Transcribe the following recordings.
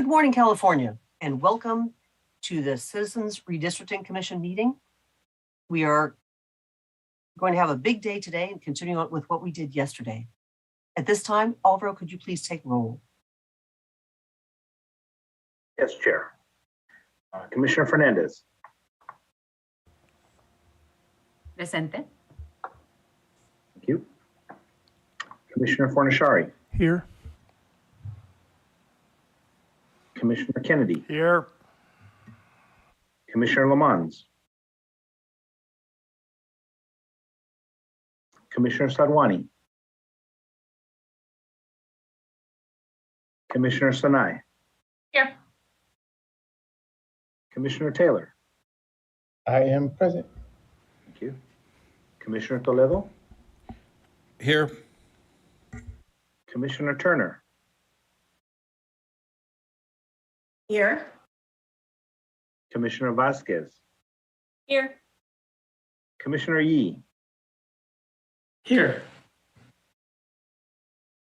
Good morning, California, and welcome to the Citizens Redistricting Commission meeting. We are going to have a big day today and continuing on with what we did yesterday. At this time, Alvaro, could you please take roll? Yes, Chair. Commissioner Fernandez. Presente. Thank you. Commissioner Fornashari. Here. Commissioner Kennedy. Here. Commissioner Lamons. Commissioner Sadwani. Commissioner Sanai. Here. Commissioner Taylor. I am present. Thank you. Commissioner Toledo. Here. Commissioner Turner. Here. Commissioner Vasquez. Here. Commissioner Yee. Here.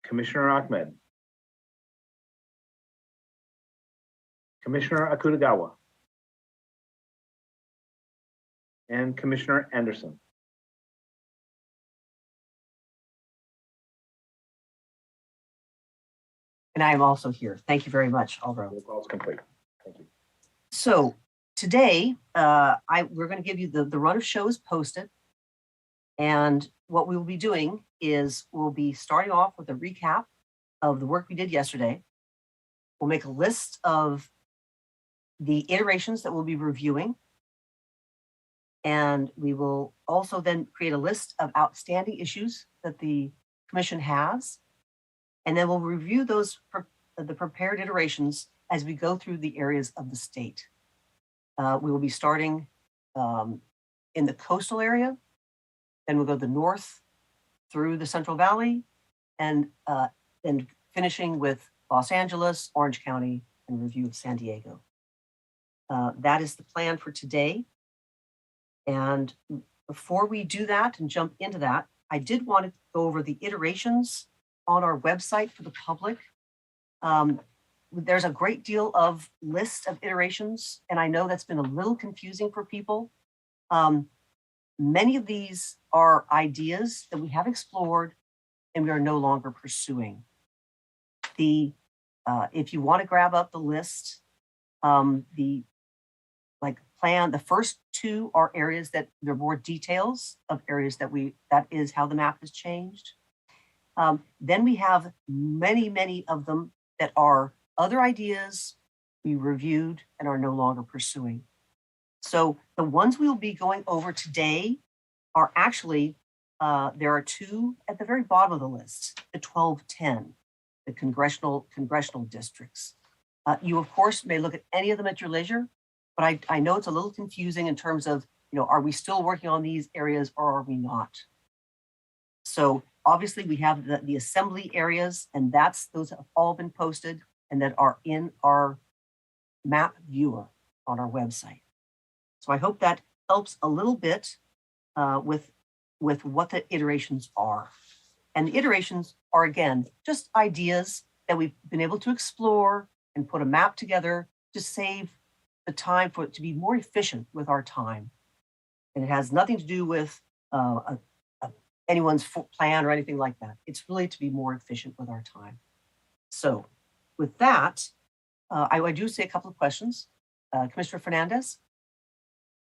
Commissioner Ahmed. Commissioner Akutagawa. And Commissioner Anderson. And I am also here. Thank you very much, Alvaro. Roll call is complete. Thank you. So today, we're going to give you the run of shows posted. And what we will be doing is we'll be starting off with a recap of the work we did yesterday. We'll make a list of the iterations that we'll be reviewing. And we will also then create a list of outstanding issues that the commission has. And then we'll review those, the prepared iterations as we go through the areas of the state. We will be starting in the coastal area, then we'll go the north through the Central Valley, and then finishing with Los Angeles, Orange County, and review of San Diego. That is the plan for today. And before we do that and jump into that, I did want to go over the iterations on our website for the public. There's a great deal of list of iterations, and I know that's been a little confusing for people. Many of these are ideas that we have explored and we are no longer pursuing. If you want to grab up the list, the first two are areas that there are more details of areas that is how the map has changed. Then we have many of them that are other ideas we reviewed and are no longer pursuing. So the ones we'll be going over today are actually, there are two at the very bottom of the list, the 1210, the congressional districts. You of course may look at any of them at your leisure, but I know it's a little confusing in terms of, are we still working on these areas or are we not? So obviously we have the assembly areas, and those have all been posted and that are in our map viewer on our website. So I hope that helps a little bit with what the iterations are. And the iterations are, again, just ideas that we've been able to explore and put a map together to save the time for it to be more efficient with our time. And it has nothing to do with anyone's plan or anything like that. It's really to be more efficient with our time. So with that, I do say a couple of questions. Commissioner Fernandez?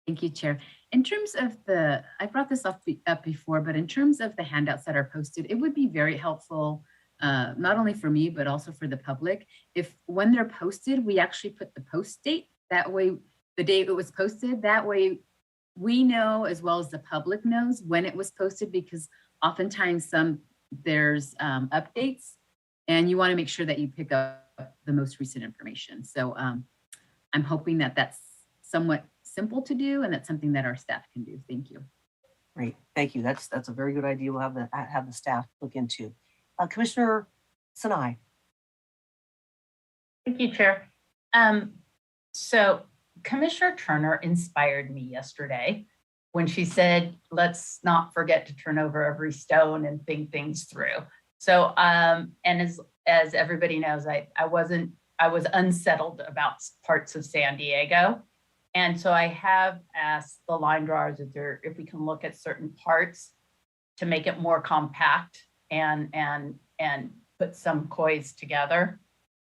Thank you, Chair. In terms of I brought this up before, but in terms of the handouts that are posted, it would be very helpful, not only for me, but also for the public, if when they're posted, we actually put the post date. That way, the date it was posted, that way we know as well as the public knows when it was posted, because oftentimes there's updates and you want to make sure that you pick up the most recent information. So I'm hoping that that's somewhat simple to do, and that's something that our staff can do. Thank you. Great, thank you. That's a very good idea. We'll have the staff look into. Commissioner Sanai. Thank you, Chair. So Commissioner Turner inspired me yesterday when she said, let's not forget to turn over every stone and think things through. So, and as everybody knows, I I was unsettled about parts of San Diego. And so I have asked the line drawers if we can look at certain parts to make it more compact and put some COIs together.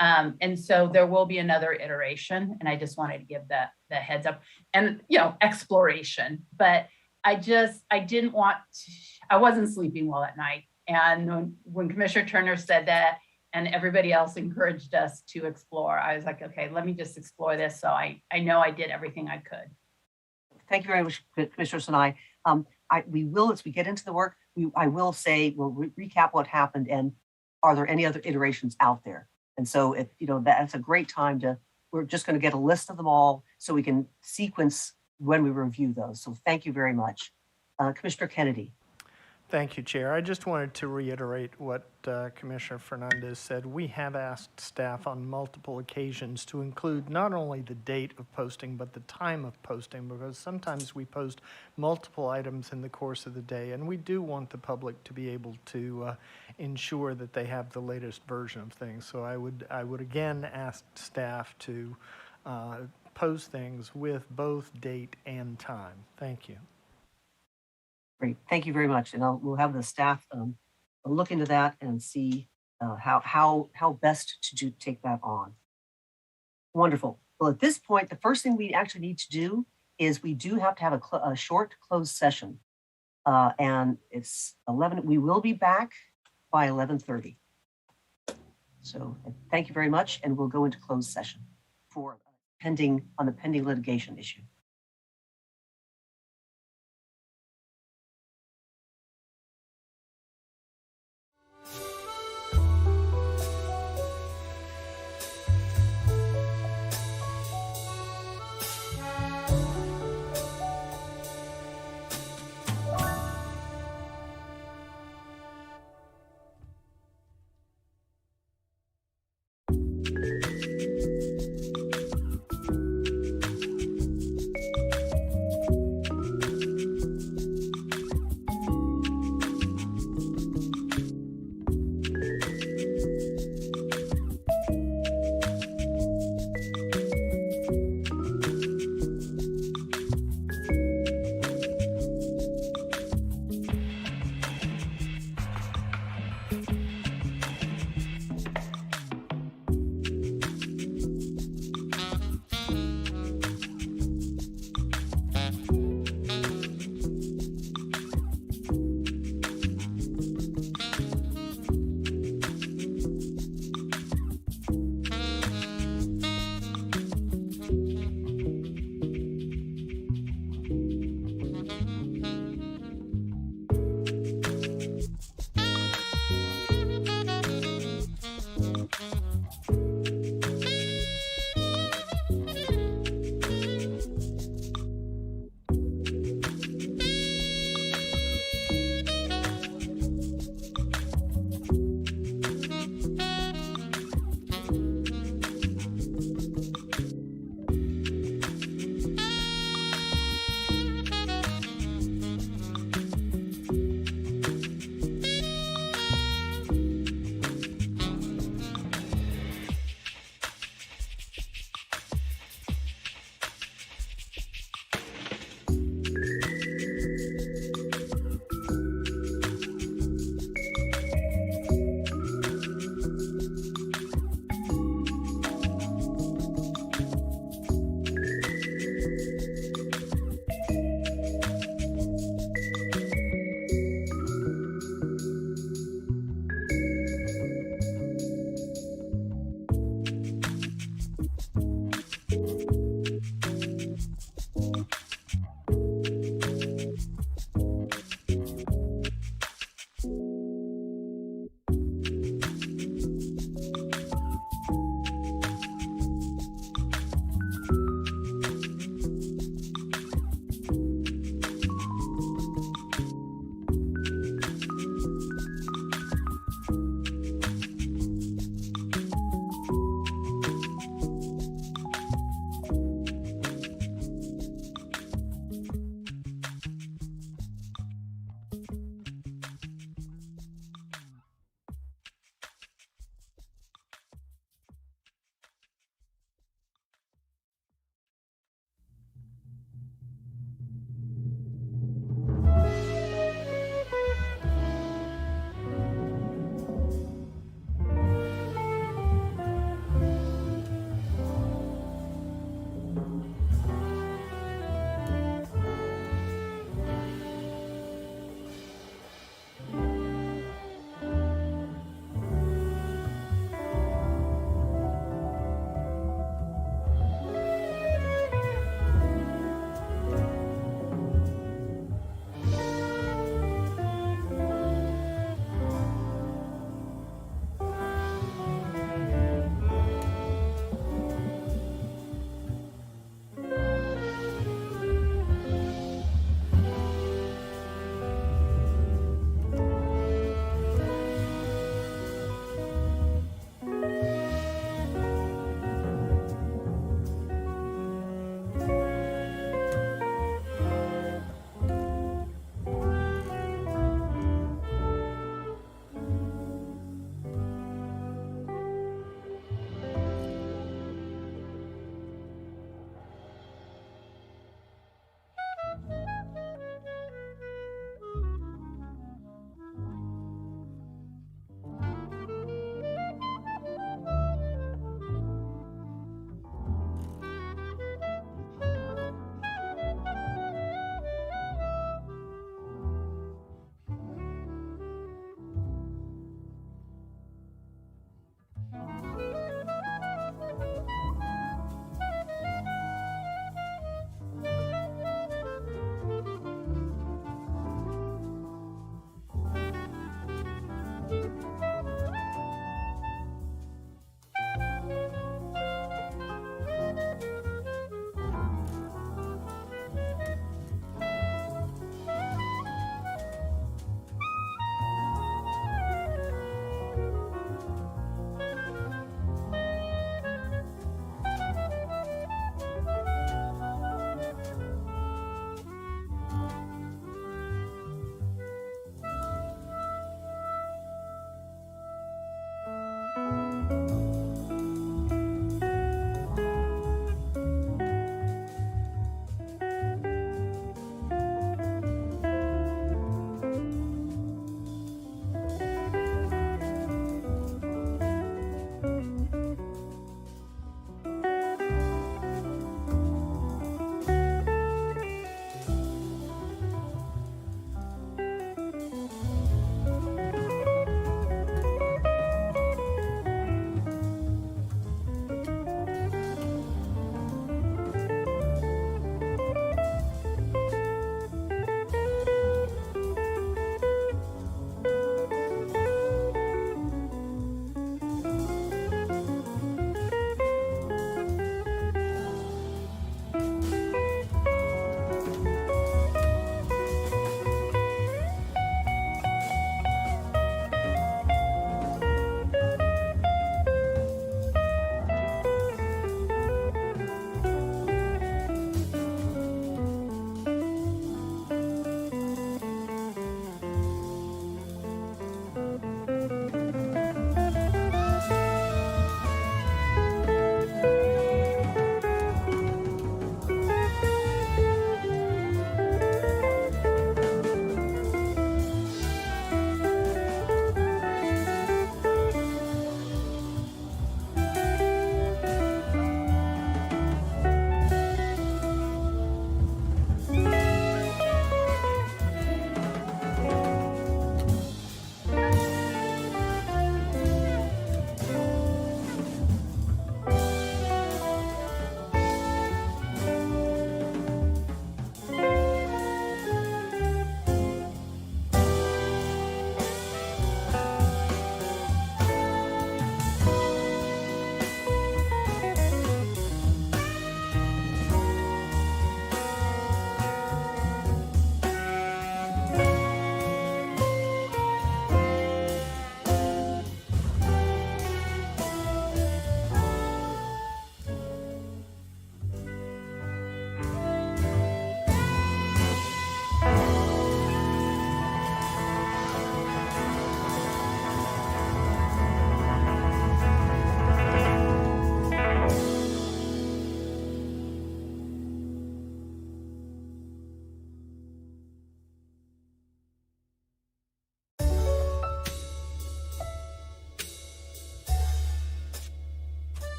And so there will be another iteration, and I just wanted to give the heads up and, exploration, but I didn't want to, I wasn't sleeping well at night. And when Commissioner Turner said that and everybody else encouraged us to explore, I was like, okay, let me just explore this. So I know I did everything I could. Thank you very much, Commissioner Sinai. We will, as we get into the work, I will say, we'll recap what happened and are there any other iterations out there? And so if, that's a great time we're just going to get a list of them all so we can sequence when we review those. So thank you very much. Commissioner Kennedy. Thank you, Chair. I just wanted to reiterate what Commissioner Fernandez said. We have asked staff on multiple occasions to include not only the date of posting, but the time of posting, because sometimes we post multiple items in the course of the day, and we do want the public to be able to ensure that they have the latest version of things. So I would again ask staff to post things with both date and time. Thank you. Great, thank you very much. And we'll have the staff look into that and see how best to take that on. Wonderful. Well, at this point, the first thing we actually need to do is we do have to have a short closed session. And it's 11, we will be back by 11:30. So thank you very much. And we'll go into closed session for on the pending litigation issue.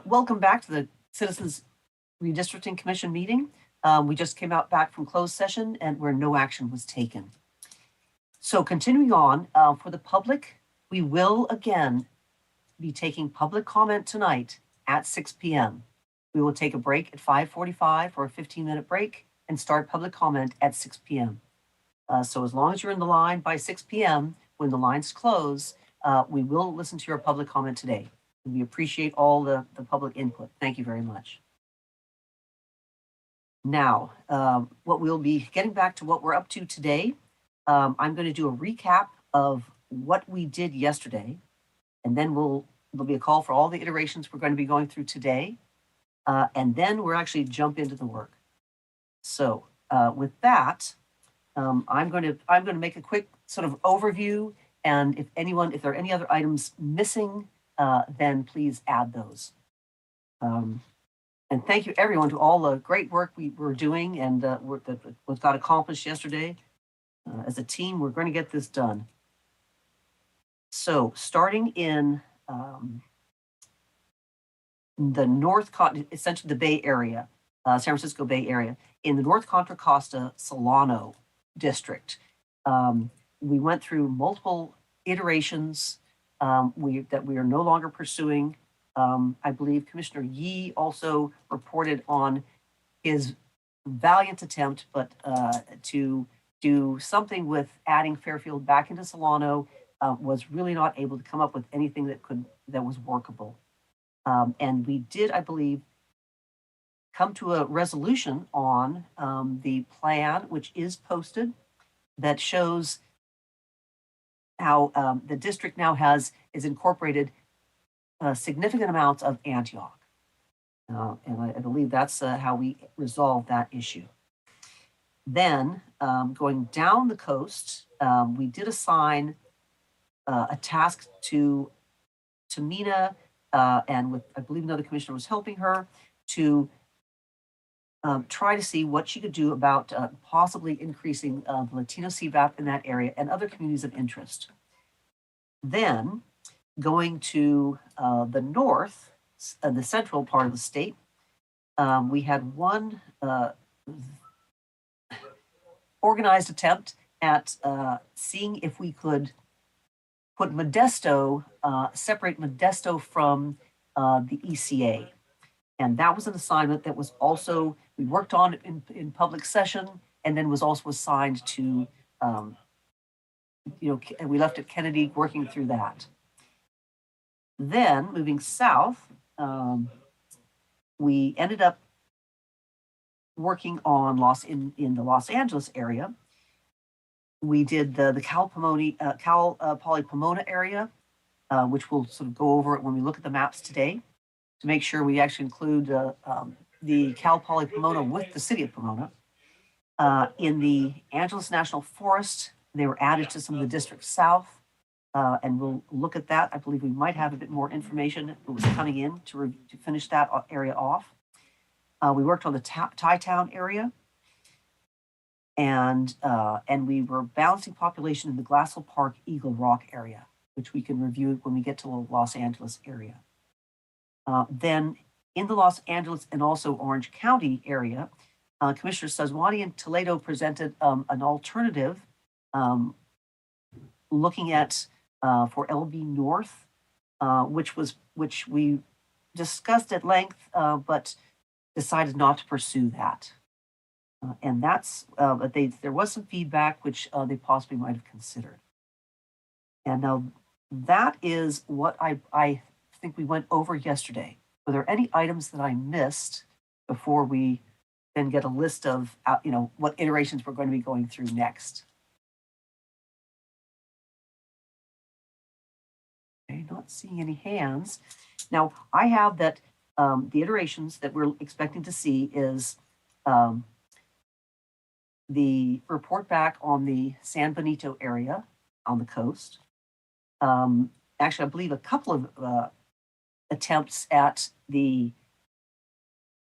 Welcome back to the Citizens Redistricting Commission meeting. We just came back from closed session and where no action was taken. So continuing on, for the public, we will again be taking public comment tonight at 6 p.m. We will take a break at 5:45 for a 15-minute break and start public comment at 6 p.m. So as long as you're in the line by 6 p.m., when the lines close, we will listen to your public comment today. We appreciate all the public input. Thank you very much. Now, what we'll be getting back to what we're up to today. I'm going to do a recap of what we did yesterday, and then there'll be a call for all the iterations we're going to be going through today, and then we'll actually jump into the work. So with that, I'm going to make a quick sort of overview, and if there are any other items missing, then please add those. And thank you everyone to all the great work we were doing and work that was got accomplished yesterday. As a team, we're going to get this done. So starting in the essentially the Bay Area, San Francisco Bay Area, in the North Contra Costa Solano district, we went through multiple iterations that we are no longer pursuing. I believe Commissioner Yee also reported on his valiant attempt, but to do something with adding Fairfield back into Solano, was really not able to come up with anything that was workable. And we did, I believe, come to a resolution on the plan, which is posted, that shows how the district now is incorporated significant amounts of Antioch. And I believe that's how we resolve that issue. Then going down the coast, we did assign a task to Mina, and with, I believe another commissioner was helping her, to try to see what she could do about possibly increasing the Latino CVAP in that area and other communities of interest. Then going to the north, the central part of the state, we had one organized attempt at seeing if we could put Modesto, separate Modesto from the ECA. And that was an assignment that was also, we worked on in public session, and then was also assigned to, and we left it Kennedy working through that. Then moving south, we ended up working on in the Los Angeles area. We did the Cal Poly Pomona area, which we'll sort of go over it when we look at the maps today. to make sure we actually include the Cal Poly Pomona with the city of Pomona. In the Angeles National Forest, they were added to some of the districts south. And we'll look at that. I believe we might have a bit more information that was coming in to finish that area off. We worked on the Tie-Town area. And we were balancing population in the Glassell Park Eagle Rock area, which we can review when we get to the Los Angeles area. Then in the Los Angeles and also Orange County area, Commissioner Sazwani and Toledo presented an alternative looking at for LB North, which we discussed at length, but decided not to pursue that. And that's, but there was some feedback which they possibly might have considered. And now that is what I think we went over yesterday. Were there any items that I missed before we then get a list of, what iterations we're going to be going through next? Okay, not seeing any hands. Now I have that the iterations that we're expecting to see is the report back on the San Benito area on the coast. Actually, I believe a couple of attempts at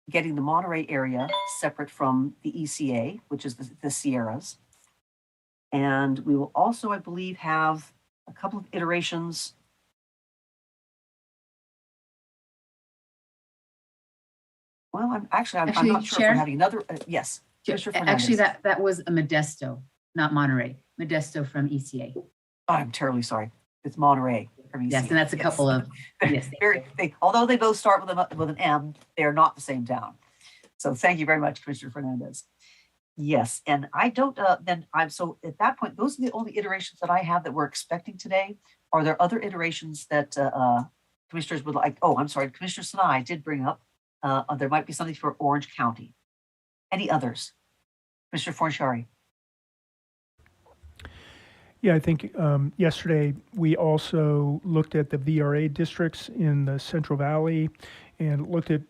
getting the Monterey area separate from the ECA, which is the Sierras. And we will also, I believe, have a couple of iterations. Well, I'm not sure if we're having another, yes. Actually, that was a Modesto, not Monterey. Modesto from ECA. I'm terribly sorry. It's Monterey from ECA. Yes, and that's a couple of, yes. Although they both start with an M, they are not the same town. So thank you very much, Commissioner Fernandez. Yes, and I don't, so at that point, those are the only iterations that I have that we're expecting today. Are there other iterations that commissioners would like? Oh, I'm sorry, Commissioner Sinai did bring up, there might be something for Orange County. Any others? Mr. Forshari. Yeah, I think yesterday we also looked at the VRA districts in the Central Valley and looked at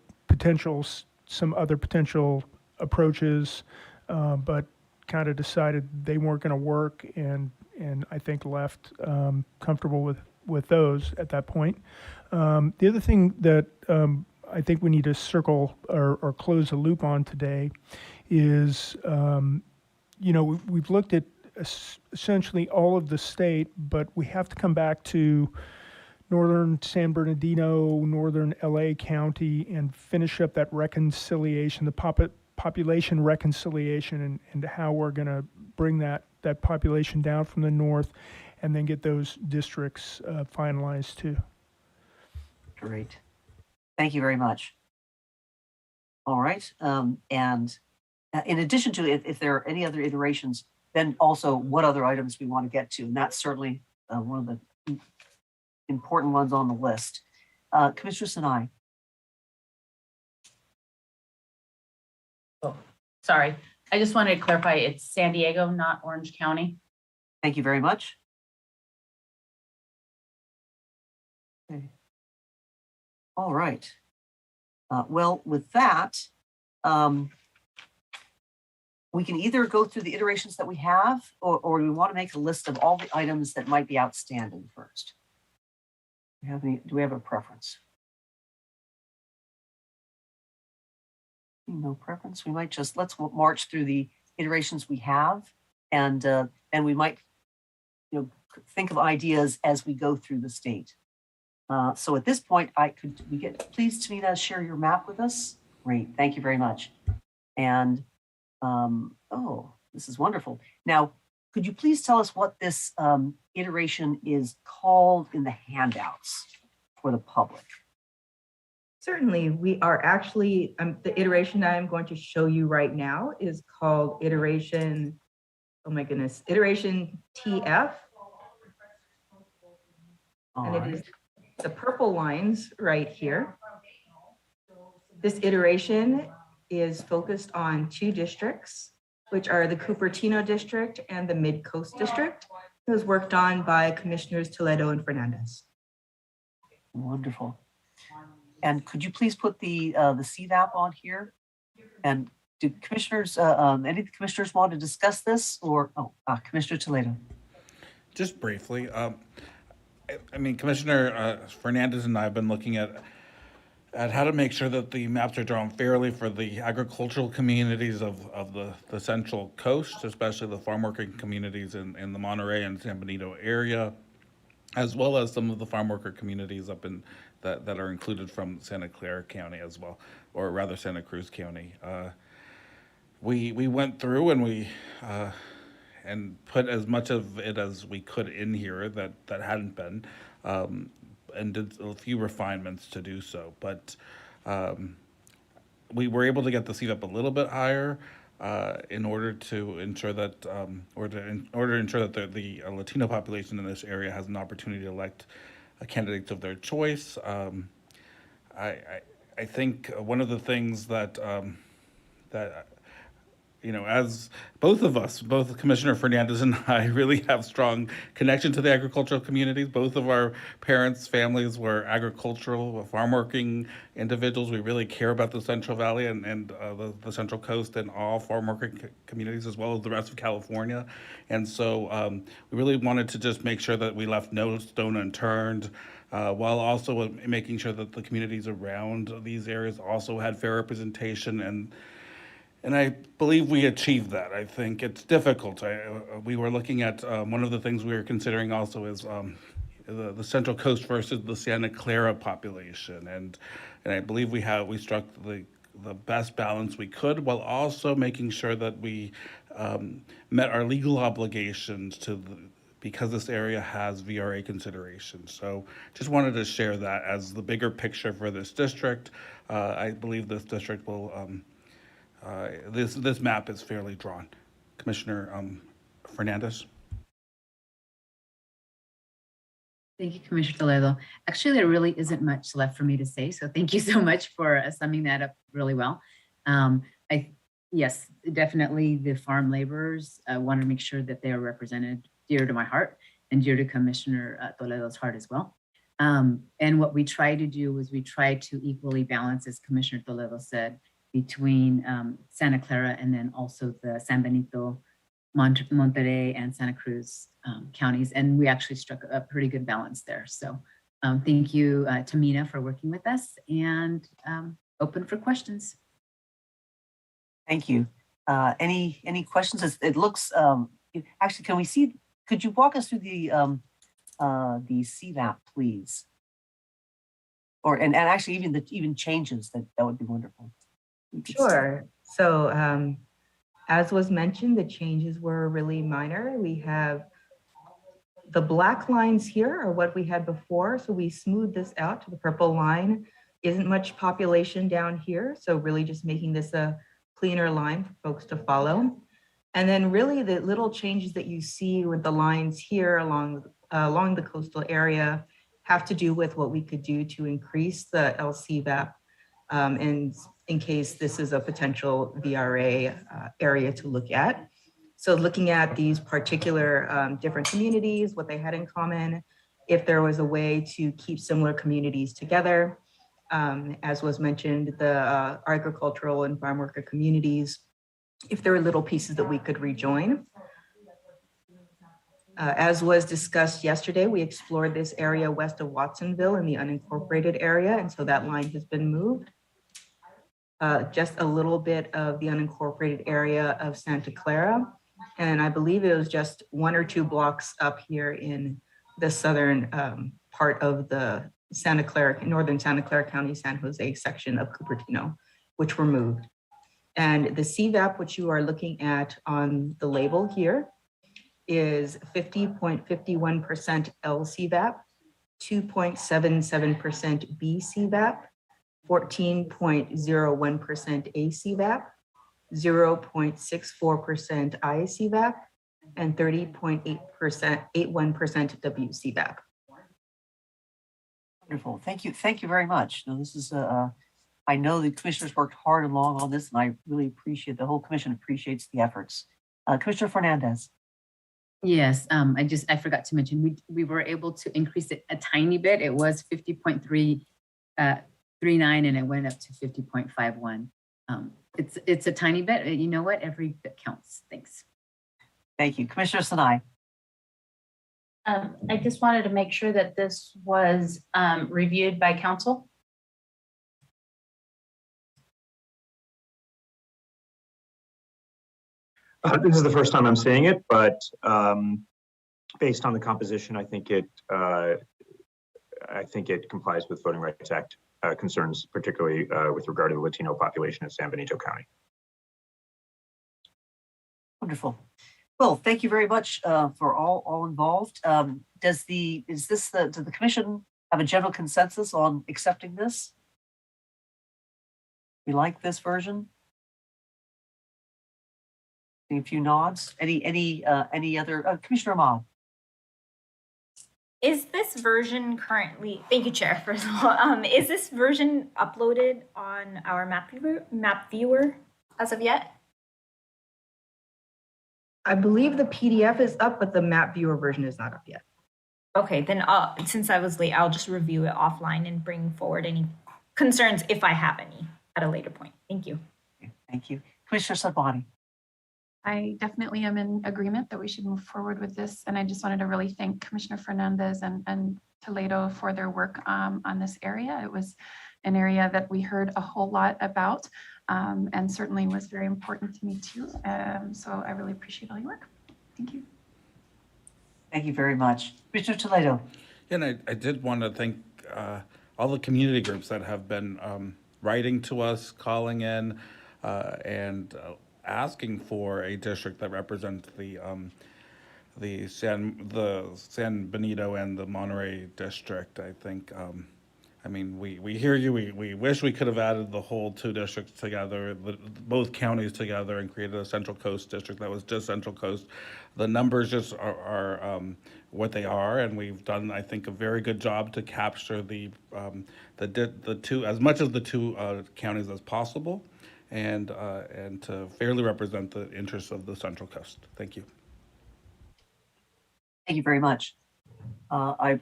some other potential approaches, but kind of decided they weren't going to work, and I think left comfortable with those at that point. The other thing that I think we need to circle or close a loop on today is, we've looked at essentially all of the state, but we have to come back to northern San Bernardino, northern LA County, and finish up that reconciliation, the population reconciliation, and how we're going to bring that population down from the north, and then get those districts finalized too. Great. Thank you very much. All right. And in addition to if there are any other iterations, then also what other items we want to get to. And that's certainly one of the important ones on the list. Commissioner Sinai. Oh, sorry. I just wanted to clarify, it's San Diego, not Orange County. Thank you very much. Okay. All right. Well, with that, we can either go through the iterations that we have, or we want to make a list of all the items that might be outstanding first. Do we have a preference? No preference. We might let's march through the iterations we have, and we might, think of ideas as we go through the state. So at this point, please, Tamina, share your map with us? Great, thank you very much. And, oh, this is wonderful. Now, could you please tell us what this iteration is called in the handouts for the public? Certainly, we are actually, the iteration I'm going to show you right now is called iteration, oh my goodness, iteration TF. And it is the purple lines right here. This iteration is focused on 2 districts, which are the Cupertino District and the Mid-Coast District. It was worked on by Commissioners Toledo and Fernandez. Wonderful. And could you please put the CVAP on here? And do commissioners, any of the commissioners want to discuss this or, Commissioner Toledo? Just briefly, I mean, Commissioner Fernandez and I have been looking at how to make sure that the maps are drawn fairly for the agricultural communities of the Central Coast, especially the farm working communities in the Monterey and San Benito area, as well as some of the farm worker communities up in that are included from Santa Clara County as well, or rather Santa Cruz County. We went through and we and put as much of it as we could in here that hadn't been, and did a few refinements to do so. But we were able to get the seat up a little bit higher in order to ensure that, in order to ensure that the Latino population in this area has an opportunity to elect candidates of their choice. I think one of the things that you know, as both of us, both Commissioner Fernandez and I, really have strong connection to the agricultural communities. Both of our parents' families were agricultural, farm working individuals. We really care about the Central Valley and the Central Coast and all farm working communities, as well as the rest of California. And so we really wanted to just make sure that we left no stone unturned, while also making sure that the communities around these areas also had fair representation. And I believe we achieved that. I think it's difficult. We were looking at one of the things we were considering also is the Central Coast versus the Santa Clara population, and I believe we struck the best balance we could, while also making sure that we met our legal obligations because this area has VRA considerations. So just wanted to share that as the bigger picture for this district. I believe this district will. This map is fairly drawn. Commissioner Fernandez. Thank you, Commissioner Toledo. Actually, there really isn't much left for me to say, so thank you so much for summing that up really well. Yes, definitely the farm laborers. I want to make sure that they are represented, dear to my heart and dear to Commissioner Toledo's heart as well. And what we try to do is we try to equally balance, as Commissioner Toledo said, between Santa Clara and then also the San Benito, Monterey, and Santa Cruz counties. And we actually struck a pretty good balance there. So thank you, Tamina, for working with us, and open for questions. Thank you. Any questions? It looks, actually, can we see, could you walk us through the CVAP, please? Or, and actually even changes, that would be wonderful. Sure. So as was mentioned, the changes were really minor. We have the black lines here are what we had before. So we smoothed this out to the purple line. Isn't much population down here. So really just making this a cleaner line for folks to follow. And then really the little changes that you see with the lines here along the coastal area have to do with what we could do to increase the LCVAP, and in case this is a potential VRA area to look at. So looking at these particular different communities, what they had in common, if there was a way to keep similar communities together, as was mentioned, the agricultural and farm worker communities, if there were little pieces that we could rejoin. As was discussed yesterday, we explored this area west of Watsonville in the unincorporated area, and so that line has been moved. Just a little bit of the unincorporated area of Santa Clara. And I believe it was just 1 or 2 blocks up here in the southern part of the northern Santa Clara County, San Jose section of Cupertino, which were moved. And the CVAP, which you are looking at on the label here, is 50.51% LCVAP, 2.77% BCVAP, 14.01% ACVAP, 0.64% ICVAP, and 30.81% WCVAP. Wonderful. Thank you. Thank you very much. Now, this is I know the commissioners worked hard and long on this, and I really appreciate, the whole commission appreciates the efforts. Commissioner Fernandez. Yes, I forgot to mention, we were able to increase it a tiny bit. It was 50.3 0.39 and it went up to 50.51. It's a tiny bit. You know what? Every bit counts. Thanks. Thank you. Commissioner Sinai. I just wanted to make sure that this was reviewed by council. This is the first time I'm seeing it, but based on the composition, I think it complies with Voting Rights Act concerns, particularly with regard to the Latino population of San Benito County. Wonderful. Well, thank you very much for all involved. Does the commission have a general consensus on accepting this? We like this version? A few nods. Any other Commissioner Ahmad? Is this version currently, thank you, Chair, first of all, is this version uploaded on our map viewer as of yet? I believe the PDF is up, but the map viewer version is not up yet. Okay, then since I was late, I'll just review it offline and bring forward any concerns if I have any at a later point. Thank you. Thank you. Commissioner Sabani. I definitely am in agreement that we should move forward with this. And I just wanted to really thank Commissioner Fernandez and Toledo for their work on this area. It was an area that we heard a whole lot about and certainly was very important to me too. So I really appreciate all your work. Thank you. Thank you very much. Commissioner Toledo. And I did want to thank all the community groups that have been writing to us, calling in, and asking for a district that represents the San Benito and the Monterey district. I think, I mean, we hear you. We wish we could have added the whole two districts together, both counties together, and created a Central Coast district that was just Central Coast. The numbers just are what they are, and we've done, I think, a very good job to capture the two, as much of the two counties as possible, and to fairly represent the interests of the Central Coast. Thank you. Thank you very much. I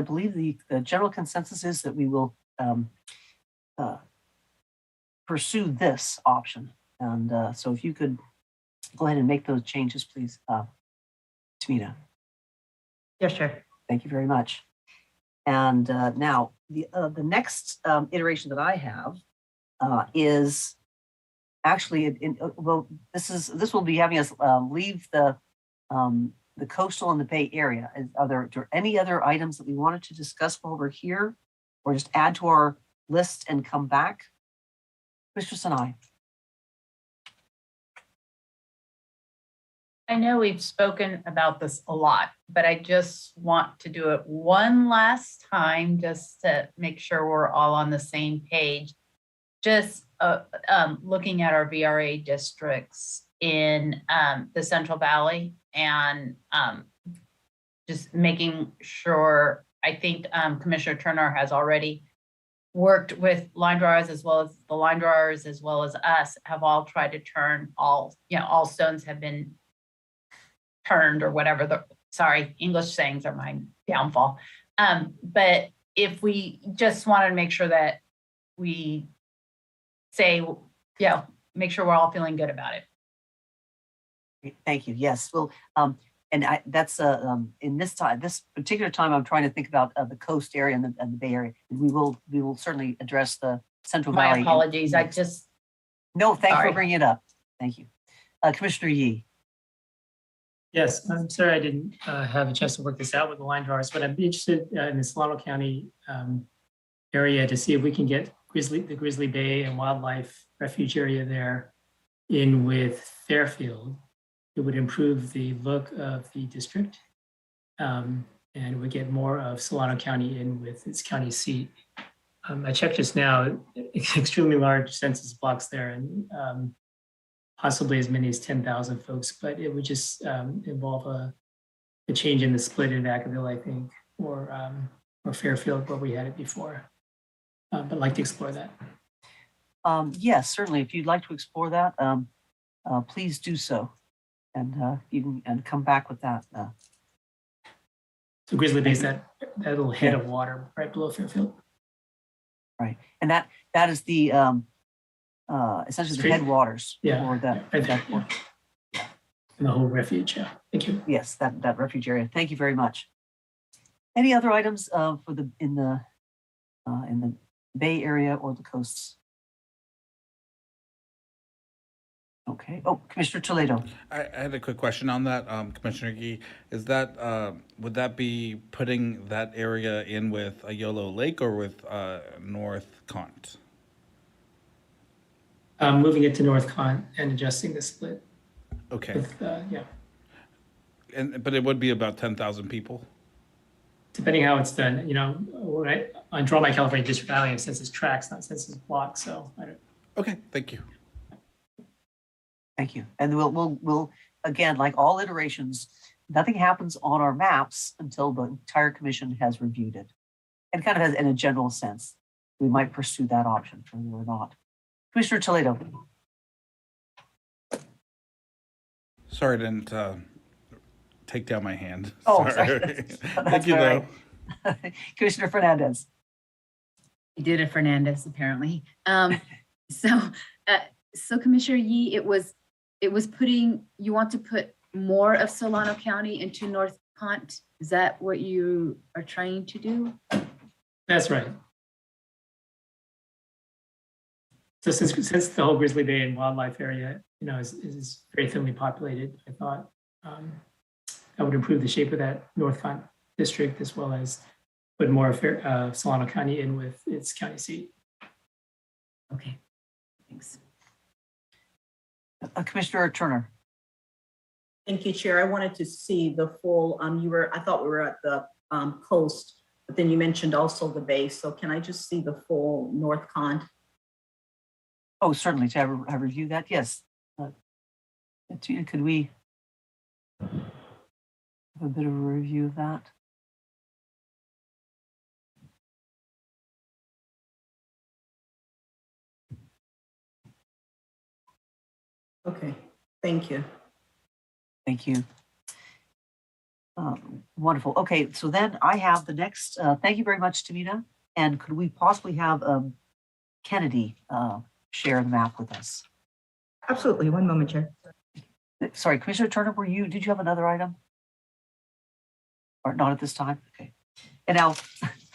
believe the general consensus is that we will pursue this option. And so if you could go ahead and make those changes, please, Tamina. Yes, sure. Thank you very much. And now the next iteration that I have is actually this will be having us leave the coastal and the Bay Area. Are there any other items that we wanted to discuss while we're here, or just add to our list and come back? Mr. Sinai. I know we've spoken about this a lot, but I just want to do it one last time just to make sure we're all on the same page. Just looking at our VRA districts in the Central Valley and just making sure, I think Commissioner Turner has already worked with line drawers, as well as the line drawers, as well as us, have all tried to turn all stones have been turned, or whatever English sayings are my downfall. But if we just wanted to make sure that we say, make sure we're all feeling good about it. Thank you. Yes. Well, and that's in this particular time, I'm trying to think about the coast area and the Bay Area. We will certainly address the Central Valley. My apologies. No, thanks for bringing it up. Thank you, Commissioner Yee. Yes, I'm sorry I didn't have a chance to work this out with the line drawers, but I'm interested in the Solano County area to see if we can get the Grizzly Bay and Wildlife Refuge area there in with Fairfield. It would improve the look of the district, and it would get more of Solano County in with its county seat. I checked just now, extremely large census blocks there, and possibly as many as 10,000 folks, but it would just involve a change in the split in Vacaville, I think, or Fairfield, where we had it before. But I'd like to explore that. Yes, certainly. If you'd like to explore that, please do so, and you can come back with that. So Grizzly Bay is that little head of water right below Fairfield. Right. And that is the, essentially the Street. headwaters. Yeah, Or that, I that, think, and the whole refuge, yeah. Thank you. yes, that refuge area. Thank you very much. Any other items for the in the Bay Area or the coasts? Okay. Oh, Commissioner Toledo. I had a quick question on that, Commissioner Gee. Is that, would that be putting that area in with a Yolo Lake or with North Cont? Moving it to North Con and adjusting the split. Okay, With, yeah, but it would be about 10,000 people? depending how it's done, you know, when I draw my California District Valley of census tracts, not census blocks, so I don't. Okay, thank you. Thank you. And we'll again, like all iterations, nothing happens on our maps until the entire commission has reviewed it. And kind of has, in a general sense, we might pursue that option further or not. Commissioner Toledo. Sorry, I didn't take down my hand. Oh, sorry. That's Thank you, all though. right. Commissioner Fernandez. We did it, Fernandez, apparently. So Commissioner Yee, it was putting, you want to put more of Solano County into North Cont? Is that what you are trying to do? That's right. So since the whole Grizzly Bay and wildlife area, you know, is very thinly populated, I thought that would improve the shape of that North Con district as well as put more of Solano County in with its county seat. Okay, thanks. Commissioner Turner. Thank you, Chair. I wanted to see the full, I thought we were at the coast, but then you mentioned also the bay. So can I just see the full North Con? Oh, certainly, to have review that, yes. Could we have a bit of a review of that? Okay, thank you. Thank you. Wonderful. Okay, so then I have the next, thank you very much, Tamina. And could we possibly have Kennedy share the map with us? Absolutely. One moment, Chair. Sorry, Commissioner Turner, did you have another item? Or not at this time? Okay. And now,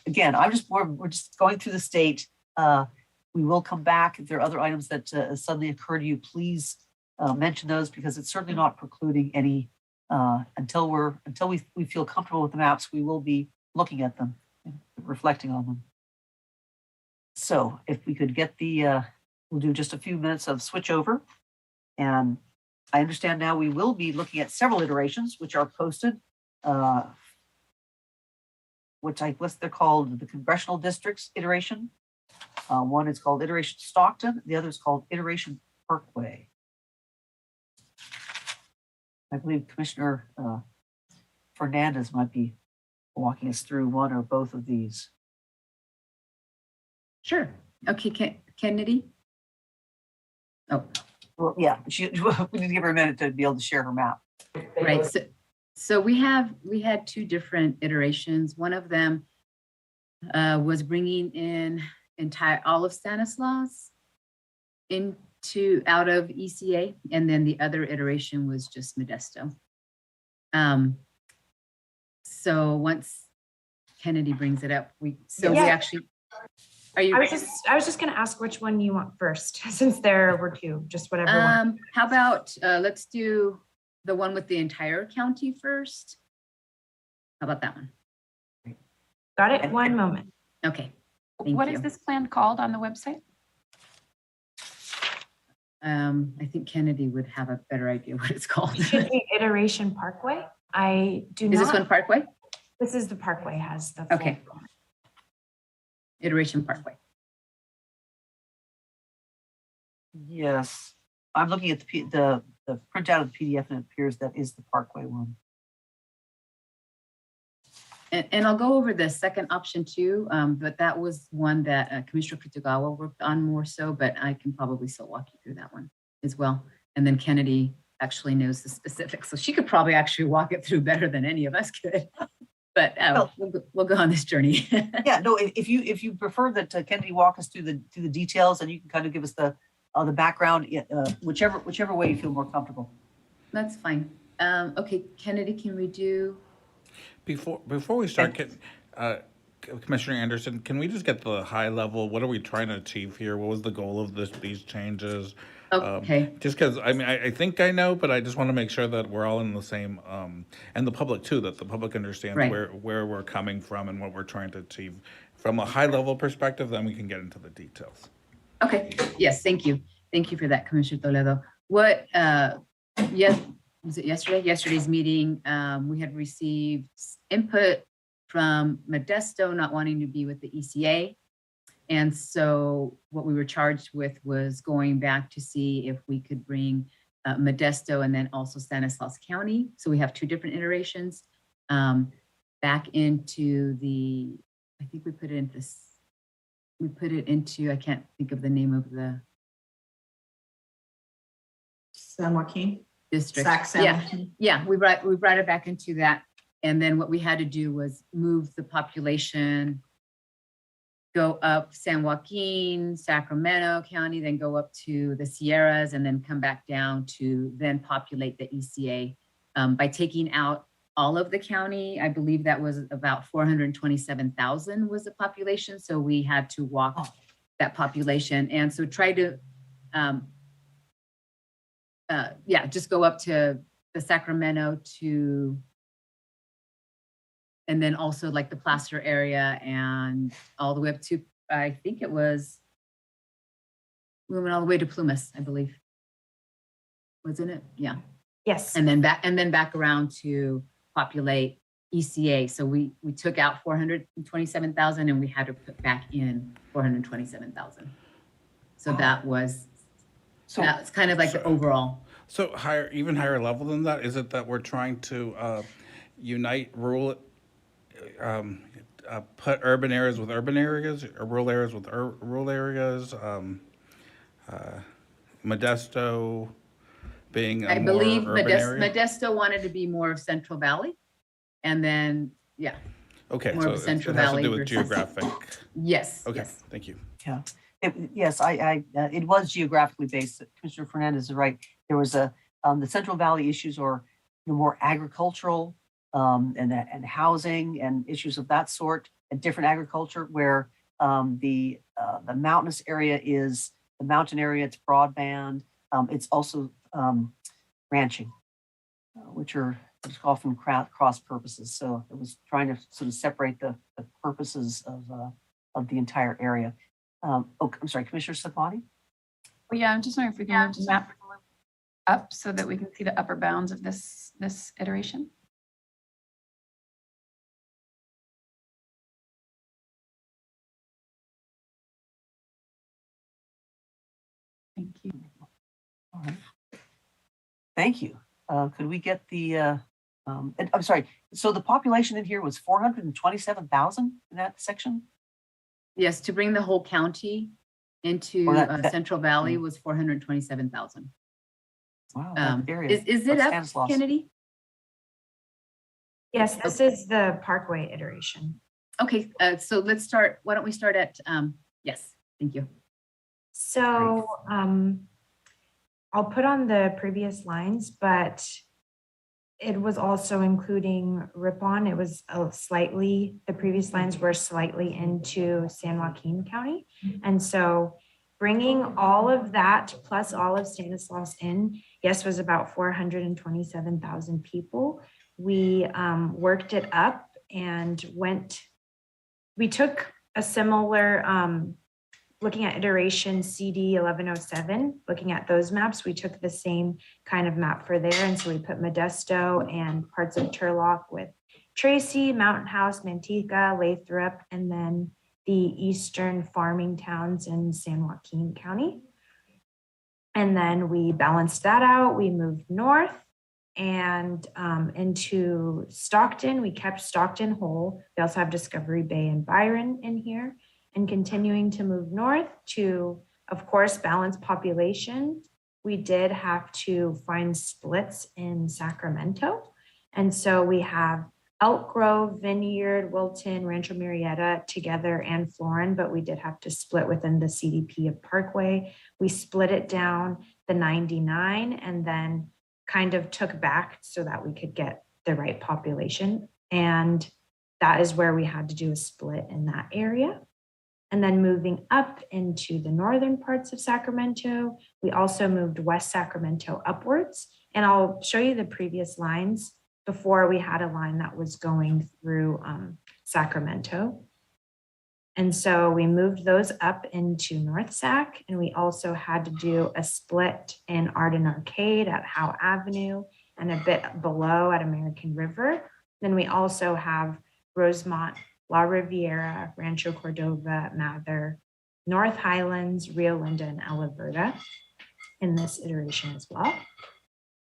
again, we're just going through the state. We will come back. If there are other items that suddenly occur to you, please mention those, because it's certainly not precluding any, until we feel comfortable with the maps, we will be looking at them and reflecting on them. So if we could get we'll do just a few minutes of switch over. And I understand now we will be looking at several iterations, which are posted, what's they're called, the congressional districts iteration. One is called Iteration Stockton. The other is called Iteration Parkway. I believe Commissioner Fernandez might be walking us through one or both of these. Sure. Okay, Kennedy? Oh, Well, yeah, we need to give her a minute to be able to share her map. right. So we had two different iterations. One of them was bringing in all of Stanislaus out of ECA, and then the other iteration was just Modesto. So once Kennedy brings it up, we actually. Are you? I was just going to ask which one you want first, since there were two. Just whatever one. How about let's do the one with the entire county first. How about that one? Got it. One moment. Okay. Thank What you. is this plan called on the website? I think Kennedy would have a better idea what it's called. It should be Iteration Parkway. I do not. Is this one Parkway? This is the Parkway has the. Okay. Iteration Parkway. Yes, I'm looking at the printout of the PDF, and it appears that is the Parkway one. And I'll go over the second option too, but that was one that Commissioner Kitagawa worked on more so, but I can probably still walk you through that one as well. And then Kennedy actually knows the specifics, so she could probably actually walk it through better than any of us could. but Well- we'll go on this journey. Yeah, no, if you prefer that Kennedy walk us through the details, and you can kind of give us the background, whichever way you feel more comfortable. That's fine. Okay, Kennedy, can we do? Before we start, Commissioner Anderson, can we just get the high level? What are we trying to achieve here? What was the goal of these changes? Okay. Just because, I mean, I think I know, but I just want to make sure that we're all in the same, and the public too, that the public understands Right. where we're coming from and what we're trying to achieve. From a high level perspective, then we can get into the details. Okay, yes, thank you. Thank you for that, Commissioner Toledo. What, was it yesterday? Yesterday's meeting, we had received input from Modesto not wanting to be with the ECA. And so what we were charged with was going back to see if we could bring Modesto and then also Stanislaus County. So we have two different iterations back into the, I think we put it into this, we put it into, I can't think of the name of the San Joaquin? district. Sac San Yeah, Joaquin? yeah, we brought it back into that. And then what we had to do was move the population, go up San Joaquin, Sacramento County, then go up to the Sierras, and then come back down to then populate the ECA. By taking out all of the county, I believe that was about 427,000 was the population. So we had to walk that population. And so try to, just go up to the Sacramento to, and then also like the Placer area and all the way up to, I think it was, we went all the way to Plumas, I believe. Wasn't it? Yeah. Yes. And then back around to populate ECA. So we took out 427,000 and we had to put back in 427,000. So that was, that's kind of like the overall. So even higher level than that, is it that we're trying to unite rural, put urban areas with urban areas, or rural areas with rural areas? Modesto being a I more believe urban area? Modesto wanted to be more of Central Valley. And then, yeah. Okay, more so of Central it has to Valley do with versus- geographic. Yes. Okay, yes. thank you. Yeah. Yes, it was geographically based. Commissioner Fernandez is right. There was the Central Valley issues are more agricultural and housing and issues of that sort, and different agriculture, where the mountainous area is the mountain area. It's broadband. It's also ranching, which are often cross purposes. So it was trying to sort of separate the purposes of the entire area. I'm sorry, Commissioner Sapani? Well, yeah, I'm just wondering if we can move the map up so that we can see the upper bounds of this iteration. Thank you. All right. Thank you. Could we get the, I'm sorry, so the population in here was 427,000 in that section? Yes, to bring the whole county into Or that- Central Valley was 427,000. Wow, that area. Is it of up, Stanislaus. Kennedy? Yes, this is the Parkway iteration. Okay, so let's start, why don't we start at, yes, thank you. So I'll put on the previous lines, but it was also including Ripon. It was slightly, the previous lines were slightly into San Joaquin County. And so bringing all of that plus all of Stanislaus in, yes, was about 427,000 people. We worked it up and we took a similar, looking at iteration CD 1107, looking at those maps, we took the same kind of map for there. And so we put Modesto and parts of Turlock with Tracy, Mountain House, Manteca, Lathrop, and then the eastern farming towns in San Joaquin County. And then we balanced that out. We moved north and into Stockton. We kept Stockton whole. We also have Discovery Bay and Byron in here. And continuing to move north to, of course, balance population, we did have to find splits in Sacramento. And so we have Elk Grove, Vineyard, Wilton, Rancho Murieta together and Florin, but we did have to split within the CDP of Parkway. We split it down the 99 and then kind of took back so that we could get the right population. And that is where we had to do a split in that area. And then moving up into the northern parts of Sacramento, we also moved West Sacramento upwards. And I'll show you the previous lines. Before we had a line that was going through Sacramento. And so we moved those up into North Sac, and we also had to do a split in Arden Arcade at Howe Avenue and a bit below at American River. Then we also have Rosemont, La Riviera, Rancho Cordova, Mather, North Highlands, Rio Linda, and Alaverta in this iteration as well.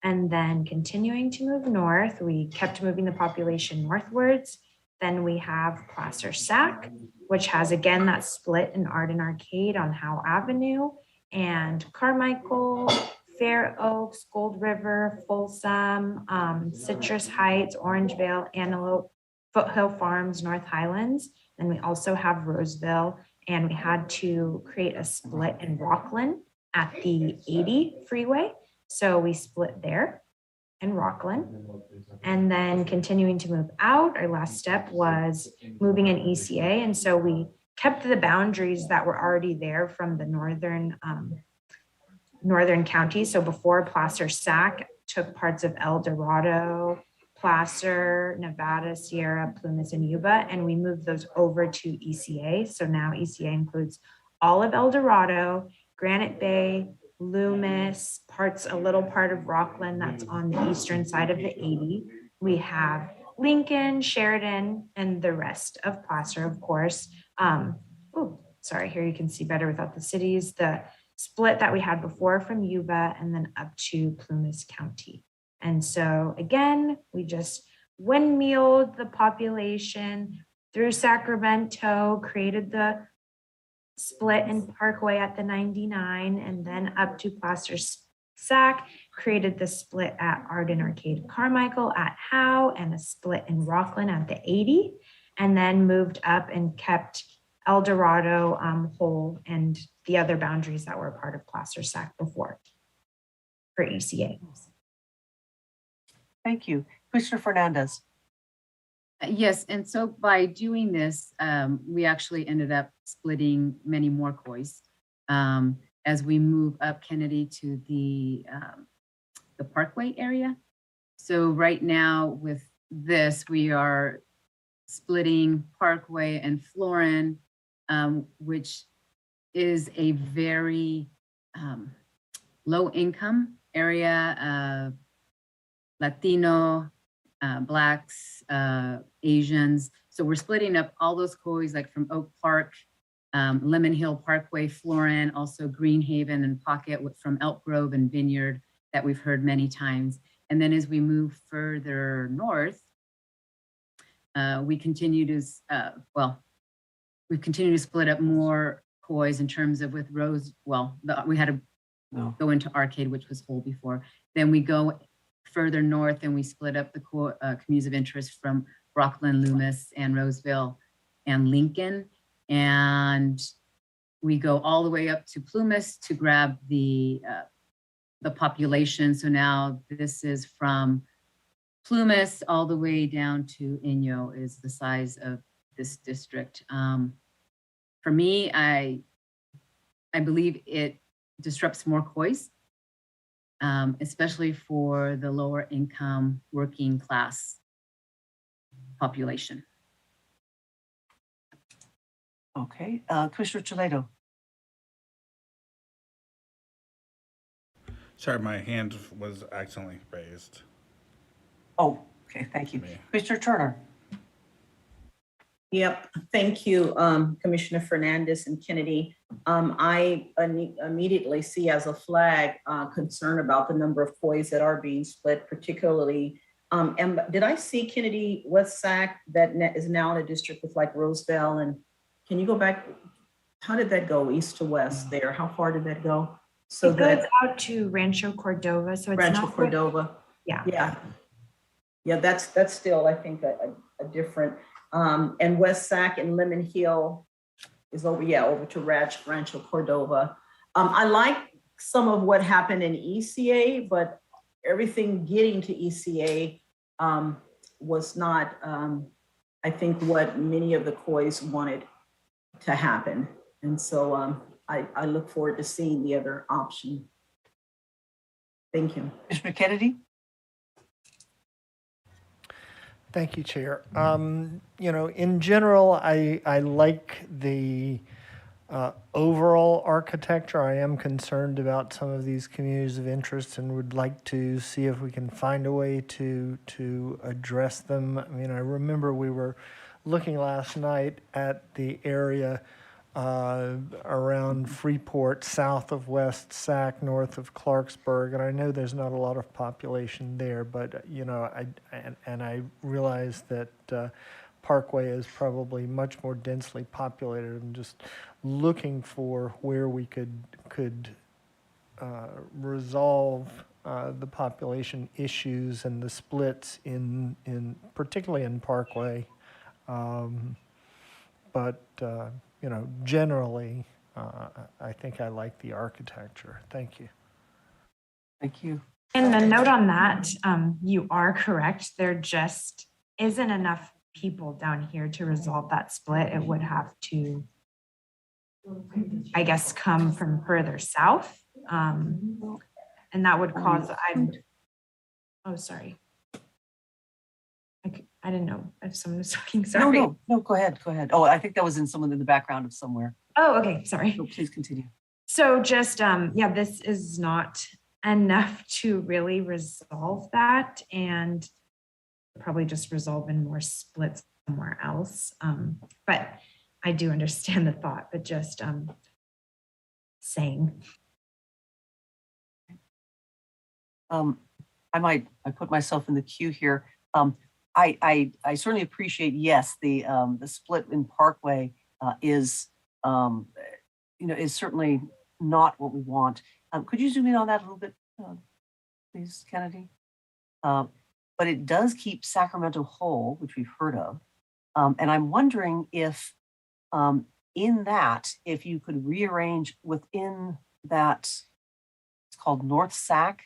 And then continuing to move north, we kept moving the population northwards. Then we have Placer Sac, which has again that split in Arden Arcade on Howe Avenue, and Carmichael, Fair Oaks, Gold River, Folsom, Citrus Heights, Orangevale, Antelope, Foothill Farms, North Highlands. Then we also have Roseville, and we had to create a split in Rockland at the 80 freeway. So we split there in Rockland. And then continuing to move out, our last step was moving an ECA. And so we kept the boundaries that were already there from the northern counties. So before, Placer Sac took parts of El Dorado, Placer, Nevada, Sierra, Plumas, and Yuba, and we moved those over to ECA. So now ECA includes all of El Dorado, Granite Bay, Loomis, a little part of Rockland that's on the eastern side of the 80. We have Lincoln, Sheridan, and the rest of Placer, of course. Sorry, here you can see better without the cities. The split that we had before from Yuba and then up to Plumas County. And so again, we just windmilled the population through Sacramento, created the split in Parkway at the 99, and then up to Placer Sac, created the split at Arden Arcade Carmichael at Howe, and a split in Rockland at the 80, and then moved up and kept El Dorado whole and the other boundaries that were a part of Placer Sac before for ECA. Thank you. Commissioner Fernandez. Yes, and so by doing this, we actually ended up splitting many more COIs as we move up Kennedy to the Parkway area. So right now with this, we are splitting Parkway and Florin, which is a very low income area, Latino, Blacks, Asians. So we're splitting up all those COIs like from Oak Park, Lemon Hill Parkway, Florin, also Greenhaven and Pocket from Elk Grove and Vineyard that we've heard many times. And then as we move further north, we continue to, we've continued to split up more COIs in terms of with Rose, we had to go into Arcade, which was whole before. Then we go further north and we split up the communities of interest from Rockland, Loomis, and Roseville and Lincoln. And we go all the way up to Plumas to grab the population. So now this is from Plumas all the way down to Inyo is the size of this district. For me, I believe it disrupts more COIs, especially for the lower income working class population. Okay, Commissioner Toledo. Sorry, my hand was accidentally raised. Oh, okay, thank you. Commissioner Turner. Yep, thank you, Commissioner Fernandez and Kennedy. I immediately see as a flag concern about the number of COIs that are being split, particularly. And did I see Kennedy West Sac that is now in a district with like Roseville? And can you go back? How did that go east to west there? How far did that go? So it goes out to Rancho Cordova. So it's Rancho not Cordova. Yeah. Yeah. Yeah, that's still, I think, a a different, and West Sac and Lemon Hill is over, yeah, over to Rancho Cordova. I like some of what happened in ECA, but everything getting to ECA was not, I think, what many of the COIs wanted to happen. And so I look forward to seeing the other option. Thank you. Commissioner Kennedy? Thank you, Chair. You know, in general, I like the overall architecture. I am concerned about some of these communities of interest and would like to see if we can find a way to address them. I mean, I remember we were looking last night at the area around Freeport, south of West Sac, north of Clarksburg, and I know there's not a lot of population there, but you know, I realize that Parkway is probably much more densely populated. I'm just looking for where we could resolve the population issues and the splits in particularly in Parkway, but you know, generally, I think I like the architecture. Thank you. Thank you. And a note on that, you are correct. There just isn't enough people down here to resolve that split. It would have to, I guess, come from further south. And that would cause, oh, sorry. I didn't know if someone was talking, sorry. No, go ahead. Oh, I think that was in someone in the background of somewhere. Oh, okay, sorry. So please continue. So just, yeah, this is not enough to really resolve that, and probably just resolve in more splits somewhere else. But I do understand the thought, but just saying. I put myself in the queue here. I certainly appreciate, yes, the split in Parkway is, you know, is certainly not what we want. Could you zoom in on that a little bit, please, Kennedy? But it does keep Sacramento whole, which we've heard of. And I'm wondering if in that, if you could rearrange within that, it's called North Sac,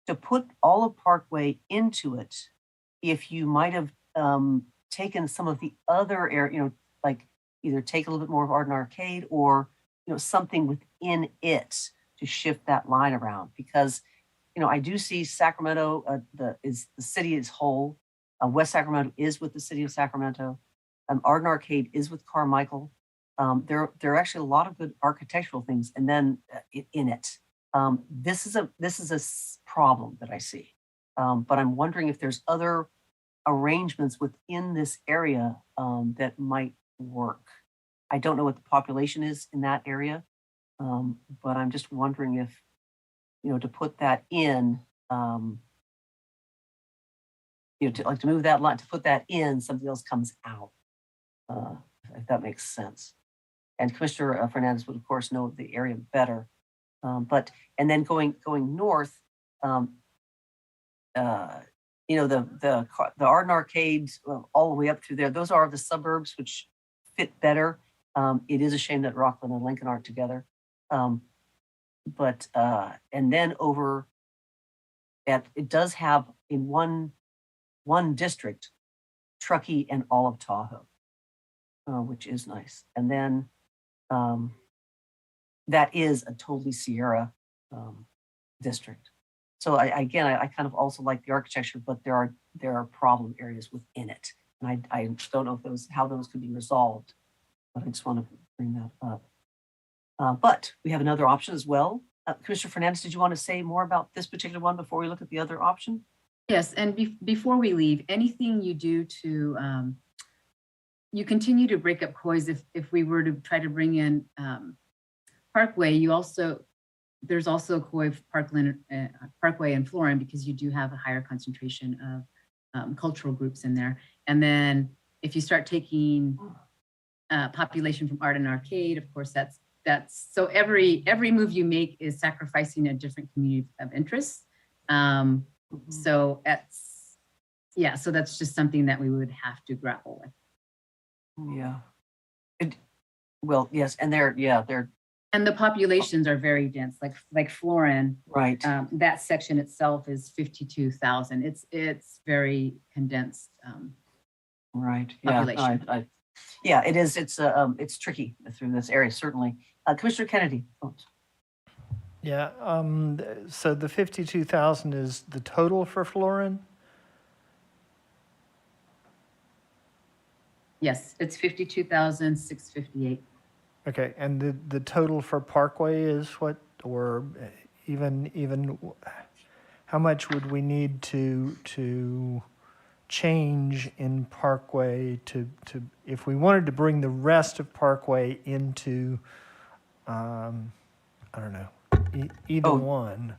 to put all of Parkway into it, if you might have taken some of the other area, you know, like either take a little bit more of Arden Arcade or, you know, something within it to shift that line around. Because, you know, I do see Sacramento, the city is whole. West Sacramento is with the city of Sacramento. Arden Arcade is with Carmichael. There are actually a lot of good architectural things, and then in it. This is a problem that I see. But I'm wondering if there's other arrangements within this area that might work. I don't know what the population is in that area, but I'm just wondering if, you know, to put that in, you know, to move that line, to put that in, something else comes out, if that makes sense. And Commissioner Fernandez would, of course, know the area better. But, and then going north, you know, the Arden Arcade, all the way up through there, those are the suburbs which fit better. It is a shame that Rockland and Lincoln aren't together. But and then over at, it does have in one district, Truckee and all of Tahoe, which is nice. And then that is a totally Sierra district. So I kind of also like the architecture, but there are problem areas within it. And I don't know if how those could be resolved, but I just want to bring that up. But we have another option as well. Commissioner Fernandez, did you want to say more about this particular one before we look at the other option? Yes, and before we leave, anything you do to, you continue to break up COIs. If we were to try to bring in Parkway, there's also COI Parkway and Florin, because you do have a higher concentration of cultural groups in there. And then if you start taking population from Arden Arcade, of course, that's so every move you make is sacrificing a different community of interest. So Yeah, so that's just something that we would have to grapple with. Yeah. Well, yes, and they're And the populations are very dense, like Florin, right. that section itself is 52,000. It's very condensed. Right. Population. Yeah, it is. It's tricky through this area, certainly. Commissioner Kennedy. Oh, Yeah, so the 52,000 is the total for Florin? Yes, it's 52,658. Okay, and the total for Parkway is what, or even how much would we need to change in Parkway to if we wanted to bring the rest of Parkway into, I don't know, either one,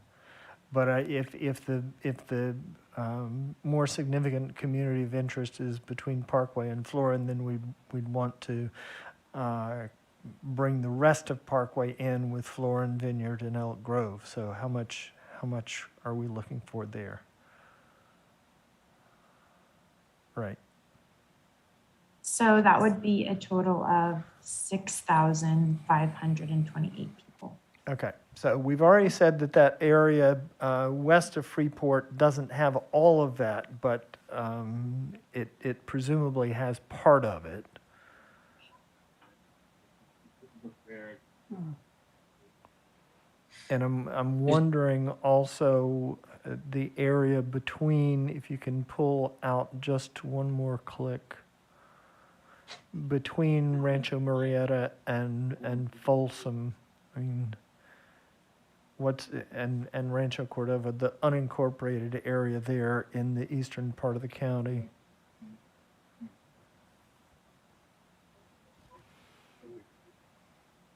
but if the more significant community of interest is between Parkway and Florin, then we'd want to bring the rest of Parkway in with Florin Vineyard and Elk Grove. So how much are we looking for there? Right. So that would be a total of 6,528 people. Okay, so we've already said that area west of Freeport doesn't have all of that, but it presumably has part of it. And I'm wondering also the area between, if you can pull out just one more click, between Rancho Murrieta and Folsom. I mean, and Rancho Cordova, the unincorporated area there in the eastern part of the county.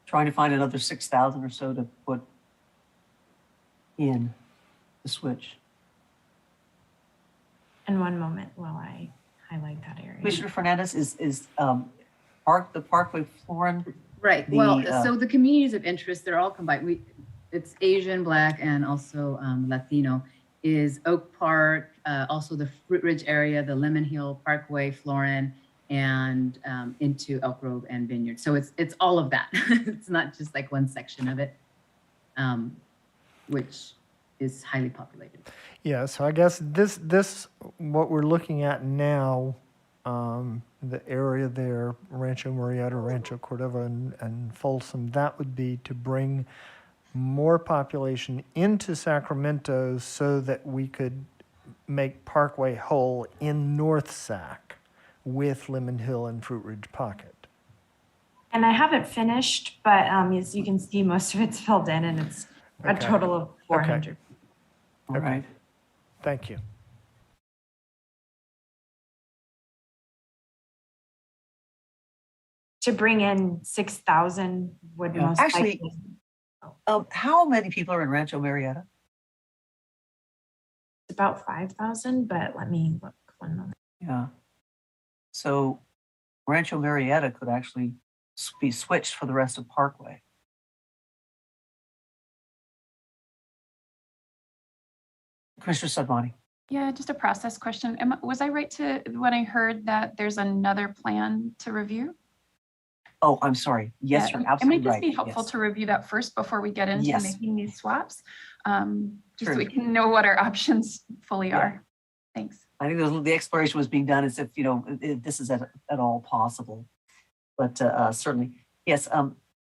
Trying to find another 6,000 or so to put in the switch. And one moment while I highlight that area. Commissioner Fernandez is the Parkway Florin. Right. Well, so the communities of interest, they're all combined. It's Asian, Black, and also Latino. Is Oak Park, also the Fruit Ridge area, the Lemon Hill Parkway, Florin, and into Elk Grove and Vineyard. So it's all of that. It's not just like one section of it, which is highly populated. Yeah, so I guess this what we're looking at now, the area there, Rancho Murrieta, Rancho Cordova, and Folsom, that would be to bring more population into Sacramento so that we could make Parkway whole in North Sac with Lemon Hill and Fruit Ridge Pocket. And I haven't finished, but as you can see, most of it's filled in, and it's a Okay. total of 400. All right. Thank you. To bring in 6,000 would Yeah. most Actually, likely. how many people are in Rancho Murrieta? About 5,000, but let me look one moment. Yeah. So Rancho Murrieta could actually be switched for the rest of Parkway. Commissioner Sadmani. Yeah, just a process question. Was I right when I heard that there's another plan to review? Oh, I'm sorry. Yes, Yeah, you're absolutely right. It might just be helpful Yes. to review that first before we get into Yes. making these swaps. Just so True. we can know what our options fully Yeah. are. Thanks. I think the exploration was being done as if, this is at all possible. But certainly, yes.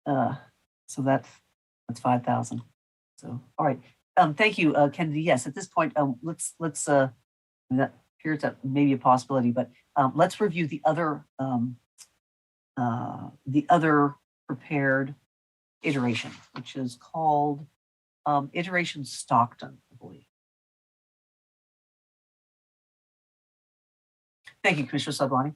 So that's 5,000. So, all right. Thank you, Kennedy. Yes, at this point, let's that appears that may be a possibility, but let's review the other prepared iteration, which is called iteration Stockton, I believe. Thank you, Commissioner Sablani.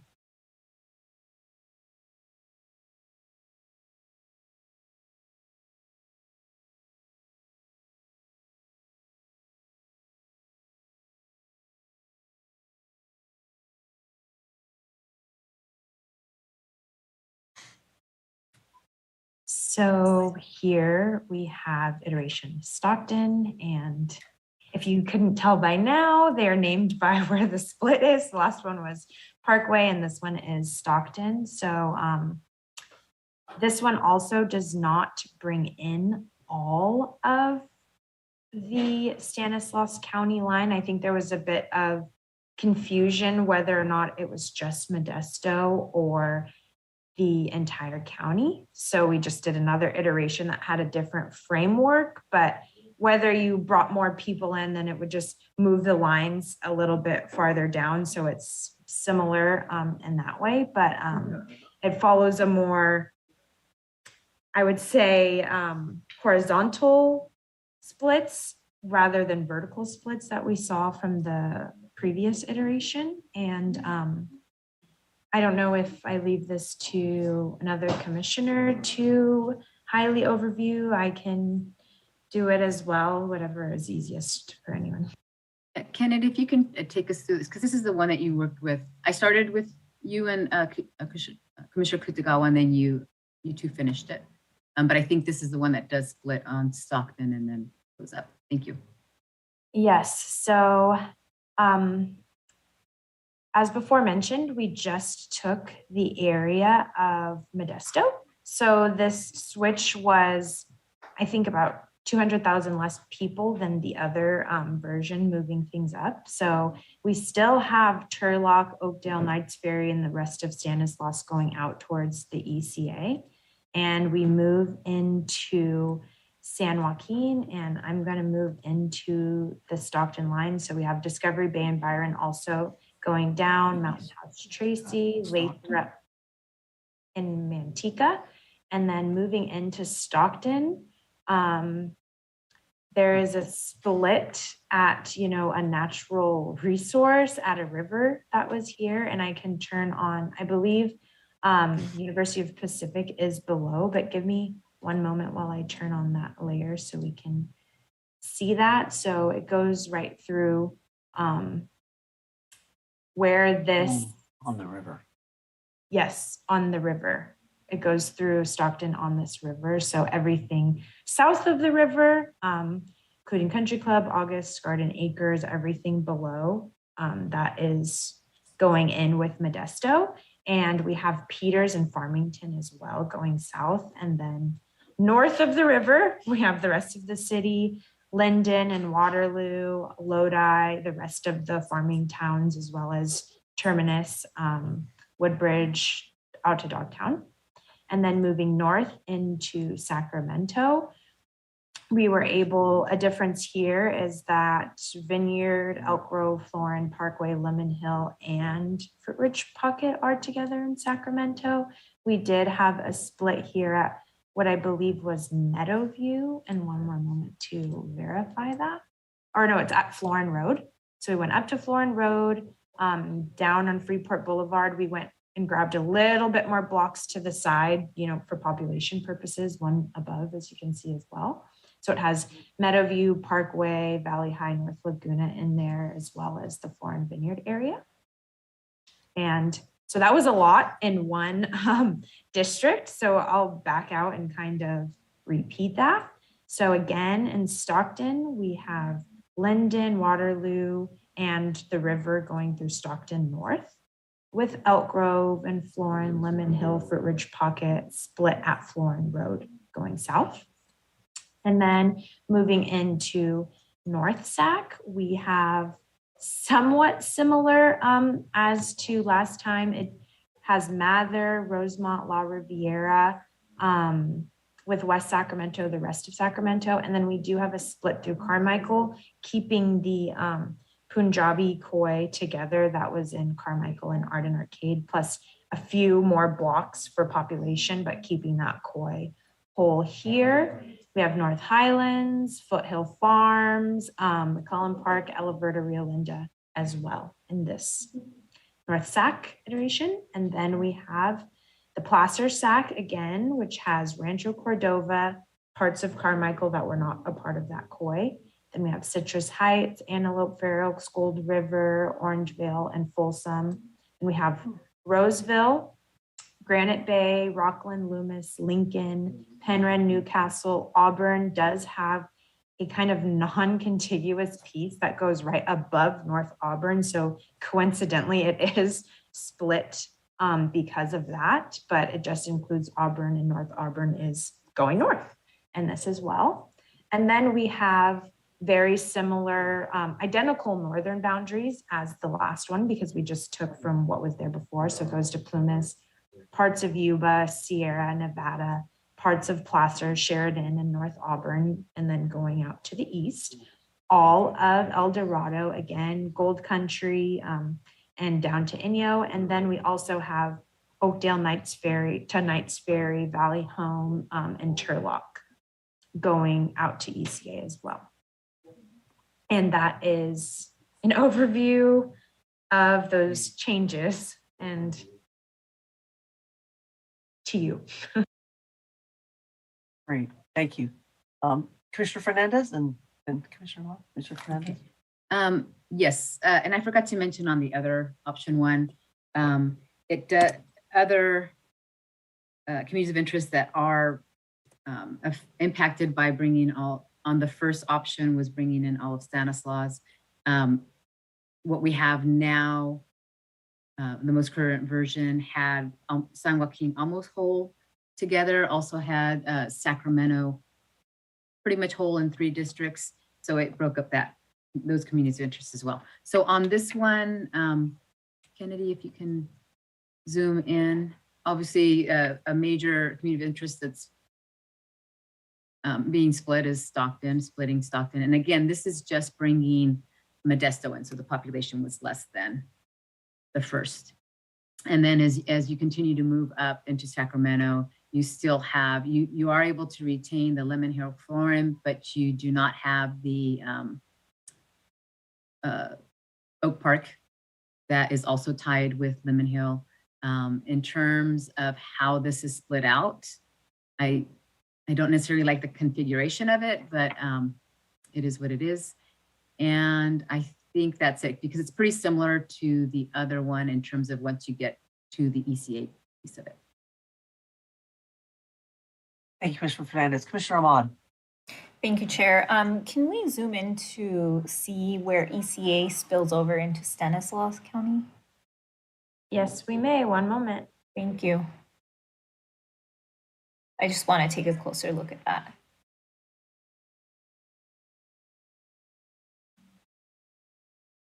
So here we have iteration Stockton and if you couldn't tell by now, they're named by where the split is. The last one was Parkway and this one is Stockton. So this one also does not bring in all of the Stanislaus County line. I think there was a bit of confusion whether or not it was just Modesto or the entire county. So we just did another iteration that had a different framework, but whether you brought more people in, then it would just move the lines a little bit farther down. So it's similar in that way, but it follows a more, I would say, horizontal splits rather than vertical splits that we saw from the previous iteration. And I don't know if I leave this to another commissioner to highly overview. I can do it as well, whatever is easiest for anyone. Kennedy, if you can take us through this, because this is the one that you worked with. I started with you and Commissioner Kutagawa, and then you two finished it. But I think this is the one that does split on Stockton and then goes up. Thank you. Yes, so as before mentioned, we just took the area of Modesto. So this switch was, I think, about 200,000 less people than the other version, moving things up. So we still have Turlock, Oakdale, Knights Ferry, and the rest of Stanislaus going out towards the ECA. And we move into San Joaquin, and I'm going to move into the Stockton line. So we have Discovery Bay and Byron also going down, Mountain House Tracy, Lathrop, and Manteca, and then moving into Stockton. There is a split at, a natural resource at a river that was here, and I can turn on, I believe, University of Pacific is below, but give me one moment while I turn on that layer so we can see that. So it goes right through where this on the river. Yes, on the river. It goes through Stockton on this river. So everything south of the river, including Country Club, August, Garden Acres, everything below, that is going in with Modesto. And we have Peters and Farmington as well going south. And then north of the river, we have the rest of the city, Linden and Waterloo, Lodi, the rest of the farming towns, as well as Terminus, Woodbridge, out to Dogtown. And then moving north into Sacramento, we were able, a difference here is that Vineyard, Elk Grove, Florin, Parkway, Lemon Hill, and Fruitridge Pocket are together in Sacramento. We did have a split here at what I believe was Meadowview, and one more moment to verify that. Or no, it's at Florin Road. So we went up to Florin Road, down on Freeport Boulevard. We went and grabbed a little bit more blocks to the side, for population purposes, one above, as you can see as well. So it has Meadowview, Parkway, Valley High, North Laguna in there, as well as the Florin Vineyard area. And so that was a lot in one district. So I'll back out and kind of repeat that. So again, in Stockton, we have Linden, Waterloo, and the river going through Stockton North, with Elk Grove and Florin, Lemon Hill, Fruitridge Pocket split at Florin Road going south. And then moving into North Sac, we have somewhat similar as to last time. It has Mather, Rosemont, La Riviera, with West Sacramento, the rest of Sacramento. And then we do have a split through Carmichael, keeping the Punjabi Koi together. That was in Carmichael and Arden Arcade, plus a few more blocks for population, but keeping that Koi whole here. We have North Highlands, Foothill Farms, McClellan Park, Alaverta, Rio Linda as well in this North Sac iteration. And then we have the Placer Sac again, which has Rancho Cordova, parts of Carmichael that were not a part of that Koi. Then we have Citrus Heights, Antelope, Fair Oaks, Gold River, Orangevale, and Folsom. And we have Roseville, Granite Bay, Rockland, Loomis, Lincoln, Penryn, Newcastle. Auburn does have a kind of non-contiguous piece that goes right above North Auburn. So coincidentally, it is split because of that, but it just includes Auburn, and North Auburn is going north, and this as well. And then we have very similar, identical northern boundaries as the last one, because we just took from what was there before. So it goes to Plumas, parts of Yuba, Sierra Nevada, parts of Placer, Sheridan, and North Auburn, and then going out to the east, all of El Dorado, again, Gold Country, and down to Inyo. And then we also have Oakdale, Knights Ferry, Valley Home, and Turlock going out to ECA as well. And that is an overview of those changes, and to you. Great, thank you. Commissioner Fernandez and Commissioner Law, Commissioner Fernandez. Yes, and I forgot to mention on the other option one, other communities of interest that are impacted by bringing all, on the first option was bringing in all of Stanislaus. What we have now, the most current version had San Joaquin almost whole together, also had Sacramento pretty much whole in 3 districts. So it broke up those communities of interest as well. So on this one, Kennedy, if you can zoom in, obviously a major community of interest that's being split is Stockton, splitting Stockton. And again, this is just bringing Modesto in, so the population was less than the first. And then as you continue to move up into Sacramento, you still have, you are able to retain the Lemon Hill Forum, but you do not have the Oak Park that is also tied with Lemon Hill. In terms of how this is split out, I don't necessarily like the configuration of it, but it is what it is. And I think that's it, because it's pretty similar to the other one in terms of once you get to the ECA piece of it. Thank you, Commissioner Fernandez. Commissioner Ahmad. Thank you, Chair. Can we zoom in to see where ECA spills over into Stanislaus County? Yes, we may. One moment. Thank you. I just want to take a closer look at that.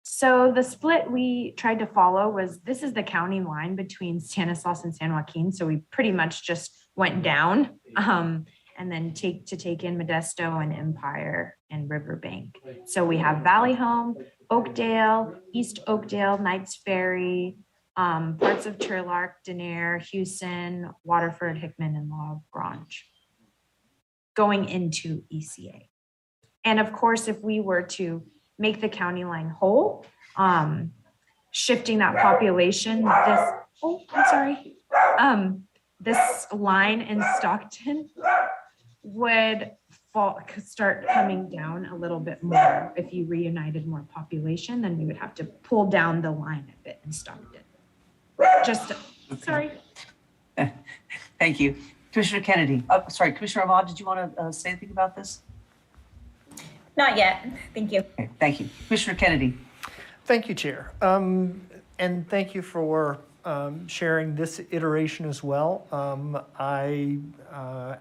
So the split we tried to follow was, this is the county line between Stanislaus and San Joaquin. So we pretty much just went down and then take in Modesto and Empire and Riverbank. So we have Valley Home, Oakdale, East Oakdale, Knights Ferry, parts of Turlock, Denair, Houston, Waterford, Hickman, and La Grange going into ECA. And of course, if we were to make the county line whole, shifting that population, this line in Stockton would start coming down a little bit more. If you reunited more population, then we would have to pull down the line a bit in Stockton. Sorry. Thank you. Commissioner Kennedy. Sorry, Commissioner Ahmad, did you want to say anything about this? Not yet. Thank you. Okay, thank you. Commissioner Kennedy. Thank you, Chair. And thank you for sharing this iteration as well.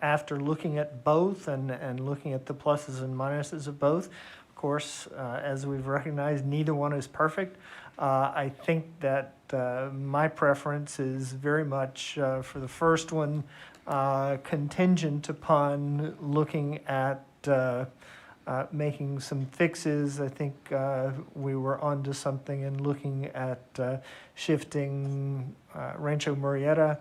After looking at both and looking at the pluses and minuses of both, of course, as we've recognized, neither one is perfect. I think that my preference is very much for the first one, contingent upon looking at making some fixes. I think we were onto something in looking at shifting Rancho Murrieta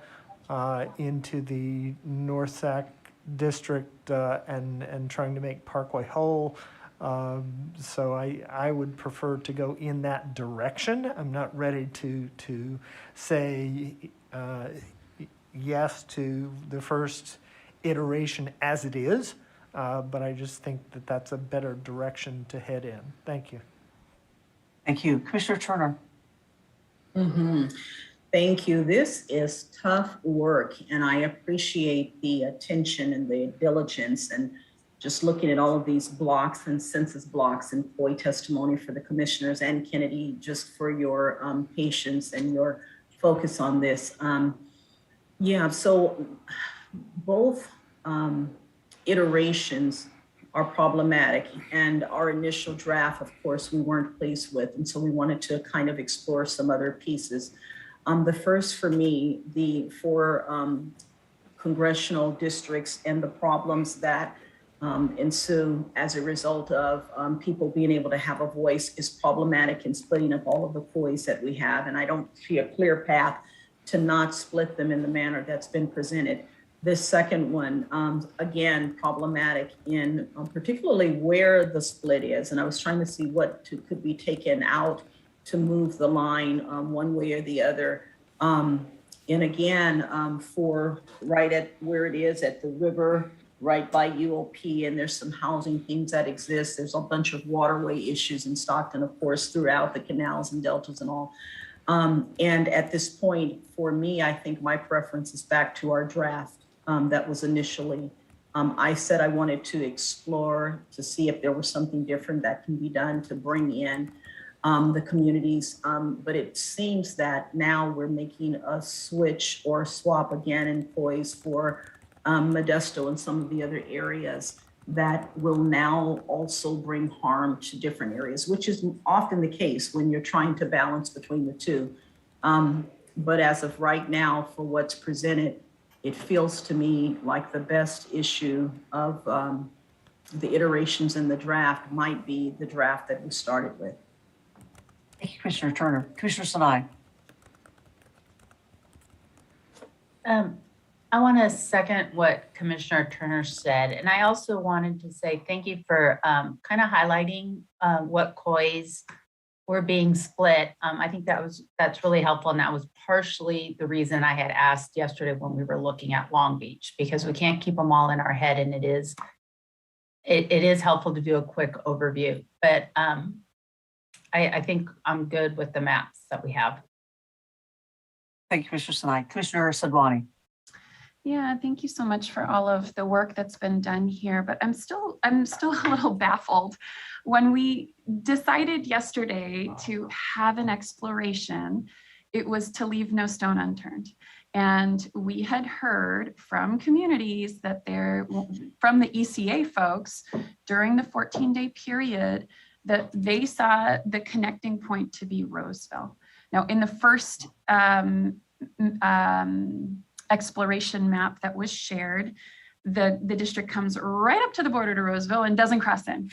into the North Sac district and trying to make Parkway whole. So I would prefer to go in that direction. I'm not ready to say yes to the first iteration as it is. But I just think that that's a better direction to head in. Thank you. Thank you. Commissioner Turner. Thank you. This is tough work, and I appreciate the attention and the diligence. And just looking at all of these blocks and census blocks and employee testimony for the commissioners and Kennedy, just for your patience and your focus on this. Yeah, so both iterations are problematic, and our initial draft, of course, we weren't pleased with, and so we wanted to kind of explore some other pieces. The first for me, the four congressional districts and the problems that ensue as a result of people being able to have a voice is problematic in splitting up all of the COIs that we have, and I don't see a clear path to not split them in the manner that's been presented. This second one, again, problematic in particularly where the split is. And I was trying to see what could be taken out to move the line one way or the other. And again, for right at where it is at the river, right by UOP, and there's some housing things that exist. There's a bunch of waterway issues in Stockton, of course, throughout the canals and deltas and all. And at this point, for me, I think my preference is back to our draft. That was initially, I said I wanted to explore to see if there was something different that can be done to bring in the communities. But it seems that now we're making a switch or swap again in employees for Modesto and some of the other areas that will now also bring harm to different areas, which is often the case when you're trying to balance between the two. But as of right now, for what's presented, it feels to me like the best issue of the iterations in the draft might be the draft that we started with. Thank you, Commissioner Turner. Commissioner Sinai. I want to second what Commissioner Turner said. And I also wanted to say thank you for kind of highlighting what COIs were being split. I think that's really helpful. And that was partially the reason I had asked yesterday when we were looking at Long Beach, because we can't keep them all in our head. And it is helpful to do a quick overview. But I think I'm good with the maps that we have. Thank you, Commissioner Sinai. Commissioner Sadwani. Yeah, thank you so much for all of the work that's been done here, but I'm still a little baffled. When we decided yesterday to have an exploration, it was to leave no stone unturned. And we had heard from communities that from the ECA folks during the 14-day period that they saw the connecting point to be Roseville. Now, in the first exploration map that was shared, the district comes right up to the border to Roseville and doesn't cross in.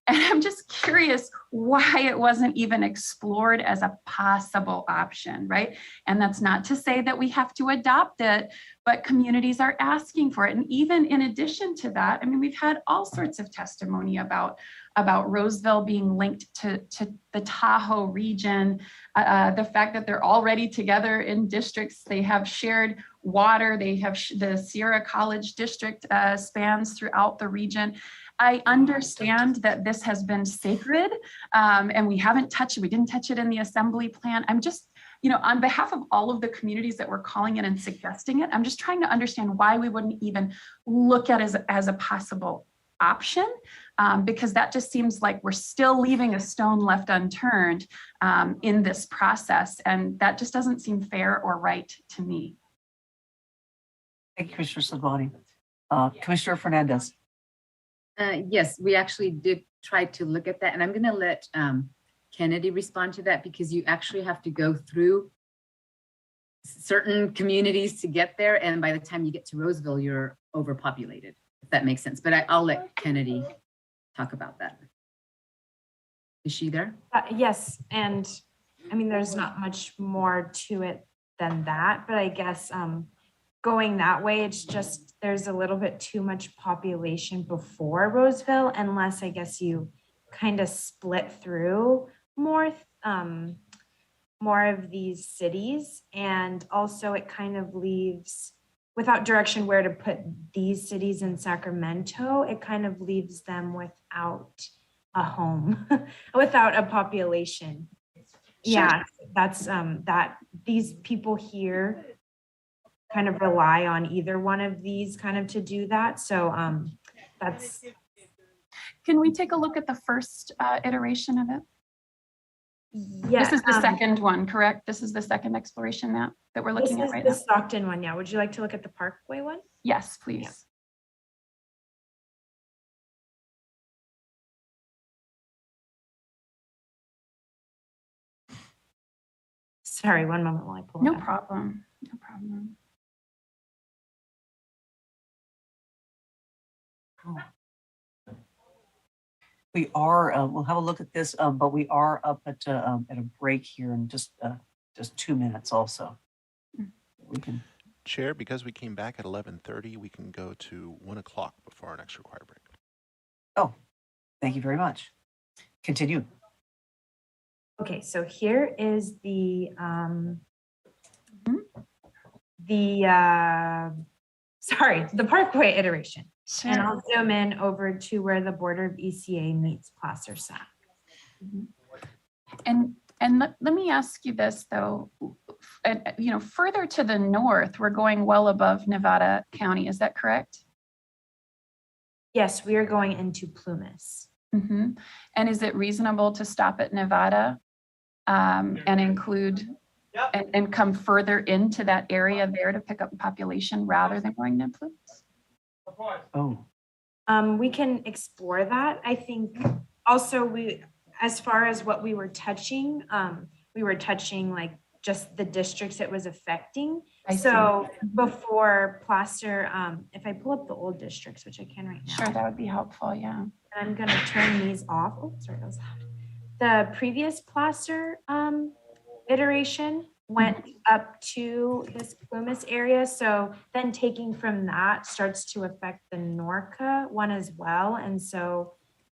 And I'm just curious why it wasn't even explored as a possible option, right? And that's not to say that we have to adopt it, but communities are asking for it. And even in addition to that, I mean, we've had all sorts of testimony about Roseville being linked to the Tahoe region, the fact that they're already together in districts, they have shared water, they have the Sierra College district spans throughout the region. I understand that this has been sacred and we didn't touch it in the assembly plan. I'm just, on behalf of all of the communities that were calling in and suggesting it, I'm just trying to understand why we wouldn't even look at it as a possible option, because that just seems like we're still leaving a stone left unturned in this process. And that just doesn't seem fair or right to me. Thank you, Commissioner Sadwani. Commissioner Fernandez. Yes, we actually did try to look at that, and I'm going to let Kennedy respond to that, because you actually have to go through certain communities to get there, and by the time you get to Roseville, you're overpopulated, if that makes sense. But I'll let Kennedy talk about that. Is she there? Yes, and I mean, there's not much more to it than that, but I guess going that way, it's just there's a little bit too much population before Roseville, unless I guess you kind of split through more of these cities. And also it kind of leaves, without direction where to put these cities in Sacramento, it kind of leaves them without a home, without a population. Yeah, that's that these people here kind of rely on either one of these kind of to do that. So that's can we take a look at the first iteration of it? Yeah. This is the second one, correct? This is the second exploration map that we're looking at right The now. Stockton one, yeah. Would you like to look at the Parkway one? Yes, please. Sorry, one moment while I pull it No up. problem. No problem. We are, we'll have a look at this, but we are up at a break here in just 2 minutes also. We can. Chair, because we came back at 11:30, we can go to 1 o'clock before our next required break. Oh, thank you very much. Continue. Okay, so here is the Parkway iteration. Sure. And I'll zoom in over to where the border of ECA meets Placer Sac. And let me ask you this though, further to the north, we're going well above Nevada County. Is that correct? Yes, we are going into Plumas. Mm-hmm. And is it reasonable to stop at Nevada and include and come further into that area there to pick up population rather than going to Plumas? Oh. We can explore that. I think also as far as what we were touching like just the districts it was affecting. So before Placer, if I pull up the old districts, which I can right now. Sure, that would be helpful, yeah. And I'm gonna turn these off. Oh, sorry, that was loud. The previous Placer iteration went up to this Plumas area. So then taking from that starts to affect the Norca one as well. And so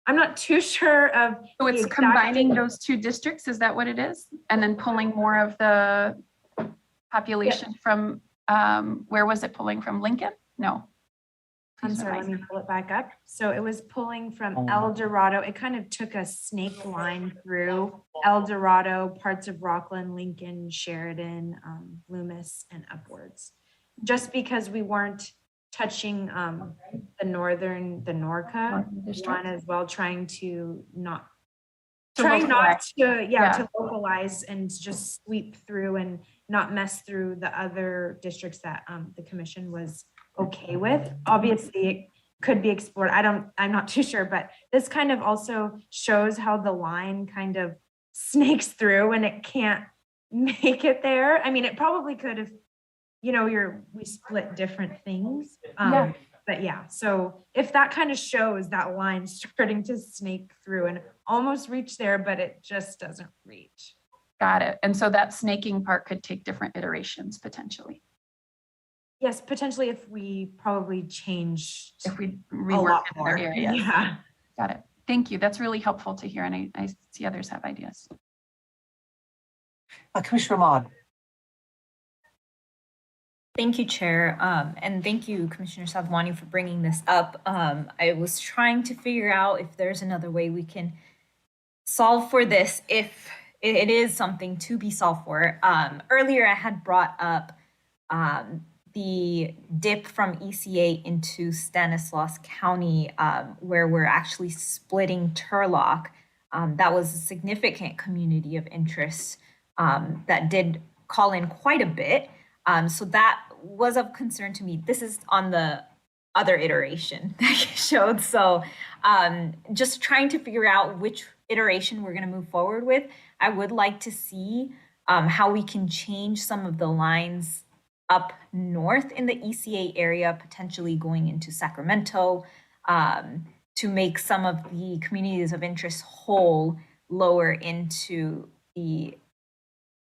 I'm not too sure of. So it's combining those two districts, is that what it is? And then pulling more of the population from, where was it pulling from, Lincoln? No. I'm sorry, let me pull it back up. So it was pulling from El Dorado. It kind of took a snake line through El Dorado, parts of Rockland, Lincoln, Sheridan, Loomis, and upwards. Just because we weren't touching the Norca one as well, trying not to localize and just sweep through and not mess through the other districts that the commission was okay with. Obviously it could be explored. I'm not too sure, but this kind of also shows how the line kind of snakes through and it can't make it there. I mean, it probably could have, we split different things. But yeah, so if that kind of shows that line starting to snake through and almost reach there, but it just doesn't reach. Got it. And so that snaking part could take different iterations potentially. Yes, potentially if we probably changed. If we rework other areas. Yeah. Got it. Thank you. That's really helpful to hear. And I see others have ideas. Commissioner Ahmad. Thank you, Chair. And thank you, Commissioner Sadhwani, for bringing this up. I was trying to figure out if there's another way we can solve for this, if it is something to be solved for. Earlier, I had brought up the dip from ECA into Stanislaus County, where we're actually splitting Turlock. That was a significant community of interest that did call in quite a bit. So that was of concern to me. This is on the other iteration that you showed. So just trying to figure out which iteration we're going to move forward with. I would like to see how we can change some of the lines up north in the ECA area, potentially going into Sacramento, to make some of the communities of interest whole lower into the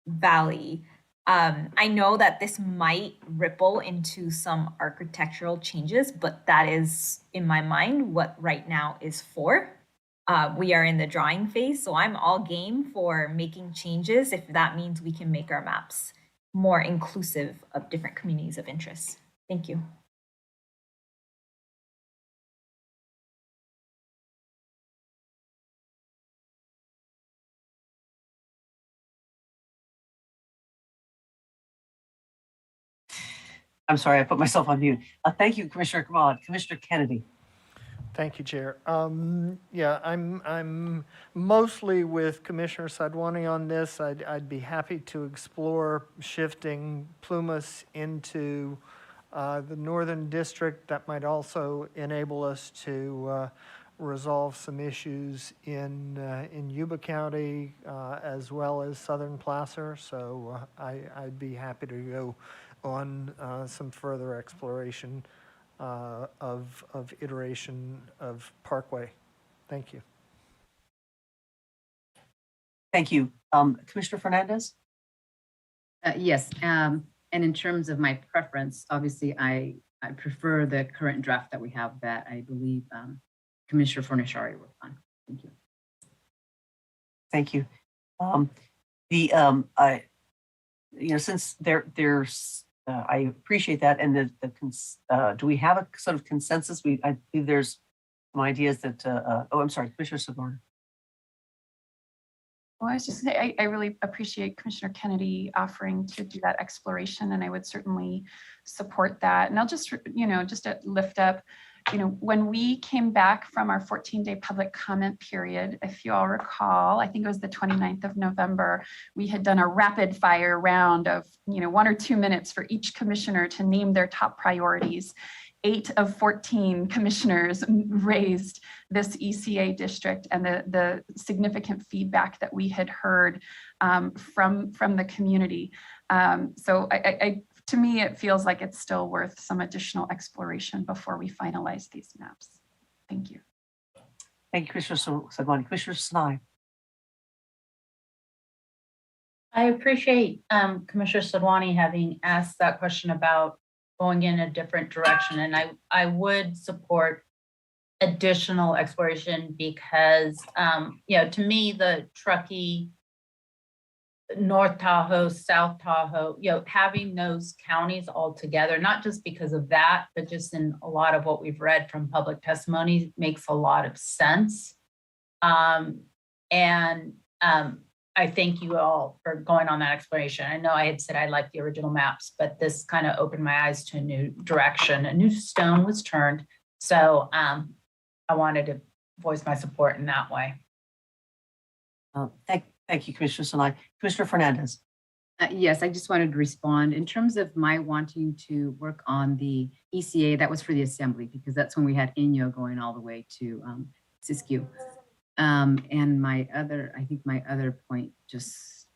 valley. I know that this might ripple into some architectural changes, but that is, in my mind, what right now is for. We are in the drawing phase, so I'm all game for making changes if that means we can make our maps more inclusive of different communities of interest. Thank you. I'm sorry, I put myself on mute. Thank you, Commissioner Ahmad. Commissioner Kennedy. Thank you, Chair. Yeah, I'm mostly with Commissioner Sadwani on this. I'd be happy to explore shifting Plumas into the Northern District. That might also enable us to resolve some issues in Yuba County as well as Southern Placer. So I'd be happy to go on some further exploration of iteration of Parkway. Thank you. Thank you. Commissioner Fernandez? Yes, and in terms of my preference, obviously, I prefer the current draft that we have that I believe Commissioner Fornishari worked on. Thank you. Thank you. Since there's, I appreciate that, and do we have a sort of consensus? I believe there's some ideas that. I'm sorry, Commissioner Sadwani. Well, I was just saying, I really appreciate Commissioner Kennedy offering to do that exploration, and I would certainly support that. And I'll just, just to lift up, when we came back from our 14-day public comment period, if you all recall, I think it was the 29th of November, we had done a rapid fire round of, 1 or 2 minutes for each commissioner to name their top priorities. 8 of 14 commissioners raised this ECA district and the significant feedback that we had heard from the community. So to me, it feels like it's still worth some additional exploration before we finalize these maps. Thank you. Thank you, Commissioner Sadwani. Commissioner Sinai. I appreciate Commissioner Sadwani having asked that question about going in a different direction. And I would support additional exploration because, to me, the Truckee, North Tahoe, South Tahoe, having those counties all together, not just because of that, but just in a lot of what we've read from public testimony makes a lot of sense. I thank you all for going on that exploration. I know I had said I liked the original maps, but this kind of opened my eyes to a new direction. A new stone was turned. So I wanted to voice my support in that way. Thank you, Commissioner Sinai. Commissioner Fernandez. Yes, I just wanted to respond. In terms of my wanting to work on the ECA, that was for the assembly, because that's when we had Inyo going all the way to Siskiyou. And my other point just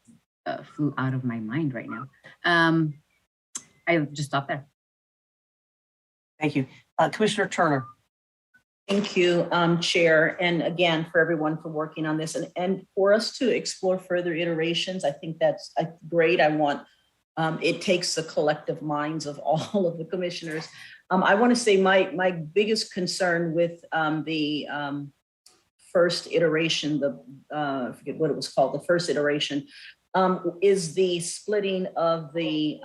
flew out of my mind right now. I just stopped there. Thank you. Commissioner Turner. Thank you, Chair. And again, for everyone for working on this and for us to explore further iterations. I think that's great. I want, it takes the collective minds of all of the commissioners. I want to say my biggest concern with the first iteration, I forget what it was called, the first iteration, is the splitting of the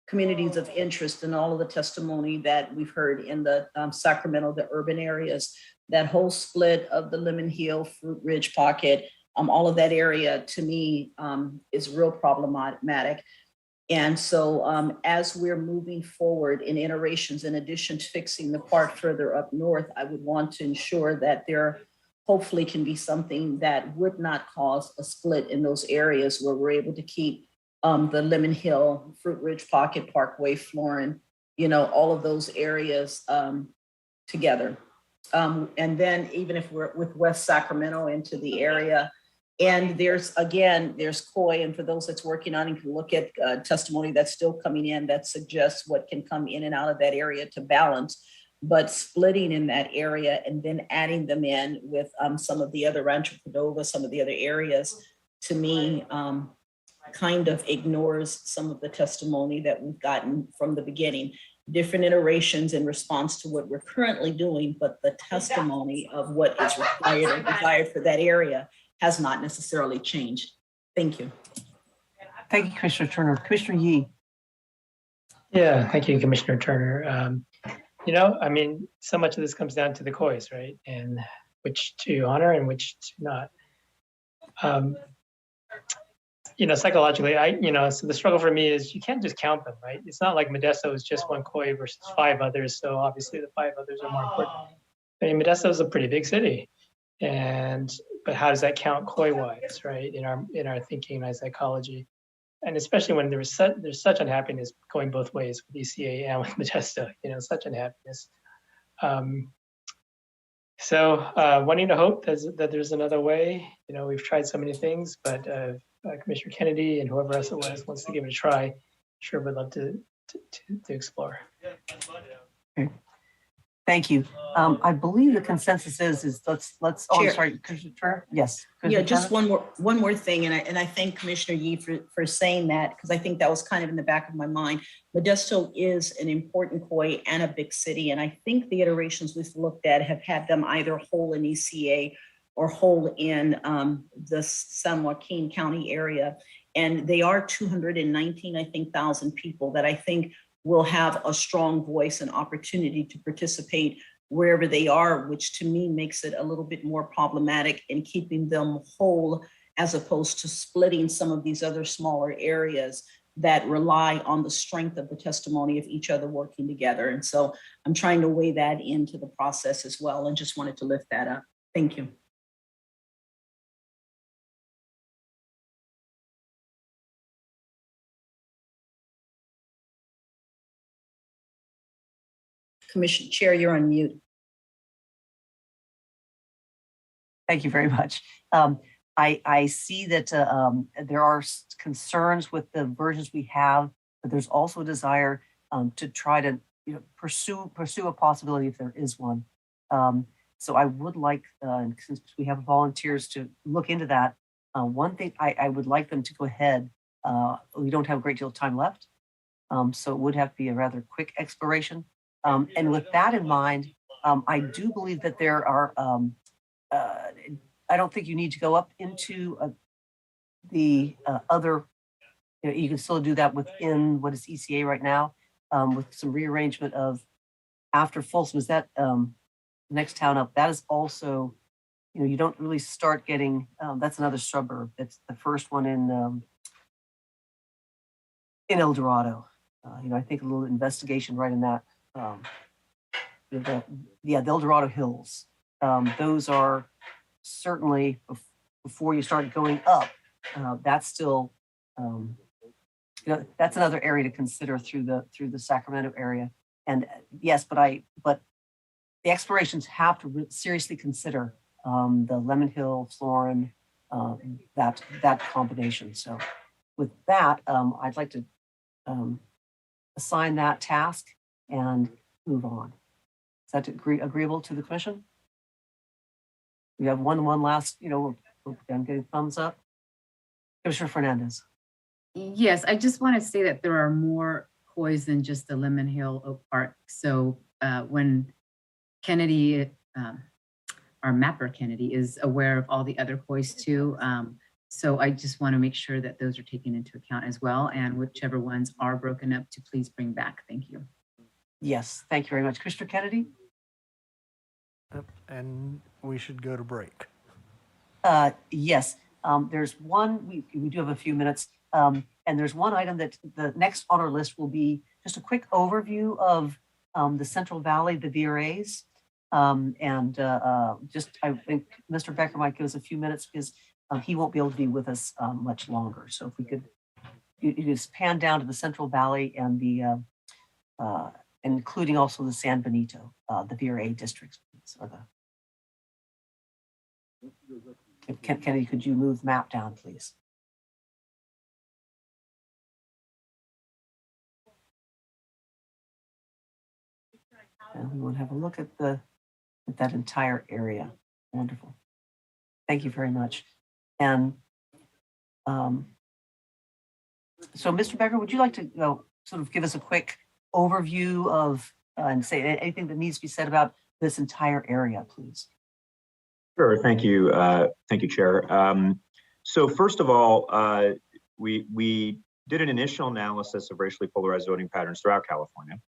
communities of interest and all of the testimony that we've heard in the Sacramento, the urban areas. That whole split of the Lemon Hill, Fruit Ridge Pocket, all of that area to me is real problematic. And so as we're moving forward in iterations, in addition to fixing the part further up north, I would want to ensure that there hopefully can be something that would not cause a split in those areas where we're able to keep the Lemon Hill, Fruit Ridge Pocket, Parkway, Florin, all of those areas together. And then even if we're with West Sacramento into the area, and there's COI, and for those that's working on, you can look at testimony that's still coming in that suggests what can come in and out of that area to balance. But splitting in that area and then adding them in with some of the other Rancho Cordova, some of the other areas, to me, kind of ignores some of the testimony that we've gotten from the beginning. Different iterations in response to what we're currently doing, but the testimony of what is required or desired for that area has not necessarily changed. Thank you. Thank you, Commissioner Turner. Commissioner Yee. Yeah, thank you, Commissioner Turner. So much of this comes down to the COIs, right? And which to honor and which to not. Psychologically, so the struggle for me is you can't just count them, right? It's not like Modesto is just one COI versus 5 others. So obviously the 5 others are more important. I mean, Modesto is a pretty big city, but how does that count COI-wise, right? In our thinking and our psychology, and especially when there's such unhappiness going both ways with ECA and with Modesto, such unhappiness. Wanting to hope that there's another way. We've tried so many things, but Commissioner Kennedy and whoever else it was wants to give it a try. Sure, would love to explore. Okay. Thank you. I believe the consensus is let's. Oh, I'm Chair. sorry, Commissioner. Yes. Yeah, Commissioner just Turner? one more thing, and I thank Commissioner Yee for saying that, because I think that was kind of in the back of my mind. Modesto is an important COI and a big city, and I think the iterations we've looked at have had them either whole in ECA or whole in the San Joaquin County area, and they are 219, I think, thousand people that I think will have a strong voice and opportunity to participate wherever they are, which to me makes it a little bit more problematic in keeping them whole, as opposed to splitting some of these other smaller areas that rely on the strength of the testimony of each other working together. And so I'm trying to weigh that into the process as well, and just wanted to lift that up. Thank you. Commissioner Chair, you're on mute. Thank you very much. I see that there are concerns with the versions we have, but there's also a desire to try to pursue a possibility if there is one. So I would like, since we have volunteers to look into that, one thing I would like them to go ahead. We don't have a great deal of time left, so it would have to be a rather quick exploration. And with that in mind, I do believe that there are, I don't think you need to go up into the other, you can still do that within what is ECA right now, with some rearrangement of after Folsom. Is that next town up? That is also, you don't really start getting, that's another suburb. That's the first one in El Dorado. I think a little investigation right in that. The El Dorado Hills. Those are certainly before you start going up. That's still, that's another area to consider through the Sacramento area. And yes, but the explorations have to seriously consider the Lemon Hill, Florin, that combination. So with that, I'd like to assign that task and move on. Is that agreeable to the commission? We have one last, I'm getting thumbs up. Commissioner Fernandez. Yes, I just want to say that there are more COIs than just the Lemon Hill Oak Park. So when Kennedy, our mapper Kennedy, is aware of all the other COIs too. So I just want to make sure that those are taken into account as well, and whichever ones are broken up to please bring back. Thank you. Yes, thank you very much. Commissioner Kennedy? And we should go to break. Yes, there's one, we do have a few minutes, and there's one item that the next on our list will be just a quick overview of the Central Valley, the VRAs. I think Mr. Becker might give us a few minutes because he won't be able to be with us much longer. So if we could, you just pan down to the Central Valley and the, including also the San Benito, the VRA districts. Kennedy, could you move the map down, please? And we want to have a look at that entire area. Wonderful. Thank you very much. And so, Mr. Becker, would you like to sort of give us a quick overview of and say anything that needs to be said about this entire area, please? Sure. Thank you. Thank you, Chair. So first of all, we did an initial analysis of racially polarized voting patterns throughout California.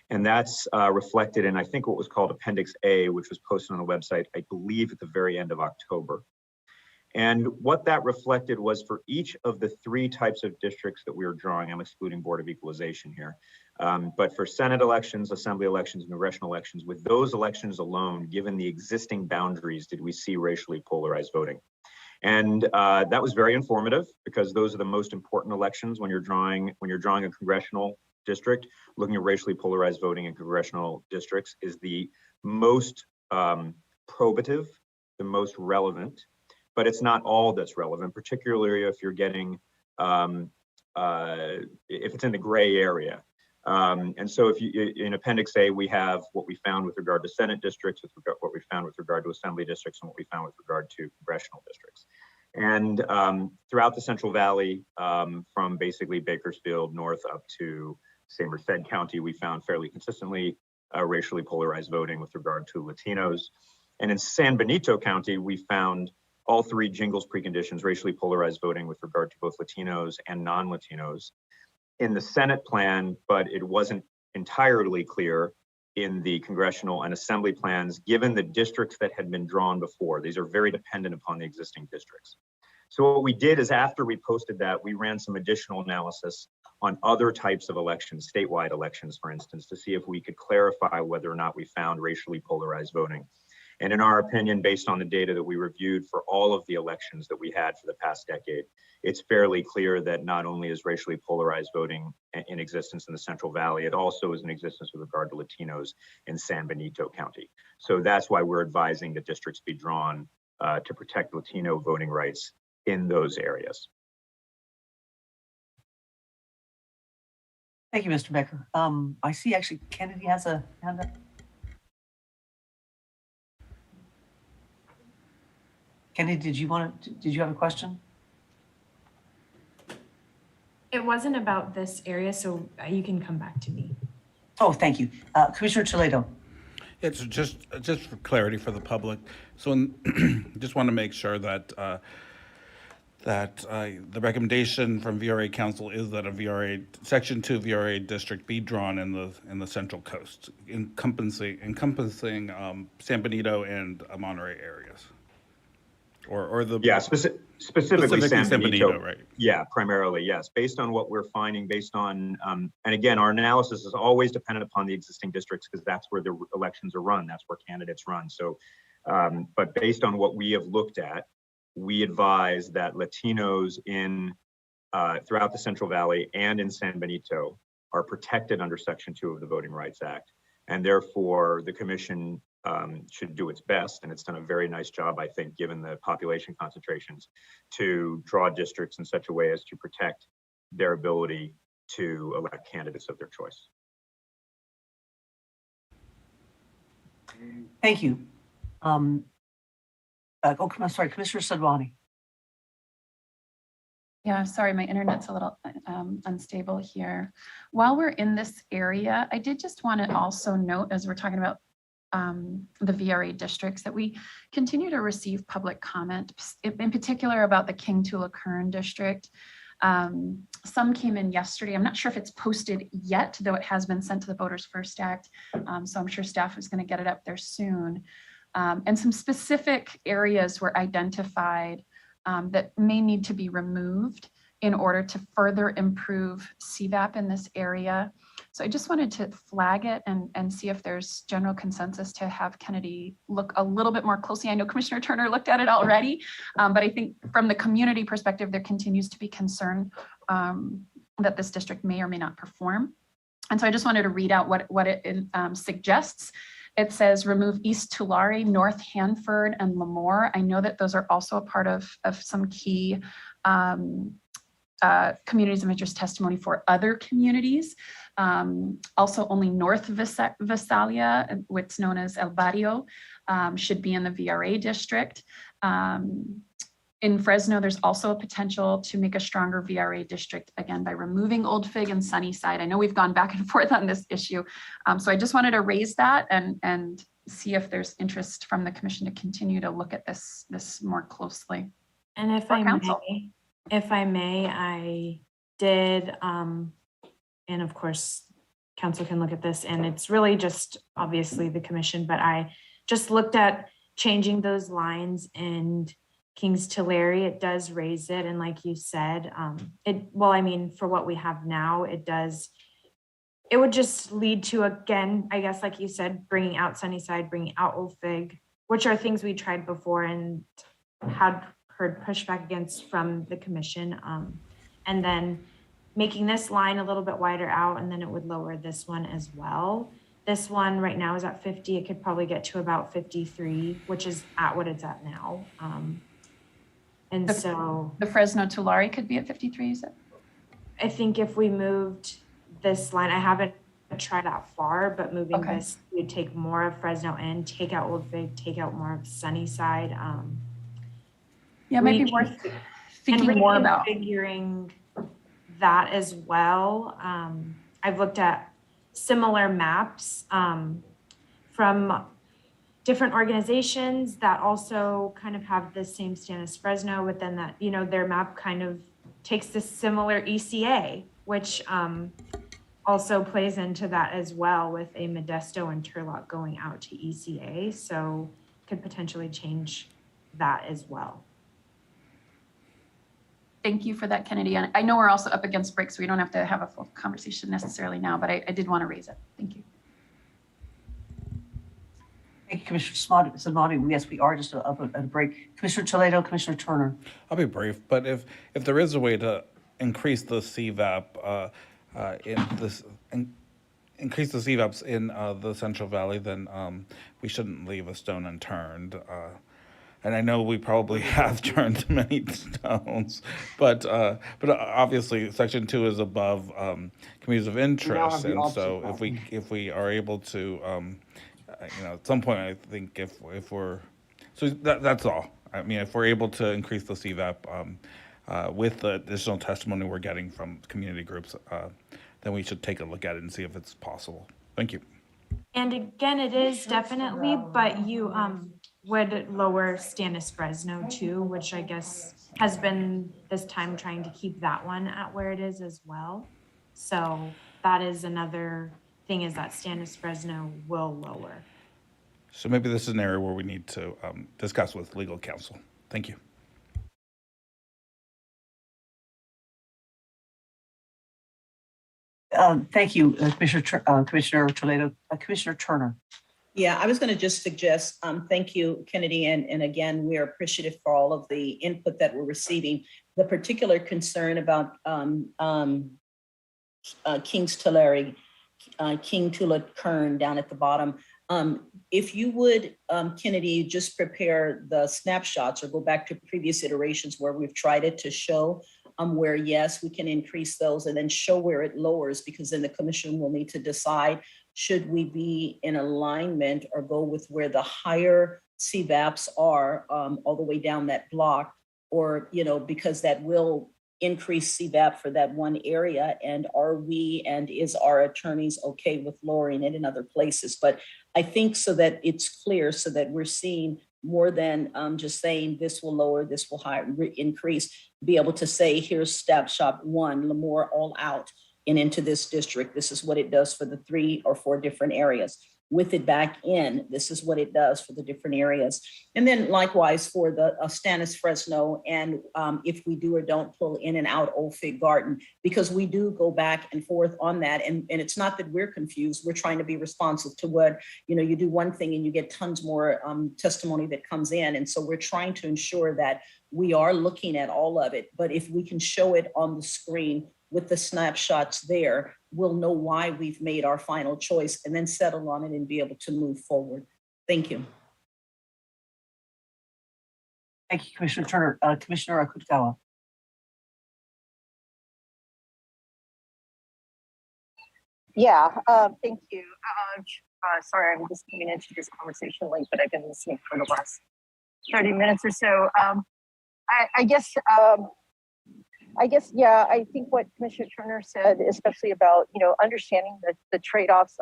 And that's reflected in, I think, what was called Appendix A, which was posted on the website, I believe, at the very end of October. And what that reflected was for each of the three types of districts that we were drawing, I'm excluding Board of Equalization here, But for Senate elections, Assembly elections, and congressional elections, with those elections alone, given the existing boundaries, did we see racially polarized voting? And that was very informative because those are the most important elections when you're drawing a congressional district. Looking at racially polarized voting in congressional districts is the most probative, the most relevant, but it's not all that's relevant, particularly if you're getting if it's in the gray area. And so if you, in Appendix A, we have what we found with regard to Senate districts, what we found with regard to Assembly districts, and what we found with regard to congressional districts. And throughout the Central Valley, from basically Bakersfield north up to, say, Merced County, we found fairly consistently racially polarized voting with regard to Latinos. And in San Benito County, we found all three jingles preconditions, racially polarized voting with regard to both Latinos and non-Latinos in the Senate plan, but it wasn't entirely clear in the congressional and assembly plans, given the districts that had been drawn before. These are very dependent upon the existing districts. So what we did is after we posted that, we ran some additional analysis on other types of elections, statewide elections, for instance, to see if we could clarify whether or not we found racially polarized voting. And in our opinion, based on the data that we reviewed for all of the elections that we had for the past decade, it's fairly clear that not only is racially polarized voting in existence in the Central Valley, it also is in existence with regard to Latinos in San Benito County. So that's why we're advising that districts be drawn to protect Latino voting rights in those areas. Thank you, Mr. Becker. I see actually Kennedy has a hand up. Kennedy, did you have a question? It wasn't about this area, so you can come back to me. Oh, thank you. Commissioner Toledo. It's just for clarity for the public. So just want to make sure that the recommendation from VRA Council is that a Section 2 VRA district be drawn in the Central Coast, encompassing San Benito and Monterey areas. Or the specifically San Benito, right? Yeah, primarily, yes. Based on what we're finding, based on, and again, our analysis is always dependent upon the existing districts because that's where the elections are run, that's where candidates run. So, but based on what we have looked at, we advise that Latinos throughout the Central Valley and in San Benito are protected under Section 2 of the Voting Rights Act, and therefore the Commission should do its best, and it's done a very nice job, I think, given the population concentrations, to draw districts in such a way as to protect their ability to elect candidates of their choice. Thank you. I'm sorry, Commissioner Sadwani. Yeah, sorry, my internet's a little unstable here. While we're in this area, I did just want to also note, as we're talking about the VRA districts, that we continue to receive public comment, in particular about the King Tula Kern district. Some came in yesterday. I'm not sure if it's posted yet, though it has been sent to the Voters First Act. So I'm sure staff is going to get it up there soon. And some specific areas were identified that may need to be removed in order to further improve CVAP in this area. So I just wanted to flag it and see if there's general consensus to have Kennedy look a little bit more closely. I know Commissioner Turner looked at it already, but I think from the community perspective, there continues to be concern that this district may or may not perform. And so I just wanted to read out what it suggests. It says remove East Tulare, North Hanford, and Lemoore. I know that those are also a part of some key communities of interest testimony for other communities. Also only North Visalia, what's known as El Barrio, should be in the VRA district. In Fresno, there's also a potential to make a stronger VRA district, again, by removing Old Fig and Sunnyside. I know we've gone back and forth on this issue. So I just wanted to raise that and see if there's interest from the commission to continue to look at this more closely. And if I may, I did, and of course, council can look at this, and it's really just obviously the commission, but I just looked at changing those lines and Kings Tulare, it does raise it. And like you said, for what we have now, it does it would just lead to, again, I guess, like you said, bringing out Sunnyside, bringing out Old Fig, which are things we tried before and had heard pushback against from the commission. And then making this line a little bit wider out, and then it would lower this one as well. This one right now is at 50. It could probably get to about 53, which is at what it's at now. And so The Fresno Tulare could be at 53, is it? I think if we moved this line, I haven't tried that far, but moving this, you'd take more of Fresno in, take out Old Fig, take out more of Sunnyside. Yeah, maybe worth thinking more about. Figuring that as well. I've looked at similar maps from different organizations that also kind of have the same stand as Fresno, but then that, you know, their map kind of takes this similar ECA, which also plays into that as well with a Modesto and Turlock going out to ECA. So could potentially change that as well. Thank you for that, Kennedy. And I know we're also up against break, so we don't have to have a full conversation necessarily now, but I did want to raise it. Thank you. Thank you, Commissioner Sadmani. Yes, we are just up at a break. Commissioner Toledo, Commissioner Turner. I'll be brief, but if there is a way to increase the CVAP increase the CVAPs in the Central Valley, then we shouldn't leave a stone unturned. And I know we probably have turned many stones, but obviously Section 2 is above communities of interest, and so if we are able to, at some point, I think if we're that's all. I mean, if we're able to increase the CVAP with the additional testimony we're getting from community groups, then we should take a look at it and see if it's possible. Thank you. And again, it is definitely, but you would lower Stannis Fresno too, which I guess has been this time trying to keep that one at where it is as well. So that is another thing, is that Stannis Fresno will lower. So maybe this is an area where we need to discuss with legal counsel. Thank you. Thank you, Commissioner Toledo. Commissioner Turner. Yeah, I was going to just suggest, thank you, Kennedy. And again, we are appreciative for all of the input that we're receiving. The particular concern about King's Tulare, King Tula Kern down at the bottom. If you would, Kennedy, just prepare the snapshots or go back to previous iterations where we've tried it to show where, yes, we can increase those, and then show where it lowers, because then the commission will need to decide, should we be in alignment or go with where the higher CVAPs are all the way down that block, or, because that will increase CVAP for that one area, and are we and is our attorneys okay with lowering it in other places? But I think so that it's clear, so that we're seeing more than just saying this will lower, this will increase, be able to say, here's snapshot 1, Lemoore all out and into this district. This is what it does for the 3 or 4 different areas. With it back in, this is what it does for the different areas. And then likewise for the Stannis Fresno, and if we do or don't pull in and out Old Fig Garden, because we do go back and forth on that. And it's not that we're confused. We're trying to be responsive to what, you do one thing and you get tons more testimony that comes in. And so we're trying to ensure that we are looking at all of it. But if we can show it on the screen with the snapshots there, we'll know why we've made our final choice, and then settle on it and be able to move forward. Thank you. Thank you, Commissioner Turner. Commissioner Akutagawa. Yeah, thank you. Sorry, I'm just coming into this conversation late, but I've been listening for the last 30 minutes or so. I guess, yeah, I think what Commissioner Turner said, especially about, understanding the trade-offs.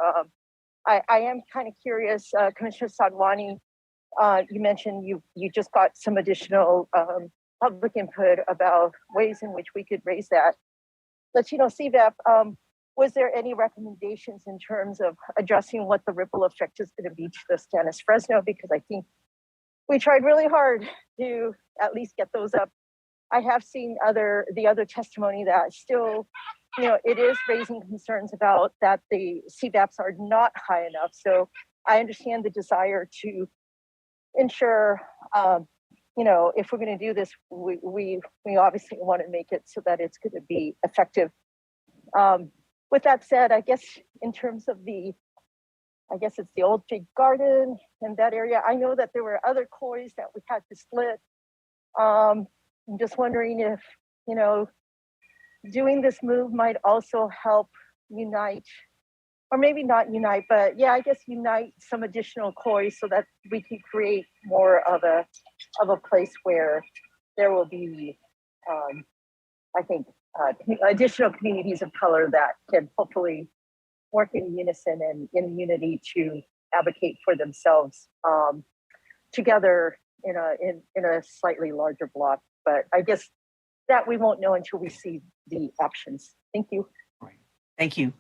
I am kind of curious, Commissioner Sadwani, you mentioned you just got some additional public input about ways in which we could raise that. CVAP, was there any recommendations in terms of addressing what the ripple effect is going to be to the Stannis Fresno? Because I think we tried really hard to at least get those up. I have seen the other testimony that still it is raising concerns about that the CVAPs are not high enough. So I understand the desire to ensure, if we're going to do this, we obviously want to make it so that it's going to be effective. With that said, I guess in terms of it's the old Fig Garden and that area, I know that there were other COIs that we had to split. I'm just wondering if, doing this move might also help unite, or maybe not unite, but yeah, I guess unite some additional COIs so that we can create more of a place where there will be, additional communities of color that can hopefully work in unison and in unity to advocate for themselves together in a slightly larger block. But I guess that we won't know until we see the options. Thank you. Right. Thank you.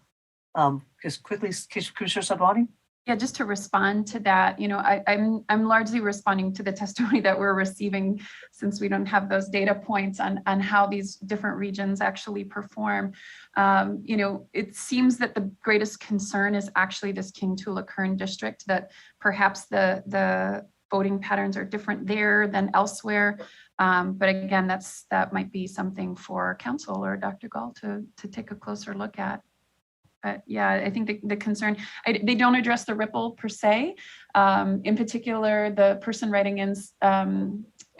Just quickly, Commissioner Sadwani? Yeah, just to respond to that, I'm largely responding to the testimony that we're receiving, since we don't have those data points on how these different regions actually perform. It seems that the greatest concern is actually this King-Tula-Kern district, that perhaps the voting patterns are different there than elsewhere. But again, that might be something for council or Dr. Gall to take a closer look at. But yeah, I think the concern, they don't address the ripple per se. In particular, the person writing in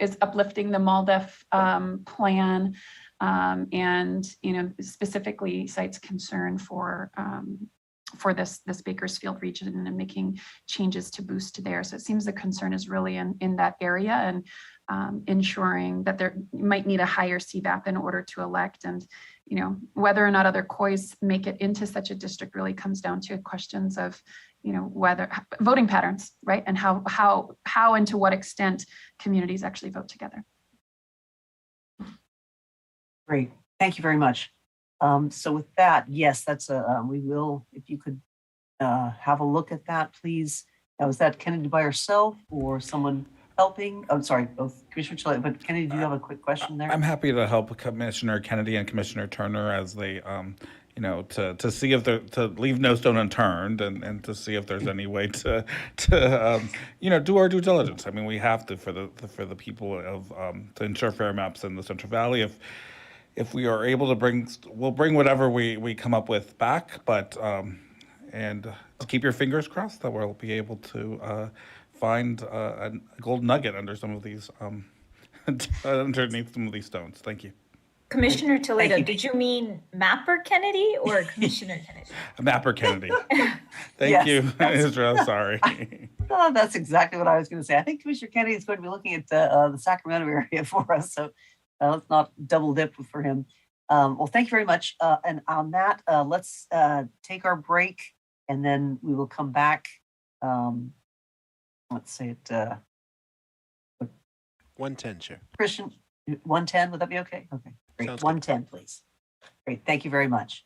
is uplifting the MALDEF plan, and specifically cites concern for this Bakersfield region and making changes to boost there. So it seems the concern is really in that area, and ensuring that there might need a higher CVAP in order to elect. And whether or not other COIs make it into such a district really comes down to questions of whether voting patterns, right, and how and to what extent communities actually vote together. Great, thank you very much. So with that, yes, that's we will, if you could have a look at that, please. Now, is that Kennedy by herself or someone helping? I'm sorry, both Commissioner Chile, but Kennedy, do you have a quick question there? I'm happy to help Commissioner Kennedy and Commissioner Turner as they, to see if they're, to leave no stone unturned, and to see if there's any way to do our due diligence. I mean, we have to for the people of to ensure fair maps in the Central Valley. If we are able to we'll bring whatever we come up with back, but and keep your fingers crossed that we'll be able to find a gold nugget under some of these underneath some of these stones. Thank you. Commissioner Toledo, did you mean Mapper Kennedy or Commissioner Kennedy? Mapper Kennedy. Thank you, Israel. Sorry. Oh, that's exactly what I was going to say. I think Commissioner Kennedy is going to be looking at the Sacramento area for us, so let's not double dip for him. Well, thank you very much. And on that, let's take our break, and then we will come back. Let's say it. 1:10, Chair. Christian, 1:10, would that be okay? Okay, great. Sounds 1:10, please. Great, thank you very much.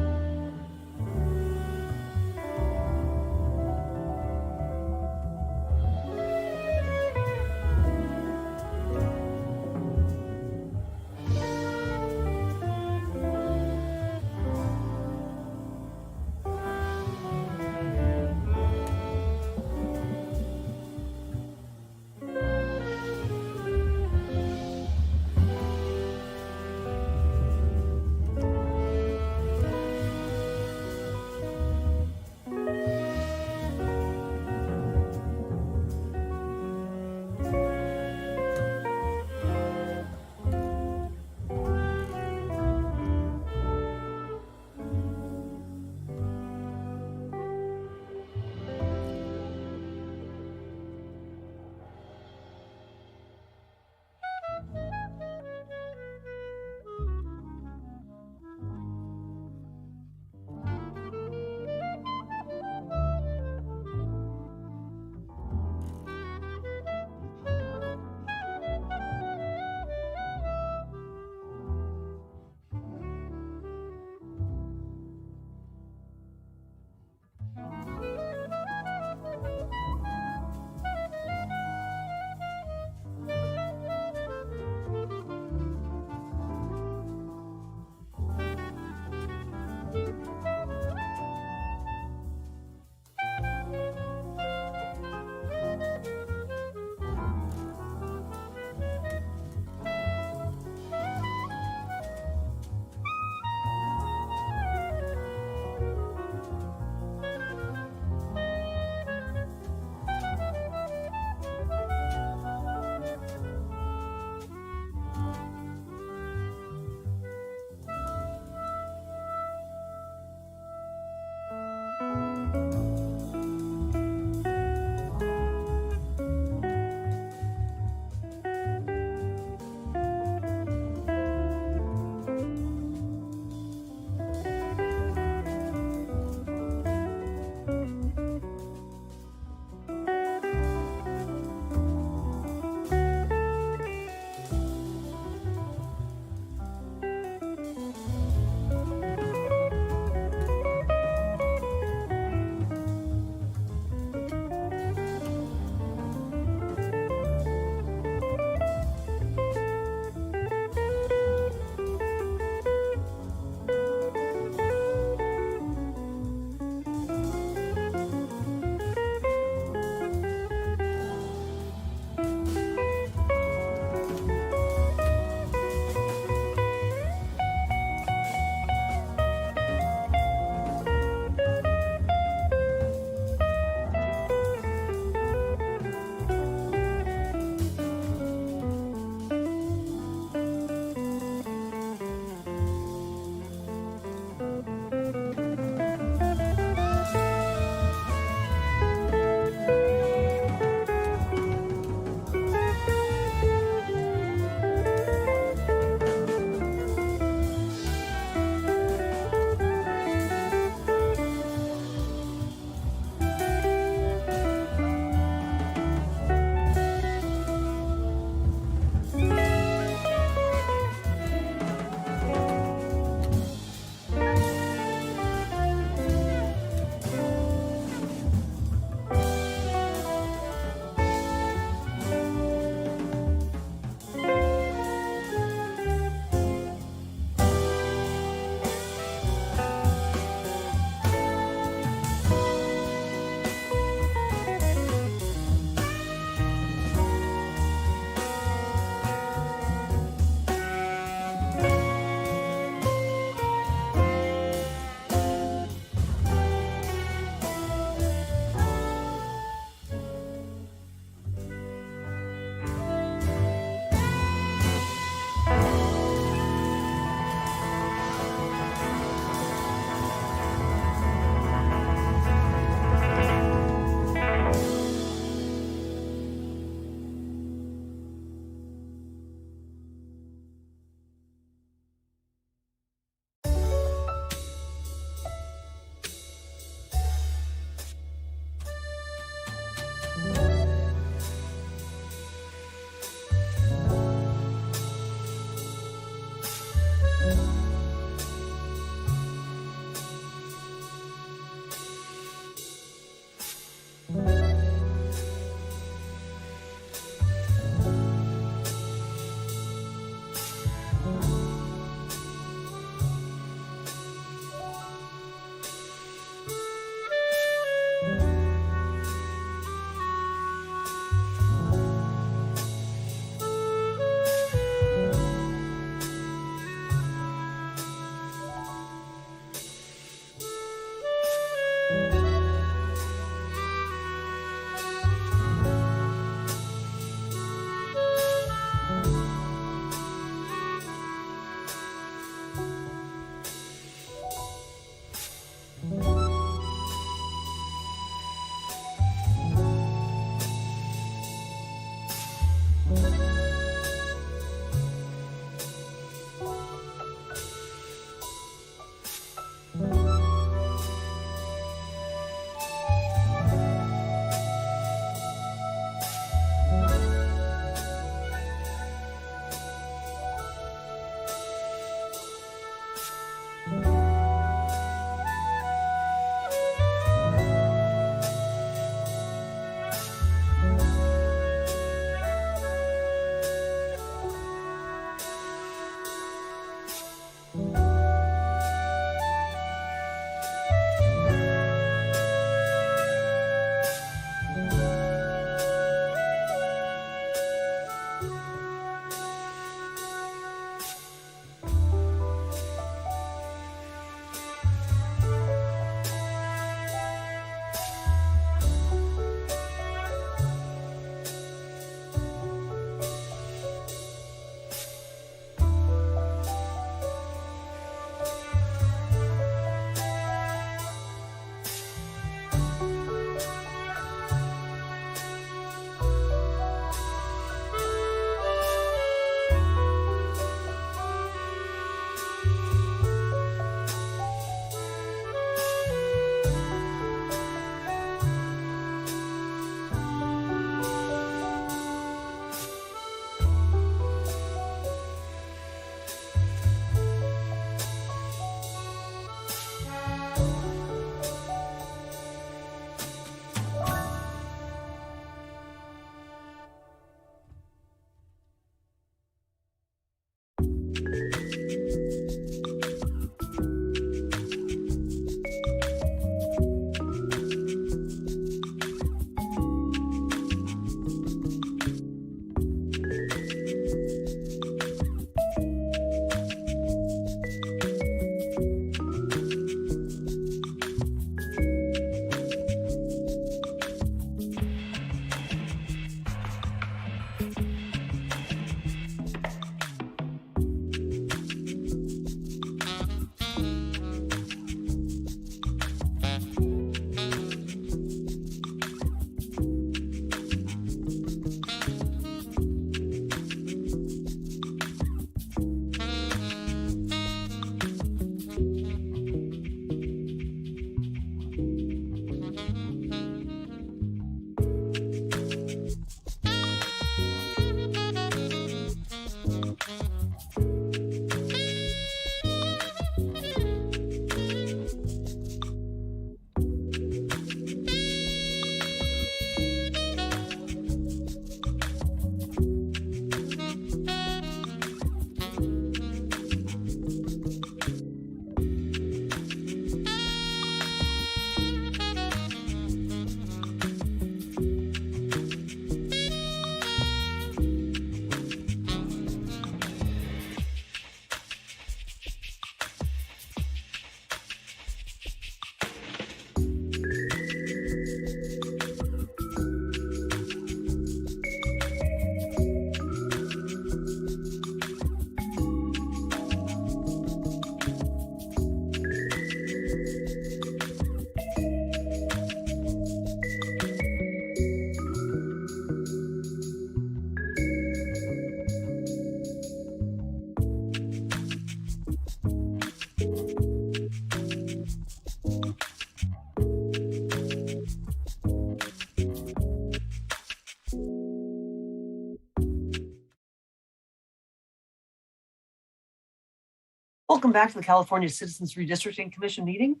Welcome back to the California Citizens Redistricting Commission meeting.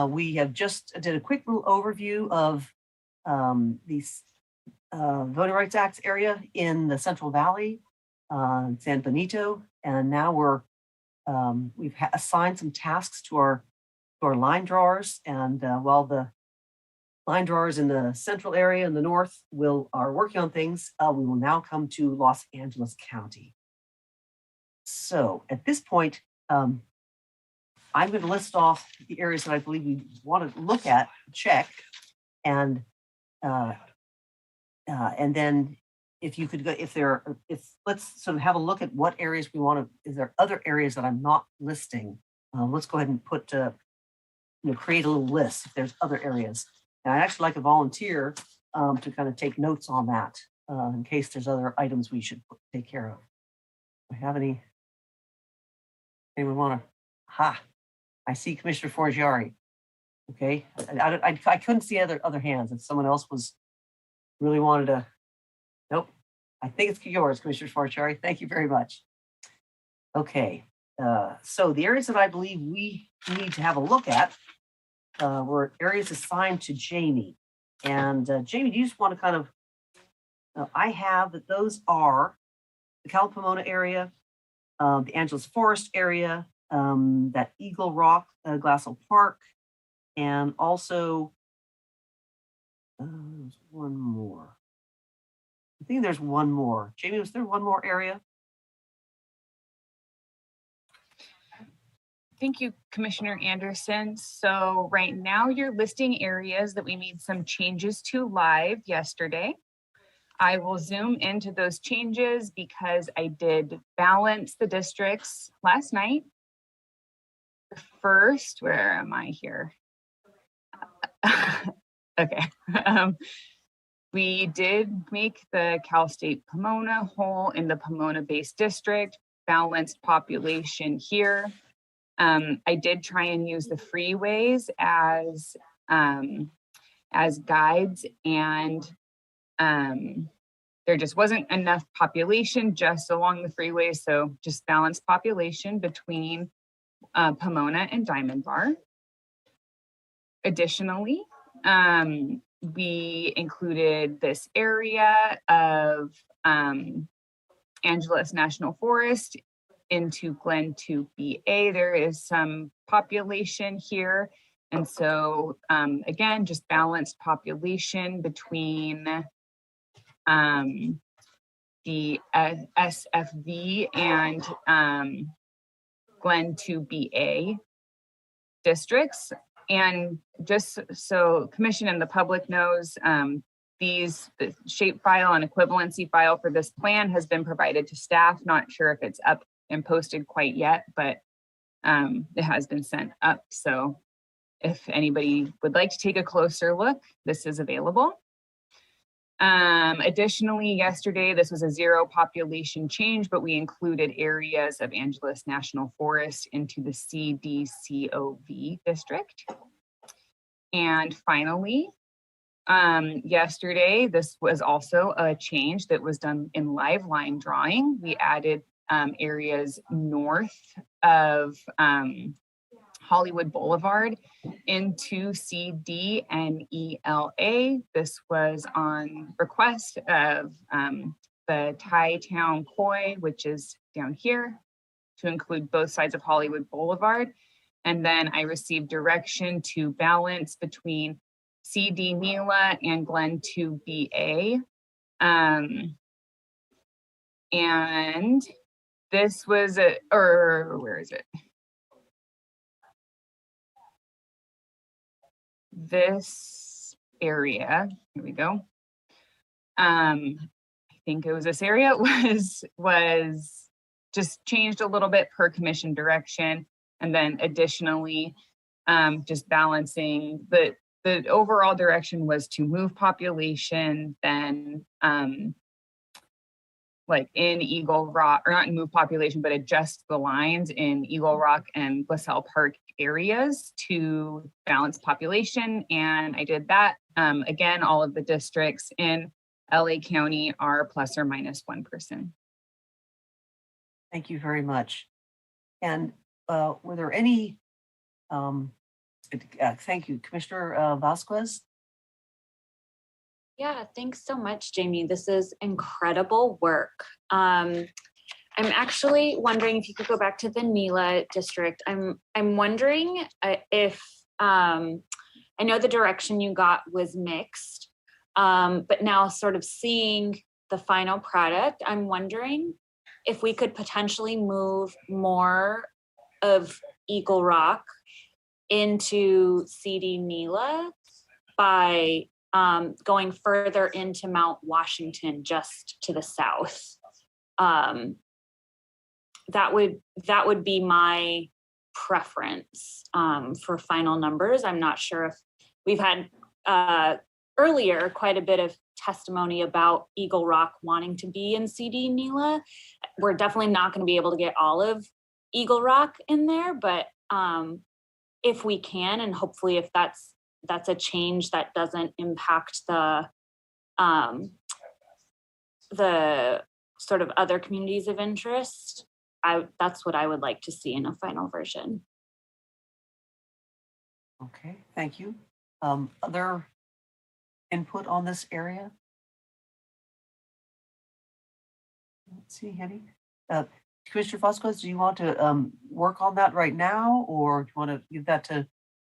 We have just did a quick little overview of these Voting Rights Act area in the Central Valley, San Benito, and now we've assigned some tasks to our line drawers, and while the line drawers in the central area and the north are working on things, we will now come to Los Angeles County. So at this point, I'm going to list off the areas that I believe we want to look at, check, and then if you could go, if let's sort of have a look at what areas we want to. Is there other areas that I'm not listing? Let's go ahead and put create a little list if there's other areas. And I'd actually like a volunteer to kind of take notes on that in case there's other items we should take care of. Do I have anyone want to? I see Commissioner Forgiari. Okay, I couldn't see other hands. If someone else really wanted to, nope. I think it's yours, Commissioner Forgiari. Thank you very much. Okay, so the areas that I believe we need to have a look at were areas assigned to Jamie. And Jamie, do you just want to kind of? I have that those are the Cal Pomona area, the Angeles Forest area, that Eagle Rock, Glassell Park, and also there's one more. I think there's one more. Jamie, was there one more area? Thank you, Commissioner Anderson. So right now you're listing areas that we made some changes to live yesterday. I will zoom into those changes because I did balance the districts last night. First, where am I here? Okay. We did make the Cal State Pomona whole in the Pomona-based district, balanced population here. I did try and use the freeways as guides, and there just wasn't enough population just along the freeways, so just balanced population between Pomona and Diamond Bar. Additionally, we included this area of Angeles National Forest into Glen 2BA. There is some population here. And so again, just balanced population between the SFV and Glen 2BA districts. And just so Commission and the public knows, the shape file and equivalency file for this plan has been provided to staff. Not sure if it's up and posted quite yet, but it has been sent up. So if anybody would like to take a closer look, this is available. Additionally, yesterday, this was a zero population change, but we included areas of Angeles National Forest into the CDCOV district. And finally, yesterday, this was also a change that was done in live line drawing. We added areas north of Hollywood Boulevard into CD and ELA. This was on request of the Thai Town Koi, which is down here, to include both sides of Hollywood Boulevard. And then I received direction to balance between CD Nila and Glen 2BA. And this was where is it? This area, here we go. I think it was this area was just changed a little bit per commission direction. And then additionally, just balancing the overall direction was to move population, then like in Eagle Rock, or not move population, but adjust the lines in Eagle Rock and Glassell Park areas to balance population. And I did that. Again, all of the districts in LA County are plus or minus 1%. Thank you very much. And were there any, thank you, Commissioner Vasquez? Yeah, thanks so much, Jamie. This is incredible work. I'm actually wondering if you could go back to the NELA district. I'm wondering if I know the direction you got was mixed, but now sort of seeing the final product, I'm wondering if we could potentially move more of Eagle Rock into CD NELA by going further into Mount Washington, just to the south. That would be my preference for final numbers. I'm not sure if we've had earlier quite a bit of testimony about Eagle Rock wanting to be in CD NELA. We're definitely not going to be able to get all of Eagle Rock in there, but if we can, and hopefully if that's a change that doesn't impact the sort of other communities of interest, that's what I would like to see in a final version. Okay, thank you. Other input on this area? Let's see, Henny. Commissioner Vasquez, do you want to work on that right now, or do you want to give that to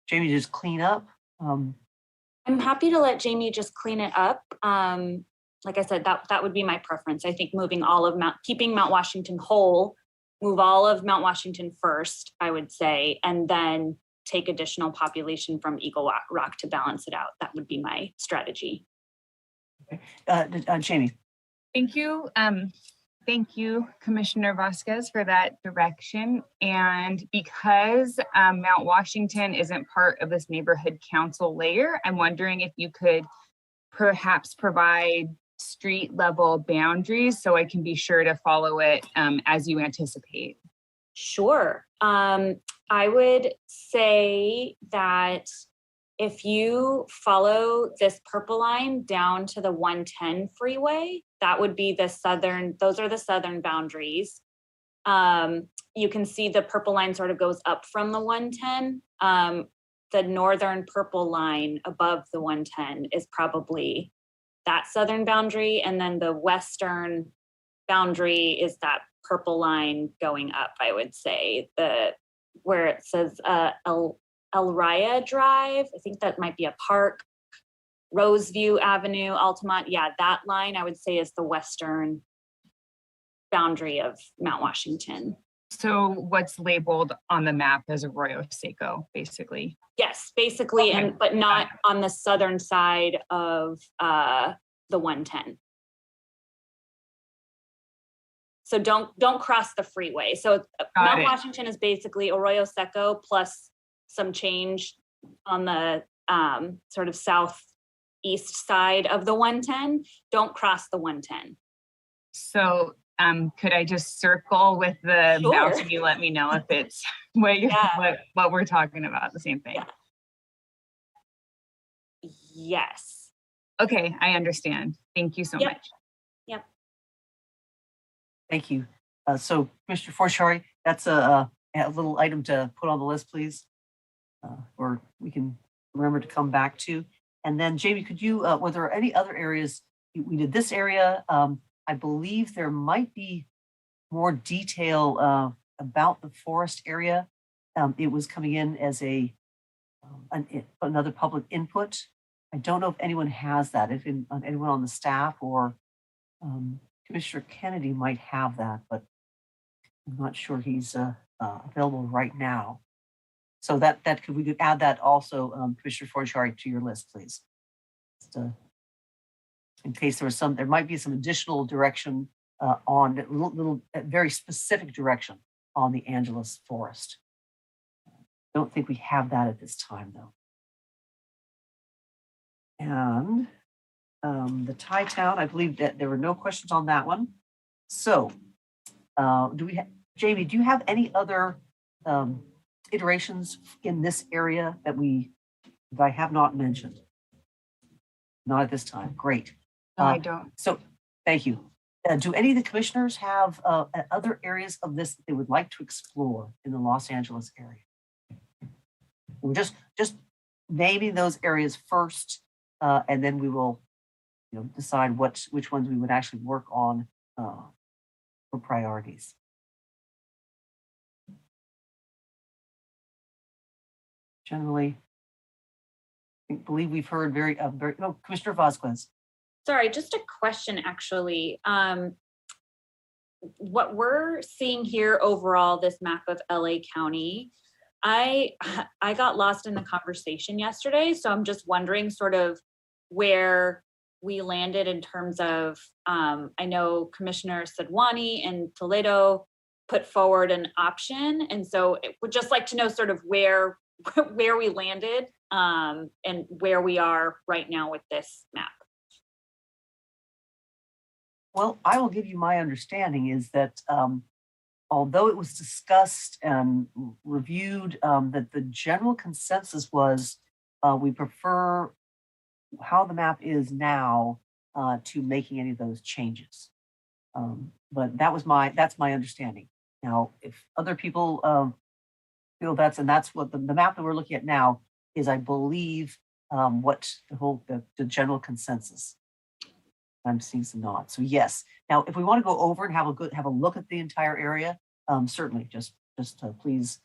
Jamie to just clean up? I'm happy to let Jamie just clean it up. Like I said, that would be my preference. I think moving all of keeping Mount Washington whole, move all of Mount Washington first, I would say, and then take additional population from Eagle Rock to balance it out. That would be my strategy. Okay. Jamie. Thank you. Thank you, Commissioner Vasquez, for that direction. And because Mount Washington isn't part of this neighborhood council layer, I'm wondering if you could perhaps provide street level boundaries so I can be sure to follow it as you anticipate. Sure. I would say that if you follow this purple line down to the 110 freeway, that would be those are the southern boundaries. You can see the purple line sort of goes up from the 110. The northern purple line above the 110 is probably that southern boundary. And then the western boundary is that purple line going up, I would say, where it says El Raya Drive. I think that might be a park. Roseview Avenue, Altamont. Yeah, that line I would say is the western boundary of Mount Washington. So what's labeled on the map as Arroyo Seco, basically? Yes, basically, Okay. but not on the southern side of the 110. So don't cross the freeway. So Mount Washington is basically Arroyo Seco plus some change on the sort of southeast side of the 110. Don't cross the 110. So could I just circle with the Sure. mouse and you let me know if it's what we're talking about, the same thing? Yeah. Yes. Okay, I understand. Thank you so much. Yep. Thank you. So Mr. Forshari, that's a little item to put on the list, please. Or we can remember to come back to. And then Jamie, could you, were there any other areas? We did this area. I believe there might be more detail about the forest area. It was coming in as another public input. I don't know if anyone has that, if anyone on the staff or Commissioner Kennedy might have that, but I'm not sure he's available right now. So we could add that also, Commissioner Forshari, to your list, please. Just, in case there might be some additional direction on little very specific direction on the Angeles Forest. Don't think we have that at this time, though. And the Thai Town, I believe that there were no questions on that one. So Jamie, do you have any other iterations in this area that I have not mentioned? Not at this time. Great. No, I don't. So thank you. Do any of the commissioners have other areas of this that they would like to explore in the Los Angeles area? We're just naming those areas first, and then we will, decide which ones we would actually work on for priorities. Generally, I believe we've heard Commissioner Vasquez. Sorry, just a question, actually. What we're seeing here overall, this map of LA County, I got lost in the conversation yesterday, so I'm just wondering sort of where we landed in terms of, I know Commissioner Sadwani and Toledo put forward an option, and so it would just like to know sort of where we landed and where we are right now with this map. Well, I will give you my understanding is that although it was discussed and reviewed, that the general consensus was we prefer how the map is now to making any of those changes. But that's my understanding. Now, if other people feel that's what the map that we're looking at now is, I believe, what the general consensus. I'm seeing some nods. So yes. Now, if we want to go over and have a look at the entire area, certainly just please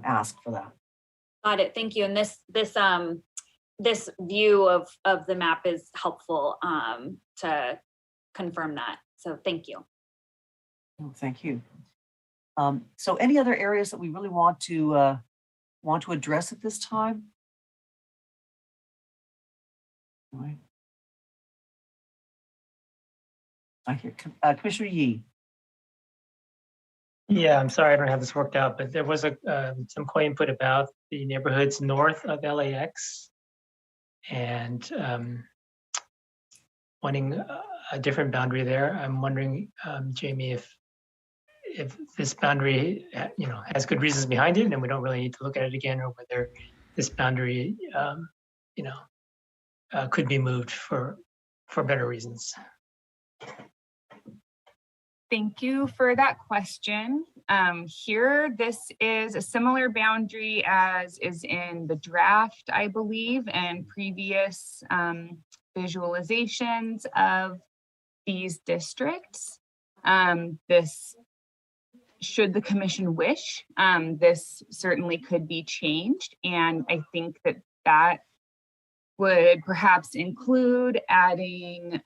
ask for that. Got it. Thank you. And this view of the map is helpful to confirm that. So thank you. Oh, thank you. So any other areas that we really want to address at this time? All right. I hear Commissioner Yee. Yeah, I'm sorry I don't have this worked out, but there was some input about the neighborhoods north of LAX and wanting a different boundary there. I'm wondering, Jamie, if this boundary, has good reasons behind it, and we don't really need to look at it again, or whether this boundary, could be moved for better reasons. Thank you for that question. Here, this is a similar boundary as is in the draft, I believe, and previous visualizations of these districts. This, should the commission wish, this certainly could be changed. And I think that would perhaps include adding,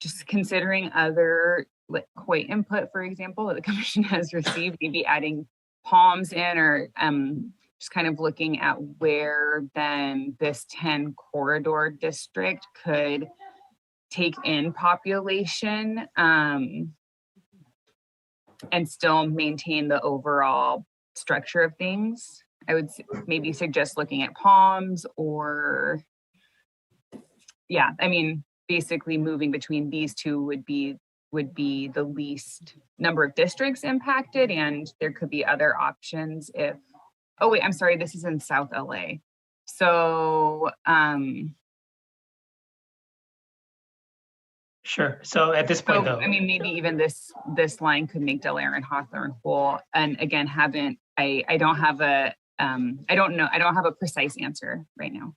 just considering other COI input, for example, that the commission has received, maybe adding palms in, or just kind of looking at where then this 10 corridor district could take in population and still maintain the overall structure of things. I would maybe suggest looking at palms, or basically moving between these two would be the least number of districts impacted, and there could be other options if, oh wait, I'm sorry, this is in South LA. So sure. So at this point, though, maybe even this line could make Delaware and Hawthorne whole. And again, I don't have a precise answer right now.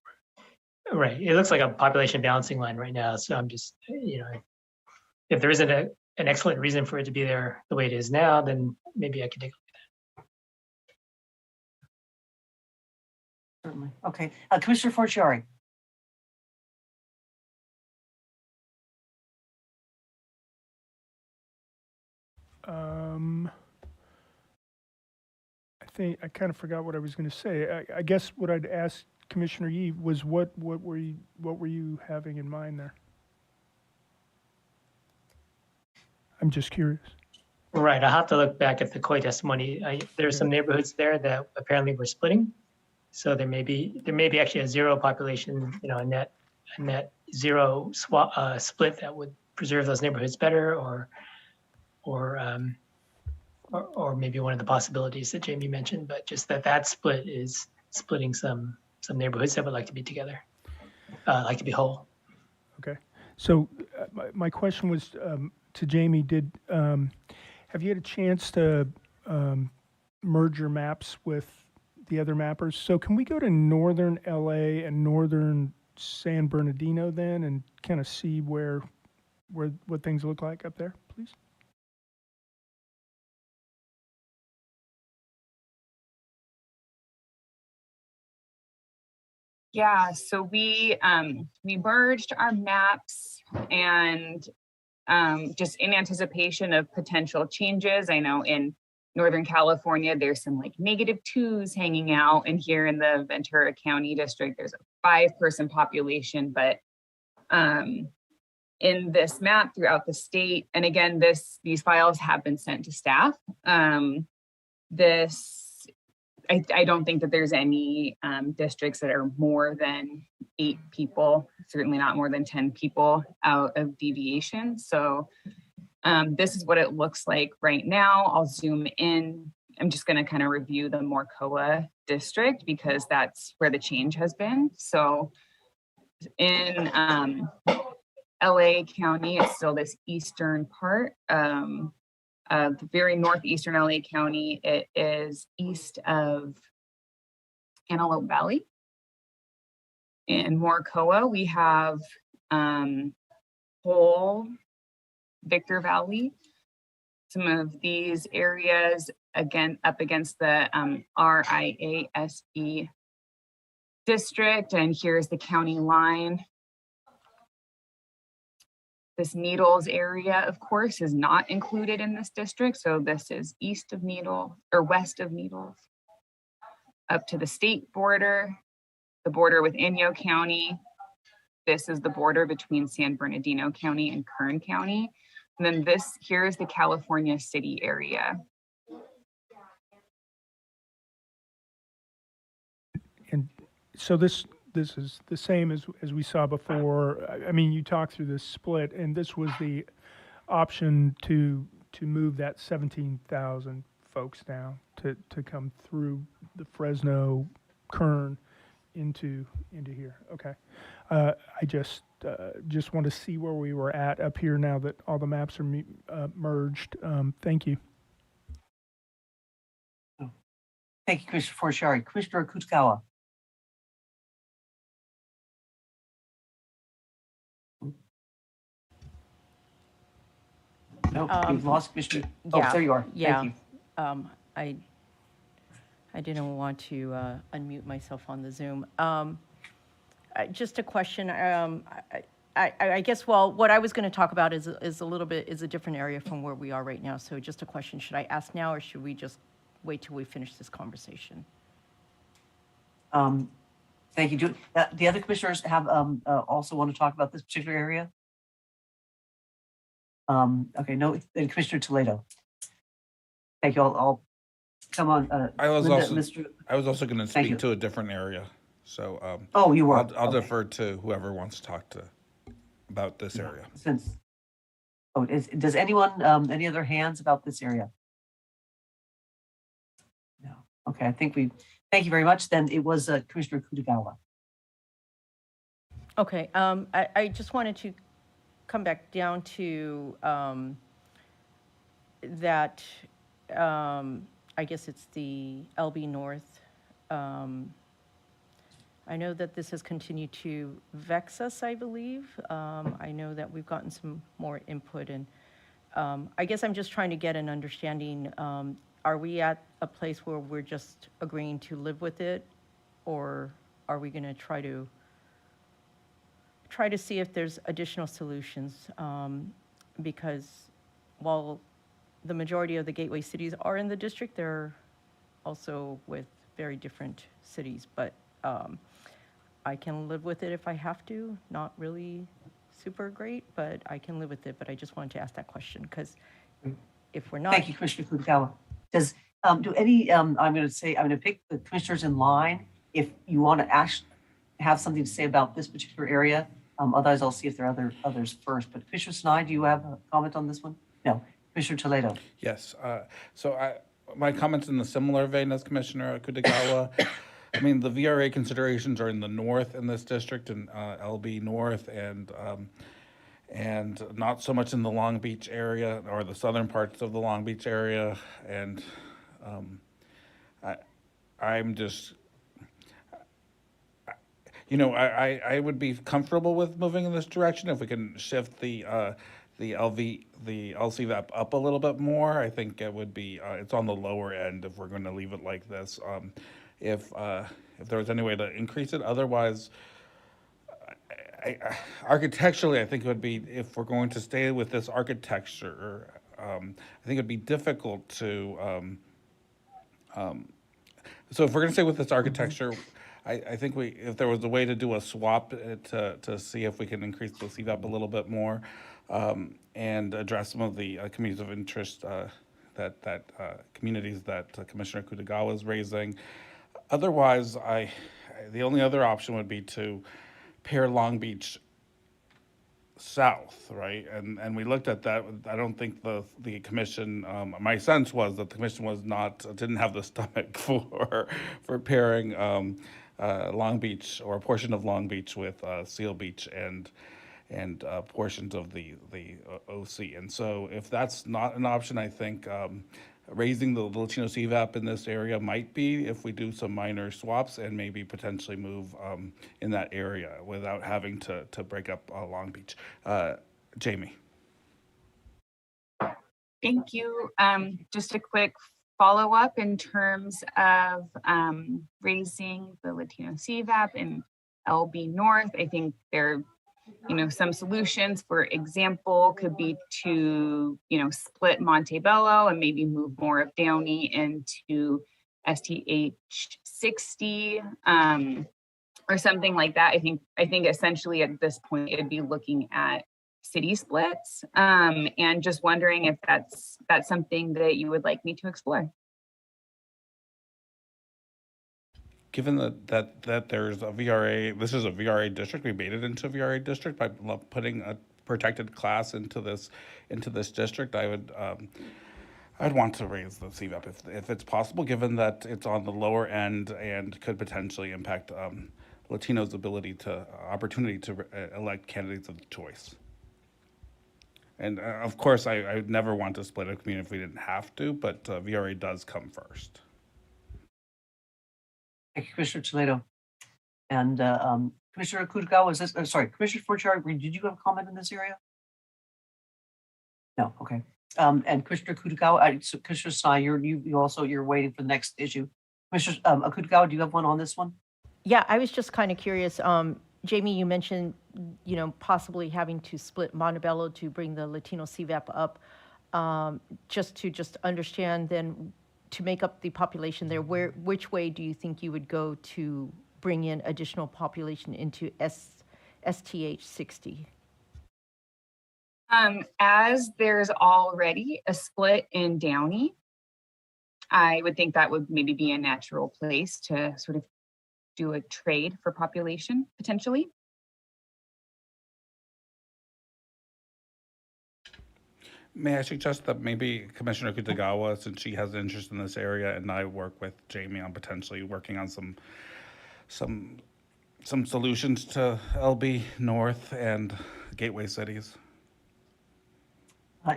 Right. It looks like a population balancing line right now. So I'm just, if there isn't an excellent reason for it to be there the way it is now, then maybe I could take a look at that. Certainly. Okay. Commissioner Forciari. I kind of forgot what I was going to say. I guess what I'd ask Commissioner Yee was what were you having in mind there? I'm just curious. Right. I'll have to look back at the COI testimony. There are some neighborhoods there that apparently were splitting. So there may be actually a zero population, a net zero split that would preserve those neighborhoods better, or maybe one of the possibilities that Jamie mentioned, but just that split is splitting some neighborhoods that would like to be together, like to be whole. Okay. So my question was to Jamie, have you had a chance to merge your maps with the other mappers? So can we go to northern LA and northern San Bernardino then and kind of see what things look like up there, please? Yeah, so we merged our maps and just in anticipation of potential changes. I know in Northern California, there's some like -2s hanging out, and here in the Ventura County District, there's a 5-person population, but in this map throughout the state, and again, these files have been sent to staff. I don't think that there's any districts that are more than 8 people, certainly not more than 10 people out of deviation. So this is what it looks like right now. I'll zoom in. I'm just going to kind of review the Morcoa district because that's where the change has been. So in LA County, it's still this eastern part. The very northeastern LA County, it is east of Antelope Valley. In Morcoa, we have whole Victor Valley. Some of these areas, again, up against the RIASE district, and here's the county line. This Needles area, of course, is not included in this district. So this is east of Needles or west of Needles, up to the state border, the border with Inyo County. This is the border between San Bernardino County and Kern County. And then here is the California City area. And so this is the same as we saw before. I mean, you talked through this split, and this was the option to move that 17,000 folks down to come through the Fresno, Kern into here. Okay, I just want to see where we were at up here now that all the maps are merged. Thank you. Thank you, Commissioner Forshari. Commissioner Kutagawa. No, we've lost Commissioner. Oh, there you are. Yeah. Thank you. I didn't want to unmute myself on the Zoom. Just a question. I guess, well, what I was going to talk about is a different area from where we are right now. So just a question, should I ask now or should we just wait till we finish this conversation? Thank you. Do the other commissioners have also want to talk about this particular area? Okay, no, then Commissioner Toledo. Thank you. I'll come on. I was Linda, also going to speak to a different area. So oh, you were. I'll defer to whoever wants to talk about this area. Does anyone any other hands about this area? No. Okay, I think thank you very much. Then it was Commissioner Kutagawa. Okay, I just wanted to come back down to that, I guess it's the LB North. I know that this has continued to vex us, I believe. I know that we've gotten some more input, and I guess I'm just trying to get an understanding. Are we at a place where we're just agreeing to live with it, or are we going to try to see if there's additional solutions? Because while the majority of the gateway cities are in the district, they're also with very different cities, but I can live with it if I have to. Not really super great, but I can live with it. But I just wanted to ask that question because if we're not. Thank you, Commissioner Kutagawa. Does do any? I'm going to pick the commissioners in line. If you want to have something to say about this particular area, otherwise I'll see if there are others first. But Commissioner Sinai, do you have a comment on this one? No, Commissioner Toledo. Yes. My comments in a similar vein as Commissioner Kutagawa. I mean, the VRA considerations are in the north in this district, in LB North, and and not so much in the Long Beach area or the southern parts of the Long Beach area. And I'm just, I would be comfortable with moving in this direction if we can shift the LCVAP up a little bit more. I think it would be, it's on the lower end if we're going to leave it like this. If there was any way to increase it, otherwise, architecturally, I think it would be, if we're going to stay with this architecture, I think it'd be difficult to, so if we're going to stay with this architecture, I think if there was a way to do a swap to see if we can increase the CVAP a little bit more, and address some of the communities of interest communities that Commissioner Kutagawa is raising. Otherwise, the only other option would be to pair Long Beach south, right? And we looked at that. I don't think the commission, my sense was that the commission didn't have the stomach for pairing Long Beach or a portion of Long Beach with Seal Beach and portions of the OC. And so if that's not an option, I think raising the Latino CVAP in this area might be, if we do some minor swaps and maybe potentially move in that area without having to break up Long Beach. Jamie. Thank you. Just a quick follow-up in terms of raising the Latino CVAP in LB North. I think there some solutions, for example, could be to, split Montebello and maybe move more of Downey into STH 60 or something like that. I think essentially at this point, it'd be looking at city splits, and just wondering if that's something that you would like me to explore. Given that there's a VRA, this is a VRA district, we made it into a VRA district by putting a protected class into this district. I'd want to raise the CVAP if it's possible, given that it's on the lower end and could potentially impact Latinos' opportunity to elect candidates of choice. And of course, I would never want to split a community if we didn't have to, but VRA does come first. Thank you, Commissioner Toledo. And Commissioner Kutagawa, Commissioner Forchard, did you have a comment in this area? No, okay. And Commissioner Kutagawa, so Commissioner Sai, you're waiting for the next issue. Commissioner Kutagawa, do you have one on this one? Yeah, I was just kind of curious. Jamie, you mentioned, possibly having to split Montebello to bring the Latino CVAP up. Just to understand then, to make up the population there, which way do you think you would go to bring in additional population into STH 60? As there's already a split in Downey, I would think that would maybe be a natural place to sort of do a trade for population, potentially. May I suggest that maybe Commissioner Kutagawa, since she has interest in this area, and I work with Jamie on potentially working on some solutions to LB North and gateway cities?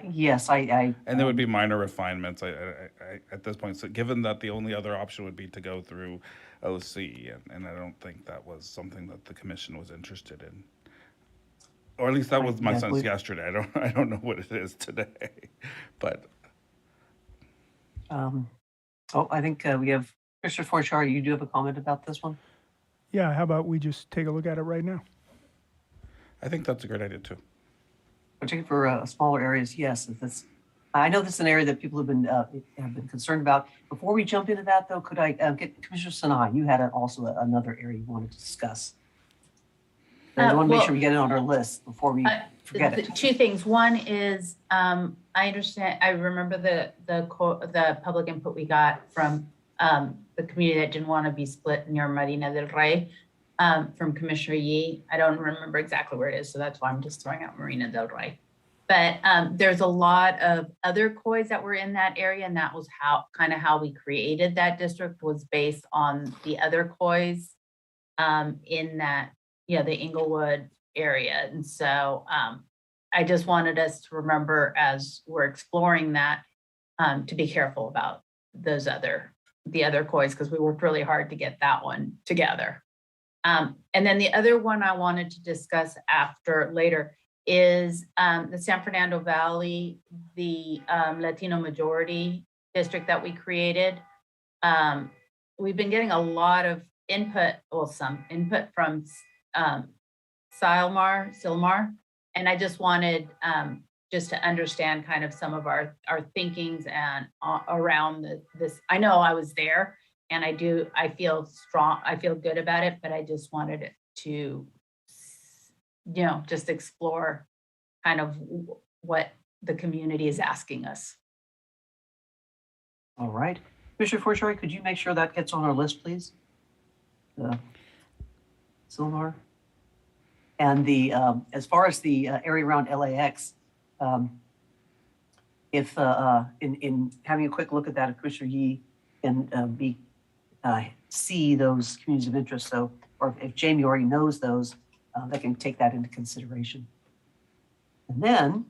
Yes, and there would be minor refinements at this point. So given that the only other option would be to go through OC, and I don't think that was something that the commission was interested in. Or at least that was my sense yesterday. I don't know what it is today, but. I think we have Commissioner Forchard. You do have a comment about this one? Yeah, how about we just take a look at it right now? I think that's a great idea too. Particularly for smaller areas, yes. I know this is an area that people have been concerned about. Before we jump into that, though, could I get Commissioner Sinai? You had also another area you wanted to discuss. I want to make sure we get it on our list before we forget it. Two things. One is I understand. I remember the public input we got from the community that didn't want to be split near Marina del Rey. From Commissioner Yee. I don't remember exactly where it is, so that's why I'm just throwing out Marina del Rey. But there's a lot of other COIs that were in that area, and that was how we created that district, was based on the other COIs in that, the Inglewood area. And so I just wanted us to remember as we're exploring that, to be careful about the other COIs, because we worked really hard to get that one together. And then the other one I wanted to discuss later is the San Fernando Valley, the Latino majority district that we created. We've been getting a lot of input, well, some input from Silmar, and I just wanted just to understand kind of some of our thinkings and around this. I know I was there, and I feel good about it, but I just wanted it to, just explore kind of what the community is asking us. All right. Commissioner Forshore, could you make sure that gets on our list, please? Silmar. And as far as the area around LAX, if in having a quick look at that, Commissioner Yee can see those communities of interest. So, or if Jamie already knows those, they can take that into consideration. And then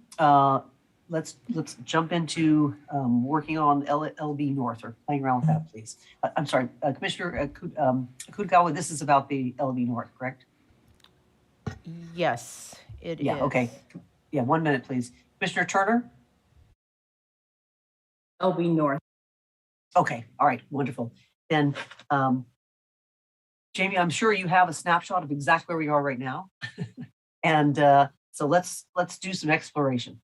let's jump into working on LB North, or playing around with that, please. I'm sorry, Commissioner Kutagawa, this is about the LB North, correct? Yes, it is. Yeah, okay. Yeah, 1 minute, please. Commissioner Turner? LB North. Okay, all right, wonderful. Then, Jamie, I'm sure you have a snapshot of exactly where we are right now. And so let's do some exploration.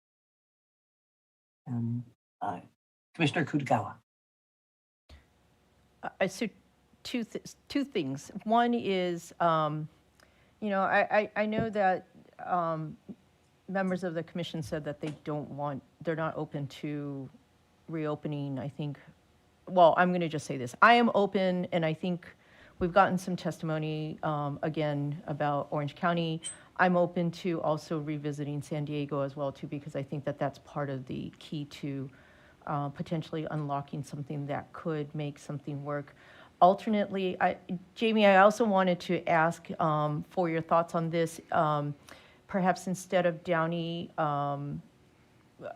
Commissioner Kutagawa. I see two things. One is, I know that members of the commission said that they're not open to reopening, I think. Well, I'm going to just say this. I am open, and I think we've gotten some testimony, again, about Orange County. I'm open to also revisiting San Diego as well, too, because I think that that's part of the key to potentially unlocking something that could make something work. Alternately, Jamie, I also wanted to ask for your thoughts on this. Perhaps instead of Downey,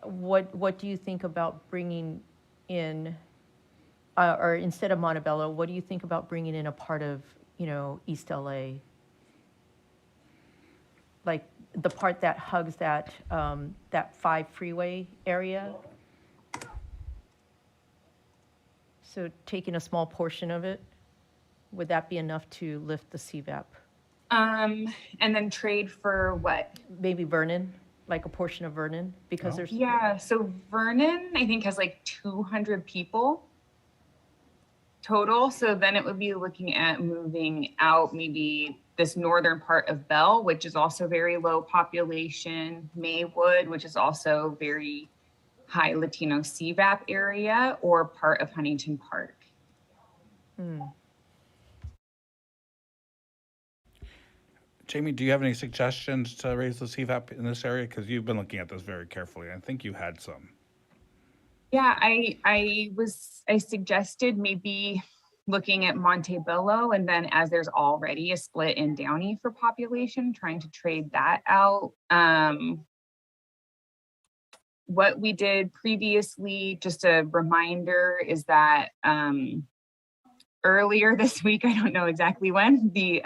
what do you think about bringing in, or instead of Montebello, what do you think about bringing in a part of, East LA? Like the part that hugs that 5 freeway area? So taking a small portion of it, would that be enough to lift the CVAP? And then trade for what? Maybe Vernon, like a portion of Vernon, because there's. Yeah, so Vernon, I think, has like 200 people total. So then it would be looking at moving out maybe this northern part of Bell, which is also very low population, Maywood, which is also very high Latino CVAP area, or part of Huntington Park. Jamie, do you have any suggestions to raise the CVAP in this area? Because you've been looking at this very carefully. I think you had some. Yeah, I suggested maybe looking at Montebello, and then as there's already a split in Downey for population, trying to trade that out. What we did previously, just a reminder, is that earlier this week, I don't know exactly when, the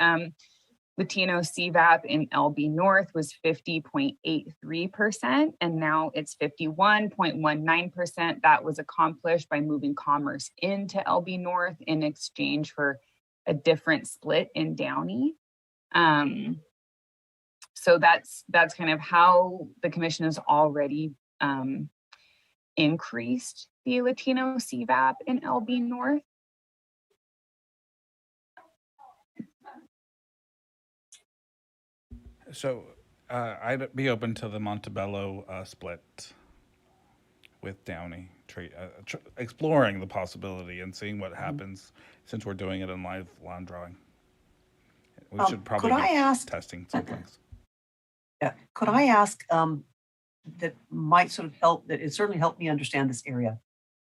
Latino CVAP in LB North was 50.83%, and now it's 51.19%. That was accomplished by moving commerce into LB North in exchange for a different split in Downey. So that's kind of how the commission has already increased the Latino CVAP in LB North. So I'd be open to the Montebello split with Downey, exploring the possibility and seeing what happens since we're doing it in live line drawing. We should probably be testing some things. Yeah, could I ask that might sort of help, that it certainly helped me understand this area.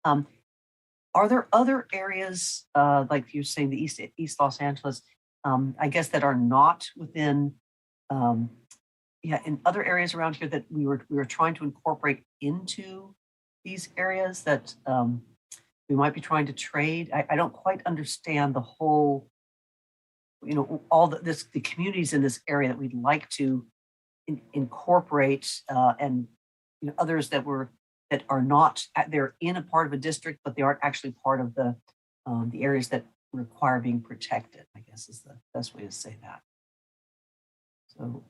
Are there other areas, like you're saying, the East Los Angeles, I guess, that are not within yeah, in other areas around here that we were trying to incorporate into these areas that we might be trying to trade. I don't quite understand the whole, all the communities in this area that we'd like to incorporate, and others that are not, they're in a part of a district, but they aren't actually part of the areas that require being protected, I guess is the best way to say that. So,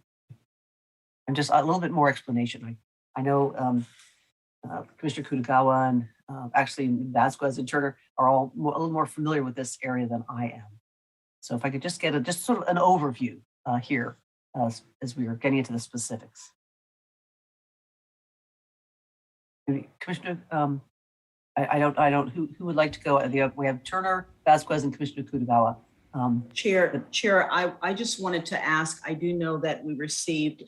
and just a little bit more explanation. I know Commissioner Kutagawa and actually Vasquez and Turner are all a little more familiar with this area than I am. So if I could just get just sort of an overview here as we are getting into the specifics. Commissioner, I don't, who would like to go? We have Turner, Vasquez, and Commissioner Kutagawa. Chair, I just wanted to ask, I do know that we received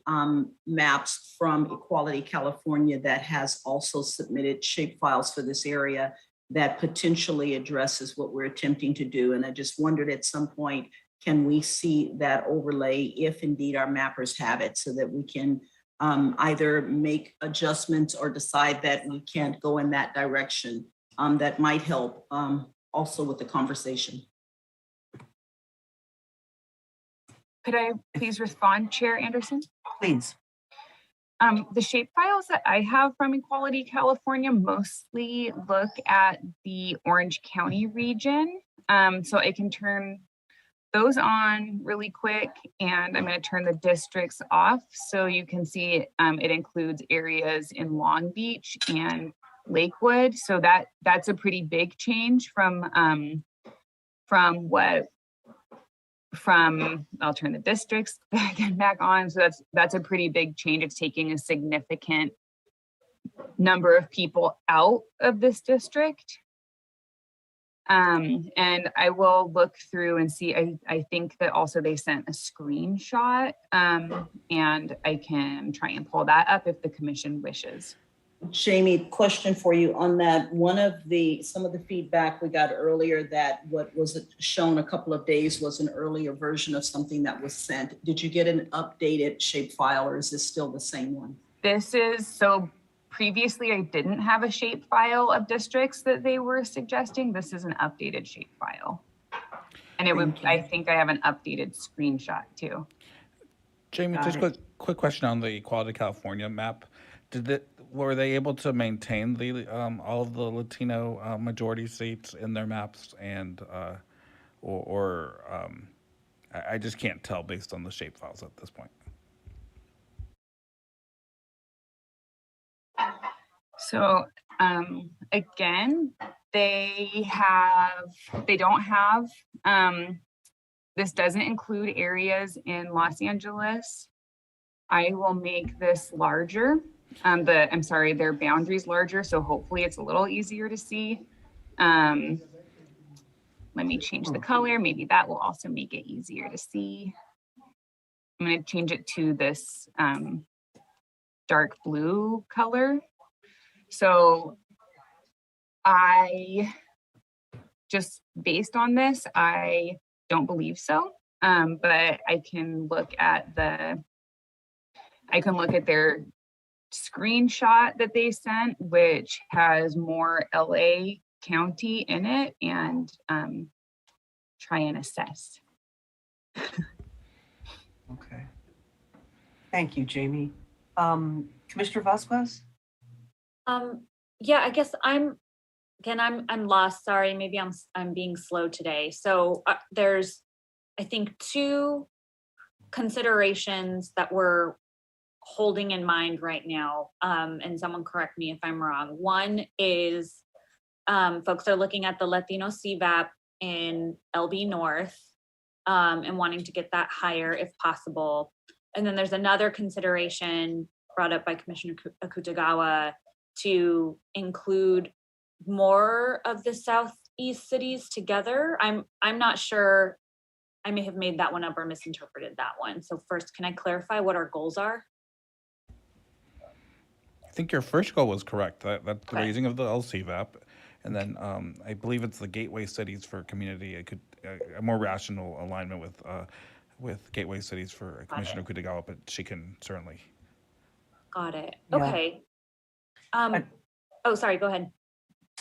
maps from Equality California that has also submitted shapefiles for this area that potentially addresses what we're attempting to do. And I just wondered at some point, can we see that overlay if indeed our mappers have it so that we can either make adjustments or decide that we can't go in that direction? That might help also with the conversation. Could I please respond, Chair Anderson? Please. The shapefiles that I have from Equality California mostly look at the Orange County region. So I can turn those on really quick, and I'm going to turn the districts off so you can see it includes areas in Long Beach and Lakewood. So that's a pretty big change from I'll turn the districts back on. So that's a pretty big change. It's taking a significant number of people out of this district. And I will look through and see, I think that also they sent a screenshot, and I can try and pull that up if the commission wishes. Jamie, question for you on that. Some of the feedback we got earlier that what was shown a couple of days was an earlier version of something that was sent. Did you get an updated shapefile, or is this still the same one? Previously I didn't have a shapefile of districts that they were suggesting. This is an updated shapefile. And I think I have an updated screenshot too. Jamie, just quick question on the Equality California map. Were they able to maintain the all of the Latino majority seats in their maps, and I just can't tell based on the shapefiles at this point. So again, they don't have, this doesn't include areas in Los Angeles. I will make this larger. Their boundaries larger, so hopefully it's a little easier to see. Let me change the color. Maybe that will also make it easier to see. I'm going to change it to this dark blue color. So just based on this, I don't believe so. But I can look at their screenshot that they sent, which has more LA County in it, and try and assess. Okay. Thank you, Jamie. Commissioner Vasquez? Yeah, I guess I'm lost. Sorry, maybe I'm being slow today. So there's, I think, two considerations that we're holding in mind right now, and someone correct me if I'm wrong. One is folks are looking at the Latino CVAP in LB North and wanting to get that higher if possible. And then there's another consideration brought up by Commissioner Kutagawa to include more of the Southeast cities together. I'm not sure. I may have made that one up or misinterpreted that one. So first, can I clarify what our goals are? I think your first goal was correct. That's the raising of the LCVAP. And then I believe it's the gateway cities for community. It could a more rational alignment with with gateway cities for Commissioner Kutagawa, but she can certainly. Got it. Yeah. Okay. Oh, sorry, go ahead.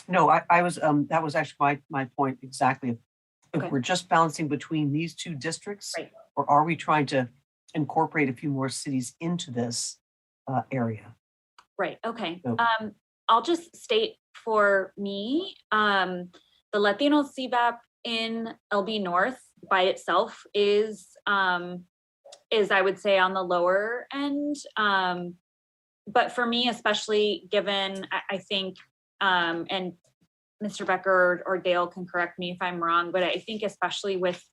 No, I was, that was actually my point exactly. If Okay. we're just balancing between these two districts, Right. or are we trying to incorporate a few more cities into this area? Right, okay. So- I'll just state for me, the Latino CVAP in LB North by itself is I would say on the lower end. But for me, especially given, I think, and Mr. Becker or Dale can correct me if I'm wrong, but I think especially with,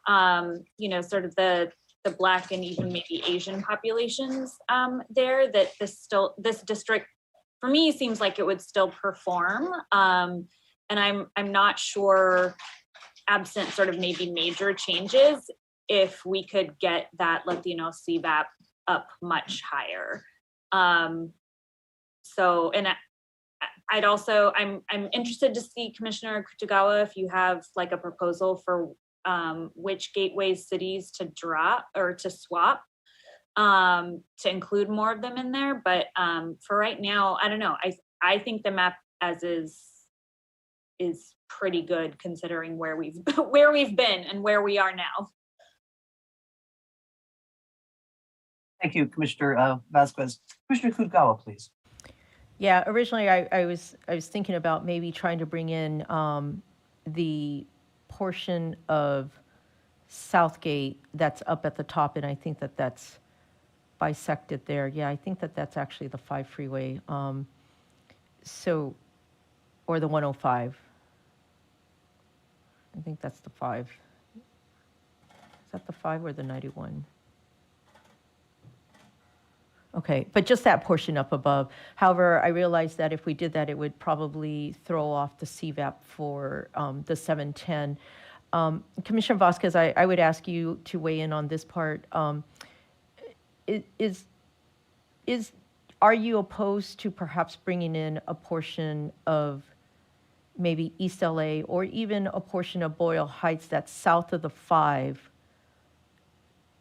sort of the Black and even maybe Asian populations there, that this district, for me, seems like it would still perform. And I'm not sure, absent sort of maybe major changes, if we could get that Latino CVAP up much higher. So, and I'd also, I'm interested to see, Commissioner Kutagawa, if you have like a proposal for which gateway cities to drop or to swap, to include more of them in there. But for right now, I don't know. I think the map as is pretty good considering where we've been and where we are now. Thank you, Commissioner Vasquez. Commissioner Kutagawa, please. Yeah, originally I was thinking about maybe trying to bring in the portion of Southgate that's up at the top, and I think that's bisected there. Yeah, I think that's actually the 5 freeway. Or the 105. I think that's the 5. Is that the 5 or the 91? Okay, but just that portion up above. However, I realized that if we did that, it would probably throw off the CVAP for the 710. Commissioner Vasquez, I would ask you to weigh in on this part. Are you opposed to perhaps bringing in a portion of maybe East LA or even a portion of Boyle Heights that's south of the 5?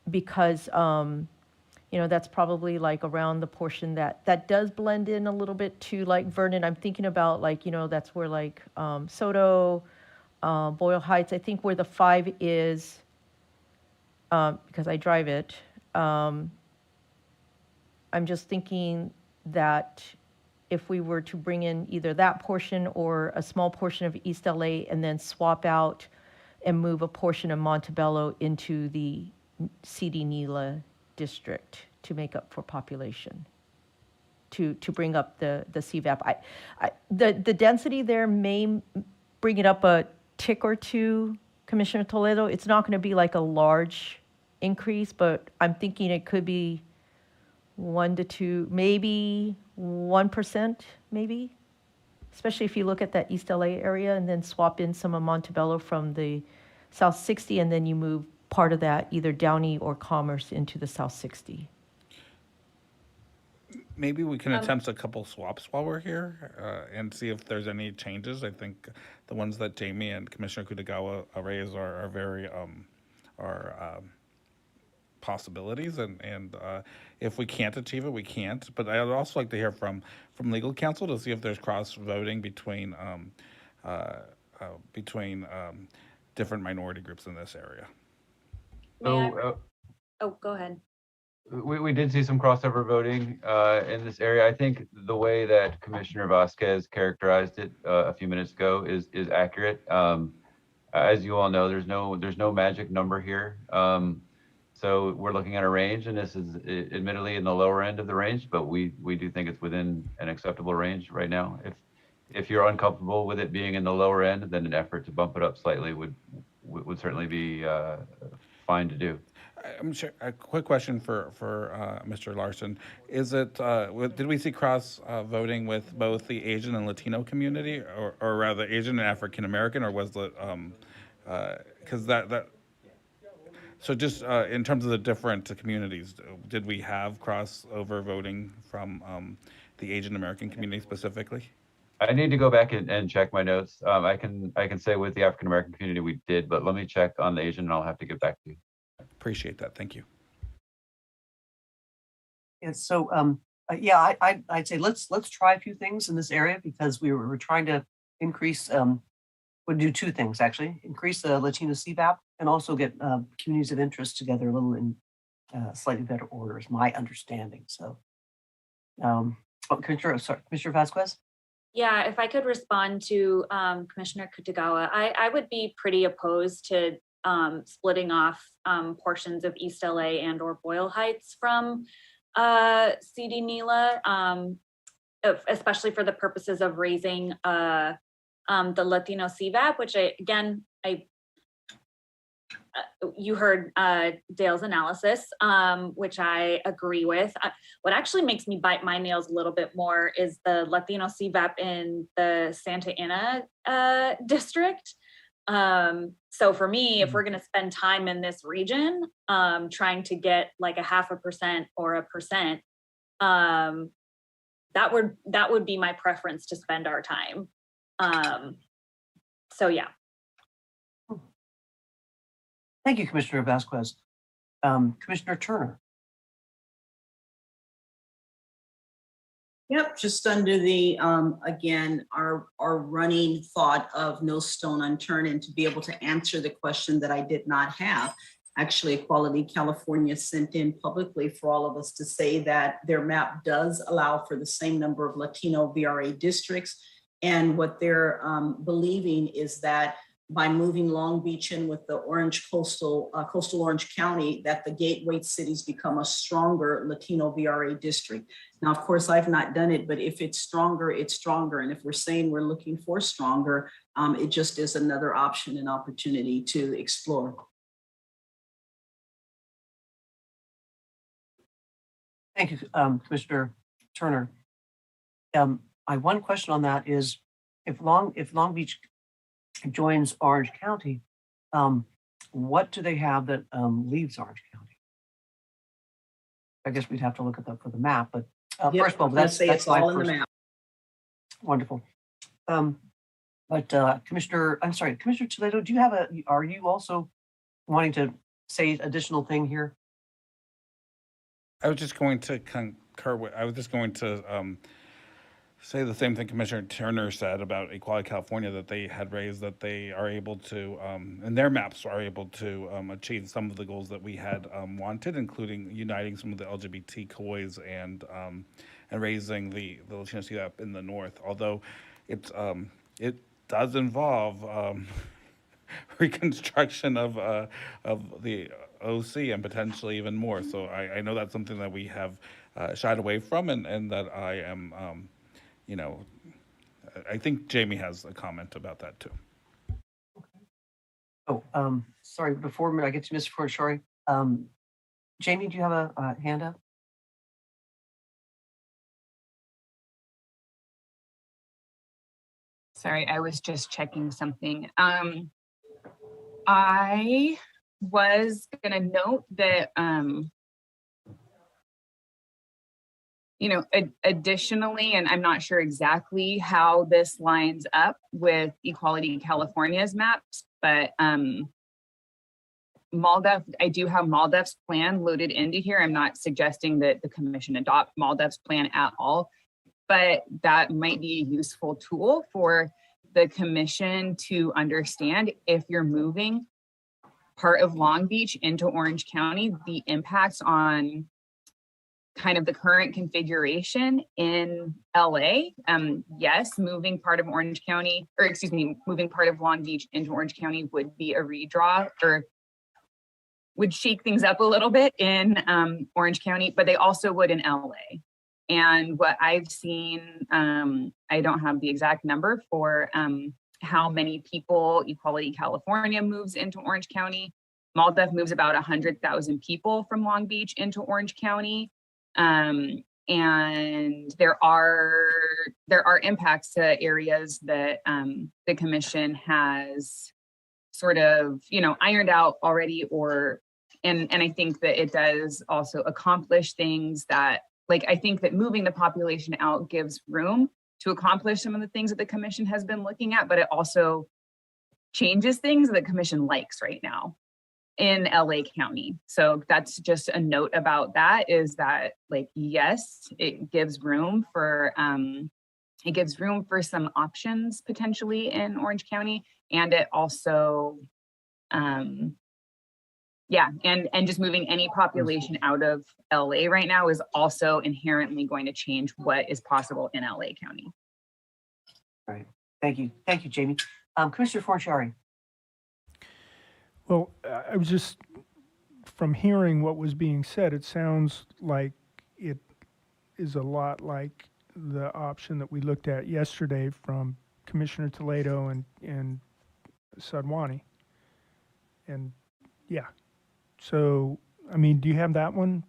Because that's probably like around the portion that does blend in a little bit to like Vernon. I'm thinking about like, that's where like Soto, Boyle Heights, I think where the 5 is, because I drive it. I'm just thinking that if we were to bring in either that portion or a small portion of East LA and then swap out and move a portion of Montebello into the CD Nila district to make up for population, to bring up the CVAP. The density there may bring it up a tick or two, Commissioner Toledo. It's not going to be like a large increase, but I'm thinking it could be 1 to 2, maybe 1%, maybe, especially if you look at that East LA area and then swap in some of Montebello from the South 60, and then you move part of that, either Downey or Commerce, into the South 60. Maybe we can attempt a couple swaps while we're here and see if there's any changes. I think the ones that Jamie and Commissioner Kutagawa raised are very possibilities, and if we can't achieve it, we can't. But I would also like to hear from legal counsel to see if there's cross voting between different minority groups in this area. Oh, go ahead. We did see some crossover voting in this area. I think the way that Commissioner Vasquez characterized it a few minutes ago is accurate. As you all know, there's no magic number here. So we're looking at a range, and this is admittedly in the lower end of the range, but we do think it's within an acceptable range right now. If you're uncomfortable with it being in the lower end, then an effort to bump it up slightly would certainly be fine to do. I'm sure. A quick question for Mr. Larson: is it did we see cross voting with both the Asian and Latino community, or rather Asian and African American, or was the because that? So just in terms of the different communities, did we have crossover voting from the Asian American community specifically? I need to go back and check my notes. I can say with the African American community we did, but let me check on the Asian, and I'll have to get back to you. appreciate that. Thank you. And so, yeah, I'd say let's try a few things in this area because we're trying to increase, we'll do two things actually, increase the Latino CVAP and also get communities of interest together a little in slightly better order is my understanding. So, Commissioner Vasquez? Yeah, if I could respond to Commissioner Kitagawa, I would be pretty opposed to splitting off portions of East LA and or Boyle Heights from CD NELA, especially for the purposes of raising the Latino CVAP, which you heard Dale's analysis, which I agree with. What actually makes me bite my nails a little bit more is the Latino CVAP in the Santa Ana district. So for me, if we're going to spend time in this region trying to get like 0.5% or 1%, that would be my preference to spend our time. So yeah. Thank you, Commissioner Vasquez. Commissioner Turner. Yep, just under the, again, our running thought of no stone unturned, and to be able to answer the question that I did not have. Actually, Equality California sent in publicly for all of us to say that their map does allow for the same number of Latino VRA districts. And what they're believing is that by moving Long Beach in with the Orange coastal Orange County, that the gateway cities become a stronger Latino VRA district. Now, of course, I've not done it, but if it's stronger, it's stronger. And if we're saying we're looking for stronger, it just is another option and opportunity to explore. Thank you, Commissioner Turner. One question on that is, if Long Beach joins Orange County, what do they have that leaves Orange County? I guess we'd have to look at that for the map, but first of all, that's it's all in the map. Wonderful. Commissioner Toledo, do you have are you also wanting to say additional thing here? I was just going to concur with, I was just going to say the same thing Commissioner Turner said about Equality California, that they had raised that they are able to, and their maps are able to achieve some of the goals that we had wanted, including uniting some of the LGBT COIs and raising the Latino CVAP in the north. Although it does involve reconstruction of the OC and potentially even more. So I know that's something that we have shied away from, and that I am. I think Jamie has a comment about that too. Oh, sorry, before I get to Mr. Ford, Jamie, do you have a hand up? Sorry, I was just checking something. I was gonna note that, additionally, and I'm not sure exactly how this lines up with Equality California's maps, but MALDEF, I do have MALDEF's plan loaded into here. I'm not suggesting that the commission adopt MALDEF's plan at all, but that might be a useful tool for the commission to understand if you're moving part of Long Beach into Orange County, the impacts on kind of the current configuration in LA. Yes, moving part of Long Beach into Orange County would be a redraw, or would shake things up a little bit in Orange County, but they also would in LA. And what I've seen, I don't have the exact number for how many people Equality California moves into Orange County. MALDEF moves about 100,000 people from Long Beach into Orange County. And there are impacts to areas that the commission has sort of, ironed out already, and I think that it does also accomplish things that, I think that moving the population out gives room to accomplish some of the things that the commission has been looking at, but it also changes things that the commission likes right now. in LA County. So that's just a note about that, is that, like, yes, it gives room for some options potentially in Orange County. And it also, yeah, and just moving any population out of LA right now is also inherently going to change what is possible in LA County. Right. Thank you. Thank you, Jamie. Commissioner Forciari. Well, I was just, from hearing what was being said, it sounds like it is a lot like the option that we looked at yesterday from Commissioner Toledo and Sadwani. And yeah, so, I mean, do you have that one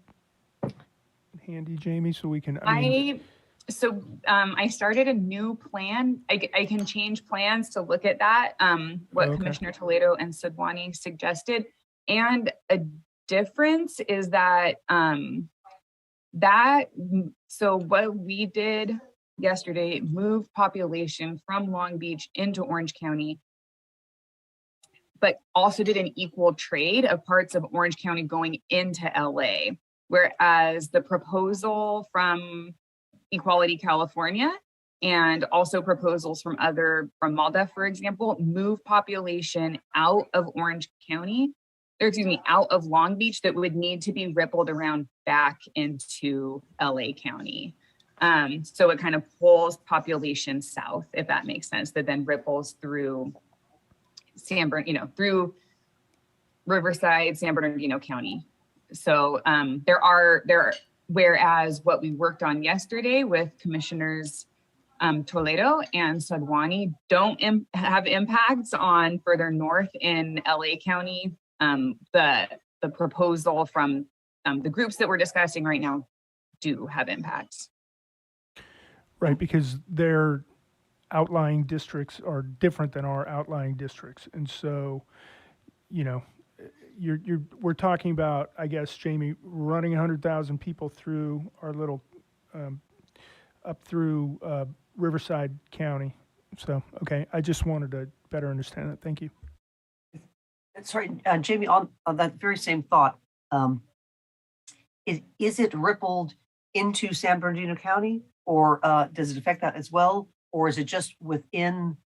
handy, Jamie, so we can, I started a new plan. I can change plans to look at that, what Okay. Commissioner Toledo and Sadwani suggested. And a difference is that, so what we did yesterday moved population from Long Beach into Orange County, but also did an equal trade of parts of Orange County going into LA. Whereas the proposal from Equality California and also proposals from MALDA, for example, move population out of Orange County, out of Long Beach that would need to be rippled around back into LA County. So it kind of pulls population south, if that makes sense, that then ripples through through Riverside, San Bernardino County. So whereas what we worked on yesterday with Commissioners Toledo and Sadwani don't have impacts on further north in LA County. The proposal from the groups that we're discussing right now do have impacts. right, because their outlying districts are different than our outlying districts. And so, we're talking about, I guess, Jamie, running 100,000 people through our little, up through Riverside County. So, okay, I just wanted to better understand that. Thank you. Sorry, Jamie, on that very same thought, is it rippled into San Bernardino County, or does it affect that as well? Or is it just within,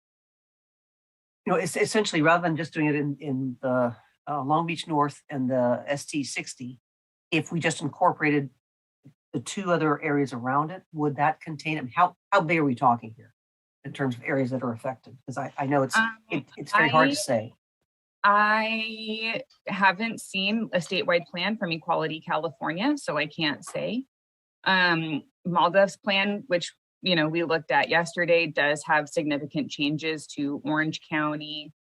it's essentially, rather than just doing it in the Long Beach North and the ST60, if we just incorporated the two other areas around it, would that contain them? How big are we talking here in terms of areas that are affected? Because I know it's very hard to say. I haven't seen a statewide plan from Equality California, so I can't say. MALDA's plan, which we looked at yesterday, does have significant changes to Orange County,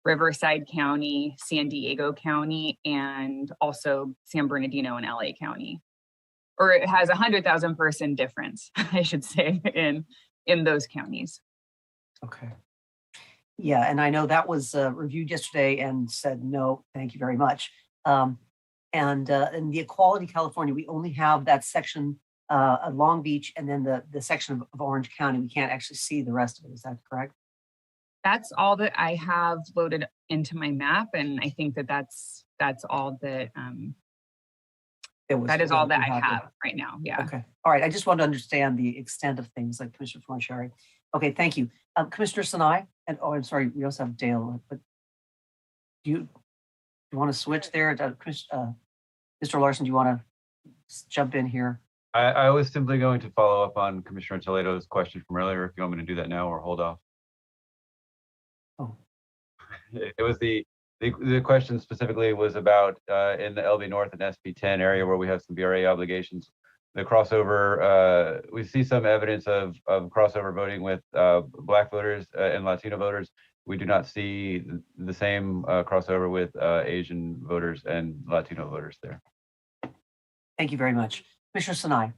Riverside County, San Diego County, and also San Bernardino and LA County. Or it has 100,000 person difference, I should say, in those counties. Okay. Yeah, and I know that was reviewed yesterday and said, no, thank you very much. And in the Equality California, we only have that section of Long Beach and then the section of Orange County. We can't actually see the rest of it. Is that correct? That's all that I have loaded into my map. And I think that's all that, that is all that I have right now. Yeah. Okay. All right. I just want to understand the extent of things, like Commissioner Forciari. Okay. Thank you. Commissioner Sinai, and I'm sorry, we also have Dale, but do you want to switch there? Mr. Larson, do you want to jump in here? I was simply going to follow up on Commissioner Toledo's question from earlier, if you want me to do that now or hold off. Oh. It was the question specifically was about in the LB North and SP10 area where we have some BRA obligations. The crossover, we see some evidence of crossover voting with Black voters and Latino voters. We do not see the same crossover with Asian voters and Latino voters there. Thank you very much. Commissioner Sinai.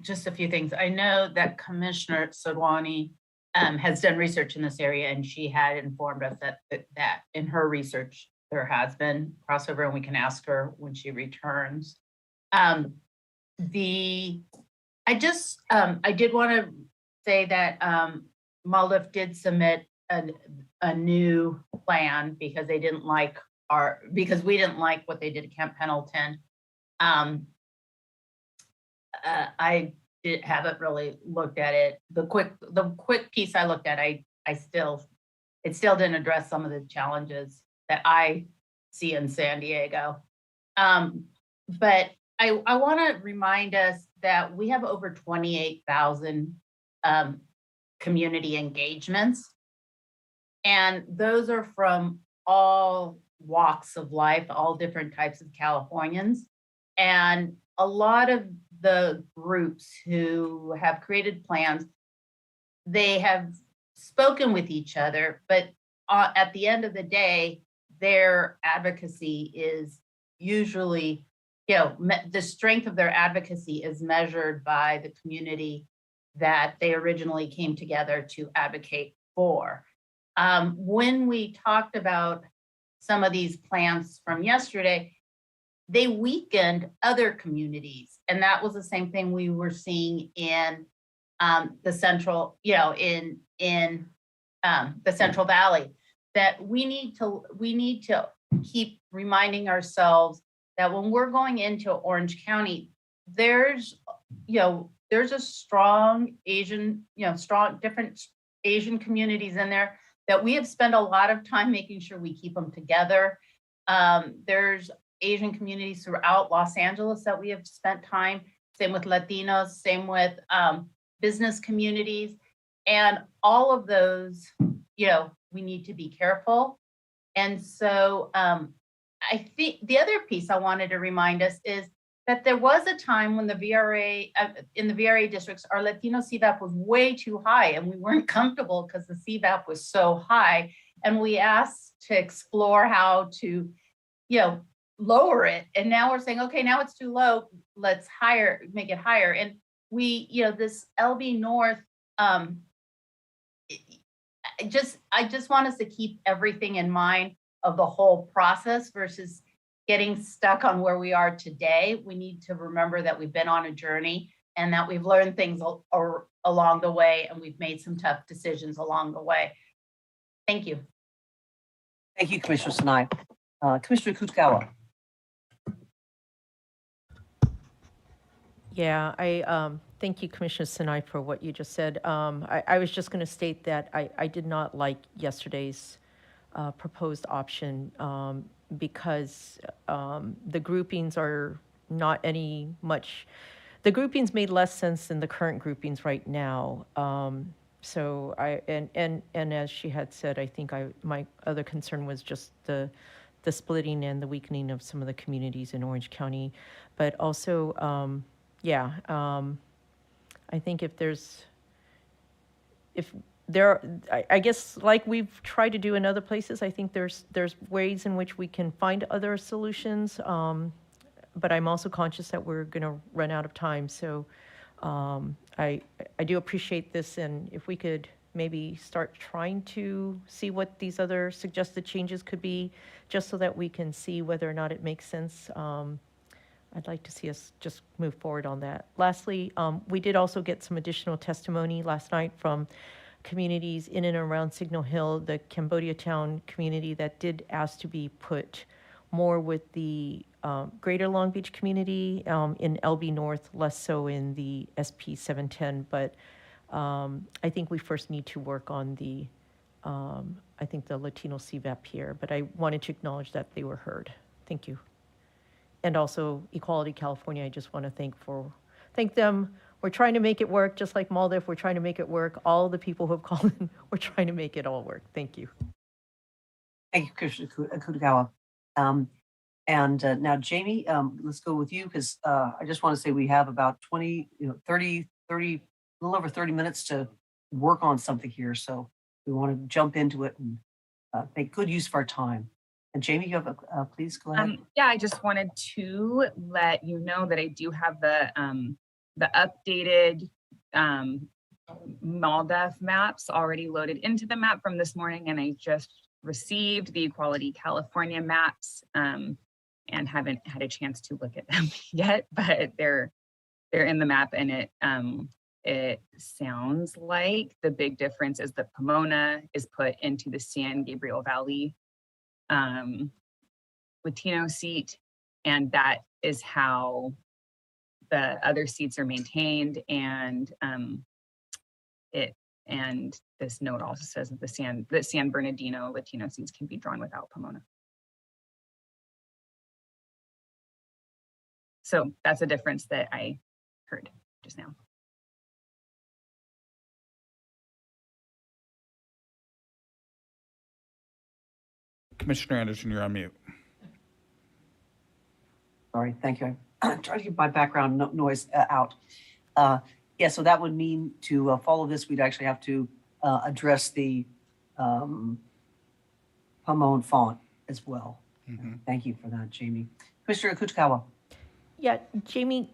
Just a few things. I know that Commissioner Sadwani has done research in this area, and she had informed us that in her research there has been crossover, and we can ask her when she returns. I did want to say that MALDF did submit a new plan because they didn't like because we didn't like what they did at Camp Pendleton. I haven't really looked at it. The quick piece I looked at, it still didn't address some of the challenges that I see in San Diego. But I want to remind us that we have over 28,000 community engagements. And those are from all walks of life, all different types of Californians. And a lot of the groups who have created plans, they have spoken with each other, but at the end of the day, their advocacy is usually, the strength of their advocacy is measured by the community that they originally came together to advocate for. When we talked about some of these plans from yesterday, they weakened other communities. And that was the same thing we were seeing in the Central, in the Central Valley, that we need to keep reminding ourselves that when we're going into Orange County, there's a strong Asian, different Asian communities in there that we have spent a lot of time making sure we keep them together. There's Asian communities throughout Los Angeles that we have spent time, same with Latinos, same with business communities. And all of those, we need to be careful. And so I think the other piece I wanted to remind us is that there was a time when the VRA, in the VRA districts, our Latino CVAP was way too high and we weren't comfortable because the CVAP was so high. And we asked to explore how to, lower it. And now we're saying, okay, now it's too low, let's make it higher. And we, this LB North, I just want us to keep everything in mind of the whole process versus getting stuck on where we are today. We need to remember that we've been on a journey and that we've learned things along the way, and we've made some tough decisions along the way. Thank you. Thank you, Commissioner Sinai. Commissioner Kutgawa. Yeah, I thank you, Commissioner Sinai, for what you just said. I was just going to state that I did not like yesterday's proposed option because the groupings are not the groupings made less sense than the current groupings right now. So and as she had said, I think my other concern was just the splitting and the weakening of some of the communities in Orange County, but also, I think I guess like we've tried to do in other places, I think there's ways in which we can find other solutions. But I'm also conscious that we're going to run out of time. So I do appreciate this, and if we could maybe start trying to see what these other suggested changes could be, just so that we can see whether or not it makes sense. I'd like to see us just move forward on that. Lastly, we did also get some additional testimony last night from communities in and around Signal Hill, the Cambodia Town community that did ask to be put more with the greater Long Beach community in LB North, less so in the SP 710. But I think we first need to work on the Latino CVAP here. But I wanted to acknowledge that they were heard. Thank you. And also Equality California, I just want to thank them. We're trying to make it work, just like Maldiv, we're trying to make it work. All the people who have called in, we're trying to make it all work. Thank you. Thank you, Commissioner Kutgawa. And now, Jamie, let's go with you, because I just want to say we have about 30, a little over 30 minutes to work on something here. So we want to jump into it and make good use of our time. And Jamie, you have please go ahead. Yeah, I just wanted to let you know that I do have the updated MALDEF maps already loaded into the map from this morning, and I just received the Equality California maps and haven't had a chance to look at them yet, but they're in the map, and it sounds like the big difference is that Pomona is put into the San Gabriel Valley Latino seat, and that is how the other seats are maintained. And this note also says that the San Bernardino Latino seats can be drawn without Pomona. So that's a difference that I heard just now. Commissioner Anderson, you're on mute. Sorry, thank you. I'm trying to keep my background noise out. Yeah, so that would mean to follow this, we'd actually have to address the Pomona font as well. Thank you for that, Jamie. Commissioner Kuchikawa. Yeah, Jamie,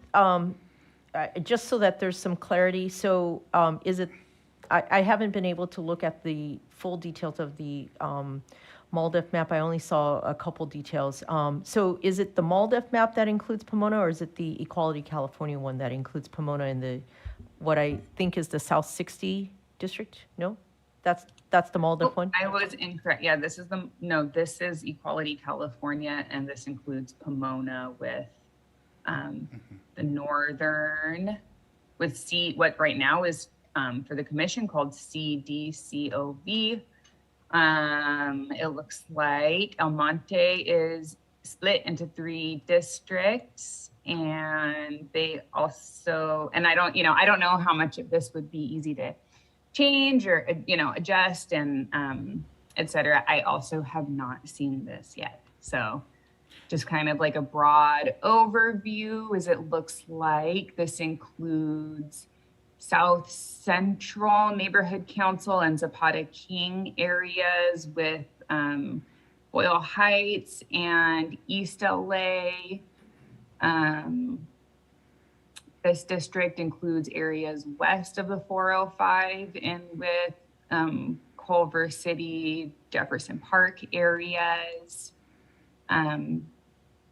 just so that there's some clarity, so is it, I haven't been able to look at the full details of the MALDEF map. I only saw a couple details. So is it the MALDEF map that includes Pomona, or is it the Equality California one that includes Pomona in the, what I think is the South 60 district? No? That's the MALDEF one? I was incorrect. Yeah, this is Equality California, and this includes Pomona with the northern, with what right now is for the commission called CDCOV. It looks like El Monte is split into 3 districts, and they also, and I don't know how much of this would be easy to change or, adjust and et cetera. I also have not seen this yet. So just kind of like a broad overview as it looks like this includes South Central Neighborhood Council and Zapata King areas with Boyle Heights and East LA. This district includes areas west of the 405 and with Culver City, Jefferson Park areas.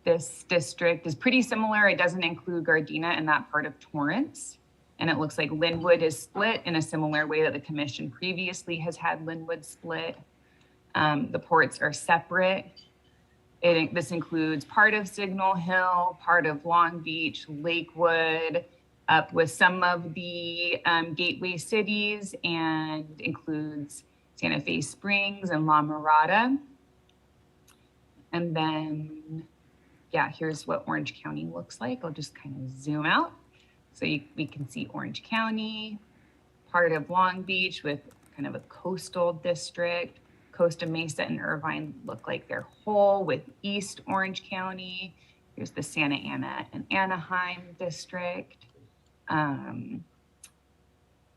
This district is pretty similar. It doesn't include Gardena and that part of Torrance. And it looks like Linwood is split in a similar way that the commission previously has had Linwood split. The ports are separate. This includes part of Signal Hill, part of Long Beach, Lakewood, up with some of the gateway cities, and includes Santa Fe Springs and La Mirada. And then, yeah, here's what Orange County looks like. I'll just kind of zoom out. So we can see Orange County, part of Long Beach with kind of a coastal district. Costa Mesa and Irvine look like they're whole with East Orange County. Here's the Santa Ana and Anaheim district. The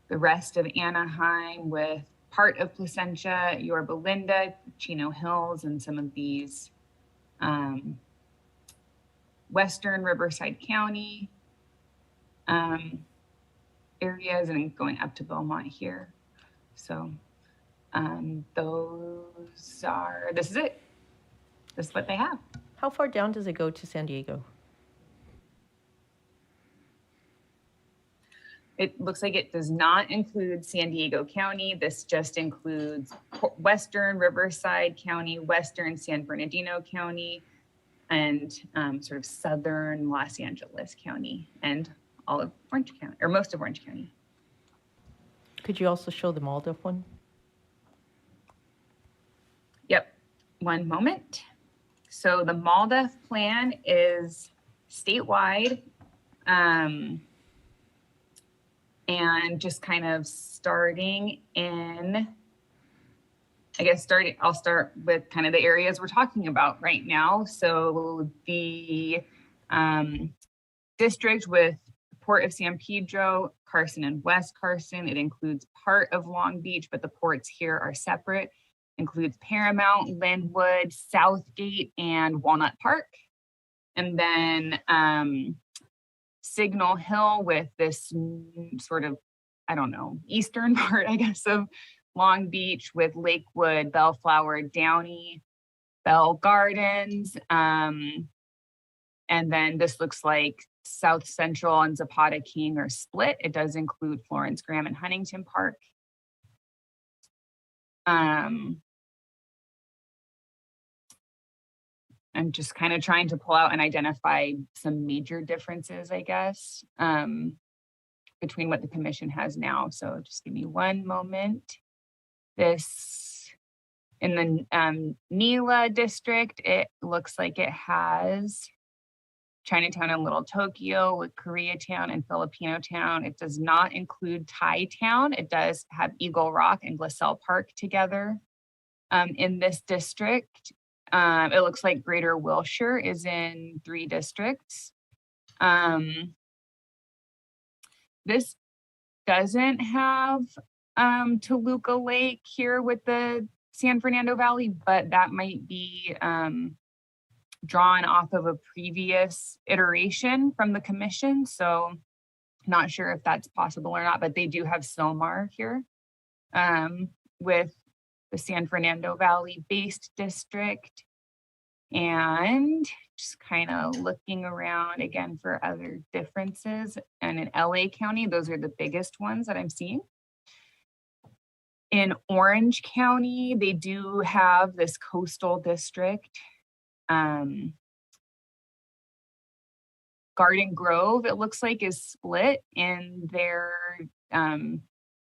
rest of Anaheim with part of Placentia, Yorba Linda, Chino Hills, and some of these Western Riverside County areas, and going up to Beaumont here. So this is it. This is what they have. How far down does it go to San Diego? It looks like it does not include San Diego County. This just includes Western Riverside County, Western San Bernardino County, and sort of Southern Los Angeles County, and all of Orange County, or most of Orange County. Could you also show the MALDEF one? Yep, one moment. So the MALDEF plan is statewide, and just kind of starting in, I'll start with kind of the areas we're talking about right now. So the district with Port of San Pedro, Carson and West Carson, it includes part of Long Beach, but the ports here are separate. Includes Paramount, Linwood, Southgate, and Walnut Park. And then Signal Hill with this sort of, eastern part, of Long Beach with Lakewood, Bellflower, Downey, Bell Gardens. And then this looks like South Central and Zapata King are split. It does include Florence Graham and Huntington Park. I'm just kind of trying to pull out and identify some major differences, I guess, between what the commission has now. So just give me one moment. This, in the Nila district, it looks like it has Chinatown and Little Tokyo with Koreatown and Filipino Town. It does not include Thai Town. It does have Eagle Rock and Glassell Park together. In this district, it looks like Greater Wilshire is in 3 districts. This doesn't have Toluca Lake here with the San Fernando Valley, but that might be drawn off of a previous iteration from the commission. So not sure if that's possible or not, but they do have Silmar here with the San Fernando Valley based district. And just kind of looking around again for other differences. And in LA County, those are the biggest ones that I'm seeing. In Orange County, they do have this coastal district. Garden Grove, it looks like, is split in their, and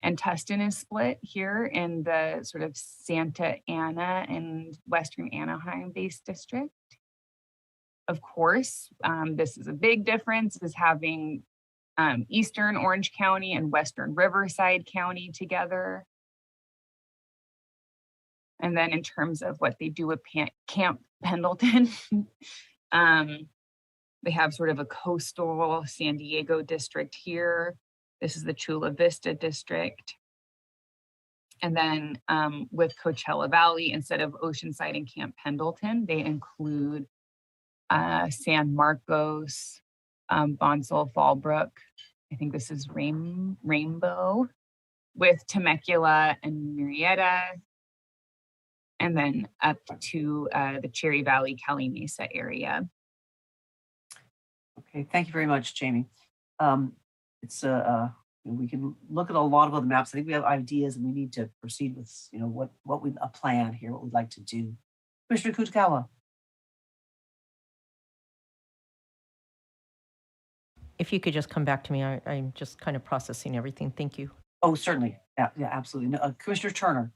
Tustin is split here in the sort of Santa Ana and Western Anaheim based district. Of course, this is a big difference, is having Eastern Orange County and Western Riverside County together. And then in terms of what they do with Camp Pendleton, they have sort of a coastal San Diego district here. This is the Chula Vista district. And then with Coachella Valley, instead of Oceanside and Camp Pendleton, they include San Marcos, Bonsall, Fallbrook. I think this is Rainbow, with Temecula and Murrieta. And then up to the Cherry Valley, Cali Mesa area. Okay, thank you very much, Jamie. We can look at a lot of other maps. I think we have ideas, and we need to proceed with, a plan here, what we'd like to do. Commissioner Kutagawa. If you could just come back to me, I'm just kind of processing everything. Thank you. Oh, certainly. Yeah, absolutely. No, Commissioner Turner.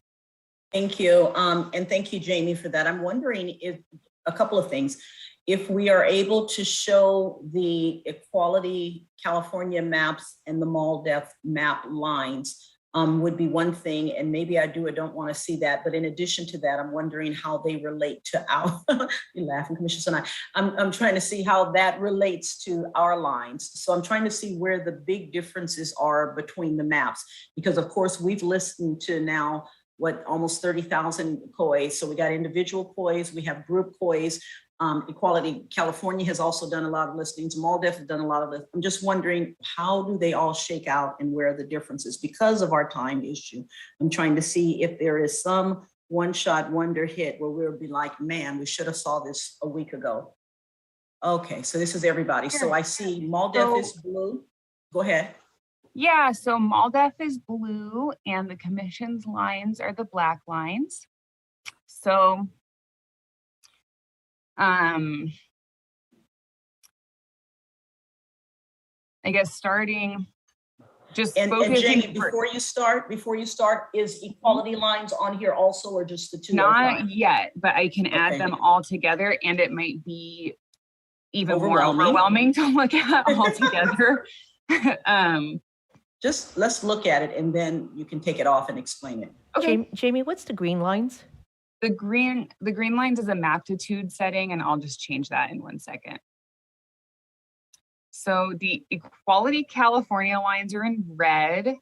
Thank you. And thank you, Jamie, for that. I'm wondering if a couple of things. If we are able to show the Equality California maps and the MALDEF map lines would be one thing. And maybe I don't want to see that. But in addition to that, I'm wondering how they relate to our, you're laughing, Commissioner Sinai. I'm trying to see how that relates to our lines. So I'm trying to see where the big differences are between the maps. Because of course, we've listened to now almost 30,000 COIs. So we got individual COIs, we have group COIs. Equality California has also done a lot of listings. MALDEF has done a lot of it. I'm just wondering, how do they all shake out and where are the differences? Because of our time issue, I'm trying to see if there is some one-shot wonder hit where we'll be like, man, we should have saw this a week ago. Okay, so this is everybody. So I see MALDEF is blue. Go ahead. Yeah, so MALDEF is blue and the commission's lines are the black lines. So I guess starting just and focusing. Jamie, before you start, is equality lines on here also, or just the two? Not yet, but I can add them all together, and it might be even more overwhelming to look at all together. Just let's look at it, and then you can take it off and explain it. Okay. Jamie, what's the green lines? The green lines is a maptitude setting, and I'll just change that in 1 second. So the Equality California lines are in red,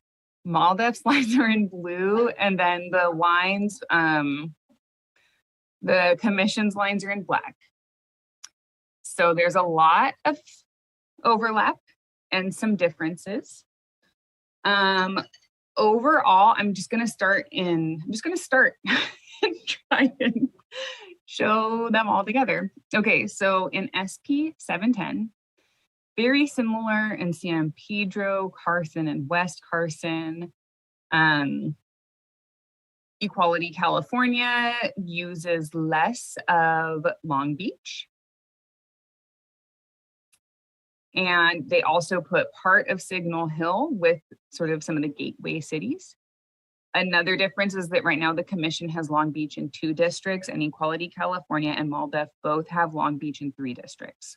MALDEF's lines are in blue, and then the lines, the commission's lines are in black. So there's a lot of overlap and some differences. Overall, I'm just gonna start and try and show them all together. Okay, so in SP 710, very similar in San Pedro, Carson, and West Carson. Equality California uses less of Long Beach. And they also put part of Signal Hill with sort of some of the gateway cities. Another difference is that right now the commission has Long Beach in 2 districts, and Equality California and MALDEF both have Long Beach in 3 districts.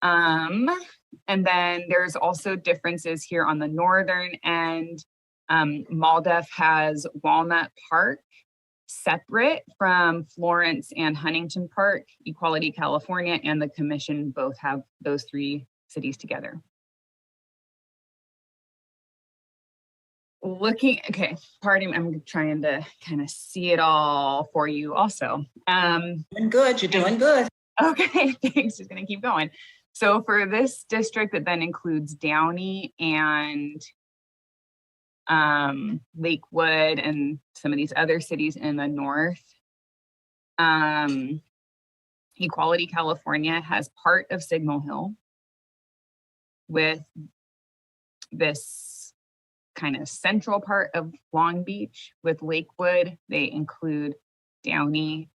And then there's also differences here on the northern end. MALDEF has Walnut Park separate from Florence and Huntington Park. Equality California and the commission both have those 3 cities together. Okay, pardon me, I'm trying to kind of see it all for you also. Doing good, you're doing good. Okay, thanks, just gonna keep going. So for this district that then includes Downey and Lakewood and some of these other cities in the north, Equality California has part of Signal Hill with this kind of central part of Long Beach. With Lakewood, they include Downey.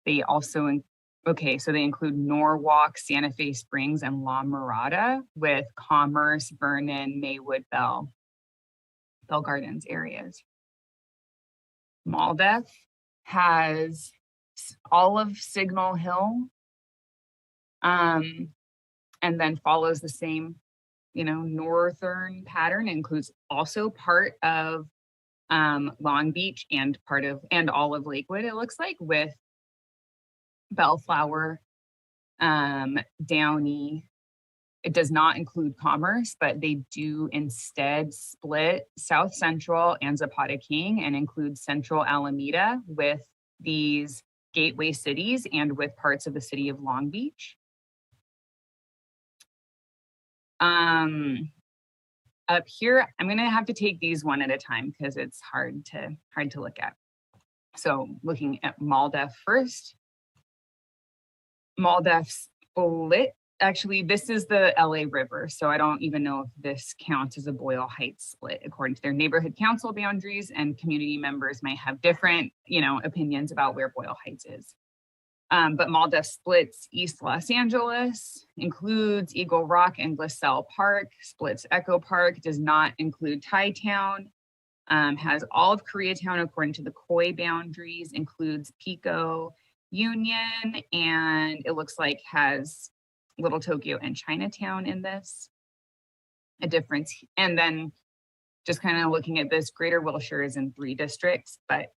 They also, so they include Norwalk, Santa Fe Springs, and La Mirada, with Commerce, Vernon, Maywood, Bell Gardens areas. MALDEF has all of Signal Hill, and then follows the same, northern pattern. Includes also part of Long Beach and all of Lakewood, it looks like, with Bellflower, Downey. It does not include Commerce, but they do instead split South Central and Zapata King and include Central Alameda with these gateway cities and with parts of the city of Long Beach. Up here, I'm gonna have to take these one at a time because it's hard to look at. So looking at MALDEF first. MALDEF split. Actually, this is the LA River, so I don't even know if this counts as a Boyle Heights split according to their neighborhood council boundaries, and community members might have different, opinions about where Boyle Heights is. But MALDEF splits East Los Angeles, includes Eagle Rock and Gliselle Park, splits Echo Park, does not include Thai Town, has all of Koreatown according to the COI boundaries, includes Pico, Union, and it looks like has Little Tokyo and Chinatown in this. A difference. And then just kind of looking at this, Greater Wilshire is in 3 districts, but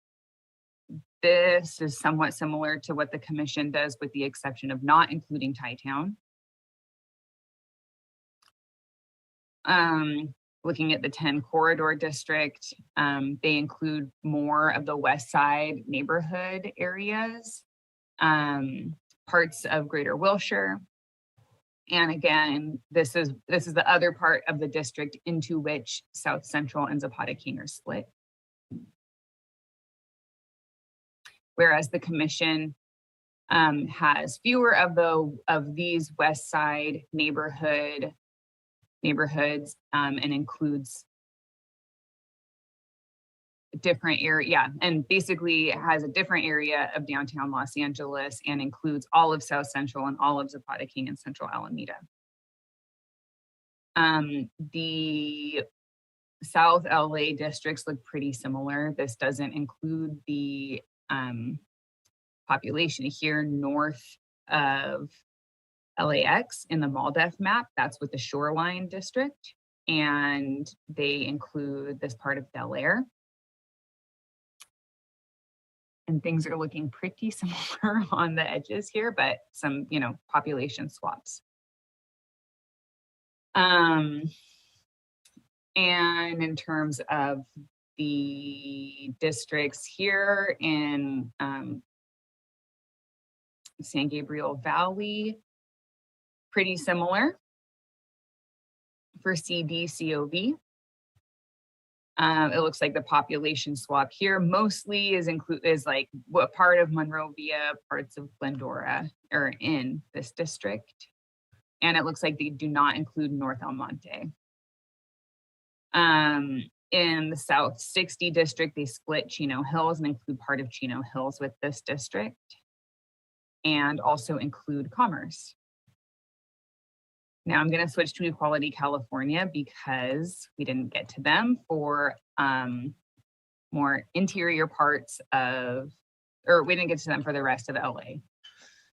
this is somewhat similar to what the commission does, with the exception of not including Thai Town. Looking at the 10 corridor district, they include more of the West Side neighborhood areas, parts of Greater Wilshire. And again, this is the other part of the district into which South Central and Zapata King are split. Whereas the commission has fewer of these West Side neighborhoods and includes different area, and basically has a different area of downtown Los Angeles and includes all of South Central and all of Zapata King and Central Alameda. The South LA districts look pretty similar. This doesn't include the population here north of LAX in the MALDEF map. That's with the Shoreline district, and they include this part of Bel Air. And things are looking pretty similar on the edges here, but some, population swaps. And in terms of the districts here in San Gabriel Valley, pretty similar for CDCOV. It looks like the population swap here mostly is like what part of Monrovia, parts of Glendora are in this district. And it looks like they do not include North El Monte. In the South 60 district, they split Chino Hills and include part of Chino Hills with this district, and also include Commerce. Now I'm going to switch to Equality California because we didn't get to them for more interior parts of, or we didn't get to them for the rest of LA.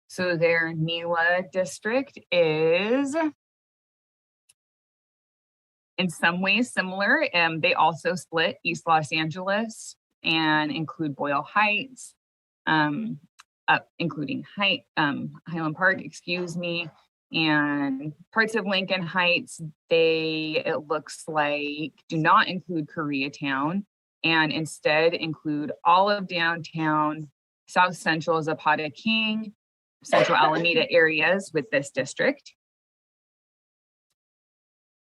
So their NELA district is in some ways similar. They also split East Los Angeles and include Boyle Heights, including Highland Park, and parts of Lincoln Heights. It looks like, do not include Koreatown and instead include all of downtown, South Central Zapata King, Central Alameda areas with this district.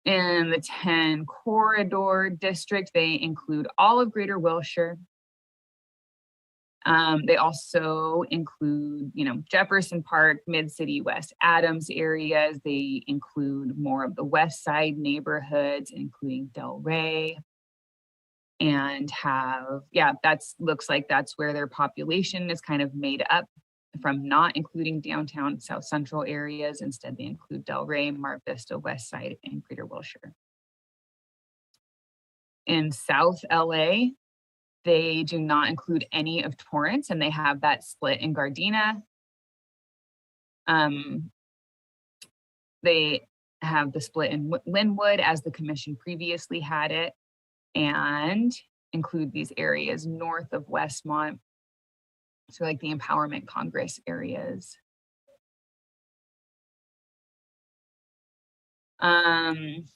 In the 10 corridor district, they include all of Greater Wilshire. They also include, Jefferson Park, Mid-City, West Adams areas. They include more of the West Side neighborhoods, including Del Rey. And looks like that's where their population is kind of made up from, not including downtown South Central areas. Instead, they include Del Rey, Mar Vista, West Side, and Greater Wilshire. In South LA, they do not include any of Torrance, and they have that split in Gardena. They have the split in Linwood as the commission previously had it, and include these areas north of Westmont. So like the Empowerment Congress areas. And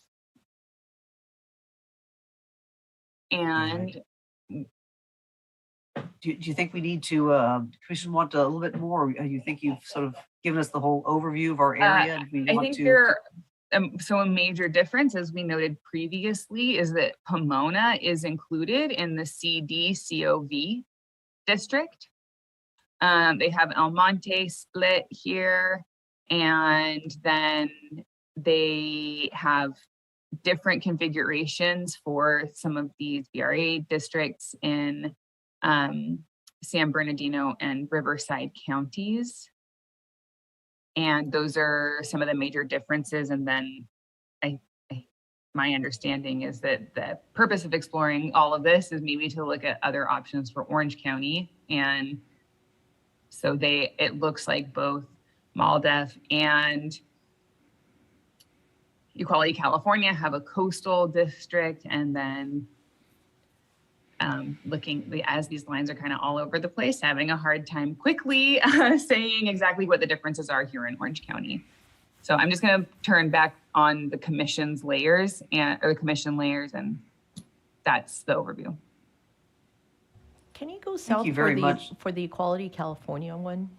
do you think we need to, Commission want a little bit more? Or you think you've sort of given us the whole overview of our area? I think so a major difference, as we noted previously, is that Pomona is included in the CDCOV district. They have El Monte split here, and then they have different configurations for some of these VRA districts in San Bernardino and Riverside counties. And those are some of the major differences. And then my understanding is that the purpose of exploring all of this is maybe to look at other options for Orange County. And so it looks like both MALDEF and Equality California have a coastal district, and then looking as these lines are kind of all over the place, having a hard time quickly saying exactly what the differences are here in Orange County. So I'm just going to turn back on the commission's layers or the commission layers, and that's the overview. Can you go south for the Equality California one?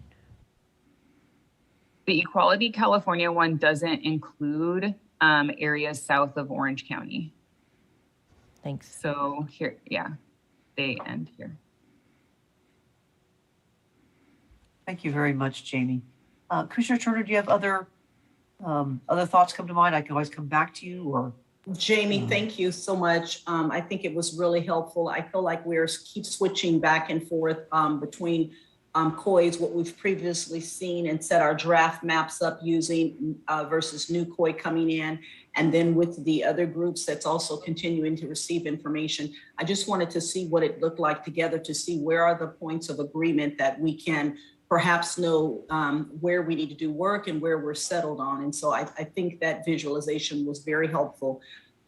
The Equality California one doesn't include areas south of Orange County. Thanks. So here, they end here. Thank you very much, Jamie. Commissioner Turner, do you have other thoughts come to mind? I can always come back to you, or. Jamie, thank you so much. I think it was really helpful. I feel like we're keep switching back and forth between COIs, what we've previously seen, and set our draft maps up using versus new COI coming in. And then with the other groups that's also continuing to receive information. I just wanted to see what it looked like together to see where are the points of agreement that we can perhaps know where we need to do work and where we're settled on. And so I think that visualization was very helpful.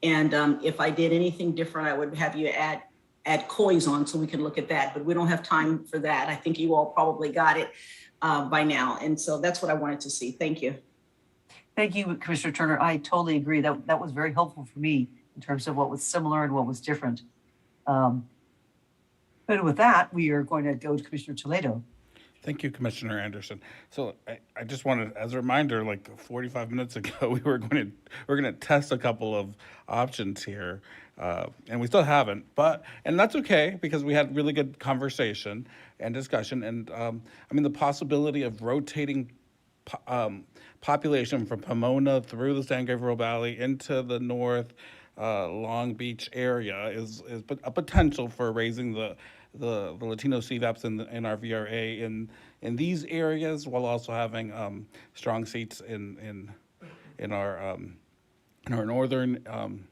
And if I did anything different, I would have you add COIs on so we can look at that, but we don't have time for that. I think you all probably got it by now. And so that's what I wanted to see. Thank you. Thank you, Commissioner Turner. I totally agree. That was very helpful for me in terms of what was similar and what was different. But with that, we are going to go to Commissioner Toledo. Thank you, Commissioner Anderson. So I just wanted, as a reminder, like 45 minutes ago, we're going to test a couple of options here, and we still haven't. And that's okay because we had really good conversation and discussion. And I mean, the possibility of rotating population from Pomona through the San Gabriel Valley into the North Long Beach area is a potential for raising the Latino CVAPs in our VRA in these areas, while also having strong seats in our northern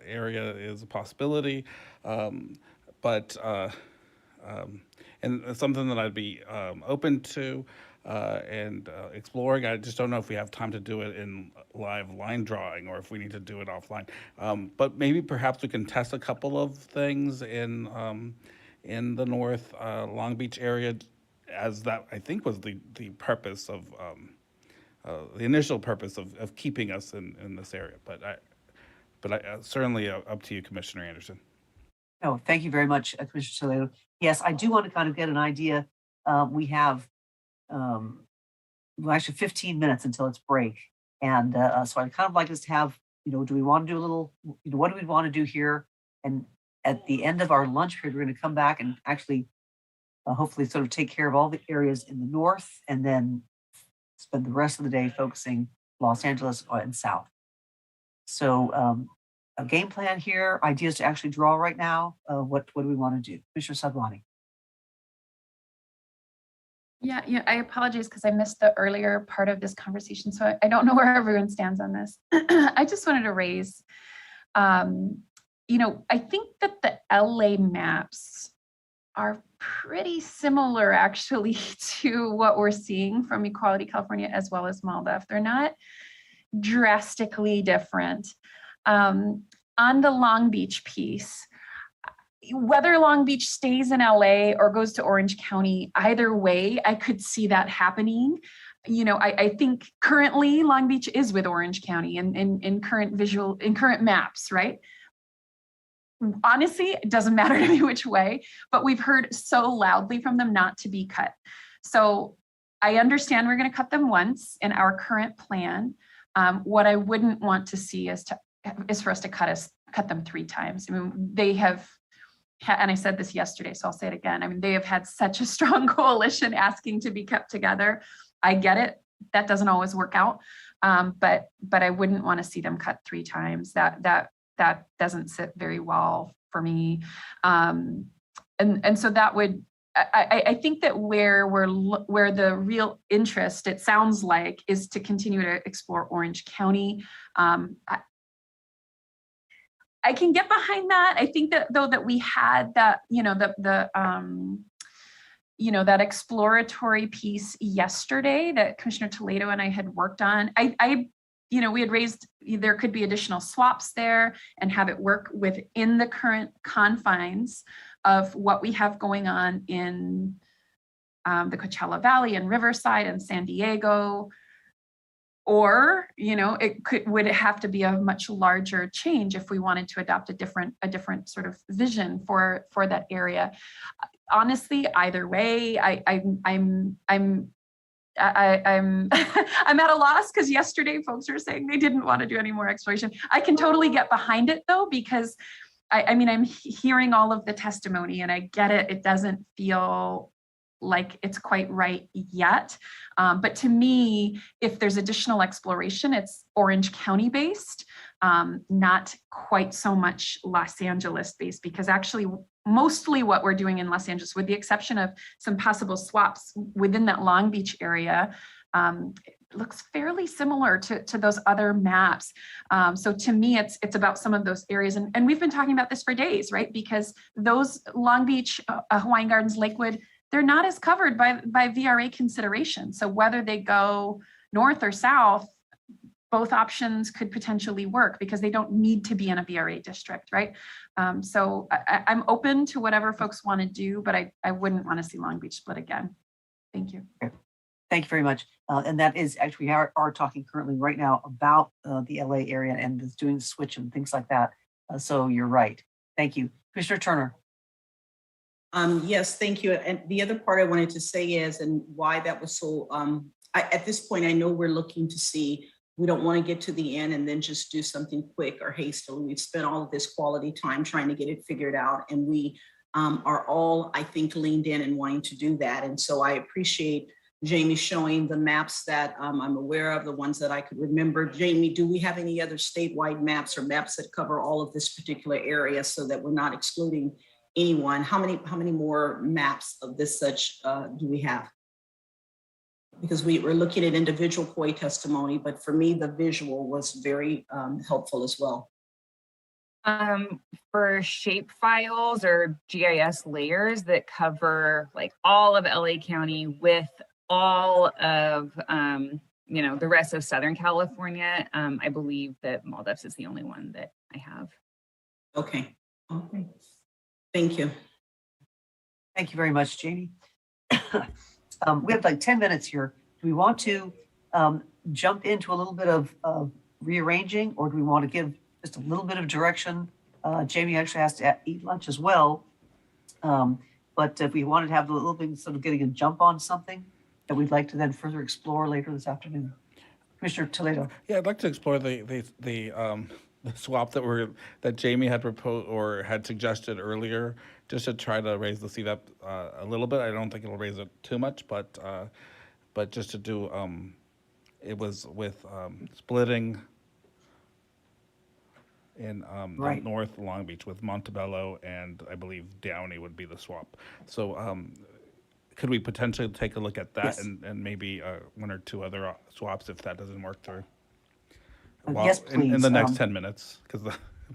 area is a possibility, and it's something that I'd be open to and exploring. I just don't know if we have time to do it in live line drawing or if we need to do it offline. But maybe perhaps we can test a couple of things in the North Long Beach area, as that I think was the purpose of the initial purpose of keeping us in this area. But I certainly up to you, Commissioner Anderson. No, thank you very much, Commissioner Toledo. Yes, I do want to kind of get an idea. We have actually 15 minutes until it's break, and so I'd kind of like us to have, do we want to do a little, what do we want to do here? And at the end of our lunch period, we're going to come back and actually hopefully sort of take care of all the areas in the north, and then spend the rest of the day focusing Los Angeles and south. So a game plan here, ideas to actually draw right now. What do we want to do? Commissioner Sadwani. Yeah, I apologize because I missed the earlier part of this conversation, so I don't know where everyone stands on this. I just wanted to raise, I think that the LA maps are pretty similar actually to what we're seeing from Equality California as well as MALDEF. They're not drastically different. On the Long Beach piece, whether Long Beach stays in LA or goes to Orange County, either way, I could see that happening. I think currently Long Beach is with Orange County in current maps, right? Honestly, it doesn't matter to me which way, but we've heard so loudly from them not to be cut. So I understand we're going to cut them once in our current plan. What I wouldn't want to see is for us to cut them 3 times. I mean, they have, and I said this yesterday, so I'll say it again. I mean, they have had such a strong coalition asking to be kept together. I get it. That doesn't always work out. But I wouldn't want to see them cut 3 times. That doesn't sit very well for me. And so that would, I think that where the real interest, it sounds like, is to continue to explore Orange County. I can get behind that. I think that though that we had that, that exploratory piece yesterday that Commissioner Toledo and I had worked on. We had raised, there could be additional swaps there and have it work within the current confines of what we have going on in the Coachella Valley and Riverside and San Diego. Or, would it have to be a much larger change if we wanted to adopt a different sort of vision for that area? Honestly, either way, I'm at a loss because yesterday folks were saying they didn't want to do any more exploration. I can totally get behind it though, because I'm hearing all of the testimony and I get it. It doesn't feel like it's quite right yet. But to me, if there's additional exploration, it's Orange County based, not quite so much Los Angeles based, because actually mostly what we're doing in Los Angeles, with the exception of some possible swaps within that Long Beach area, looks fairly similar to those other maps. So to me, it's about some of those areas. And we've been talking about this for days, right? Because those Long Beach, Hawaiian Gardens, Lakewood, they're not as covered by VRA consideration. So whether they go north or south, both options could potentially work because they don't need to be in a VRA district, right? So I'm open to whatever folks want to do, but I wouldn't want to see Long Beach split again. Thank you. Thank you very much. And that is actually, we are talking currently right now about the LA area and is doing the switch and things like that. So you're right. Thank you. Commissioner Turner. Yes, thank you. And the other part I wanted to say is, and why that was so, at this point, I know we're looking to see, we don't want to get to the end and then just do something quick or hastily. We've spent all of this quality time trying to get it figured out, and we are all, I think, leaned in and wanting to do that. And so I appreciate Jamie showing the maps that I'm aware of, the ones that I could remember. Jamie, do we have any other statewide maps or maps that cover all of this particular area so that we're not excluding anyone? How many more maps of this such do we have? Because we're looking at individual COI testimony, but for me, the visual was very helpful as well. For shape files or GIS layers that cover like all of LA County with all of the rest of Southern California, I believe that Maldives is the only one that I have. Okay. Okay. Thank you. Thank you very much, Jamie. We have like 10 minutes here. Do we want to jump into a little bit of rearranging, or do we want to give just a little bit of direction? Jamie actually has to eat lunch as well. But if we wanted to have a little bit sort of getting a jump on something that we'd like to then further explore later this afternoon. Commissioner Toledo. Yeah, I'd like to explore the swap that Jamie had proposed or had suggested earlier, just to try to raise the CVAP a little bit. I don't think it'll raise it too much, but just to do it was with splitting in Right. North Long Beach with Montebello, and I believe Downey would be the swap. So could we potentially take a look at that? Yes. and maybe one or two other swaps if that doesn't work through? Yes, please. In the next 10 minutes, because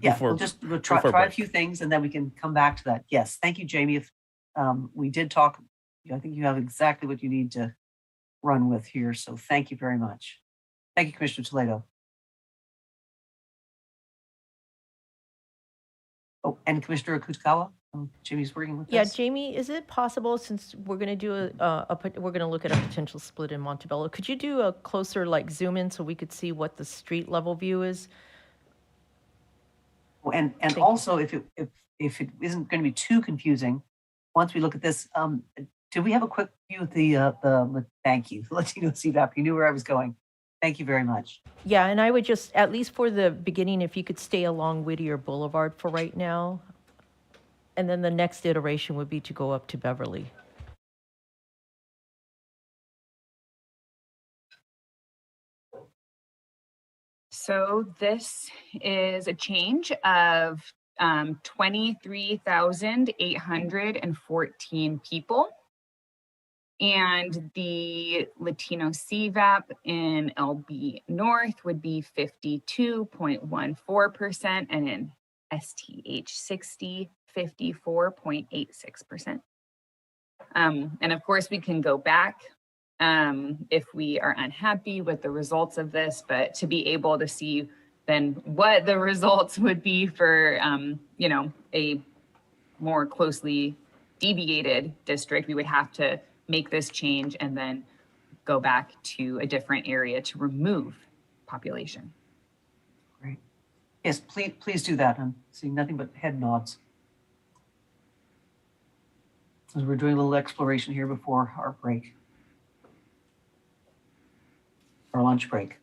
Yeah, we'll try a few things and then we can come back to that. Yes, thank you, Jamie. If we did talk, I think you have exactly what you need to run with here. So thank you very much. Thank you, Commissioner Toledo. Oh, and Commissioner Akutagawa, Jamie's working with us. Yeah, Jamie, is it possible, since we're going to do we're going to look at a potential split in Montebello, could you do a closer zoom in so we could see what the street level view is? And also, if it isn't going to be too confusing, once we look at this, do we have a quick view of the thank you, Latino CVAP? You knew where I was going. Thank you very much. Yeah, and I would just, at least for the beginning, if you could stay along Whittier Boulevard for right now. And then the next iteration would be to go up to Beverly. So this is a change of 23,814 people. And the Latino CVAP in LB North would be 52.14%, and in STH 60, 54.86%. And of course, we can go back if we are unhappy with the results of this, but to be able to see then what the results would be for, a more closely deviated district, we would have to make this change and then go back to a different area to remove population. Great. Yes, please do that. I'm seeing nothing but head nods. As we're doing a little exploration here before our break, our lunch break.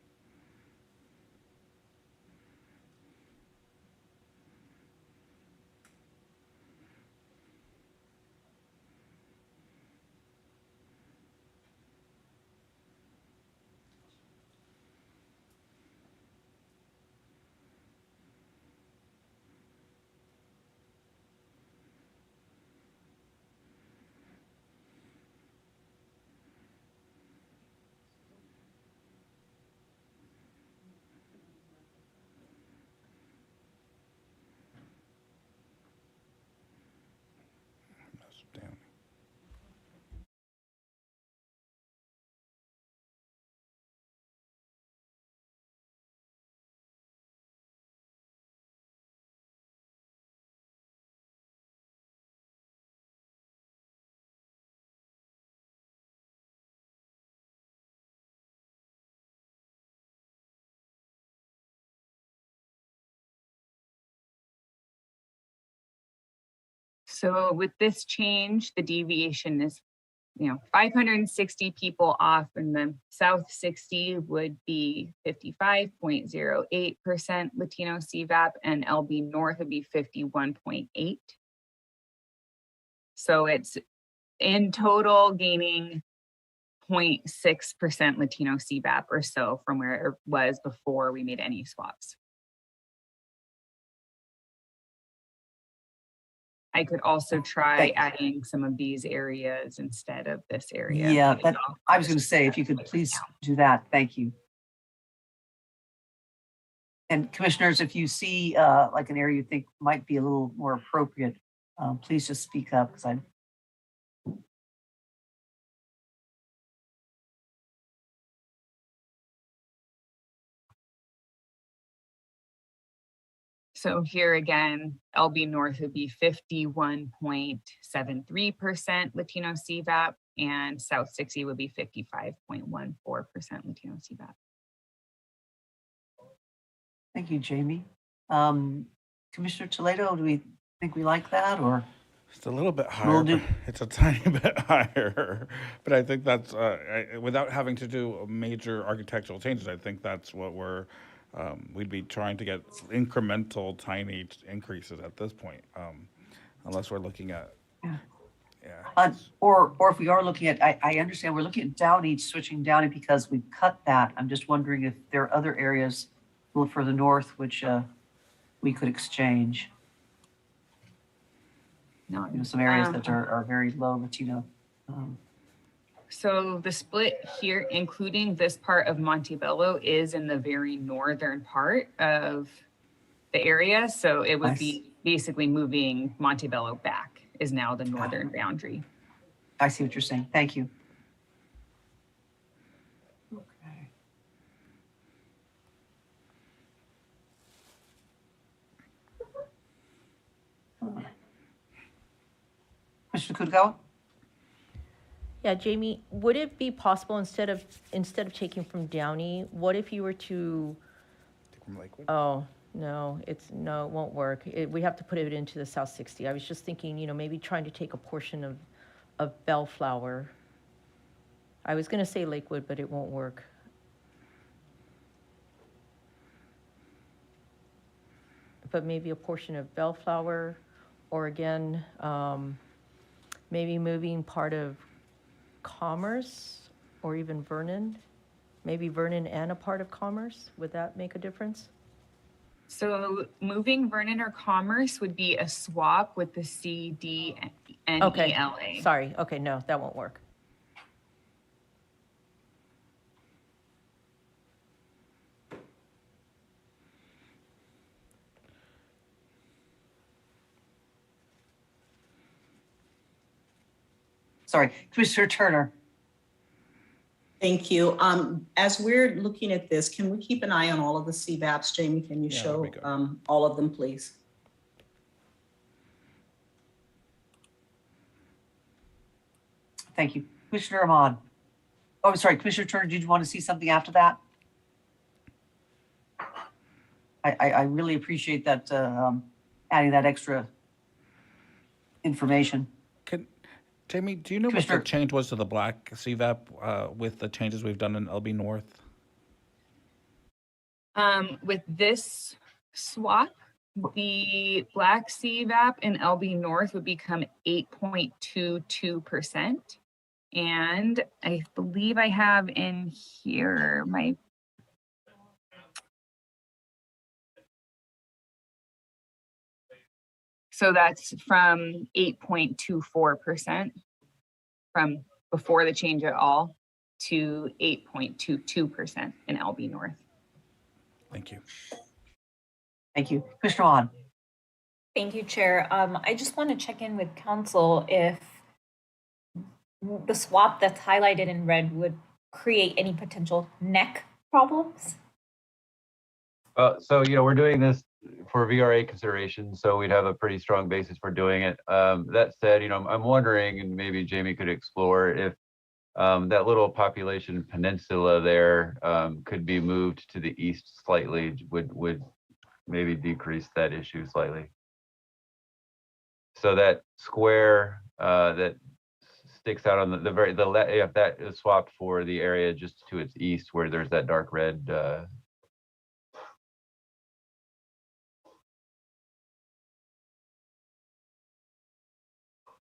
So with this change, the deviation is, 560 people off, and the South 60 would be 55.08% Latino CVAP, and LB North would be 51.8. So it's in total gaining 0.6% Latino CVAP or so from where it was before we made any swaps. I could also try adding some of these areas instead of this area. Yeah, I was going to say, if you could please do that, thank you. And commissioners, if you see like an area you think might be a little more appropriate, please just speak up, because I'm. So here again, LB North would be 51.73% Latino CVAP, and South 60 would be 55.14% Latino CVAP. Thank you, Jamie. Commissioner Toledo, do we think we like that, or? It's a little bit higher. It's a tiny bit higher, but I think that's without having to do major architectural changes. I think that's what we'd be trying to get incremental, tiny increases at this point, unless we're looking at. Or if we are looking at, I understand we're looking at Downey, switching Downey because we've cut that. I'm just wondering if there are other areas a little further north which we could exchange. No, some areas that are very low Latino. So the split here, including this part of Montebello, is in the very northern part of the area. So it would be basically moving Montebello back is now the northern boundary. I see what you're saying. Thank you. Okay. Mr. Kutagawa? Yeah, Jamie, would it be possible instead of taking from Downey, what if you were to? Take from Lakewood? Oh, no, it won't work. We have to put it into the South 60. I was just thinking, maybe trying to take a portion of Bellflower. I was going to say Lakewood, but it won't work. But maybe a portion of Bellflower, or again, maybe moving part of Commerce, or even Vernon. Maybe Vernon and a part of Commerce. Would that make a difference? So moving Vernon or Commerce would be a swap with the CD and Okay. ELA. Sorry. Okay, no, that won't work. Sorry, Commissioner Turner. Thank you. As we're looking at this, can we keep an eye on all of the CVAPs? Jamie, can you show all of them, please? Thank you. Commissioner Ahmad. Oh, sorry, Commissioner Turner, did you want to see something after that? I really appreciate that, adding that extra information. Jamie, do you know what the change was to the black CVAP with the changes we've done in LB North? With this swap, the black CVAP in LB North would become 8.22%. And I believe I have in here so that's from 8.24% from before the change at all to 8.22% in LB North. Thank you. Thank you. Commissioner Ahmad. Thank you, Chair. I just want to check in with council if the swap that's highlighted in red would create any potential neck problems. So, we're doing this for VRA consideration, so we'd have a pretty strong basis for doing it. That said, I'm wondering, and maybe Jamie could explore if that little population peninsula there could be moved to the east slightly, would maybe decrease that issue slightly. So that square that sticks out on if that is swapped for the area just to its east where there's that dark red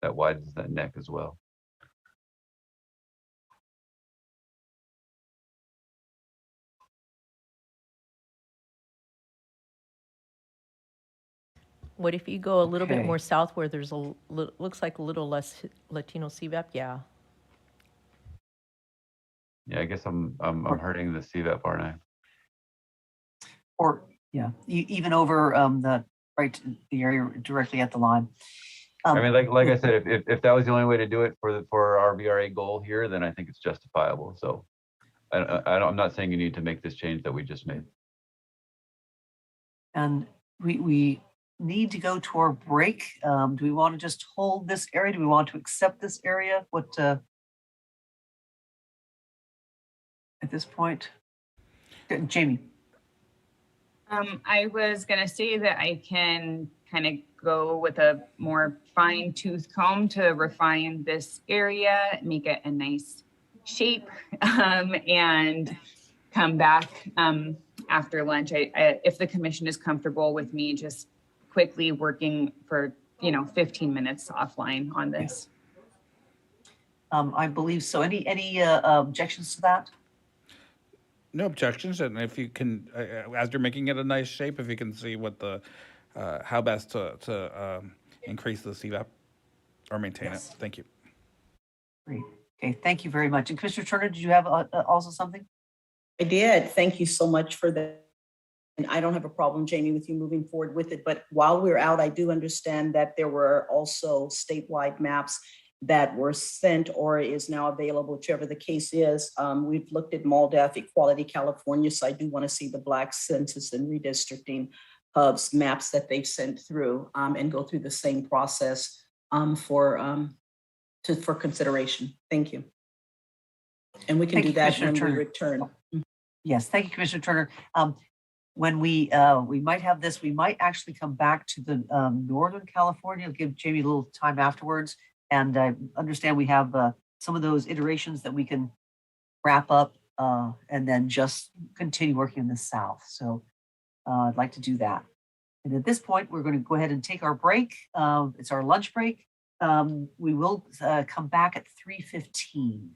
that widens that neck as well. What if you go a little bit Okay. more south where there's looks like a little less Latino CVAP? Yeah. Yeah, I guess I'm hurting the CVAP, aren't I? Or, yeah, even over the area directly at the line. I mean, like I said, if that was the only way to do it for our VRA goal here, then I think it's justifiable. So I'm not saying you need to make this change that we just made. And we need to go to our break. Do we want to just hold this area? Do we want to accept this area? What, at this point? Jamie. I was gonna say that I can kind of go with a more fine tooth comb to refine this area, make it a nice shape, and come back after lunch. If the commission is comfortable with me just quickly working for 15 minutes offline on this. I believe so. Any objections to that? No objections, and if you can, as you're making it a nice shape, if you can see what the, how best to increase the CVAP or maintain it. Thank you. Great. Okay, thank you very much. And Commissioner Turner, did you have also something? I did. Thank you so much for that. And I don't have a problem, Jamie, with you moving forward with it. But while we're out, I do understand that there were also statewide maps that were sent or is now available, whichever the case is. We've looked at MALDEF, Equality California, so I do want to see the Black Census and Redistricting Hubs maps that they've sent through and go through the same process for consideration. Thank you. And we can do that when we return. Yes, thank you, Commissioner Turner. When we might have this, we might actually come back to the Northern California, give Jamie a little time afterwards. And I understand we have some of those iterations that we can wrap up and then just continue working in the South. So I'd like to do that. And at this point, we're going to go ahead and take our break. It's our lunch break. We will come back at 3:15.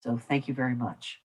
So thank you very much.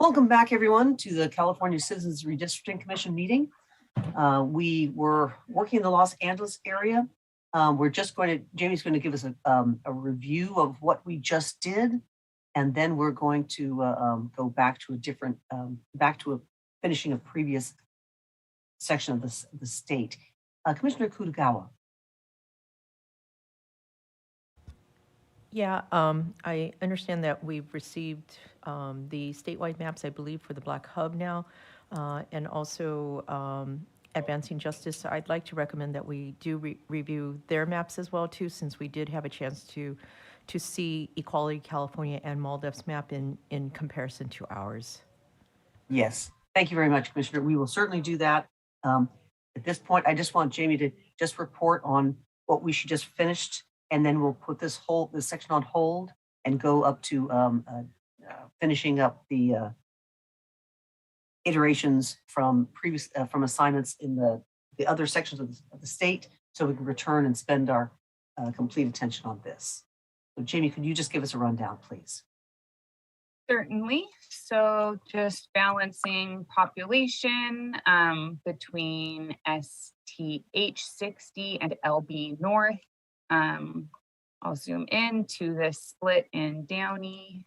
Welcome back, everyone, to the California Citizens Redistricting Commission meeting. We were working in the Los Angeles area. Jamie's going to give us a review of what we just did. And then we're going to go back to a finishing of previous section of the state. Commissioner Kutagawa. Yeah, I understand that we've received the statewide maps, I believe, for the Black Hub now, and also Advancing Justice. I'd like to recommend that we do review their maps as well, too, since we did have a chance to see Equality California and MALDEF's map in comparison to ours. Yes, thank you very much, Commissioner. We will certainly do that. At this point, I just want Jamie to just report on what we should just finished, and then we'll put this section on hold and go up to finishing up the iterations from from assignments in the other sections of the state, so we can return and spend our complete attention on this. So Jamie, could you just give us a rundown, please? Certainly. So just balancing population between STH 60 and LB North. I'll zoom in to this split in Downey,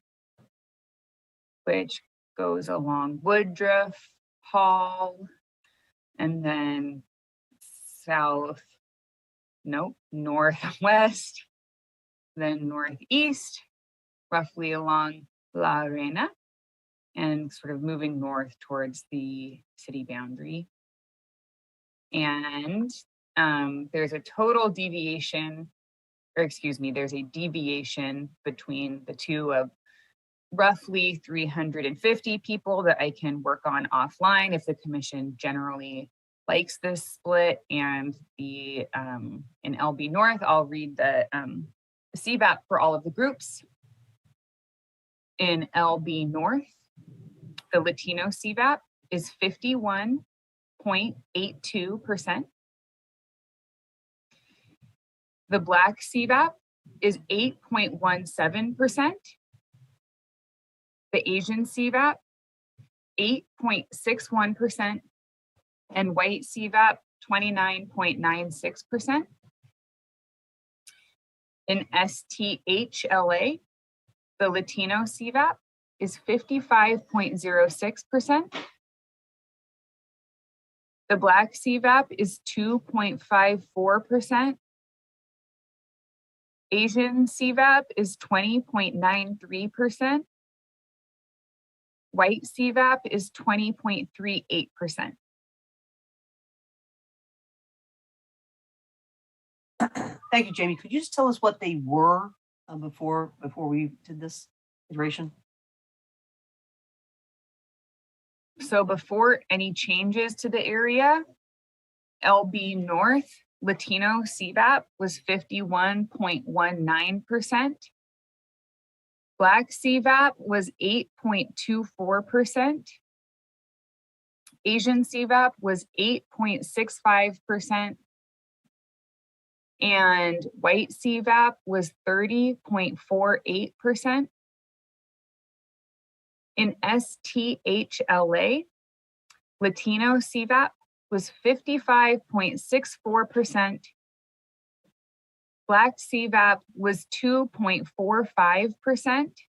which goes along Woodruff, Hall, and then northwest, then northeast, roughly along La Arena, and sort of moving north towards the city boundary. And there's a total deviation, there's a deviation between the two of roughly 350 people that I can work on offline if the commission generally likes this split. And the in LB North, I'll read the CVAP for all of the groups. In LB North, the Latino CVAP is 51.82%. The Black CVAP is 8.17%. The Asian CVAP, 8.61%. And white CVAP, 29.96%. In STHLA, the Latino CVAP is 55.06%. The Black CVAP is 2.54%. Asian CVAP is 20.93%. White CVAP is 20.38%. Thank you, Jamie. Could you just tell us what they were before we did this iteration? So before any changes to the area, LB North Latino CVAP was 51.19%. Black CVAP was 8.24%. Asian CVAP was 8.65%. And white CVAP was 30.48%. In STHLA, Latino CVAP was 55.64%. Black CVAP was 2.45%.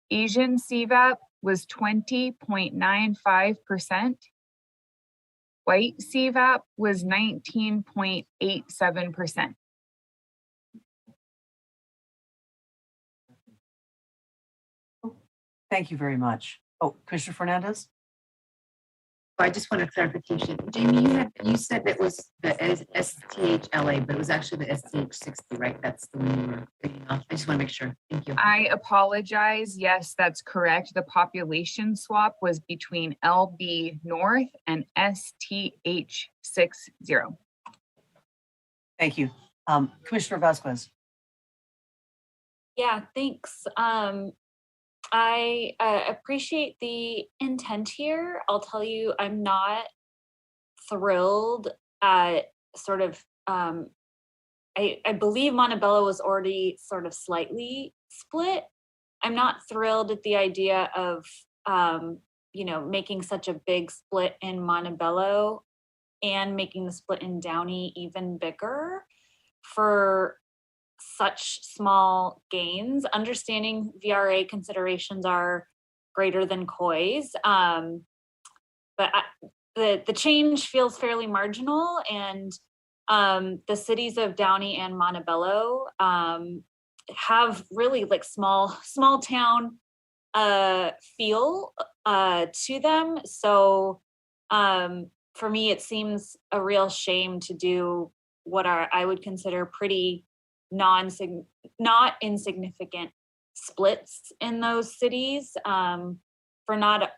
Asian CVAP was 20.95%. White CVAP was 19.87%. Thank you very much. Oh, Commissioner Fernandez? I just want a clarification. Jamie, you said it was the STHLA, but it was actually the STH60, right? That's the one you were reading off. I just want to make sure. Thank you. I apologize. Yes, that's correct. The population swap was between LB North and STH60. Thank you. Commissioner Vasquez. Yeah, thanks. I appreciate the intent here. I'll tell you, I'm not thrilled at sort of, I believe Montebello was already sort of slightly split. I'm not thrilled at the idea of you know, making such a big split in Montebello and making the split in Downey even bigger for such small gains. Understanding VRA considerations are greater than COIs, but the change feels fairly marginal, and the cities of Downey and Montebello have really like small town feel to them. So for me, it seems a real shame to do what I would consider pretty not insignificant splits in those cities for not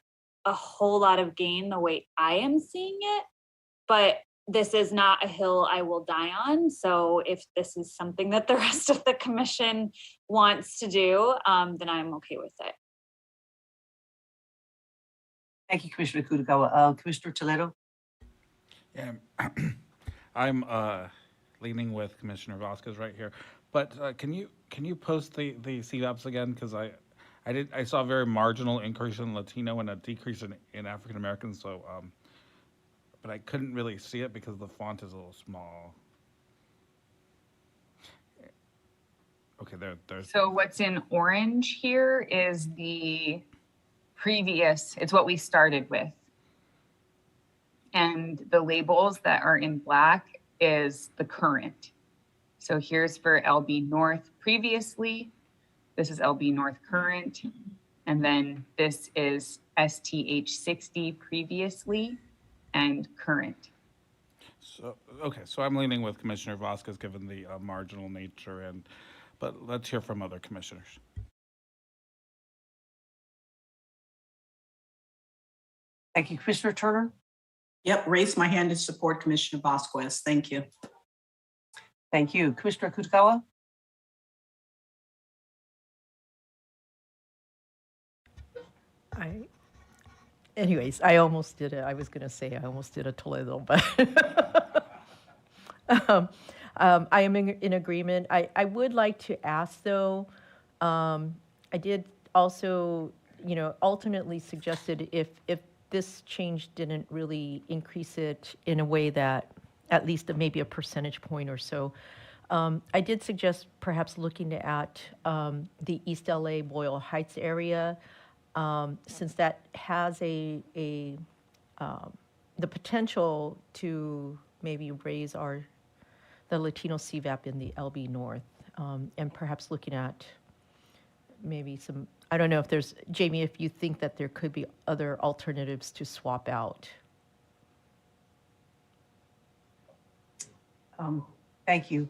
a whole lot of gain the way I am seeing it. But this is not a hill I will die on. So if this is something that the rest of the commission wants to do, then I'm okay with it. Thank you, Commissioner Kutagawa. Commissioner Toledo? Yeah, I'm leaning with Commissioner Vasquez right here. But can you post the CVAPs again? Because I saw a very marginal increase in Latino and a decrease in African Americans. So but I couldn't really see it because the font is a little small. Okay, there's. So what's in orange here is the previous, it's what we started with. And the labels that are in black is the current. So here's for LB North previously, this is LB North current, and then this is STH 60 previously and current. So, okay, so I'm leaning with Commissioner Vasquez given the marginal nature, but let's hear from other commissioners. Thank you, Commissioner Turner. Yep, raise my hand to support Commissioner Vasquez. Thank you. Thank you, Commissioner Kutagawa. Anyways, I almost did it. I was going to say I almost did a Toledo, but I am in agreement. I would like to ask, though, I did also, alternately suggested if this change didn't really increase it in a way that at least maybe a percentage point or so, I did suggest perhaps looking at the East LA Boyle Heights area, since that has the potential to maybe raise the Latino CVAP in the LB North, and perhaps looking at maybe some, I don't know if there's, Jamie, if you think that there could be other alternatives to swap out. Thank you.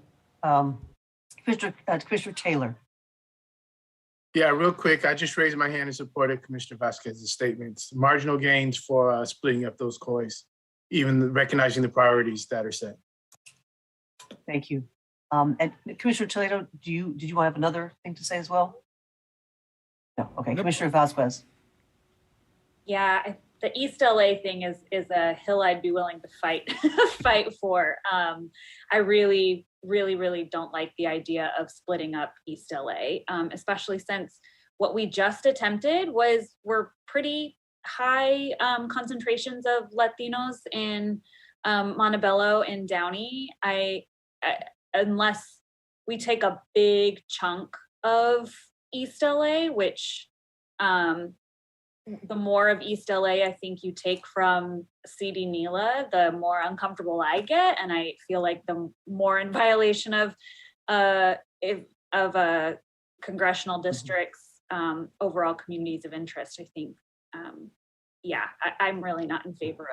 Commissioner Taylor. Yeah, real quick, I just raised my hand in support of Commissioner Vasquez's statements. Marginal gains for splitting up those COIs, even recognizing the priorities that are set. Thank you. And Commissioner Toledo, did you want to have another thing to say as well? No. Okay, nope. Commissioner Vasquez. Yeah, the East LA thing is a hill I'd be willing to fight for. I really don't like the idea of splitting up East LA, especially since what we just attempted were pretty high concentrations of Latinos in Montebello and Downey. Unless we take a big chunk of East LA, which the more of East LA I think you take from CD Nila, the more uncomfortable I get, and I feel like the more in violation of congressional districts' overall communities of interest. I think, I'm really not in favor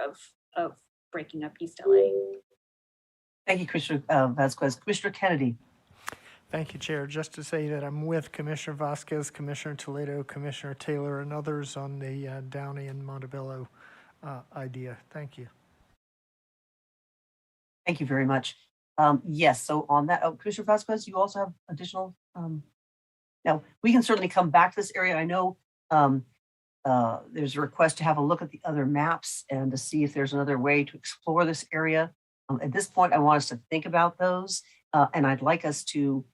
of breaking up East LA. Thank you, Commissioner Vasquez. Commissioner Kennedy. Thank you, Chair. Just to say that I'm with Commissioner Vasquez, Commissioner Toledo, Commissioner Taylor, and others on the Downey and Montebello idea. Thank you. Thank you very much. Yes, so on that, Commissioner Vasquez, you also have additional, now we can certainly come back to this area. I know there's a request to have a look at the other maps and to see if there's another way to explore this area. At this point, I want us to think about those, and I'd like us to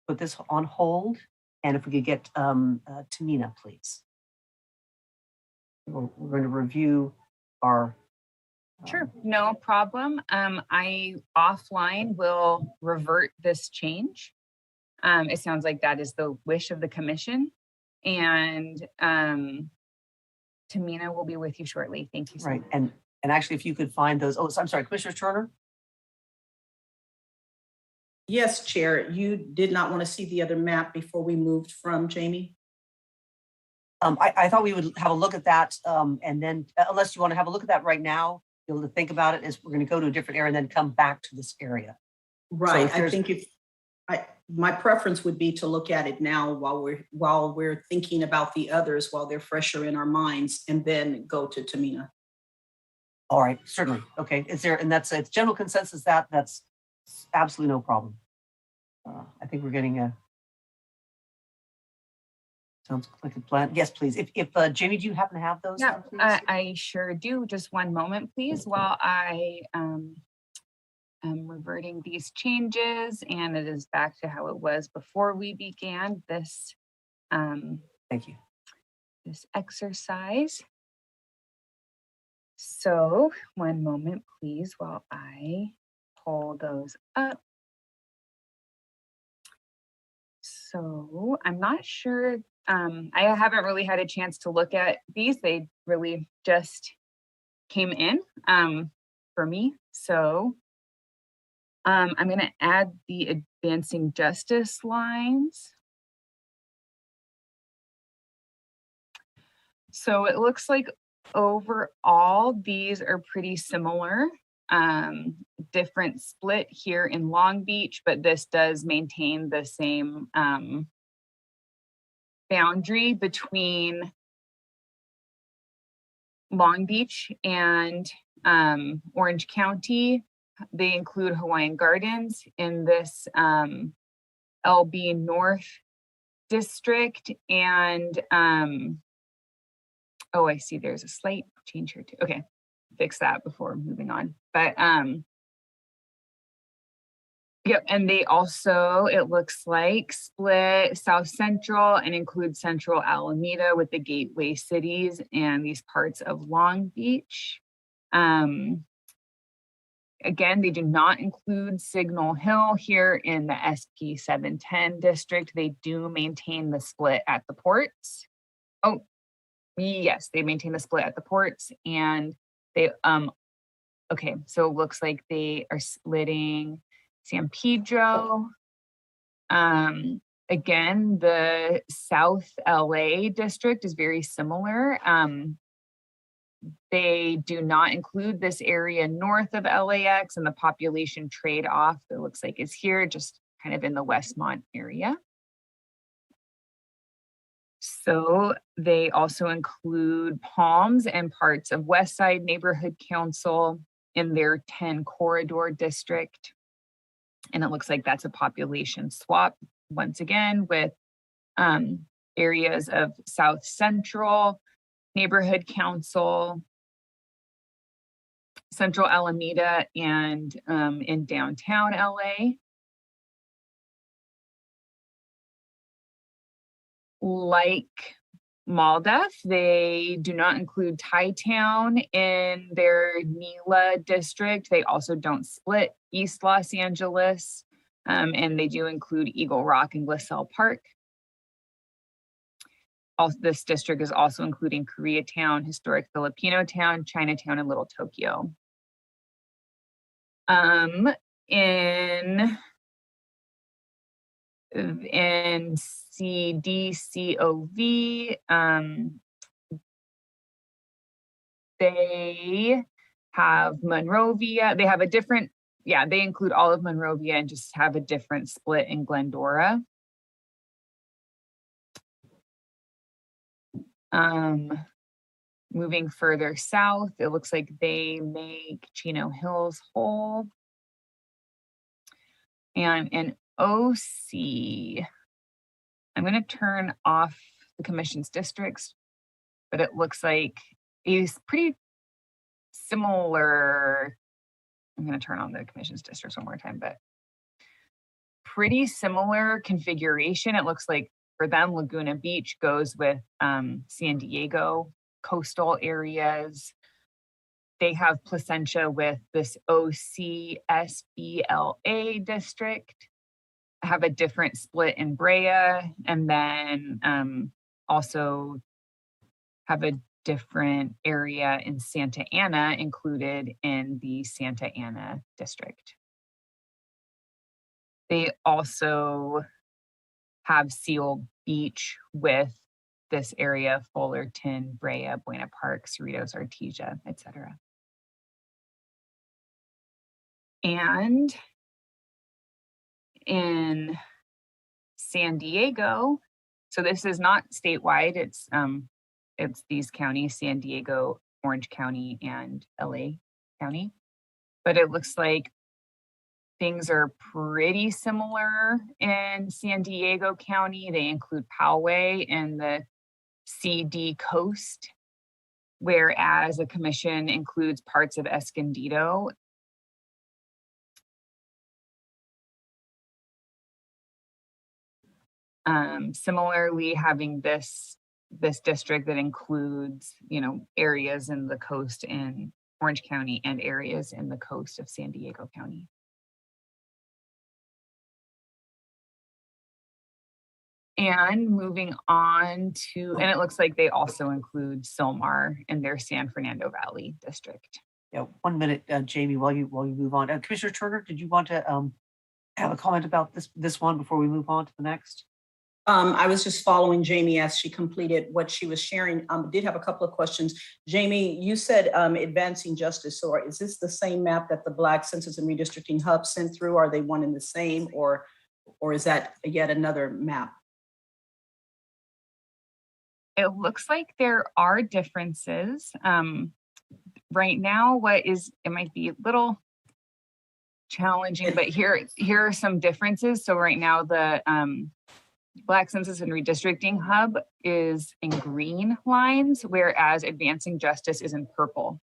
put this on hold. And if we could get Tamina, please. we're going to review our. Sure, no problem. I offline will revert this change. It sounds like that is the wish of the commission. And Tamina will be with you shortly. Thank you so Right, much. and actually, if you could find those, oh, I'm sorry, Commissioner Turner? Yes, Chair, you did not want to see the other map before we moved from Jamie? I thought we would have a look at that, and then, unless you want to have a look at that right now, be able to think about it, is we're going to go to a different area and then come back to this area. Right, if I there's- think my preference would be to look at it now while we're thinking about the others, while they're fresher in our minds, and then go to Tamina. All right, certainly. Okay, and that's a general consensus that's absolutely no problem. I think we're getting sounds like a plan. Yes, please. If Jamie, do you happen to have those? Yeah, please? I sure do. Just one moment, please, while I am reverting these changes, and it is back to how it was before we began this. Thank you. This exercise. So one moment, please, while I pull those up. So I'm not sure, I haven't really had a chance to look at these. They really just came in for me. So I'm going to add the advancing justice lines. So it looks like overall, these are pretty similar. Different split here in Long Beach, but this does maintain the same boundary between Long Beach and Orange County. They include Hawaiian Gardens in this LB North district, and oh, I see there's a slight change here too. Okay, fix that before moving on. But yep, and they also, it looks like, split South Central and include Central Alameda with the gateway cities and these parts of Long Beach. Again, they do not include Signal Hill here in the SP 710 district. They do maintain the split at the ports. Oh, yes, they maintain the split at the ports, and they, okay, so it looks like they are splitting San Pedro. Again, the South LA district is very similar. They do not include this area north of LAX, and the population trade-off, it looks like, is here, just kind of in the Westmont area. So they also include Palms and parts of Westside Neighborhood Council in their 10 corridor district. And it looks like that's a population swap once again with areas of South Central Neighborhood Council, Central Alameda, and in downtown LA. Like Maldiv, they do not include Thai Town in their Nila district. They also don't split East Los Angeles, and they do include Eagle Rock and Glassell Park. Also, this district is also including Koreatown, Historic Filipino Town, Chinatown, and Little Tokyo. In CDCOV, they have Monrovia. They have a different, yeah, they include all of Monrovia and just have a different split in Glendora. Moving further south, it looks like they make Chino Hills whole. And in OC, I'm going to turn off the commission's districts, but it looks like it's pretty similar. I'm going to turn on the commission's districts one more time, but pretty similar configuration. It looks like for them, Laguna Beach goes with San Diego coastal areas. They have Placentia with this OCSBLA district, have a different split in Brea, and then also have a different area in Santa Ana included in the Santa Ana district. They also have Seal Beach with this area, Fullerton, Brea, Buena Park, Cerritos, Artesia, etc. And in San Diego, so this is not statewide, it's these counties, San Diego, Orange County, and LA County. But it looks like things are pretty similar in San Diego County. They include Poway and the CD Coast, whereas the commission includes parts of Escondido. Similarly, having this district that includes, areas in the coast in Orange County and areas in the coast of San Diego County. And moving on to, and it looks like they also include Sylmar in their San Fernando Valley district. Yeah, 1 minute, Jamie, while you move on. Commissioner Turner, did you want to have a comment about this one before we move on to the next? I was just following Jamie as she completed what she was sharing. Did have a couple of questions. Jamie, you said advancing justice. So is this the same map that the Black Census and Redistricting Hub sent through? Are they one and the same, or is that yet another map? It looks like there are differences. Right now, it might be a little challenging, but here are some differences. So right now, the Black Census and Redistricting Hub is in green lines, whereas Advancing Justice is in purple.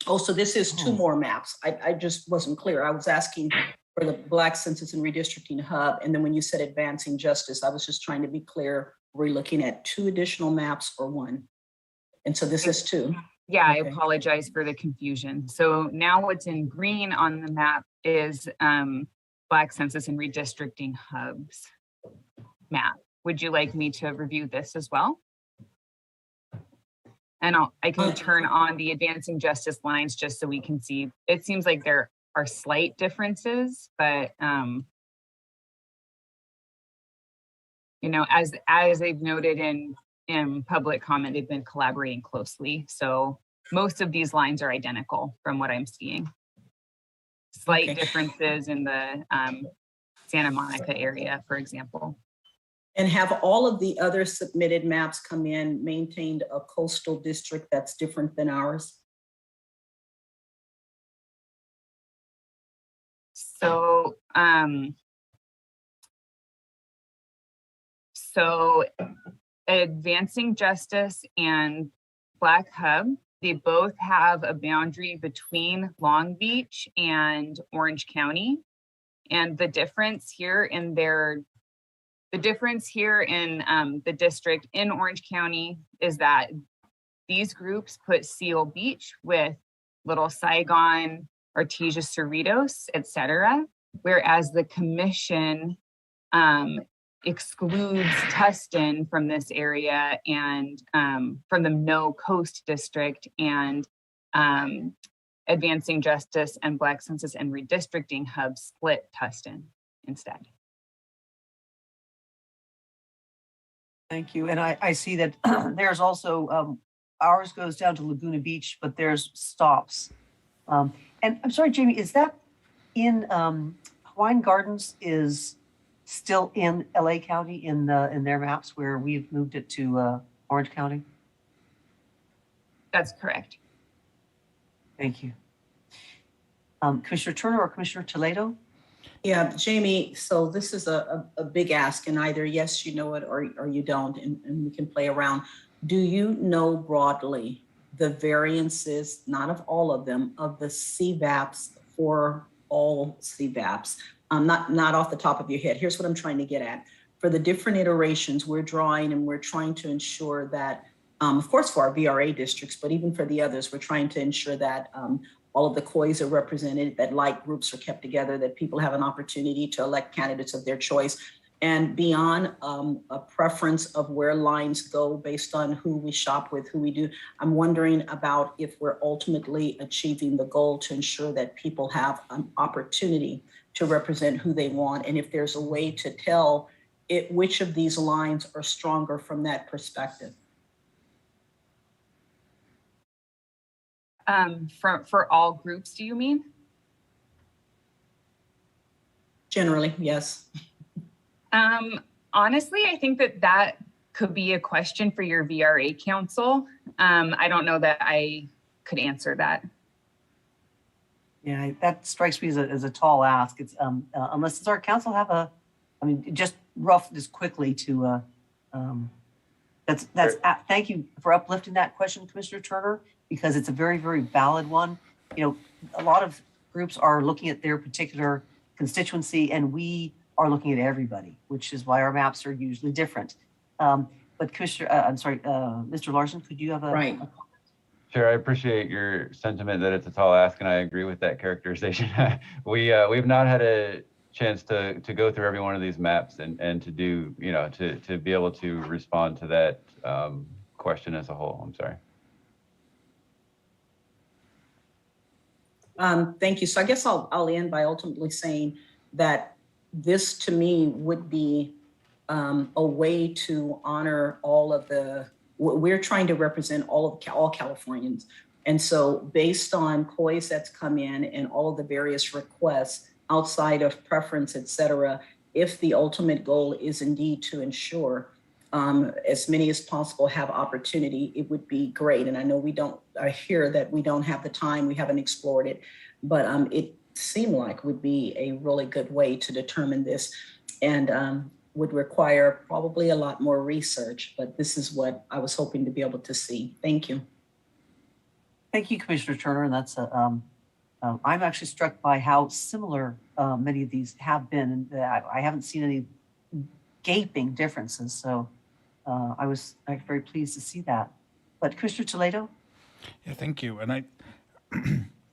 Oh, so this is two more maps. I just wasn't clear. I was asking for the Black Census and Redistricting Hub, and then when you said Advancing Justice, I was just trying to be clear. We're looking at two additional maps or one? And so this is two. Yeah, okay. I apologize for the confusion. So now what's in green on the map is Black Census and Redistricting Hub's map. Would you like me to review this as well? And I can turn on the Advancing Justice lines just so we can see. It seems like there are slight differences, but as they've noted in public comment, they've been collaborating closely. So most of these lines are identical from what I'm seeing. Slight differences in the Santa Monica area, for example. And have all of the other submitted maps come in maintained a coastal district that's different than ours? So, Advancing Justice and Black Hub, they both have a boundary between Long Beach and Orange County. And the difference here in the district in Orange County is that these groups put Seal Beach with Little Saigon, Artesia, Cerritos, etc., whereas the commission excludes Tustin from this area and from the No Coast district, and Advancing Justice and Black Census and Redistricting Hub split Tustin instead. Thank you. And I see that there's also, ours goes down to Laguna Beach, but there's stops. And I'm sorry, Jamie, is that in Hawaiian Gardens is still in LA County in their maps where we've moved it to Orange County? That's correct. Thank you. Commissioner Turner or Commissioner Toledo? Yeah, Jamie, so this is a big ask, and either yes, you know it, or you don't, and we can play around. Do you know broadly the variances, not of all of them, of the CVAPs for all CVAPs? Not off the top of your head. Here's what I'm trying to get at. For the different iterations we're drawing, and we're trying to ensure that of course, for our VRA districts, but even for the others, we're trying to ensure that all of the COIs are represented, that like groups are kept together, that people have an opportunity to elect candidates of their choice. And beyond a preference of where lines go based on who we shop with, who we do, I'm wondering about if we're ultimately achieving the goal to ensure that people have an opportunity to represent who they want, and if there's a way to tell which of these lines are stronger from that perspective. For all groups, do you mean? Generally, yes. Honestly, I think that could be a question for your VRA council. I don't know that I could answer that. Yeah, that strikes me as a tall ask. It's unless does our council have just quickly to thank you for uplifting that question, Commissioner Turner, because it's a very, very valid one. You know, a lot of groups are looking at their particular constituency, and we are looking at everybody, which is why our maps are usually different. But Commissioner, Mr. Larson, could you have a comment? Sure, I appreciate your sentiment that it's a tall ask, and I agree with that characterization. We've not had a chance to go through every one of these maps and to do, to be able to respond to that question as a whole. I'm sorry. Thank you. So I guess I'll end by ultimately saying that this to me would be a way to honor all of we're trying to represent all Californians. And so based on COIs that's come in and all of the various requests outside of preference, et cetera, if the ultimate goal is indeed to ensure as many as possible have opportunity, it would be great. And I know I hear that we don't have the time, we haven't explored it, but it seemed like would be a really good way to determine this, and would require probably a lot more research, but this is what I was hoping to be able to see. Thank you. Thank you, Commissioner Turner. And that's I'm actually struck by how similar many of these have been. And I haven't seen any gaping differences. So I was very pleased to see that. But Commissioner Toledo? Yeah, thank you. And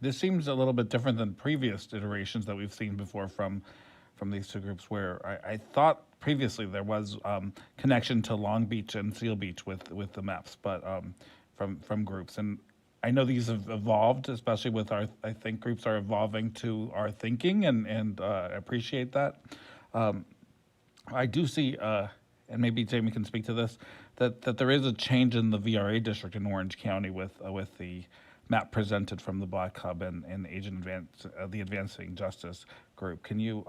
this seems a little bit different than previous iterations that we've seen before from these two groups, where I thought previously there was connection to Long Beach and Seal Beach with the maps, but from groups. And I know these have evolved, especially with I think groups are evolving to our thinking, and appreciate that. I do see, and maybe Jamie can speak to this, that there is a change in the VRA district in Orange County with the map presented from the Black Hub and the Advancing Justice group. Can you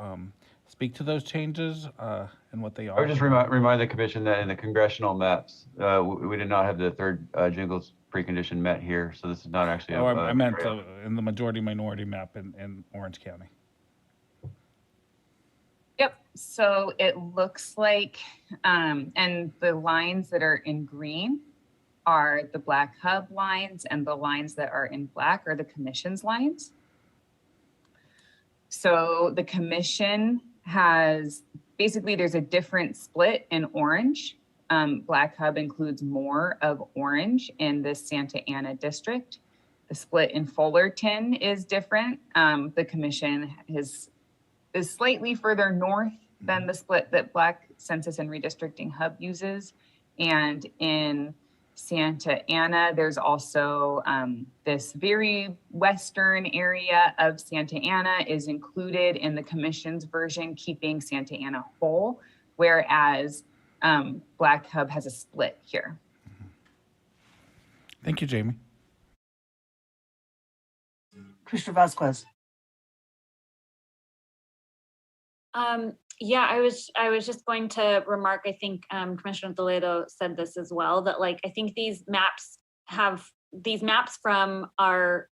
speak to those changes and what they are? I would just remind the commission that in the congressional maps, we did not have the third jingles precondition met here, so this is not actually. I meant in the majority minority map in Orange County. Yep. So it looks like, and the lines that are in green are the Black Hub lines, and the lines that are in black are the Commission's lines. So the Commission has, basically there's a different split in orange. Black Hub includes more of orange in the Santa Ana district. The split in Fullerton is different. The Commission is slightly further north than the split that Black Census and Redistricting Hub uses. And in Santa Ana, there's also this very western area of Santa Ana is included in the Commission's version, keeping Santa Ana whole, whereas Black Hub has a split here. Thank you, Jamie. Commissioner Vasquez. Yeah, I was just going to remark, I think Commissioner Toledo said this as well, that I think these maps from our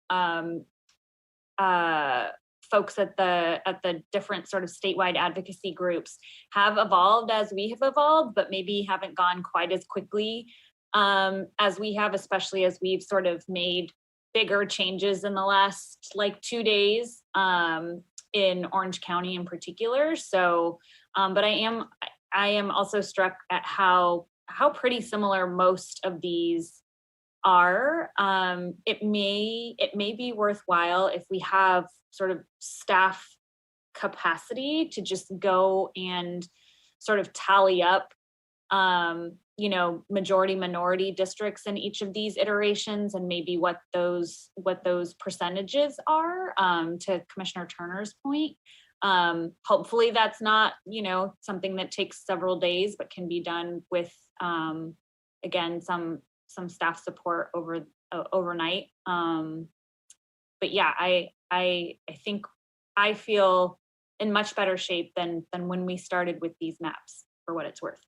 folks at the different sort of statewide advocacy groups have evolved as we have evolved, but maybe haven't gone quite as quickly as we have, especially as we've sort of made bigger changes in the last 2 days. In Orange County in particular. So, but I am also struck at how pretty similar most of these are. It may be worthwhile if we have sort of staff capacity to just go and sort of tally up, majority minority districts in each of these iterations, and maybe what those percentages are, to Commissioner Turner's point. Hopefully that's not, something that takes several days, but can be done with, again, some staff support overnight. But yeah, I think I feel in much better shape than when we started with these maps, for what it's worth.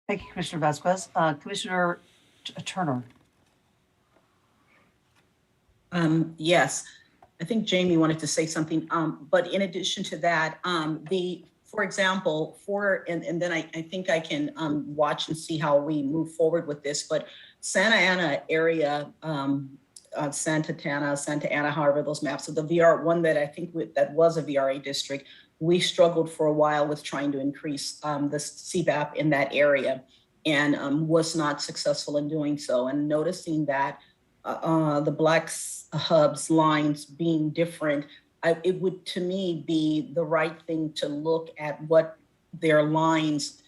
Thank you, Commissioner Vasquez. Commissioner Turner. Yes, I think Jamie wanted to say something, but in addition to that, for example, and then I think I can watch and see how we move forward with this, but Santa Ana area, Santa Ana, however those maps, so the VR one that I think that was a VRA district, we struggled for a while with trying to increase the CVAP in that area, and was not successful in doing so. And noticing that the Black Hubs lines being different, it would, to me, be the right thing to look at what their lines,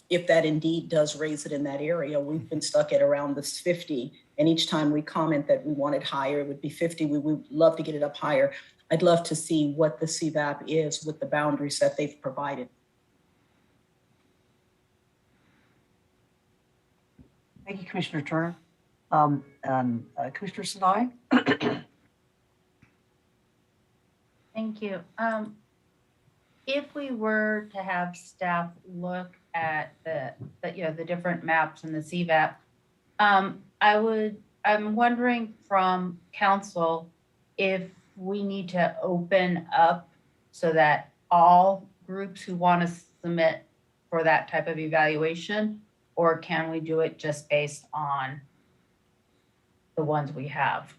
if that indeed does raise it in that area. We've been stuck at around this 50, and each time we comment that we want it higher, it would be 50. We would love to get it up higher. I'd love to see what the CVAP is with the boundaries that they've provided. Thank you, Commissioner Turner. Commissioner Sinai? Thank you. If we were to have staff look at the different maps and the CVAP, I'm wondering from council if we need to open up so that all groups who want to submit for that type of evaluation, or can we do it just based on the ones we have?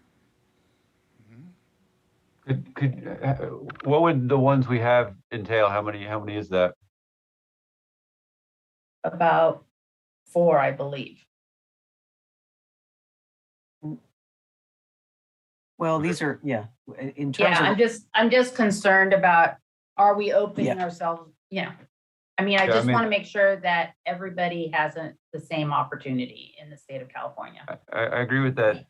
What would the ones we have entail? How many is that? About 4, I believe. Well, these are, in terms of. I'm just concerned about, are we opening ourselves? I mean, I just want to make sure that everybody has the same opportunity in the state of California. I agree with that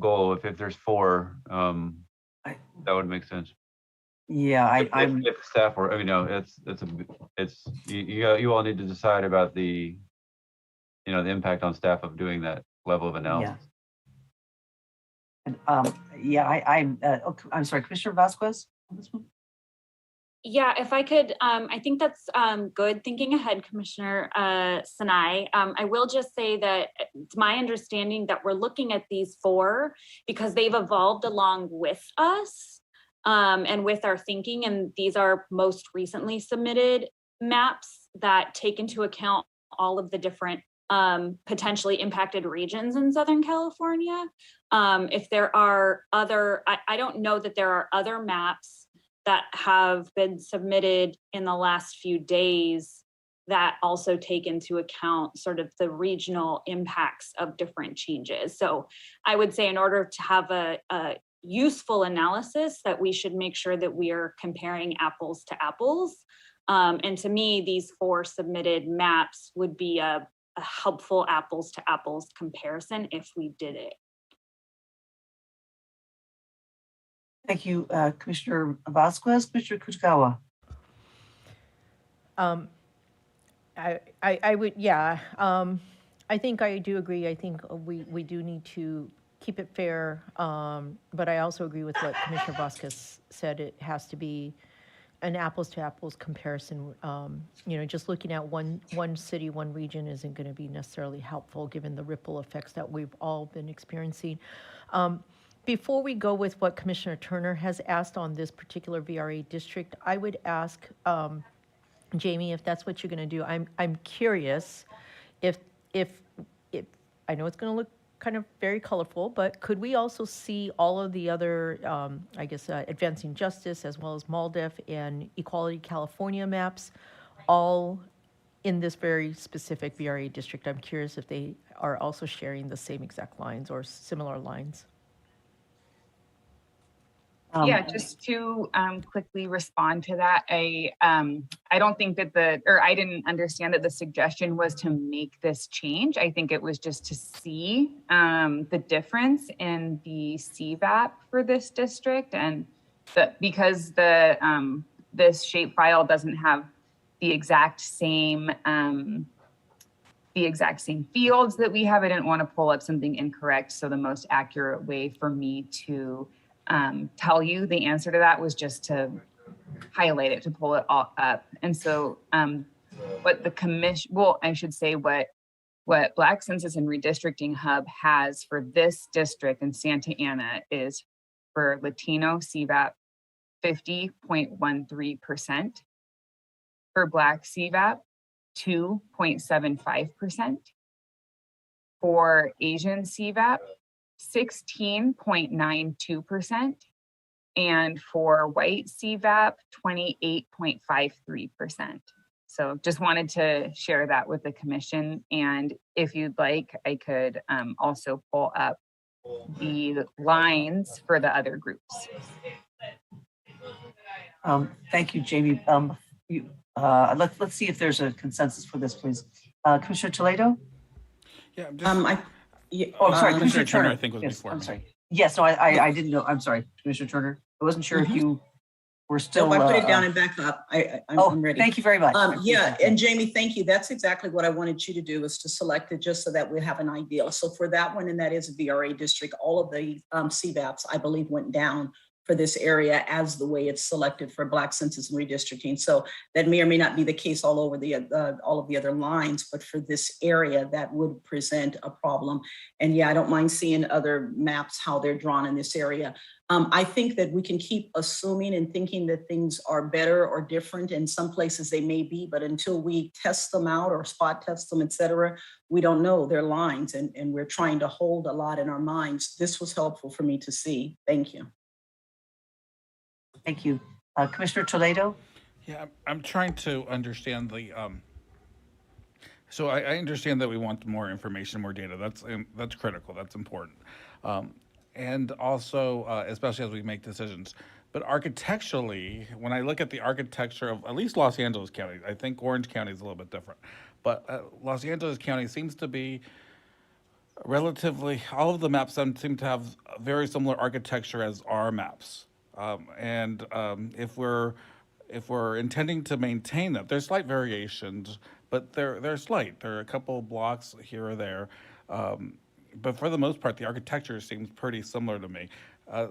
goal. If there's 4, that would make sense. Yeah, if staff were, you all need to decide about the impact on staff of doing that level of analysis. I'm sorry, Commissioner Vasquez on this one? Yeah, if I could, I think that's good thinking ahead, Commissioner Sinai. I will just say that it's my understanding that we're looking at these 4 because they've evolved along with us and with our thinking. And these are most recently submitted maps that take into account all of the different potentially impacted regions in Southern California. If there are other, I don't know that there are other maps that have been submitted in the last few days that also take into account sort of the regional impacts of different changes. So I would say in order to have a useful analysis, that we should make sure that we are comparing apples to apples. And to me, these 4 submitted maps would be a helpful apples to apples comparison if we did it. Thank you, Commissioner Vasquez. Commissioner Kutagawa. I would, I think I do agree. I think we do need to keep it fair, but I also agree with what Commissioner Vasquez said. It has to be an apples to apples comparison. Just looking at one city, one region isn't going to be necessarily helpful given the ripple effects that we've all been experiencing. Before we go with what Commissioner Turner has asked on this particular VRA district, I would ask Jamie, if that's what you're going to do. I'm curious if I know it's going to look kind of very colorful, but could we also see all of the other, Advancing Justice as well as MALDEF and Equality California maps all in this very specific VRA district. I'm curious if they are also sharing the same exact lines or similar lines. Yeah, just to quickly respond to that, I don't think that I didn't understand that the suggestion was to make this change. I think it was just to see the difference in the CVAP for this district, and because this shapefile doesn't have the exact same fields that we have. I didn't want to pull up something incorrect. So the most accurate way for me to tell you the answer to that was just to highlight it, to pull it all up. And so what the commission, well, I should say what Black Census and Redistricting Hub has for this district in Santa Ana is for Latino CVAP 50.13%, for Black CVAP 2.75%, for Asian CVAP 16.92%, and for white CVAP 28.53%. So just wanted to share that with the commission. And if you'd like, I could also pull up the lines for the other groups. Thank you, Jamie. Let's see if there's a consensus for this, please. Commissioner Toledo? Yeah, I'm sorry, Commissioner Turner. I think was Yes, before I'm me. sorry. Yes, no, I didn't know. I'm sorry, Commissioner Turner. I wasn't sure if you were still. Nope, I put it down and back up. I'm ready. Thank you very much. Yeah, and Jamie, thank you. That's exactly what I wanted you to do, is to select it just so that we have an idea. So for that one, and that is a VRA district, all of the CVAPs, I believe, went down for this area as the way it's selected for Black Census and Redistricting. So that may or may not be the case all over all of the other lines, but for this area, that would present a problem. And yeah, I don't mind seeing other maps, how they're drawn in this area. I think that we can keep assuming and thinking that things are better or different. In some places they may be, but until we test them out or spot test them, et cetera, we don't know their lines, and we're trying to hold a lot in our minds. This was helpful for me to see. Thank you. Thank you. Commissioner Toledo? Yeah, I'm trying to understand the, so I understand that we want more information, more data. That's critical, that's important. And also, especially as we make decisions. But architecturally, when I look at the architecture of at least Los Angeles County, I think Orange County is a little bit different. But Los Angeles County seems to be relatively, all of the maps seem to have very similar architecture as our maps. If we're intending to maintain that, there's slight variations, but they're slight. There are a couple blocks here or there, but for the most part, the architecture seems pretty similar to me.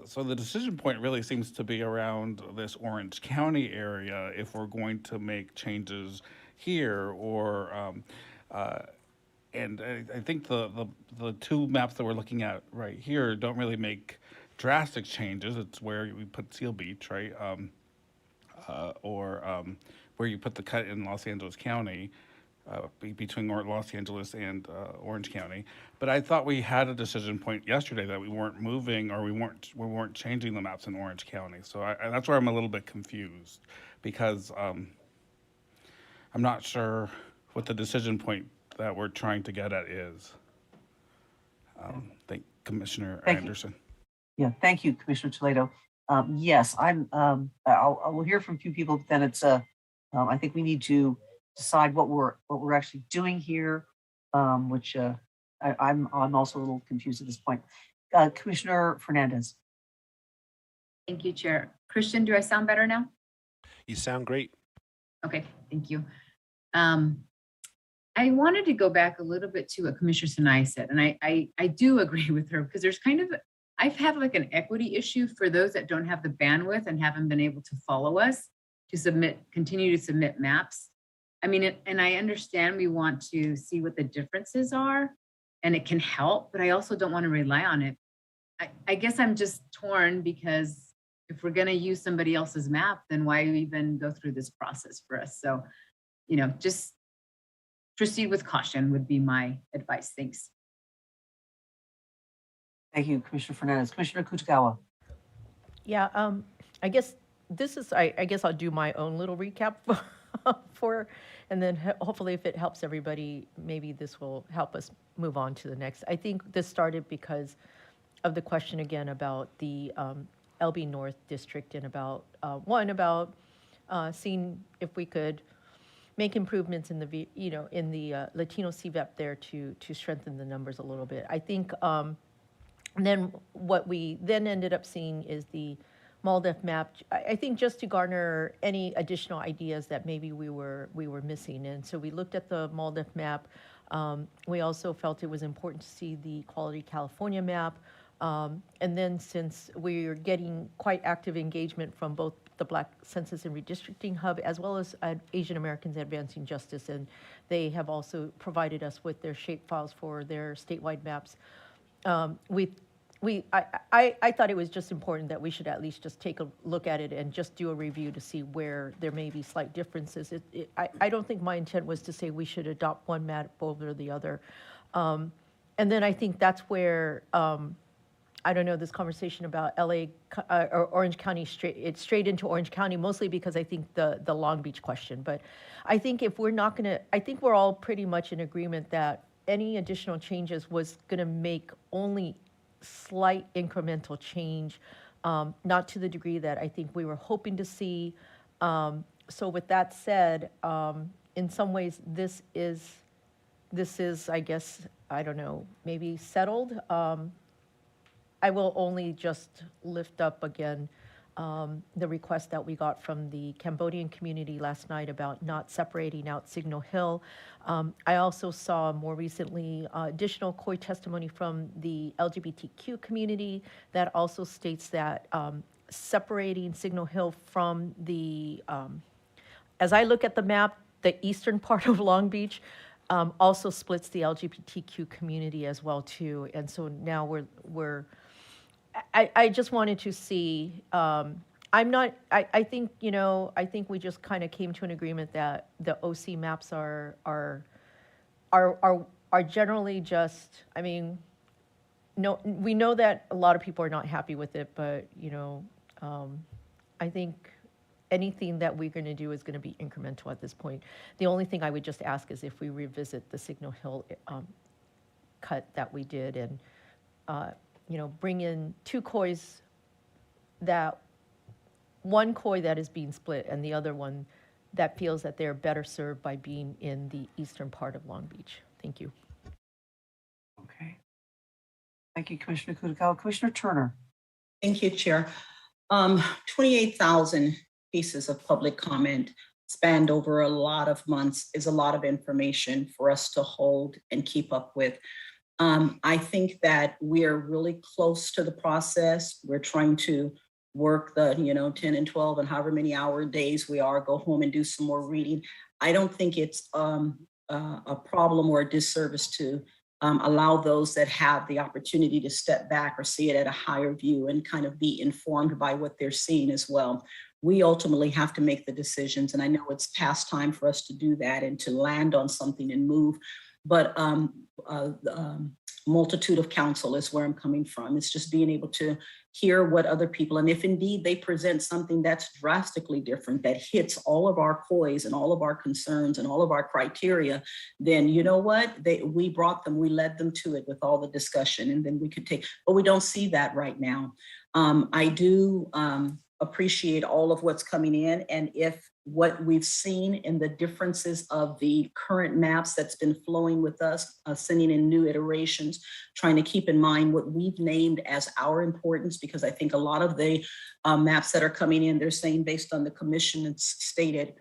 So the decision point really seems to be around this Orange County area if we're going to make changes here, or and I think the two maps that we're looking at right here don't really make drastic changes. It's where we put Seal Beach, right? Or where you put the cut in Los Angeles County, between Los Angeles and Orange County. But I thought we had a decision point yesterday that we weren't moving, or we weren't changing the maps in Orange County. So that's where I'm a little bit confused, because I'm not sure what the decision point that we're trying to get at is. Thank Commissioner Anderson. Yeah, thank you, Commissioner Toledo. Yes, I will hear from a few people, but then it's I think we need to decide what we're actually doing here, which I'm also a little confused at this point. Commissioner Fernandez. Thank you, Chair. Christian, do I sound better now? You sound great. Okay, thank you. I wanted to go back a little bit to what Commissioner Sinai said, and I do agree with her, because there's kind of, I've had like an equity issue for those that don't have the bandwidth and haven't been able to follow us to continue to submit maps. I mean, and I understand we want to see what the differences are, and it can help, but I also don't want to rely on it. I guess I'm just torn, because if we're going to use somebody else's map, then why even go through this process for us? So, just proceed with caution would be my advice. Thanks. Thank you, Commissioner Fernandez. Commissioner Kutagawa. Yeah, I guess this is, I guess I'll do my own little recap for, and then hopefully if it helps everybody, maybe this will help us move on to the next. I think this started because of the question again about the LB North District and about, about seeing if we could make improvements in the, in the Latino CVEP there to strengthen the numbers a little bit. I think then what we then ended up seeing is the MALDEF map. I think just to garner any additional ideas that maybe we were missing. And so we looked at the MALDEF map. We also felt it was important to see the Quality California map. And then since we're getting quite active engagement from both the Black Census and Redistricting Hub, as well as Asian Americans Advancing Justice, and they have also provided us with their shape files for their statewide maps. I thought it was just important that we should at least just take a look at it and just do a review to see where there may be slight differences. I don't think my intent was to say we should adopt one map over the other. And then I think that's where, I don't know, this conversation about LA or Orange County, straight into Orange County, mostly because I think the Long Beach question. But I think if we're not gonna, I think we're all pretty much in agreement that any additional changes was gonna make only slight incremental change, not to the degree that I think we were hoping to see. So with that said, in some ways, this is, I guess, I don't know, maybe settled. I will only just lift up again the request that we got from the Cambodian community last night about not separating out Signal Hill. I also saw more recently additional COI testimony from the LGBTQ community that also states that separating Signal Hill from the, as I look at the map, the eastern part of Long Beach also splits the LGBTQ community as well too. And so now I just wanted to see, I think, I think we just kind of came to an agreement that the OC maps are generally just, I mean, no, we know that a lot of people are not happy with it, but, I think anything that we're going to do is going to be incremental at this point. The only thing I would just ask is if we revisit the Signal Hill cut that we did and, bring in two COIs, that one COI that is being split and the other one that feels that they're better served by being in the eastern part of Long Beach. Thank you. Okay. Thank you, Commissioner Kudikawa. Commissioner Turner. Thank you, Chair. 28,000 pieces of public comment spanned over a lot of months is a lot of information for us to hold and keep up with. I think that we're really close to the process. We're trying to work the 10 and 12 and however many hour days we are, go home and do some more reading. I don't think it's a problem or a disservice to allow those that have the opportunity to step back or see it at a higher view and kind of be informed by what they're seeing as well. We ultimately have to make the decisions, and I know it's past time for us to do that and to land on something and move. But multitude of counsel is where I'm coming from. It's just being able to hear what other people, and if indeed they present something that's drastically different, that hits all of our COIs and all of our concerns and all of our criteria, then you know what? We brought them, we led them to it with all the discussion, and then we could take, but we don't see that right now. I do appreciate all of what's coming in, and if what we've seen in the differences of the current maps that's been flowing with us, sending in new iterations, trying to keep in mind what we've named as our importance, because I think a lot of the maps that are coming in, they're saying based on the Commission's stated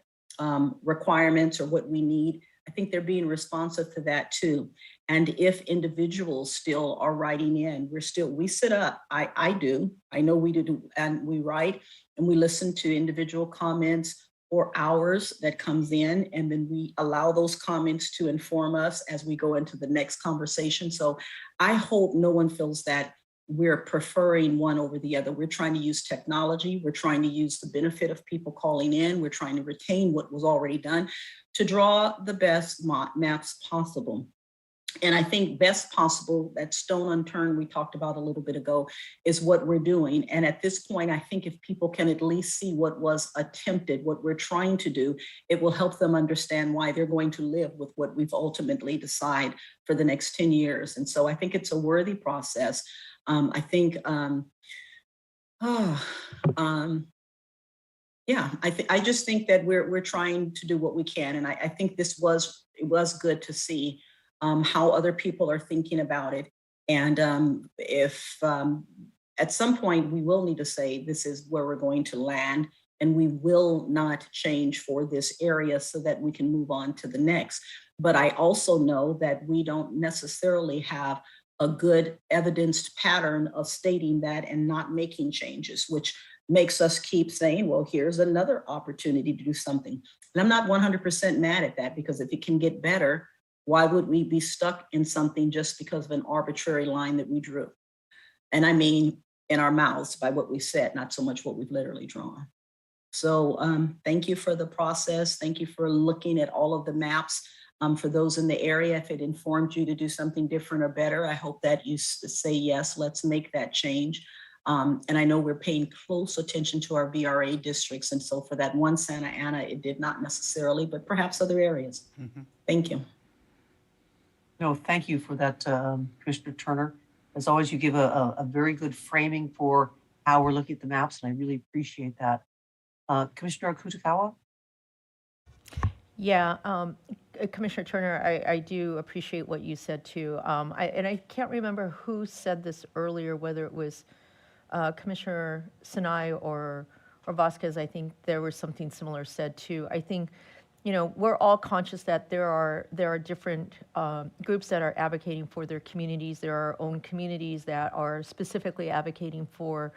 requirements or what we need. I think they're being responsive to that too. And if individuals still are writing in, we sit up, I do, I know we do, and we write and we listen to individual comments or hours that comes in, and then we allow those comments to inform us as we go into the next conversation. So I hope no one feels that we're preferring one over the other. We're trying to use technology. We're trying to use the benefit of people calling in. We're trying to retain what was already done to draw the best maps possible. And I think best possible, that stone unturned we talked about a little bit ago, is what we're doing. And at this point, I think if people can at least see what was attempted, what we're trying to do, it will help them understand why they're going to live with what we've ultimately decided for the next 10 years. And so I think it's a worthy process. I think, yeah, I just think that we're trying to do what we can. And I think it was good to see how other people are thinking about it. And if at some point we will need to say this is where we're going to land, and we will not change for this area so that we can move on to the next. But I also know that we don't necessarily have a good evidenced pattern of stating that and not making changes, which makes us keep saying, well, here's another opportunity to do something. And I'm not 100% mad at that, because if it can get better, why would we be stuck in something just because of an arbitrary line that we drew? And I mean, in our mouths by what we said, not so much what we've literally drawn. So thank you for the process. Thank you for looking at all of the maps. For those in the area, if it informed you to do something different or better, I hope that you say, yes, let's make that change. And I know we're paying close attention to our VRA districts. And so for that one Santa Ana, it did not necessarily, but perhaps other areas. Thank you. No, thank you for that, Commissioner Turner. As always, you give a very good framing for how we're looking at the maps, and I really appreciate that. Commissioner Akutagawa? Yeah, Commissioner Turner, I do appreciate what you said too. And I can't remember who said this earlier, whether it was Commissioner Sinai or Vasquez. I think there was something similar said too. I think, you know, we're all conscious that there are different groups that are advocating for their communities. There are our own communities that are specifically advocating for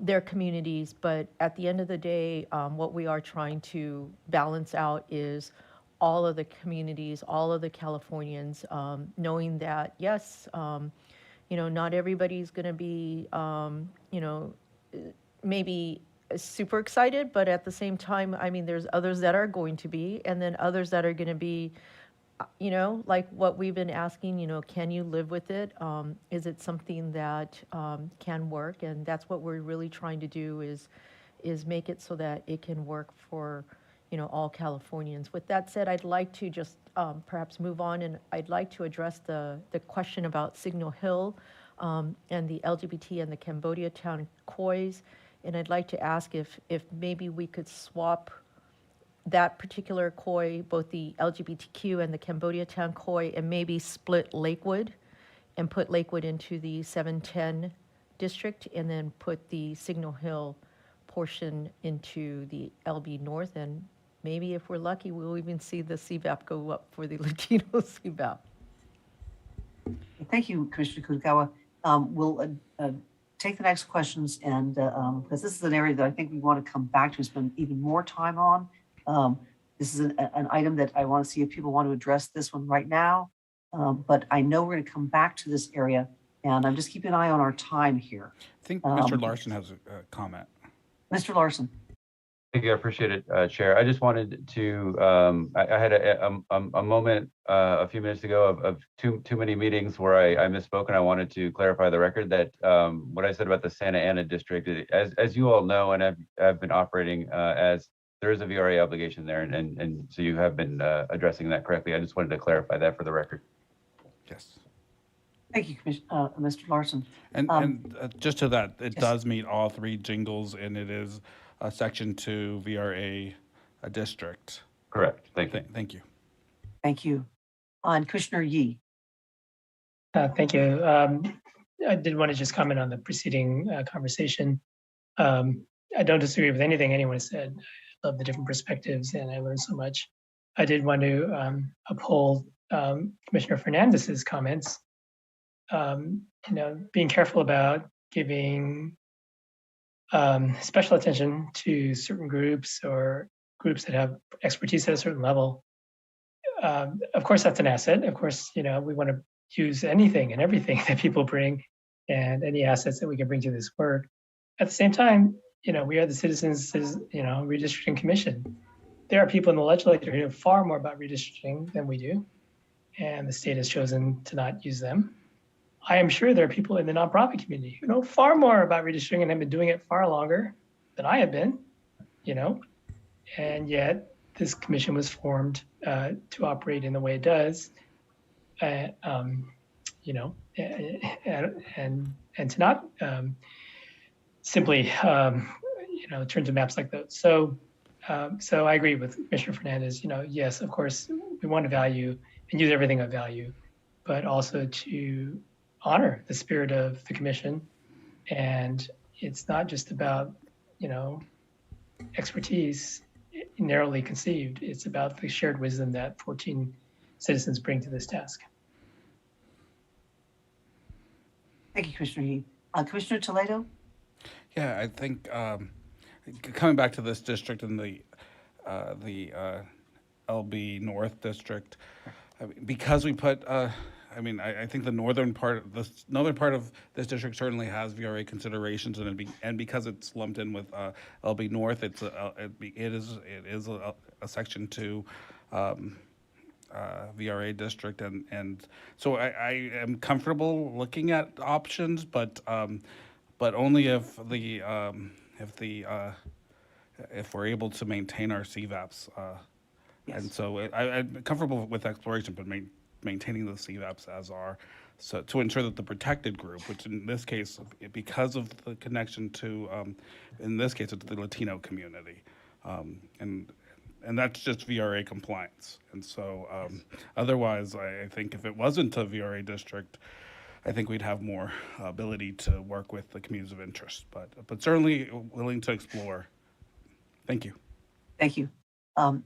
their communities. But at the end of the day, what we are trying to balance out is all of the communities, all of the Californians, knowing that, yes, you know, not everybody's going to be, you know, maybe super excited, but at the same time, I mean, there's others that are going to be, and then others that are going to be, you know, like what we've been asking, you know, can you live with it? Is it something that can work? And that's what we're really trying to do is make it so that it can work for, you know, all Californians. With that said, I'd like to just perhaps move on, and I'd like to address the question about Signal Hill and the LGBT and the Cambodia Town COIs. And I'd like to ask if maybe we could swap that particular COI, both the LGBTQ and the Cambodia Town COI, and maybe split Lakewood and put Lakewood into the 710 district, and then put the Signal Hill portion into the LB North. And maybe if we're lucky, we'll even see the CBAP go up for the Latino CBAP. Thank you, Commissioner Kutagawa. We'll take the next questions, and because this is an area that I think we want to come back to, spend even more time on. This is an item that I want to see if people want to address this one right now. But I know we're going to come back to this area, and I'm just keeping an eye on our time here. I think Mr. Larson has a comment. Mr. Larson. Thank you, I appreciate it, Chair. I just wanted to, I had a moment a few minutes ago of too many meetings where I misspoke, and I wanted to clarify the record that what I said about the Santa Ana district, as you all know, and I've been operating as there is a VRA obligation there, and so you have been addressing that correctly. I just wanted to clarify that for the record. Yes. Thank you, Mr. Larson. And just to that, it yes. does meet all three jingles, and it is a Section 2 VRA district. Correct. Thank you. Thank you. Thank you. And Commissioner Yee. Thank you. I did want to just comment on the preceding conversation. I don't disagree with anything anyone said. I love the different perspectives, and I learned so much. I did want to uphold Commissioner Fernandez's comments. You know, being careful about giving special attention to certain groups or groups that have expertise at a certain level. Of course, that's an asset. Of course, you know, we want to use anything and everything that people bring and any assets that we can bring to this work. At the same time, you know, we are the Citizens, you know, Redistricting Commission. There are people in the legislature who know far more about redistricting than we do. and the state has chosen to not use them. I am sure there are people in the nonprofit community who know far more about redistricting and have been doing it far longer than I have been, and yet this commission was formed to operate in the way it does, and to not simply, turn to maps like those. So I agree with Commissioner Fernandez. Yes, of course, we want to value and use everything of value, but also to honor the spirit of the commission. And it's not just about, expertise narrowly conceived. It's about the shared wisdom that 14 citizens bring to this task. Thank you, Commissioner Heath. Commissioner Toledo? Yeah, I think coming back to this district and the LB North district, because we put, I think the northern part of this district certainly has VRA considerations, and because it's lumped in with LB North, it is a Section 2 VRA district, and so I am comfortable looking at options, but only if we're able to maintain our CVAPs. Yes. And so I'm comfortable with exploration, but maintaining the CVAPs as are, so to ensure that the protected group, which in this case, because of the connection to, in this case, it's the Latino community, and that's just VRA compliance. And so otherwise, I think if it wasn't a VRA district, I think we'd have more ability to work with the communities of interest, but certainly willing to explore. Thank you. Thank you.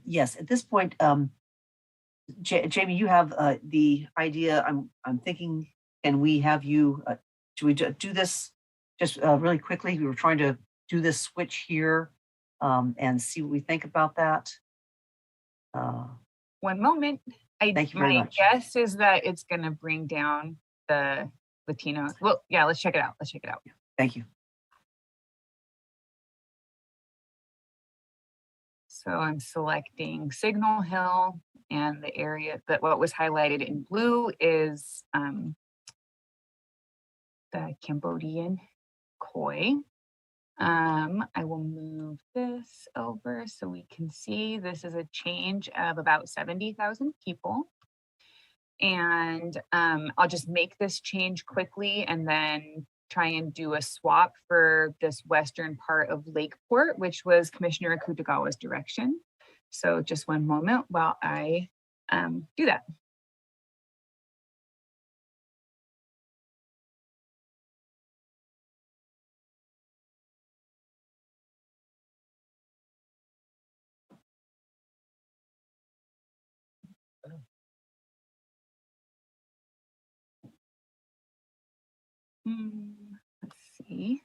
Yes, at this point, Jamie, you have the idea. I'm thinking, can we have you, should we do this just really quickly? We were trying to do this switch here and see what we think about that. One moment. Thank you very My much. guess is that it's going to bring down the Latino. Well, yeah, let's check it out. Thank you. So I'm selecting Signal Hill, and the area that what was highlighted in blue is the Cambodian Khoi. I will move this over so we can see this is a change of about 70,000 people. And I'll just make this change quickly and then try and do a swap for this western part of Lakeport, which was Commissioner Akutagawa's direction. So just one moment while I do that. Let's see.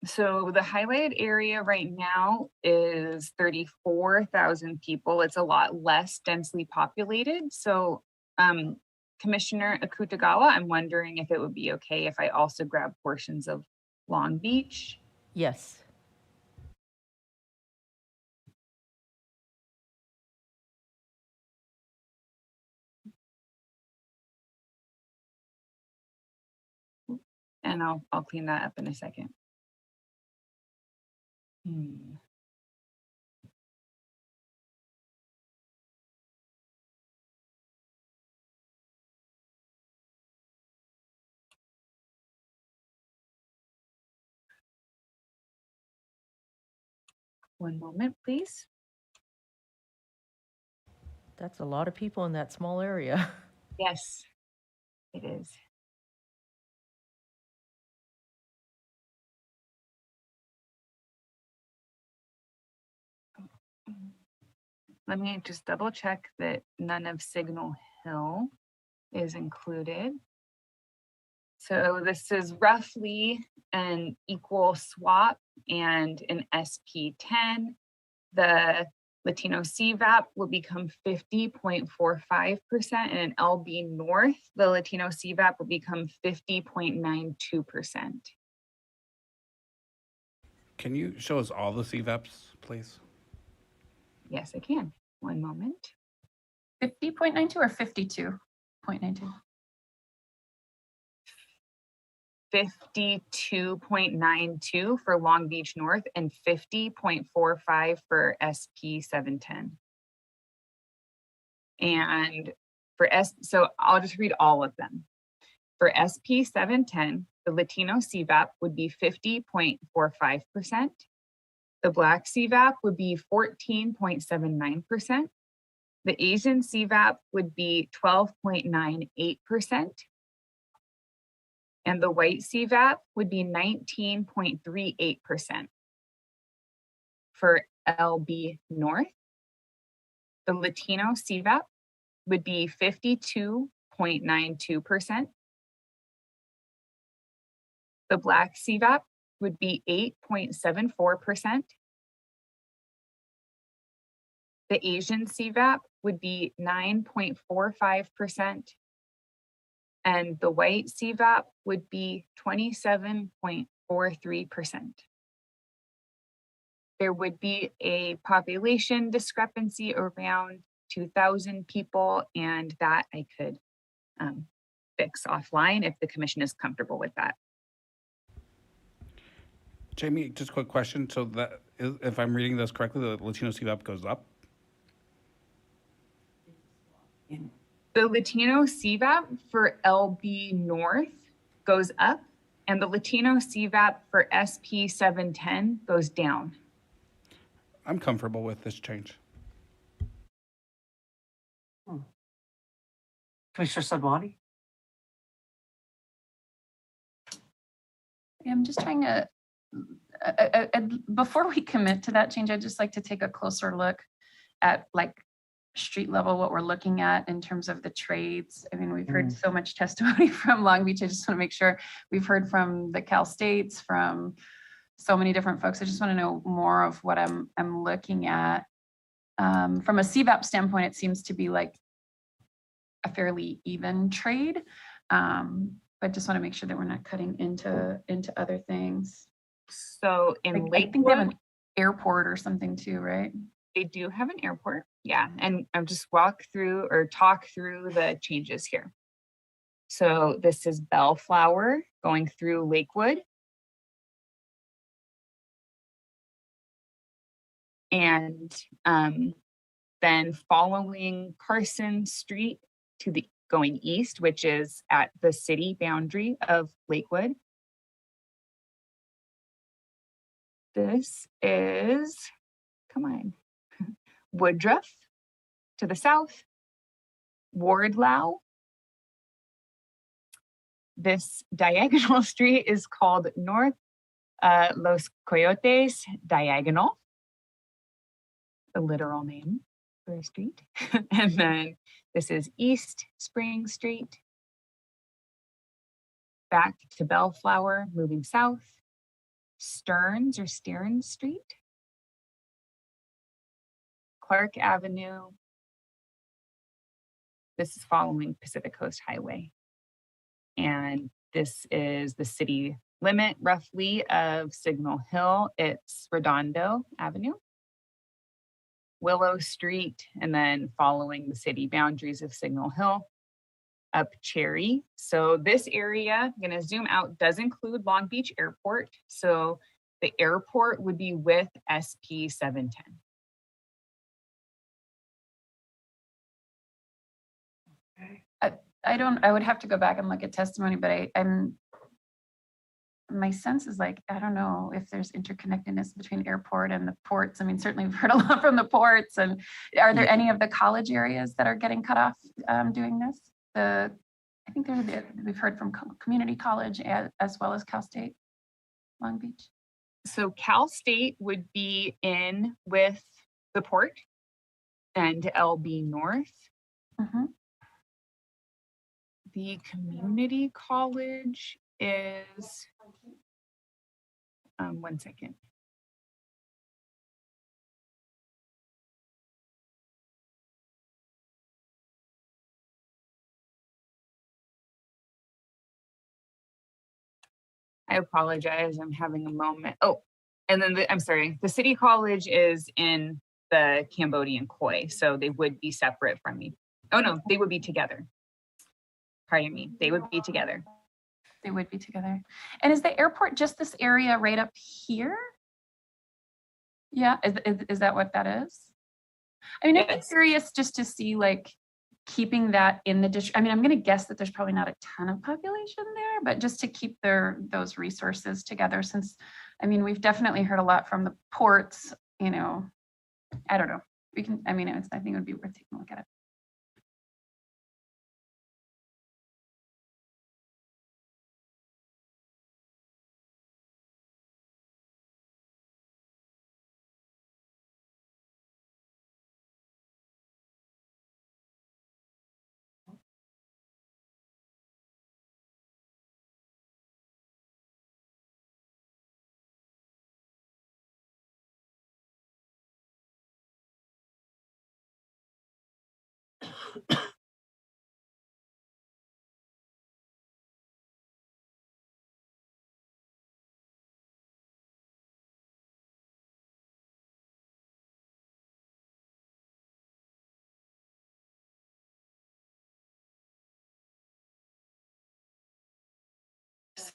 So the highlighted area right now is 34,000 people. It's a lot less densely populated. So Commissioner Akutagawa, I'm wondering if it would be okay if I also grab portions of Long Beach. Yes. And I'll clean that up in a second. One moment, please. That's a lot of people in that small area. Yes, it is. Let me just double check that none of Signal Hill is included. So this is roughly an equal swap and an SP10. The Latino CVAP will become 50.45%, and in LB North, the Latino CVAP will become 50.92%. Can you show us all the CVAPs, please? Yes, I can. One moment. 50.92 or 52.92? 52.92 for Long Beach North and 50.45 for SP 710. And for so I'll just read all of them. For SP 710, the Latino CVAP would be 50.45%. The Black CVAP would be 14.79%. The Asian CVAP would be 12.98%. And the White CVAP would be 19.38%. For LB North, the Latino CVAP would be 52.92%. The Black CVAP would be 8.74%. The Asian CVAP would be 9.45%. And the White CVAP would be 27.43%. There would be a population discrepancy around 2,000 people, and that I could fix offline if the commission is comfortable with that. Jamie, just a quick question. So that, if I'm reading this correctly, the Latino CVAP goes up? The Latino CVAP for LB North goes up, and the Latino CVAP for SP 710 goes down. I'm comfortable with this change. Commissioner Sadwani? I'm just trying to, before we commit to that change, I'd just like to take a closer look at like street level, what we're looking at in terms of the trades. I mean, we've heard so much testimony from Long Beach. I just want to make sure we've heard from the Cal States, from so many different folks. I just want to know more of what I'm looking at. From a CVAP standpoint, it seems to be like a fairly even trade. But just want to make sure that we're not cutting into other things. So in I think they have an airport or something too, right? They do have an airport, yeah. And I'll just talk through the changes here. So this is Bellflower going through Lakewood. And then following Carson Street to the going east, which is at the city boundary of Lakewood. This is, come on, Woodruff to the south, Wardlow. This diagonal street is called North Los Coyotes Diagonal, the literal name for a street. And then this is East Spring Street, back to Bellflower, moving south, Stearns or Stearns Street, Clark Avenue. This is following Pacific Coast Highway. And this is the city limit roughly of Signal Hill. It's Redondo Avenue, Willow Street, and then following the city boundaries of Signal Hill, up Cherry. So this area, I'm going to zoom out, does include Long Beach Airport. So the airport would be with SP 710. I would have to go back and look at testimony, but my sense is like, I don't know if there's interconnectedness between airport and the ports. I mean, certainly we've heard a lot from the ports. And are there any of the college areas that are getting cut off doing this? I think we've heard from community college as well as Cal State, Long Beach. So Cal State would be in with the port and LB North. Mm-hmm. The community college is, one second. I apologize, I'm having a moment. Oh, and then I'm sorry, the city college is in the Cambodian Koi, so they would be separate from Oh, no, they would be together. Pardon me, they would be together. They would be together. And is the airport just this area right up here? Yeah, is that what that is? I mean, I'm curious just to see like keeping that in the district. I mean, I'm going to guess that there's probably not a ton of population there, but just to keep those resources together, since, I mean, we've definitely heard a lot from the ports, you know, I don't know. We can, I mean, I think it would be worth taking a look at it.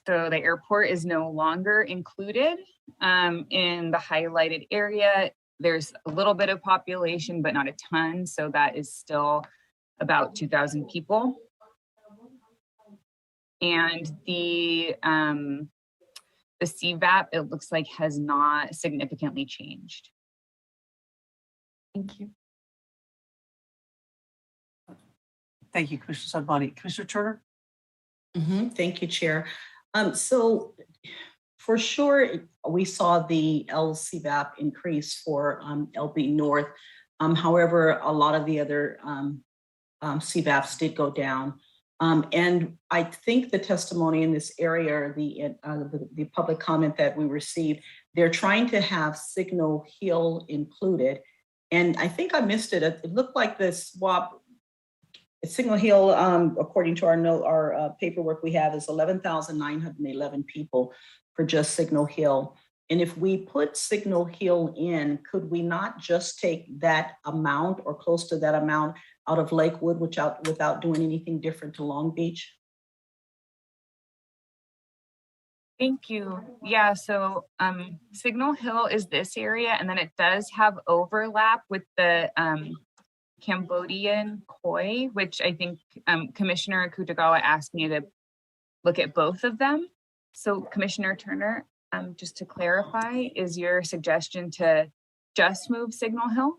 So the airport is no longer included in the highlighted area. There's a little bit of population, but not a ton. So that is still about 2,000 people. And the CVAP, it looks like, has not significantly changed. Thank you. Thank you, Commissioner Sadmani. Commissioner Turner? Thank you, Chair. So for sure, we saw the LCVAP increase for LB North. However, a lot of the other CVAPs did go down. And I think the testimony in this area, the public comment that we received, they're trying to have Signal Hill included. And I think I missed it. It looked like the swap Signal Hill, according to our paperwork we have, is 11,911 people for just Signal Hill. And if we put Signal Hill in, could we not just take that amount or close to that amount out of Lakewood without doing anything different to Long Beach? Thank you. Yeah, so Signal Hill is this area, and then it does have overlap with the Cambodian koi, which I think Commissioner Kutagawa asked me to look at both of them. So Commissioner Turner, just to clarify, is your suggestion to just move Signal Hill?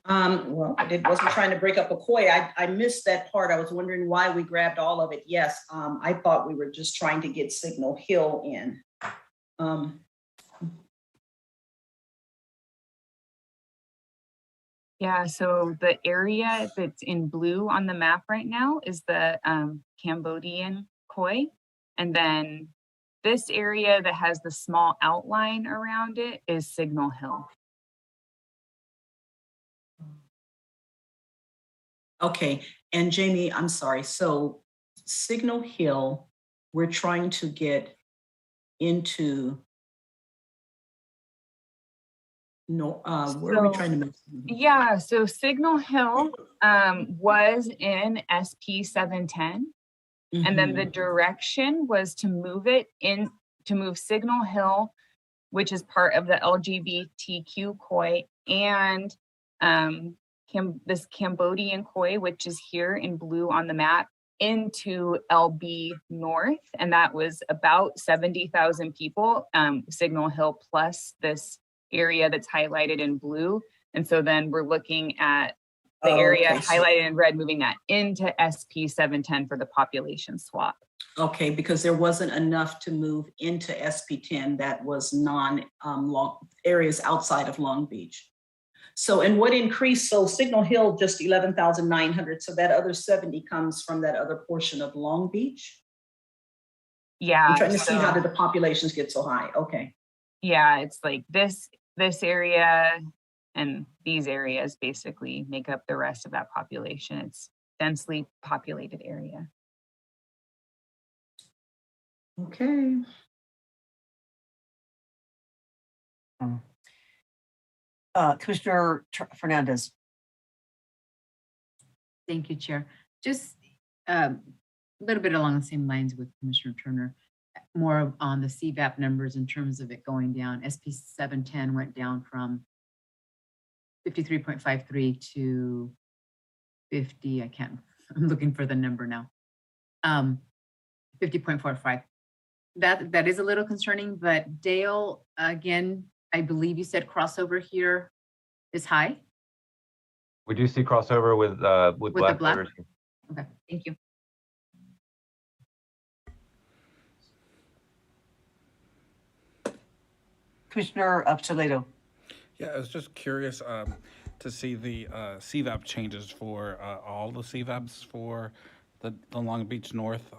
Well, I wasn't trying to break up a koi. I missed that part. I was wondering why we grabbed all of it. Yes, I thought we were just trying to get Signal Hill in. Yeah, so the area that's in blue on the map right now is the Cambodian koi. And then this area that has the small outline around it is Signal Hill. Okay, and Jamie, I'm sorry. So Signal Hill, we're trying to get into where are we trying to move? Yeah, so Signal Hill was in SP 710. And then the direction was to move it in, to move Signal Hill, which is part of the LGBTQ koi, and this Cambodian koi, which is here in blue on the map, into LB North. And that was about 70,000 people, Signal Hill plus this area that's highlighted in blue. And so then we're looking at the area highlighted in red, moving that into SP 710 for the population swap. Okay, because there wasn't enough to move into SP 10 that was long areas outside of Long Beach. So, and what increased? So Signal Hill just 11,900. So that other 70 comes from that other portion of Long Beach. Yeah, I'm trying to see how did the populations get so high? Okay. Yeah, it's like this area and these areas basically make up the rest of that population. It's densely populated area. Okay. Commissioner Fernandez. Thank you, Chair. Just a little bit along the same lines with Commissioner Turner, more on the CVAP numbers in terms of it going down. SP 710 went down from 53.53 to 50. I'm looking for the number now. 50.45. That is a little concerning, but Dale, again, I believe you said crossover here is high. We do see crossover with With the black black? voters. Okay, thank you. Commissioner Toledo. Yeah, I was just curious to see the CVAP changes for all the CVAPs for the Long Beach North,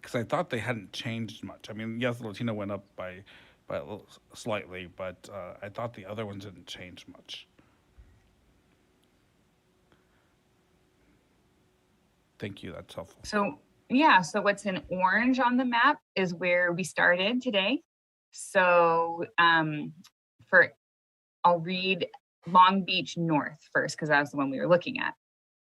because I thought they hadn't changed much. I mean, yes, Latino went up by a little slightly, but I thought the other ones didn't change much. Thank you, that's helpful. So yeah, so what's in orange on the map is where we started today. So I'll read Long Beach North first, because that's the one we were looking at.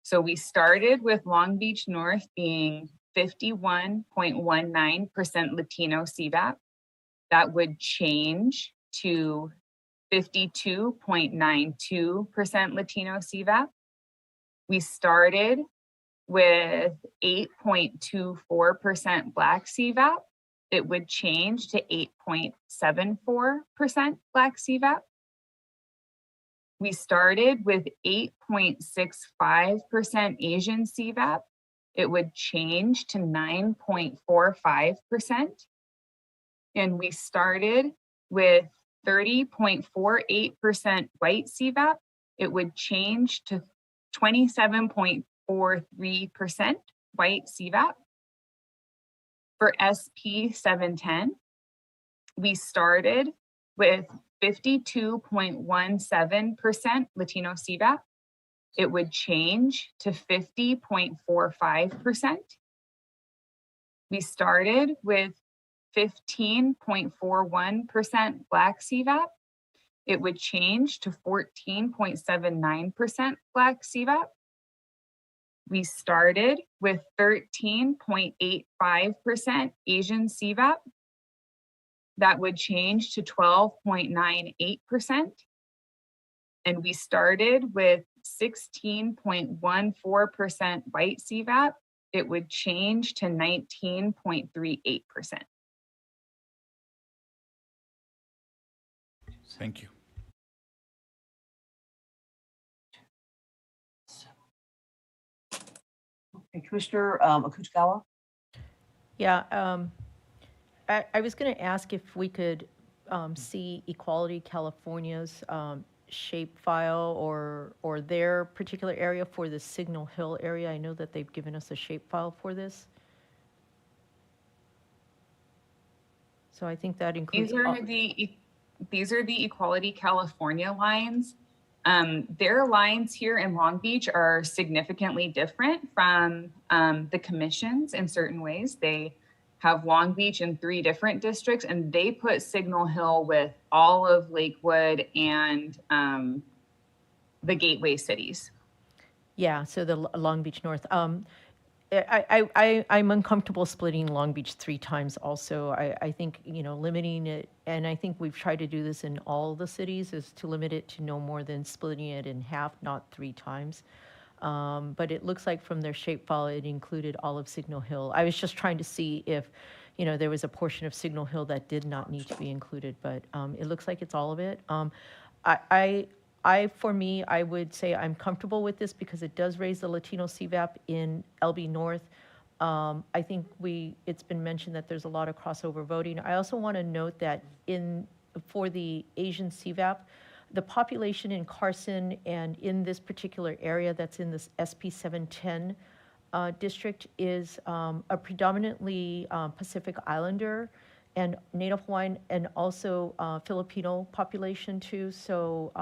So we started with Long Beach North being 51.19% Latino CVAP. That would change to 52.92% Latino CVAP. We started with 8.24% Black CVAP. It would change to 8.74% Black CVAP. We started with 8.65% Asian CVAP. It would change to 9.45%. And we started with 30.48% white CVAP. It would change to 27.43% white CVAP. For SP 710, we started with 52.17% Latino CVAP. It would change to 50.45%. We started with 15.41% Black CVAP. It would change to 14.79% Black CVAP. We started with 13.85% Asian CVAP. That would change to 12.98%. And we started with 16.14% white CVAP. It would change to 19.38%. Thank you. Okay, Commissioner Akutagawa. Yeah, I was going to ask if we could see Equality California's shapefile or their particular area for the Signal Hill area. I know that they've given us a shapefile for this. So I think that includes. These are the Equality California lines. Their lines here in Long Beach are significantly different from the commissions in certain ways. They have Long Beach in 3 different districts, and they put Signal Hill with all of Lakewood and the gateway cities. Yeah, so the Long Beach North. I'm uncomfortable splitting Long Beach 3 times also. I think, limiting it, and I think we've tried to do this in all the cities, is to limit it to no more than splitting it in half, not 3 times. But it looks like from their shapefile, it included all of Signal Hill. I was just trying to see if, there was a portion of Signal Hill that did not need to be included, but it looks like it's all of it. For me, I would say I'm comfortable with this because it does raise the Latino CVAP in LB North. I think it's been mentioned that there's a lot of crossover voting. I also want to note that for the Asian CVAP, the population in Carson and in this particular area that's in this SP 710 district is a predominantly Pacific Islander and Native Hawaiian and also Filipino population too. So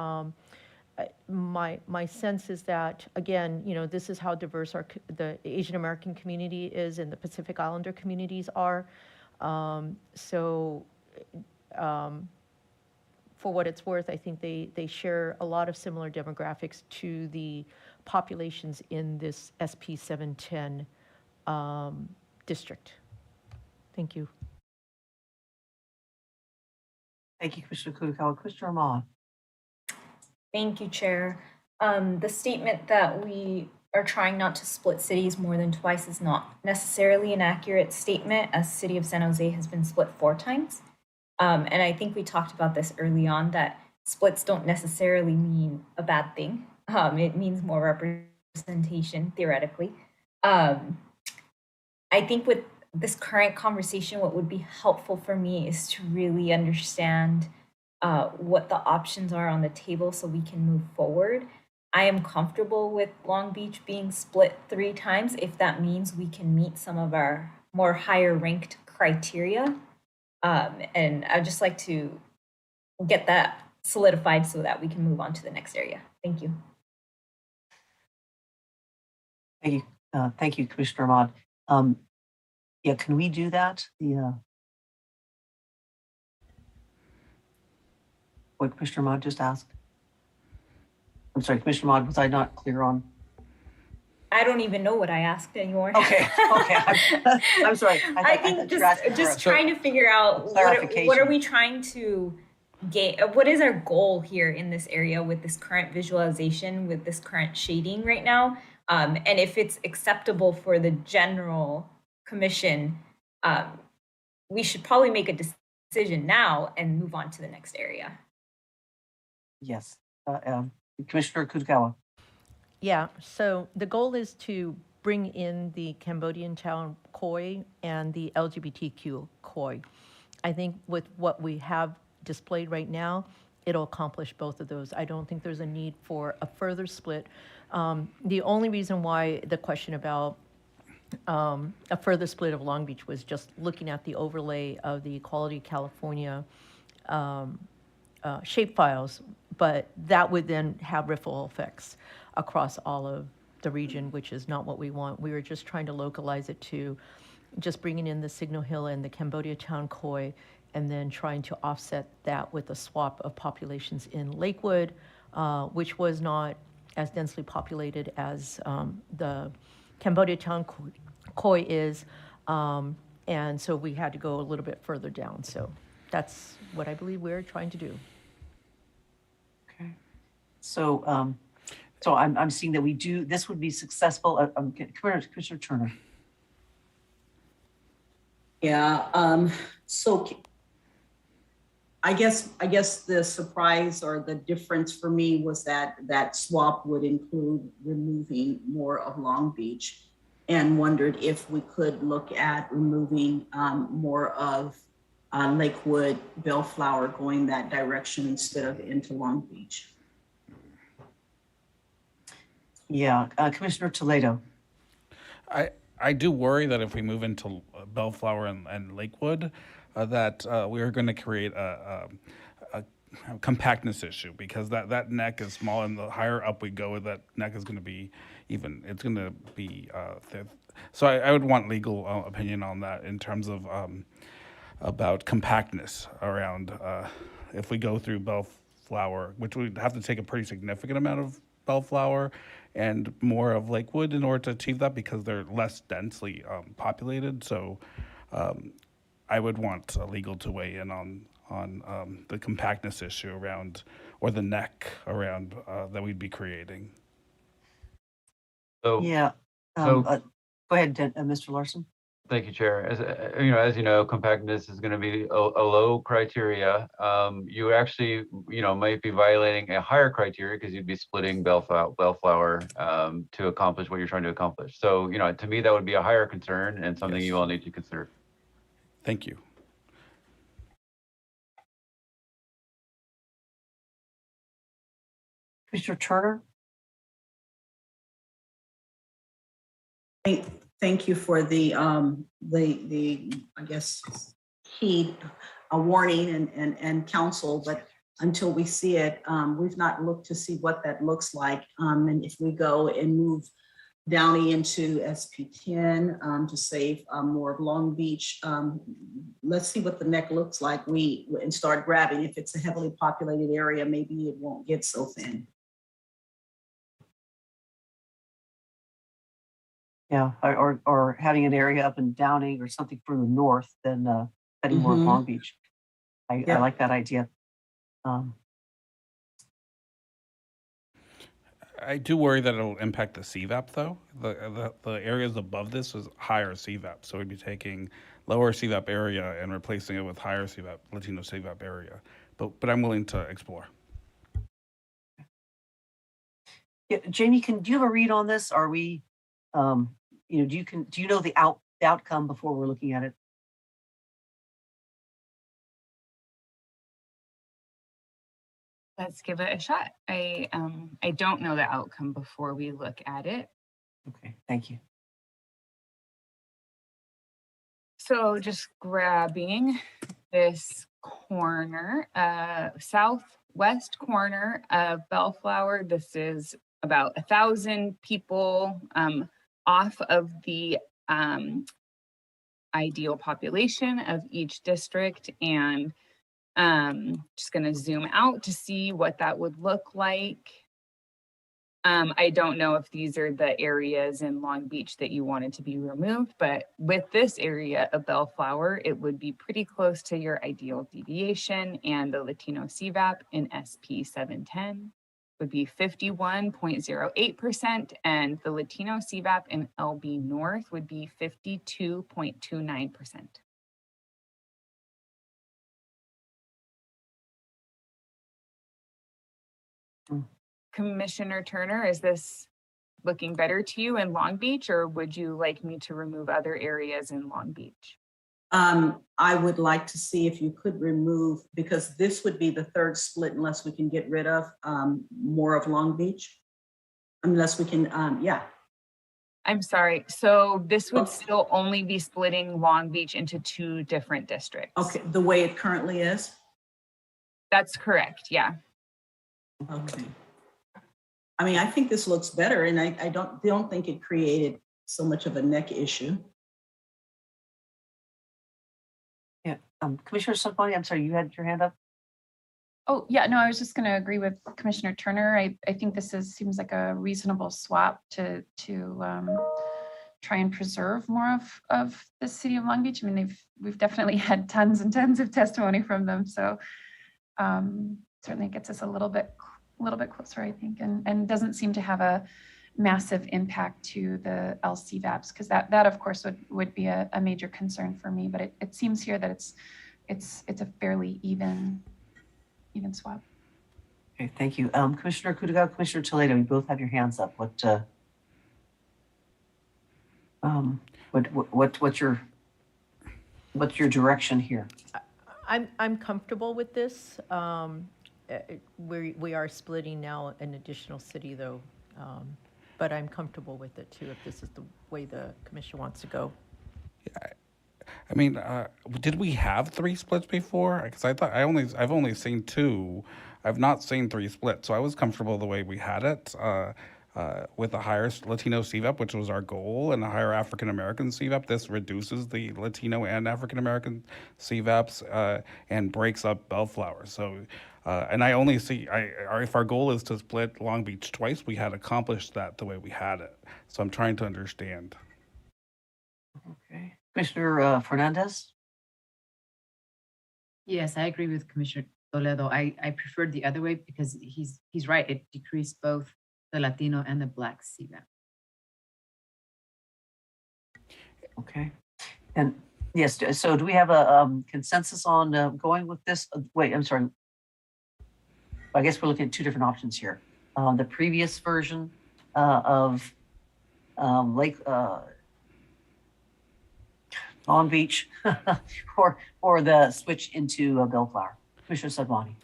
my sense is that, again, this is how diverse the Asian American community is and the Pacific Islander communities are. for what it's worth, I think they share a lot of similar demographics to the populations in this SP 710 district. Thank you. Thank you, Commissioner Kudokawa. Commissioner Ahmad. Thank you, Chair. The statement that we are trying not to split cities more than twice is not necessarily an accurate statement, as City of San Jose has been split 4 times. And I think we talked about this early on, that splits don't necessarily mean a bad thing. It means more representation, theoretically. I think with this current conversation, what would be helpful for me is to really understand what the options are on the table so we can move forward. I am comfortable with Long Beach being split 3 times if that means we can meet some of our more higher ranked criteria. And I'd just like to get that solidified so that we can move on to the next area. Thank you. Thank you. Thank you, Commissioner Ahmad. Yeah, can we do that? What Commissioner Ahmad just asked? I'm sorry, Commissioner Ahmad, was I not clear on? I don't even know what I asked anymore. Okay, I'm sorry. I think just trying to figure out what are we trying to get, what is our goal here in this area with this current visualization, with this current shading right now, and if it's acceptable for the general commission, we should probably make a decision now and move on to the next area. Yes, Commissioner Kudokawa. Yeah, so the goal is to bring in the Cambodian town Khoi and the LGBTQ Khoi. I think with what we have displayed right now, it'll accomplish both of those. I don't think there's a need for a further split. The only reason why the question about a further split of Long Beach was just looking at the overlay of the Equality California shapefiles, but that would then have ripple effects across all of the region, which is not what we want. We were just trying to localize it to just bringing in the Signal Hill and the Cambodia Town Khoi, and then trying to offset that with a swap of populations in Lakewood, which was not as densely populated as the Cambodia Town Khoi is, and so we had to go a little bit further down. So that's what I believe we're trying to do. Okay. So, so I'm seeing that we do, this would be successful. Commissioner Turner. Yeah, so I guess the surprise or the difference for me was that that swap would include removing more of Long Beach, and wondered if we could look at removing more of Lakewood, Bellflower, going that direction instead of into Long Beach. Yeah, Commissioner Toledo. I do worry that if we move into Bellflower and Lakewood, that we are going to create a compactness issue, because that neck is small, and the higher up we go, that neck is going to be even. It's going to be so I would want legal opinion on that in terms of about compactness around if we go through Bellflower, which would have to take a pretty significant amount of Bellflower and more of Lakewood in order to achieve that, because they're less densely populated. So I would want legal to weigh in on the compactness issue around, or the neck around that we'd be creating. So, Yeah. so Go ahead, Mr. Larson. Thank you, Chair. As you know, compactness is going to be a low criteria. You actually, might be violating a higher criteria, because you'd be splitting Bellflower to accomplish what you're trying to accomplish. So, to me, that would be a higher concern and something you all need to consider. Thank you. Commissioner Turner. Thank you for the I guess heed, a warning and counsel, but until we see it, we've not looked to see what that looks like. And if we go and move Downey into SP10 to save more of Long Beach. Let's see what the neck looks like. And start grabbing. If it's a heavily populated area, maybe it won't get so thin. Yeah, or having an area up in Downing or something further north than heading more of Long Beach. I like that idea. I do worry that it'll impact the CVAP though. The areas above this is higher CVAP, so we'd be taking lower CVAP area and replacing it with higher CVAP, Latino CVAP area. But I'm willing to explore. Yeah, Jamie, do you have a read on this? Are we, do you know the outcome before we're looking at it? Let's give it a shot. I don't know the outcome before we look at it. Okay, thank you. So just grabbing this corner, southwest corner of Bellflower. This is about 1,000 people off of the ideal population of each district, and just going to zoom out to see what that would look like. I don't know if these are the areas in Long Beach that you wanted to be removed, but with this area of Bellflower, it would be pretty close to your ideal deviation, and the Latino CVAP in SP 710 would be 51.08%, and the Latino CVAP in LB North would be 52.29%. Commissioner Turner, is this looking better to you in Long Beach, or would you like me to remove other areas in Long Beach? I would like to see if you could remove, because this would be the third split unless we can get rid of more of Long Beach. Unless we can, yeah. I'm sorry. So this would still only be splitting Long Beach into 2 different districts. Okay, the way it currently is? That's correct, yeah. Okay. I mean, I think this looks better, and I don't think it created so much of a neck issue. Yeah, Commissioner Sabani, I'm sorry, you had your hand up? Oh, yeah, no, I was just going to agree with Commissioner Turner. I think this seems like a reasonable swap to try and preserve more of the city of Long Beach. I mean, we've definitely had tons and tons of testimony from them, so certainly gets us a little bit closer, I think, and doesn't seem to have a massive impact to the LCVAPs, because that of course would be a major concern for me. But it seems here that it's a fairly even swap. Okay, thank you. Commissioner Kudaga, Commissioner Toledo, you both have your hands up. What's your direction here? I'm comfortable with this. We are splitting now an additional city though, but I'm comfortable with it too, if this is the way the commission wants to go. Yeah, I mean, did we have 3 splits before? Because I thought I've only seen 2. I've not seen 3 splits, so I was comfortable the way we had it. With a higher Latino CVAP, which was our goal, and a higher African American CVAP. This reduces the Latino and African American CVAPs and breaks up Bellflower. So, and I only see, if our goal is to split Long Beach twice, we had accomplished that the way we had it. So I'm trying to understand. Okay. Commissioner Fernandez? Yes, I agree with Commissioner Toledo. I prefer the other way because he's right. It decreased both the Latino and the Black CVAP. Okay. And yes, so do we have a consensus on going with this? Wait, I'm sorry. I guess we're looking at 2 different options here. The previous version of Long Beach or the switch into Bellflower. Commissioner Sadwani.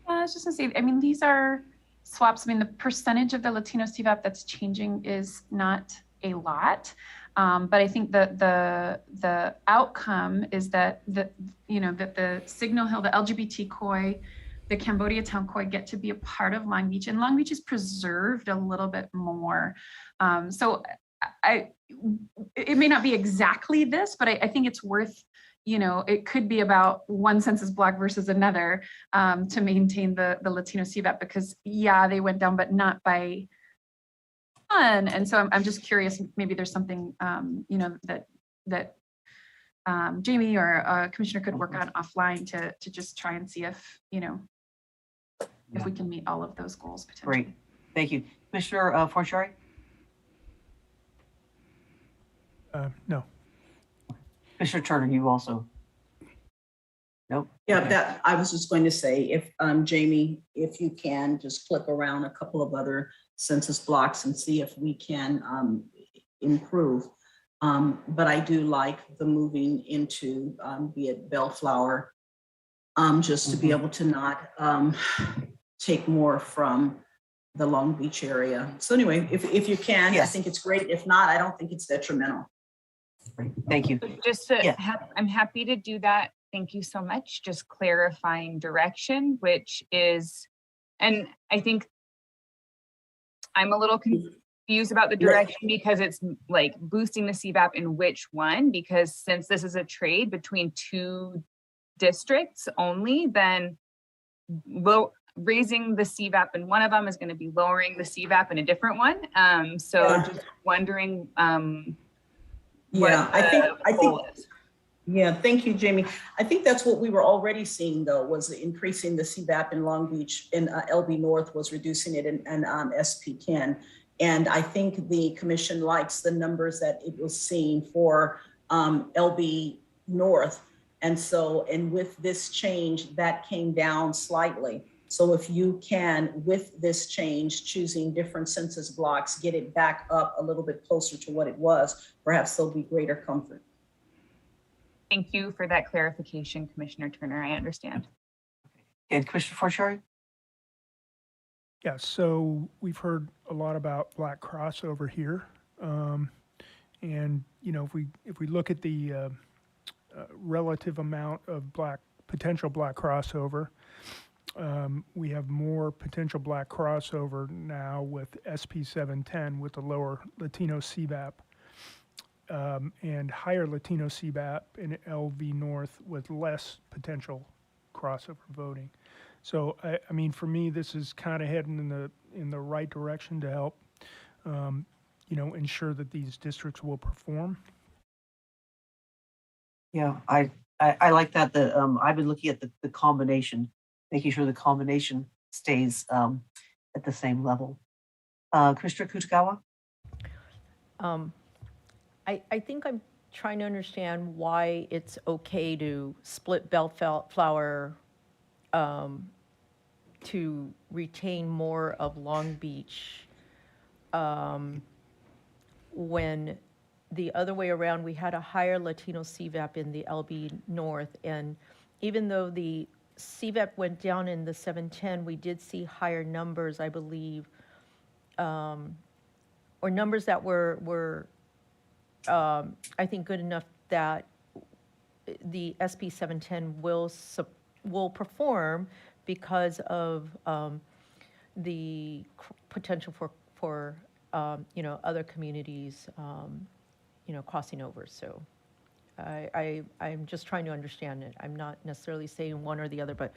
I was just gonna say, I mean, these are swaps. I mean, the percentage of the Latino CVAP that's changing is not a lot, but I think that the outcome is that the Signal Hill, the LGBT COI the Cambodia Town Koi get to be a part of Long Beach, and Long Beach is preserved a little bit more. So it may not be exactly this, but I think it's worth, you know, it could be about one census block versus another to maintain the Latino CVAP, because yeah, they went down, but not by one. And so I'm just curious, maybe there's something, you know, that Jamie or Commissioner could work on offline to just try and see if, you know, if we can meet all of those goals potentially. Great, thank you. Commissioner Fortieri? No. Commissioner Turner, you also? Nope. Yeah, Okay. that, I was just going to say, if Jamie, if you can, just click around a couple of other census blocks and see if we can improve. But I do like the moving into, be it Bellflower, just to be able to not take more from the Long Beach area. So anyway, if you can, I think it's great. If not, I don't think it's detrimental. Thank you. Just to I'm happy to do that. Thank you so much. Just clarifying direction, which is, and I think I'm a little confused about the direction because it's like boosting the CVAP in which one, because since this is a trade between two districts only, then raising the CVAP in one of them is going to be lowering the CVAP in a different one. Just wondering I think yeah, thank you, Jamie. I think that's what we were already seeing, though, was increasing the CVAP in Long Beach, and LB North was reducing it in SP10. And I think the commission likes the numbers that it was seeing for LB North. And so, and with this change, that came down slightly. So if you can, with this change, choosing different census blocks, get it back up a little bit closer to what it was, perhaps there'll be greater comfort. Thank you for that clarification, Commissioner Turner. I understand. And Commissioner Fortieri? Yeah, so we've heard a lot about Black Cross over here. And, you know, if we look at the relative amount of potential black crossover, we have more potential black crossover now with SP 710 with the lower Latino CVAP, and higher Latino CVAP in LV North with less potential crossover voting. So I mean, for me, this is kind of heading in the right direction to help, you know, ensure that these districts will perform. Yeah, I like that. I've been looking at the combination, making sure the combination stays at the same level. Commissioner Kutagawa? I think I'm trying to understand why it's okay to split Bellflower to retain more of Long Beach when the other way around, we had a higher Latino CVAP in the LB North. And even though the CVAP went down in the 710, we did see higher numbers, I believe, or numbers that were I think good enough that the SP 710 will perform because of the potential for you know, other communities you know, crossing over. So I'm just trying to understand it. I'm not necessarily saying one or the other, but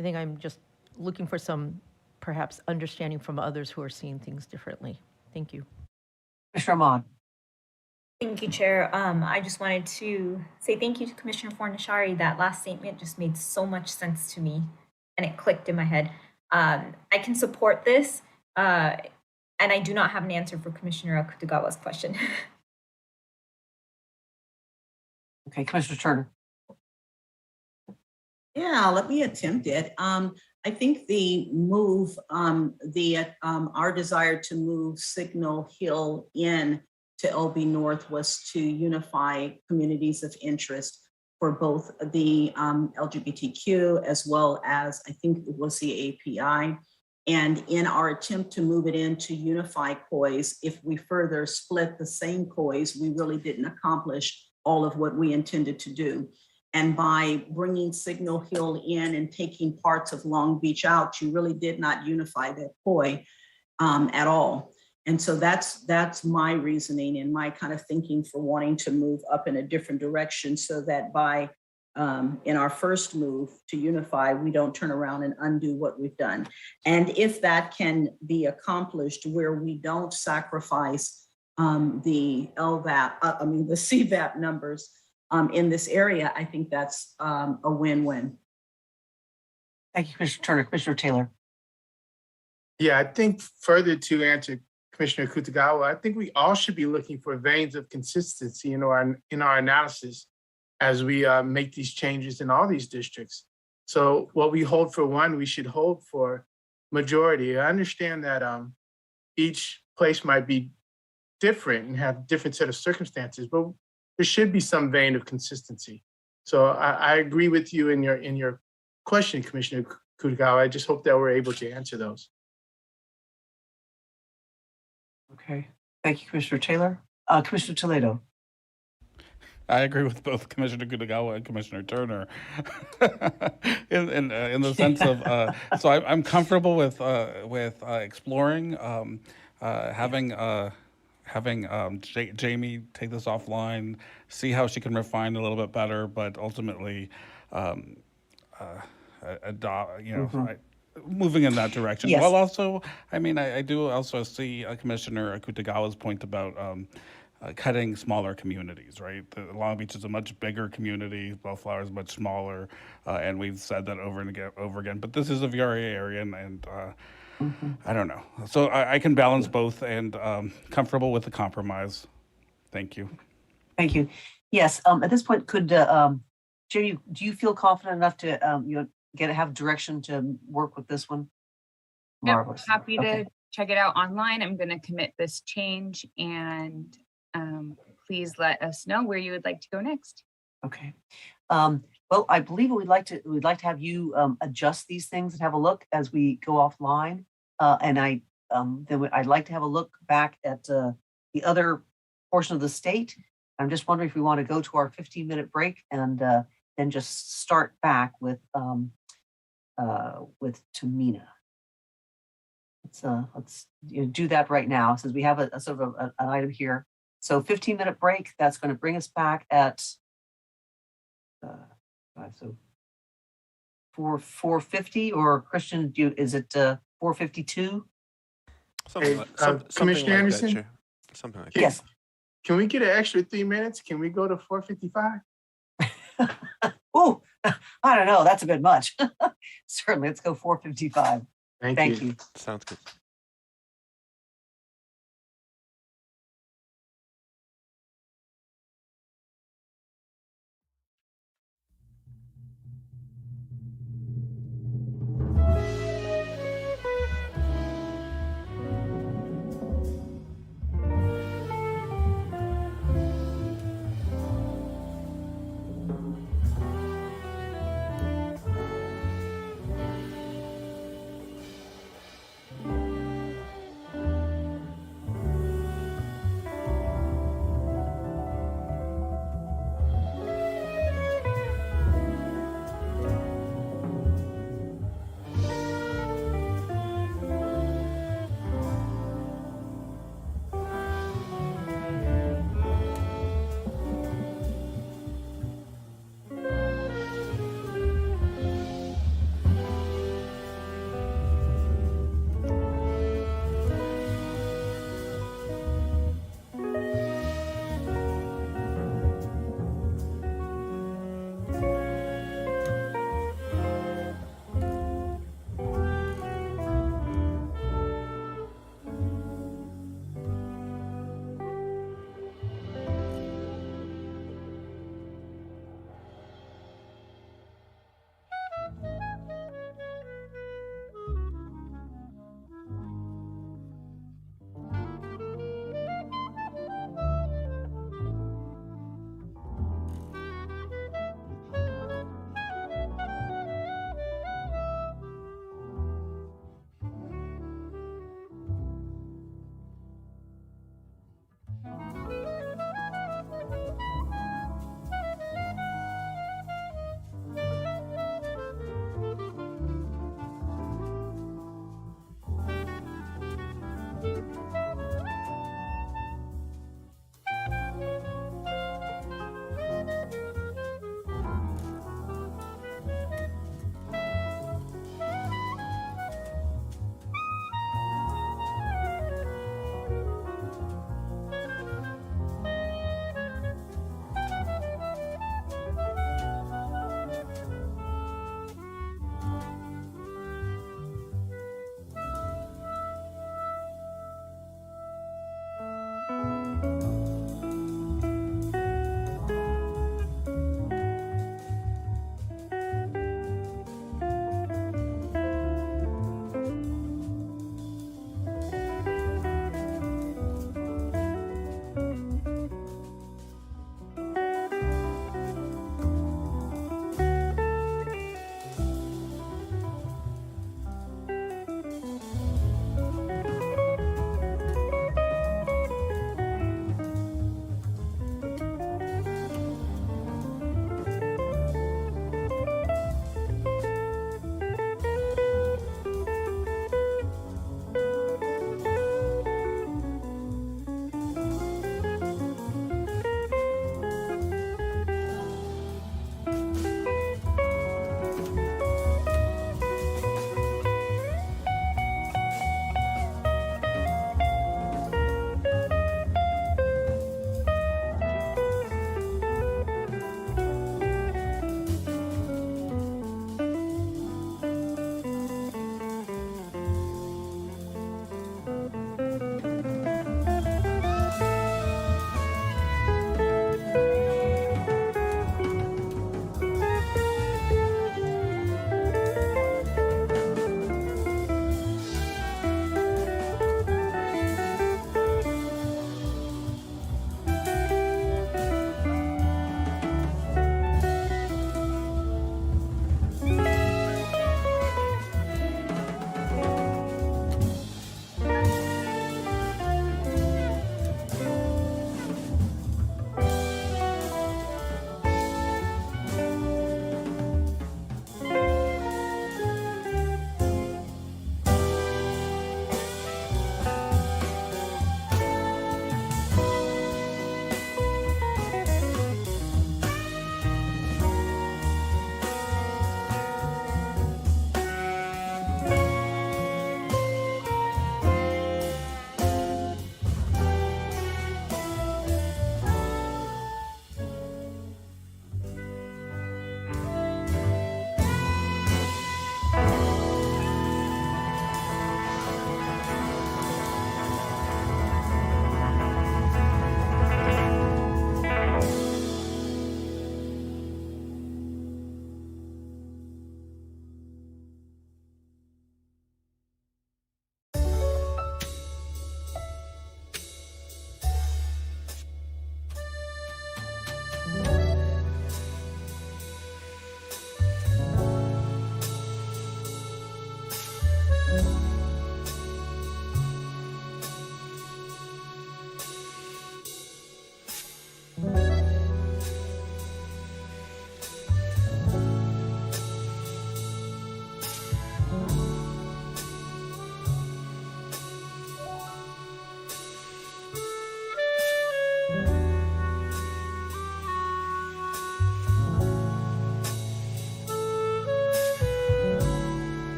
I think I'm just looking for some perhaps understanding from others who are seeing things differently. Thank you. Commissioner Ahmad? Thank you, Chair. I just wanted to say thank you to Commissioner Fornashari. That last statement just made so much sense to me, and it clicked in my head. I can support this, and I do not have an answer for Commissioner Kutagawa's question. Okay, Commissioner Turner? Yeah, let me attempt it. I think the move, our desire to move Signal Hill in to LB North was to unify communities of interest for both the LGBTQ as well as, I think it was the API. And in our attempt to move it in to unify COIs, if we further split the same COIs, we really didn't accomplish all of what we intended to do. And by bringing Signal Hill in and taking parts of Long Beach out, you really did not unify that POI at all. And so that's my reasoning and my kind of thinking for wanting to move up in a different direction, so that by in our first move to unify, we don't turn around and undo what we've done. And if that can be accomplished where we don't sacrifice the the CVAP numbers in this area, I think that's a win-win. Thank you, Commissioner Turner. Commissioner Taylor. Yeah, I think further to answer Commissioner Kutagawa, I think we all should be looking for veins of consistency in our analysis as we make these changes in all these districts. So what we hold for one, we should hold for majority. I understand that each place might be different and have different set of circumstances, but there should be some vein of consistency. So I agree with you in your question, Commissioner Kutagawa. I just hope that we're able to answer those. Okay, thank you, Commissioner Taylor. Commissioner Toledo. I agree with both Commissioner Kutagawa and Commissioner Turner in the sense of, so I'm comfortable with exploring, having Jamie take this offline, see how she can refine a little bit better, but ultimately adopt, moving in that direction. Yes. While also, I do also see Commissioner Kutagawa's point about cutting smaller communities, right? Long Beach is a much bigger community, Bellflower is much smaller, and we've said that over and over again. But this is a VRA area, and I don't know. So I can balance both, and comfortable with the compromise. Thank you. Thank you. Yes. At this point, could Jamie, do you feel confident enough to have direction to work with this one? Marvelous. Yep, happy Okay. to check it out online. I'm going to commit this change, and please let us know where you would like to go next. Okay. Well, I believe we'd like to have you adjust these things and have a look as we go offline. And I'd like to have a look back at the other portion of the state. I'm just wondering if we want to go to our 15-minute break and then just start back with Tamina. Let's do that right now, since we have a sort of an item here. So 15-minute break. That's going to bring us back at so 4:50, or Christian, is it 4:52? Something like Commissioner that, Anderson? Chair. Something like that. Yes. Can we get an extra 3 minutes? Can we go to 4:55? Oh, I don't know. That's a bit much. Certainly, let's go 4:55. Thank you. Sounds good.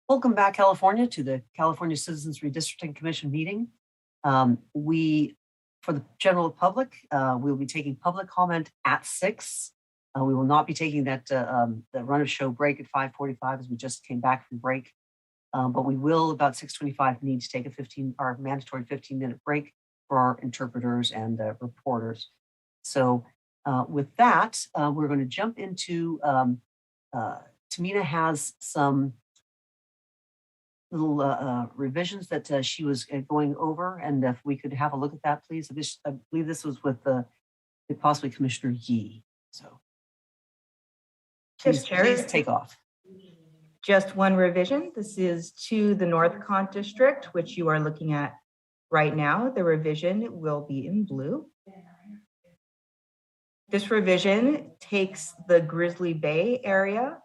Welcome back, California, to the California Citizens Redistricting Commission meeting. For the general public, we'll be taking public comment at 6. We will not be taking that the run of show break at 5:45 as we just came back from break. But we will about 6:25 need to take our mandatory 15-minute break for our interpreters and reporters. So with that, we're going to jump into, Tamina has some little revisions that she was going over, and if we could have a look at that, please. I believe this was with possibly Commissioner Yee. So Yes, Chair. please take off. Just one revision. This is to the North Cont District, which you are looking at right now. The revision will be in blue. This revision takes the Grizzly Bay area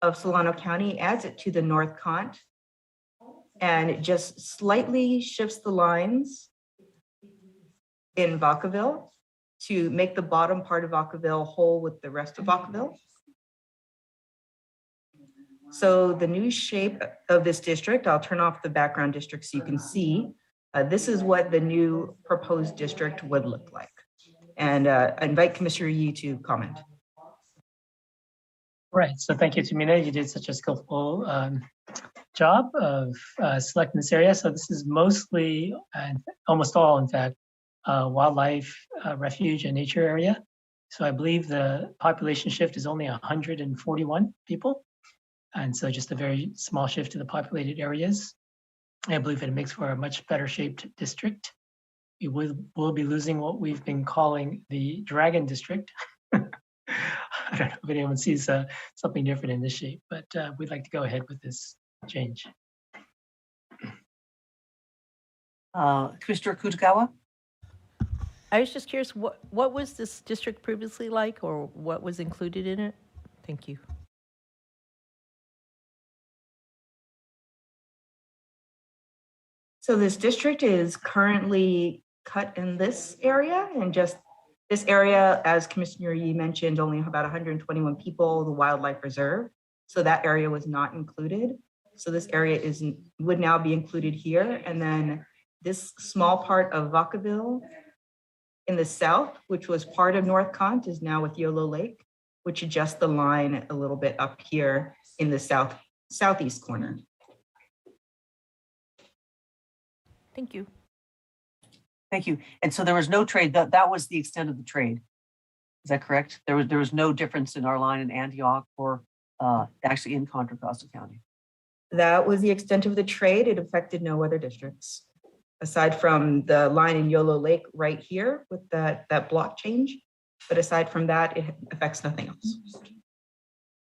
of Solano County, adds it to the North Cont, and it just slightly shifts the lines in Vacaville to make the bottom part of Vacaville whole with the rest of Vacaville. So the new shape of this district, I'll turn off the background district so you can see, this is what the new proposed district would look like. And I invite Commissioner Yee to comment. Right, so thank you, Tamina. You did such a skillful job of selecting this area. So this is mostly, and almost all, in fact, wildlife refuge and nature area. So I believe the population shift is only 141 people. And so just a very small shift to the populated areas. I believe it makes for a much better shaped district. We will be losing what we've been calling the Dragon District. I don't know if anyone sees something different in this shape, but we'd like to go ahead with this change. Commissioner Kutagawa? I was just curious, what was this district previously like, or what was included in it? Thank you. So this district is currently cut in this area, and just this area, as Commissioner Yee mentioned, only about 121 people, the wildlife reserve. So that area was not included. So this area would now be included here. And then this small part of Vacaville in the south, which was part of North Cont, is now with Yolo Lake, which adjusts the line a little bit up here in the southeast corner. Thank you. Thank you. And so there was no trade. That was the extent of the trade. Is that correct? There was no difference in our line in Antioch or actually in Contra Costa County. That was the extent of the trade. It affected no other districts, aside from the line in Yolo Lake right here with that block change. But aside from that, it affects nothing else.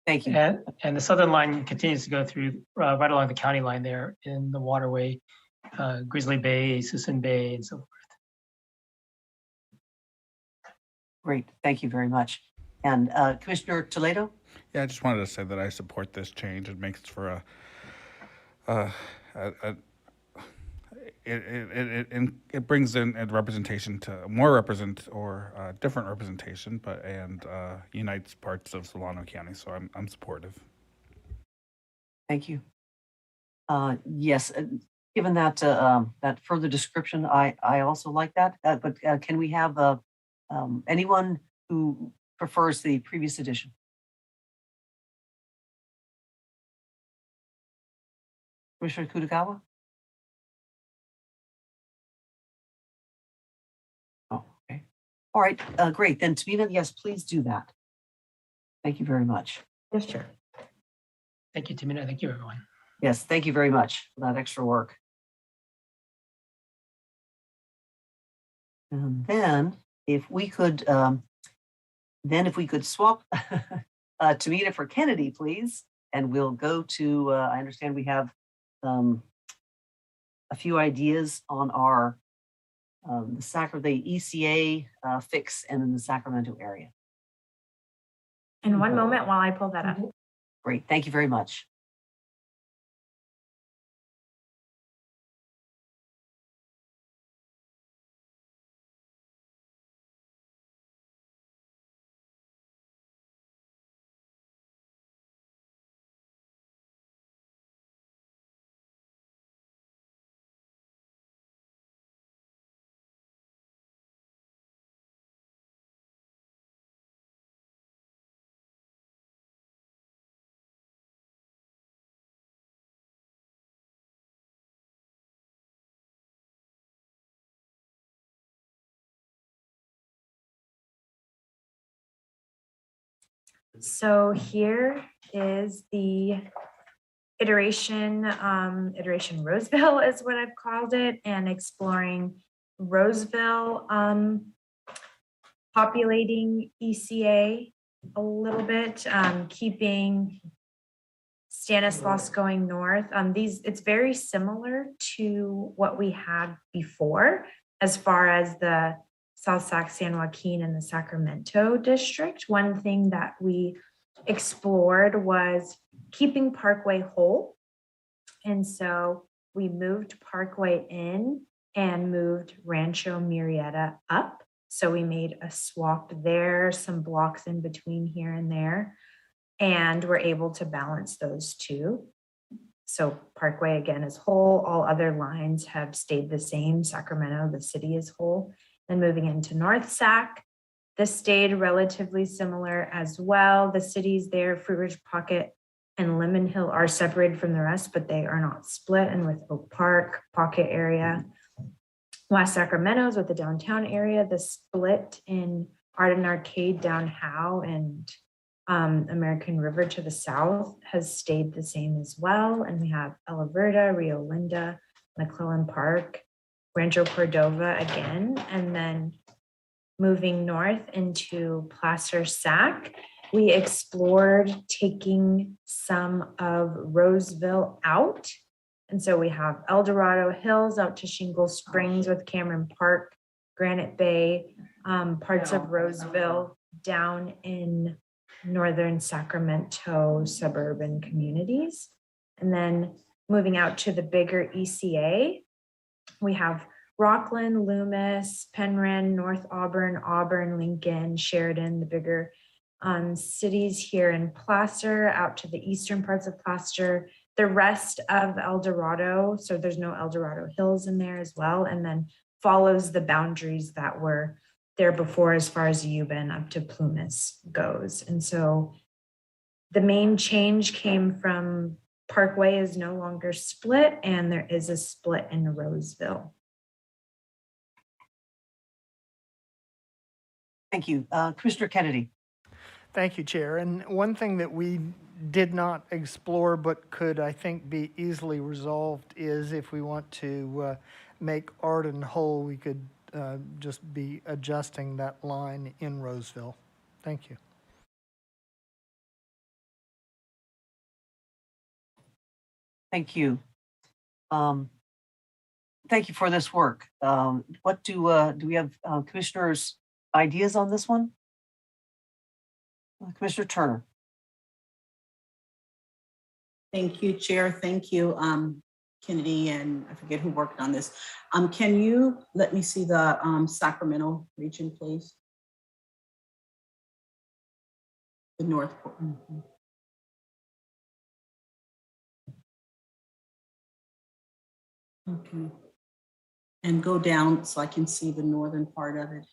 Thank you. And the southern line continues to go through right along the county line there in the waterway, Grizzly Bay, Suisun Bay, and so forth. Great, thank you very much. And Commissioner Toledo? Yeah, I just wanted to say that I support this change. It makes for it brings in a representation to different representation, and unites parts of Solano County. So I'm supportive. Thank you. Yes, given that that further description, I also like that. But can we have anyone who prefers the previous edition? Commissioner Kutagawa? Oh, okay. All right, great. Then Tamina, yes, please do that. Thank you very much. Yes, Chair. Thank you, Tamina. Thank you, everyone. Yes, thank you very much for that extra work. And then if we could swap Tamina for Kennedy, please, and we'll go to, I understand we have a few ideas on our the ECA fix and in the Sacramento area. In one moment while I pull that up. Great, thank you very much. So here is the iteration Roseville is what I've called it, and exploring Roseville, populating ECA a little bit, keeping Stanislaus going north. It's very similar to what we had before as far as the South Sac, San Joaquin, and the Sacramento district. One thing that we explored was keeping Parkway whole. And so we moved Parkway in and moved Rancho Murrieta up. So we made a swap there, some blocks in between here and there, and we're able to balance those two. So Parkway again is whole, all other lines have stayed the same. Sacramento, the city is whole. Then moving into North Sac, this stayed relatively similar as well. The cities there, Fruit Ridge Pocket and Lemon Hill, are separated from the rest, but they are not split. And with Oak Park, Pocket area, West Sacramento's with the downtown area, the split in Art and Arcade down Howe and American River to the south has stayed the same as well. And we have Ella Verde, Rio Linda, McClellan Park, Rancho Cordova again, and then moving north into Placer Sac, we explored taking some of Roseville out. And so we have El Dorado Hills out to Shingle Springs with Cameron Park, Granite Bay, parts of Roseville down in northern Sacramento suburban communities. And then moving out to the bigger ECA, we have Rockland, Loomis, Penryn, North Auburn, Auburn, Lincoln, Sheridan, the bigger cities here in Placer, out to the eastern parts of Placer, the rest of El Dorado, so there's no El Dorado Hills in there as well, and then follows the boundaries that were there before as far as Euban up to Plumas goes. And so the main change came from Parkway is no longer split, and there is a split in Roseville. Thank you. Commissioner Kennedy. Thank you, Chair. And one thing that we did not explore but could, I think, be easily resolved is if we want to make Arden whole, we could just be adjusting that line in Roseville. Thank you. Thank you. Thank you for this work. What do we have commissioners' ideas on this one? Commissioner Turner. Thank you, Chair. Thank you, Kennedy, and I forget who worked on this. Can you let me see the Sacramento region, please? The North. Okay. And go down so I can see the northern part of it.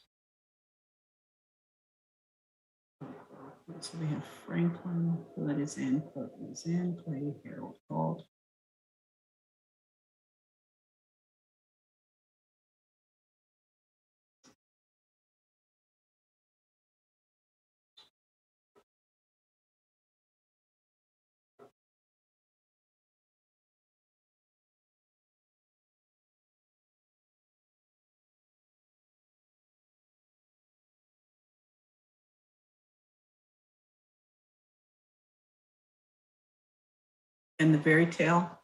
So we have Franklin, that is in, Clay, Harold, Galt. And the very tail.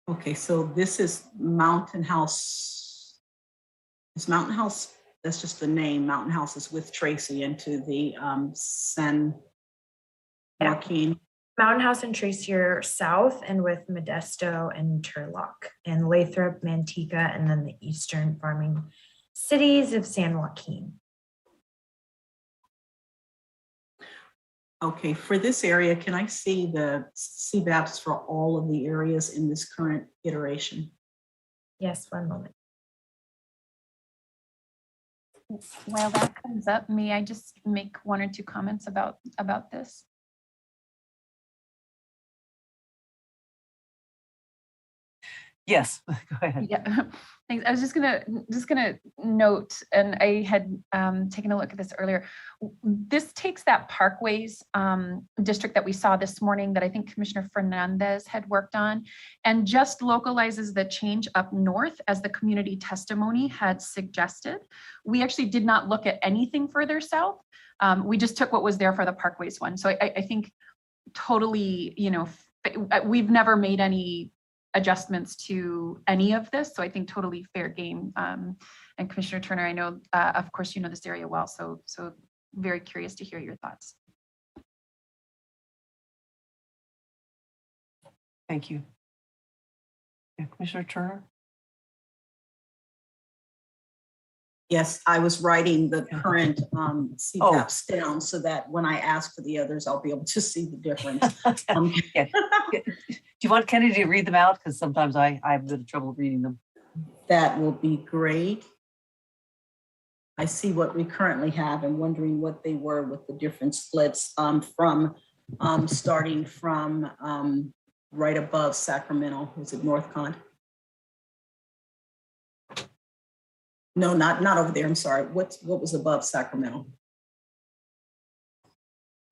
Okay, so this is Mountain House. It's Mountain House, that's just the name. Mountain House is with Tracy into the San Joaquin. Mountain House and Tracy are south, and with Modesto and Turlock, and Lathrop, Manteca, and then the eastern farming cities of San Joaquin. Okay, for this area, can I see the CVAPs for all of the areas in this current iteration? Yes, one moment. While that comes up, may I just make one or two comments about this? Yes, go ahead. Yeah, thanks. I was just gonna note, and I had taken a look at this earlier. This takes that Parkways district that we saw this morning that I think Commissioner Fernandez had worked on, and just localizes the change up north as the community testimony had suggested. We actually did not look at anything further south. We just took what was there for the Parkways one. So I think totally, we've never made any adjustments to any of this. So I think totally fair game. And Commissioner Turner, I know, of course, you know this area well. So very curious to hear your thoughts. Thank you. Yeah, Commissioner Turner? Yes, I was writing the current CVAPs down so that when I ask for the others, I'll be able to see the difference. Yeah. Do you want Kennedy to read them out? Because sometimes I have a bit of trouble reading them. That will be great. I see what we currently have and wondering what they were with the different splits from starting from right above Sacramento. Was it North Con? No, not over there. I'm sorry. What was above Sacramento?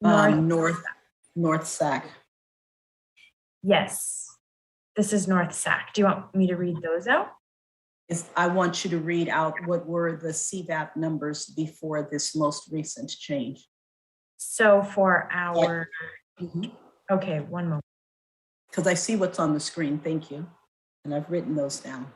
North Sac. Yes, this is North Sac. Do you want me to read those out? I want you to read out what were the CVAP numbers before this most recent change. So for our, okay, one moment. Because I see what's on the screen. Thank you. And I've written those down.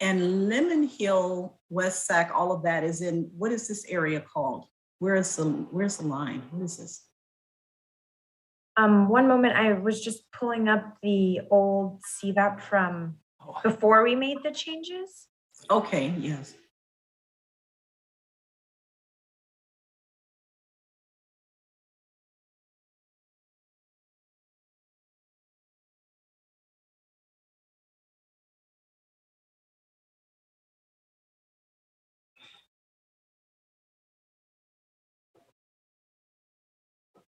And Lemon Hill, West Sac, all of that is in, what is this area called? Where's the line? What is this? One moment, I was just pulling up the old CVAP from before we made the changes. Okay, yes.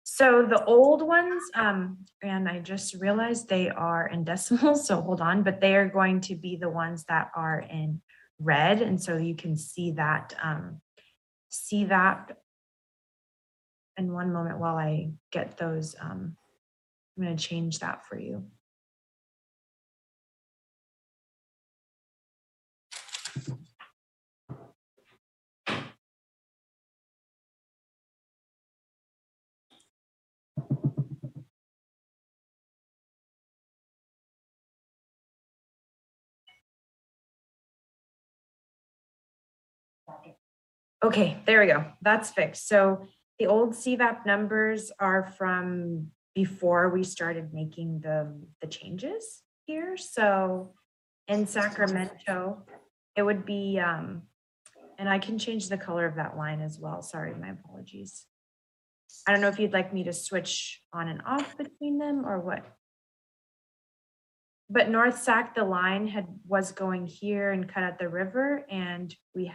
So the old ones, and I just realized they are in decimals, so hold on, but they are going to be the ones that are in red. And so you can see that CVAP. And one moment while I get those, I'm going to change that for you. Okay, there we go. That's fixed. So the old CVAP numbers are from before we started making the changes here. So in Sacramento, it would be, and I can change the color of that line as well. Sorry, my apologies. I don't know if you'd like me to switch on and off between them or what. But North Sac, the line was going here and cut at the river, and we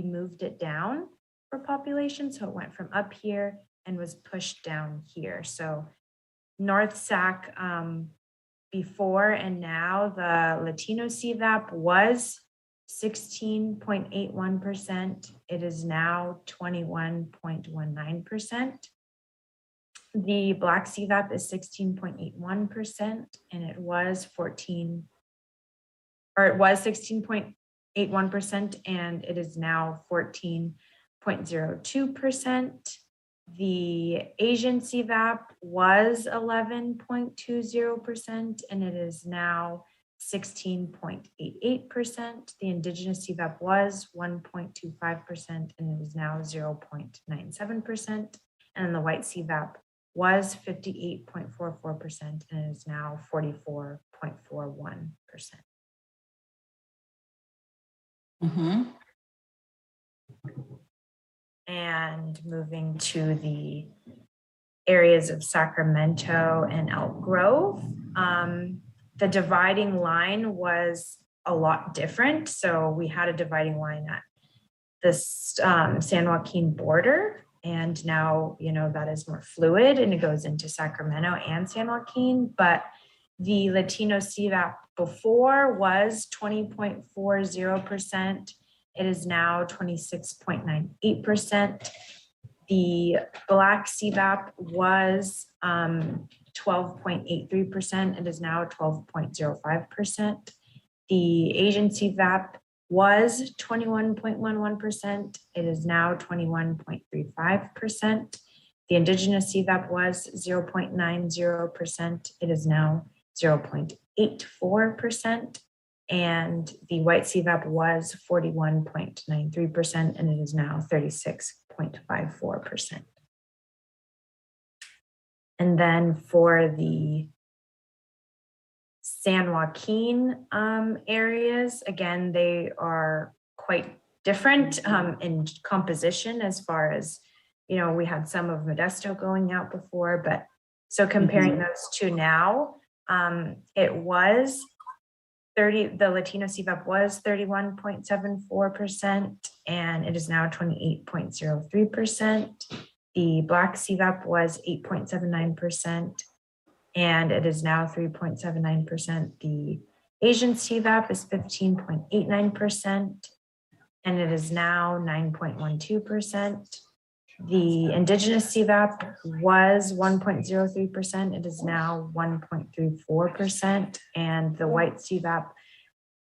moved it down for population. So it went from up here and was pushed down here. So North Sac before and now, the Latino CVAP was 16.81%. It is now 21.19%. The Black CVAP is 16.81%, and it was 16.81%, and it is now 14.02%. The Asian CVAP was 11.20%, and it is now 16.88%. The Indigenous CVAP was 1.25%, and it is now 0.97%. And the white CVAP was 58.44%, and it is now 44.41%. and moving to the areas of Sacramento and Elk Grove. The dividing line was a lot different. So we had a dividing line at this San Joaquin border, and now, you know, that is more fluid and it goes into Sacramento and San Joaquin. But the Latino CVAP before was 20.40%. It is now 26.98%. The Black CVAP was 12.83%. It is now 12.05%. The Asian CVAP was 21.11%. It is now 21.35%. The Indigenous CVAP was 0.90%. It is now 0.84%. And the white CVAP was 41.93%, and it is now 36.54%. And then for the San Joaquin areas, again, they are quite different in composition as far as, you know, we had some of Modesto going out before, but so comparing those two now, it was the Latino CVAP was 31.74%, and it is now 28.03%. The Black CVAP was 8.79%, and it is now 3.79%. The Asian CVAP is 15.89%, and it is now 9.12%. The Indigenous CVAP was 1.03%. It is now 1.34%. And the white CVAP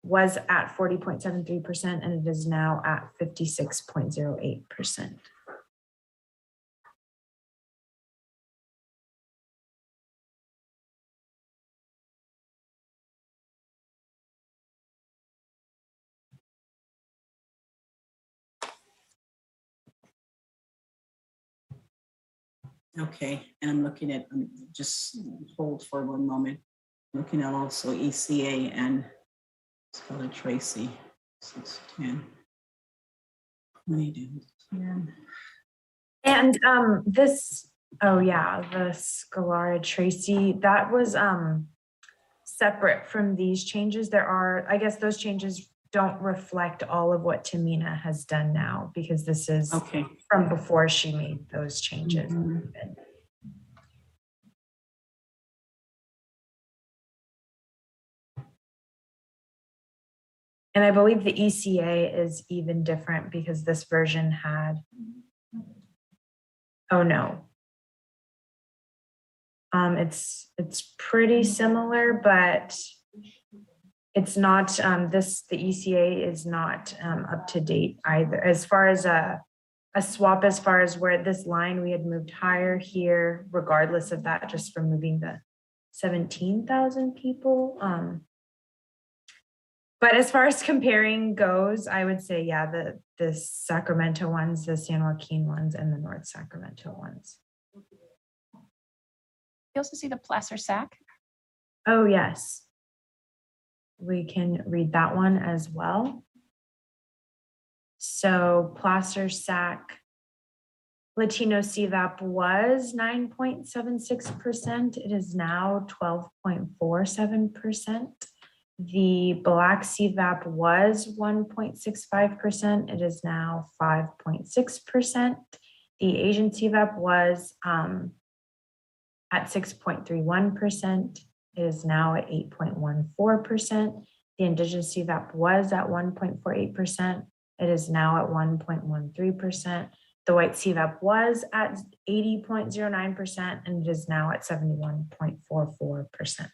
was at 40.73%, and it is now at 56.08%. Okay, and I'm looking at, just hold for one moment. Looking at also ECA and Scarlett Tracy, 610. 2010. And this, oh yeah, the Scalara Tracy, that was separate from these changes. There are, I guess those changes don't reflect all of what Tamina has done now, because this is from before she made those changes. And I believe the ECA is even different because this version had, oh no. It's pretty similar, but it's not, the ECA is not up to date either. As far as a swap, as far as where this line we had moved higher here, regardless of that, just from moving the 17,000 people. But as far as comparing goes, I would say, yeah, the Sacramento ones, the San Joaquin ones, and the North Sacramento ones. You also see the Placer Sac. Oh, yes. We can read that one as well. So Placer Sac, Latino CVAP was 9.76%. It is now 12.47%. The Black CVAP was 1.65%. It is now 5.6%. The Asian CVAP was at 6.31%. It is now at 8.14%. The Indigenous CVAP was at 1.48%. It is now at 1.13%. The white CVAP was at 80.09%, and it is now at 71.44%.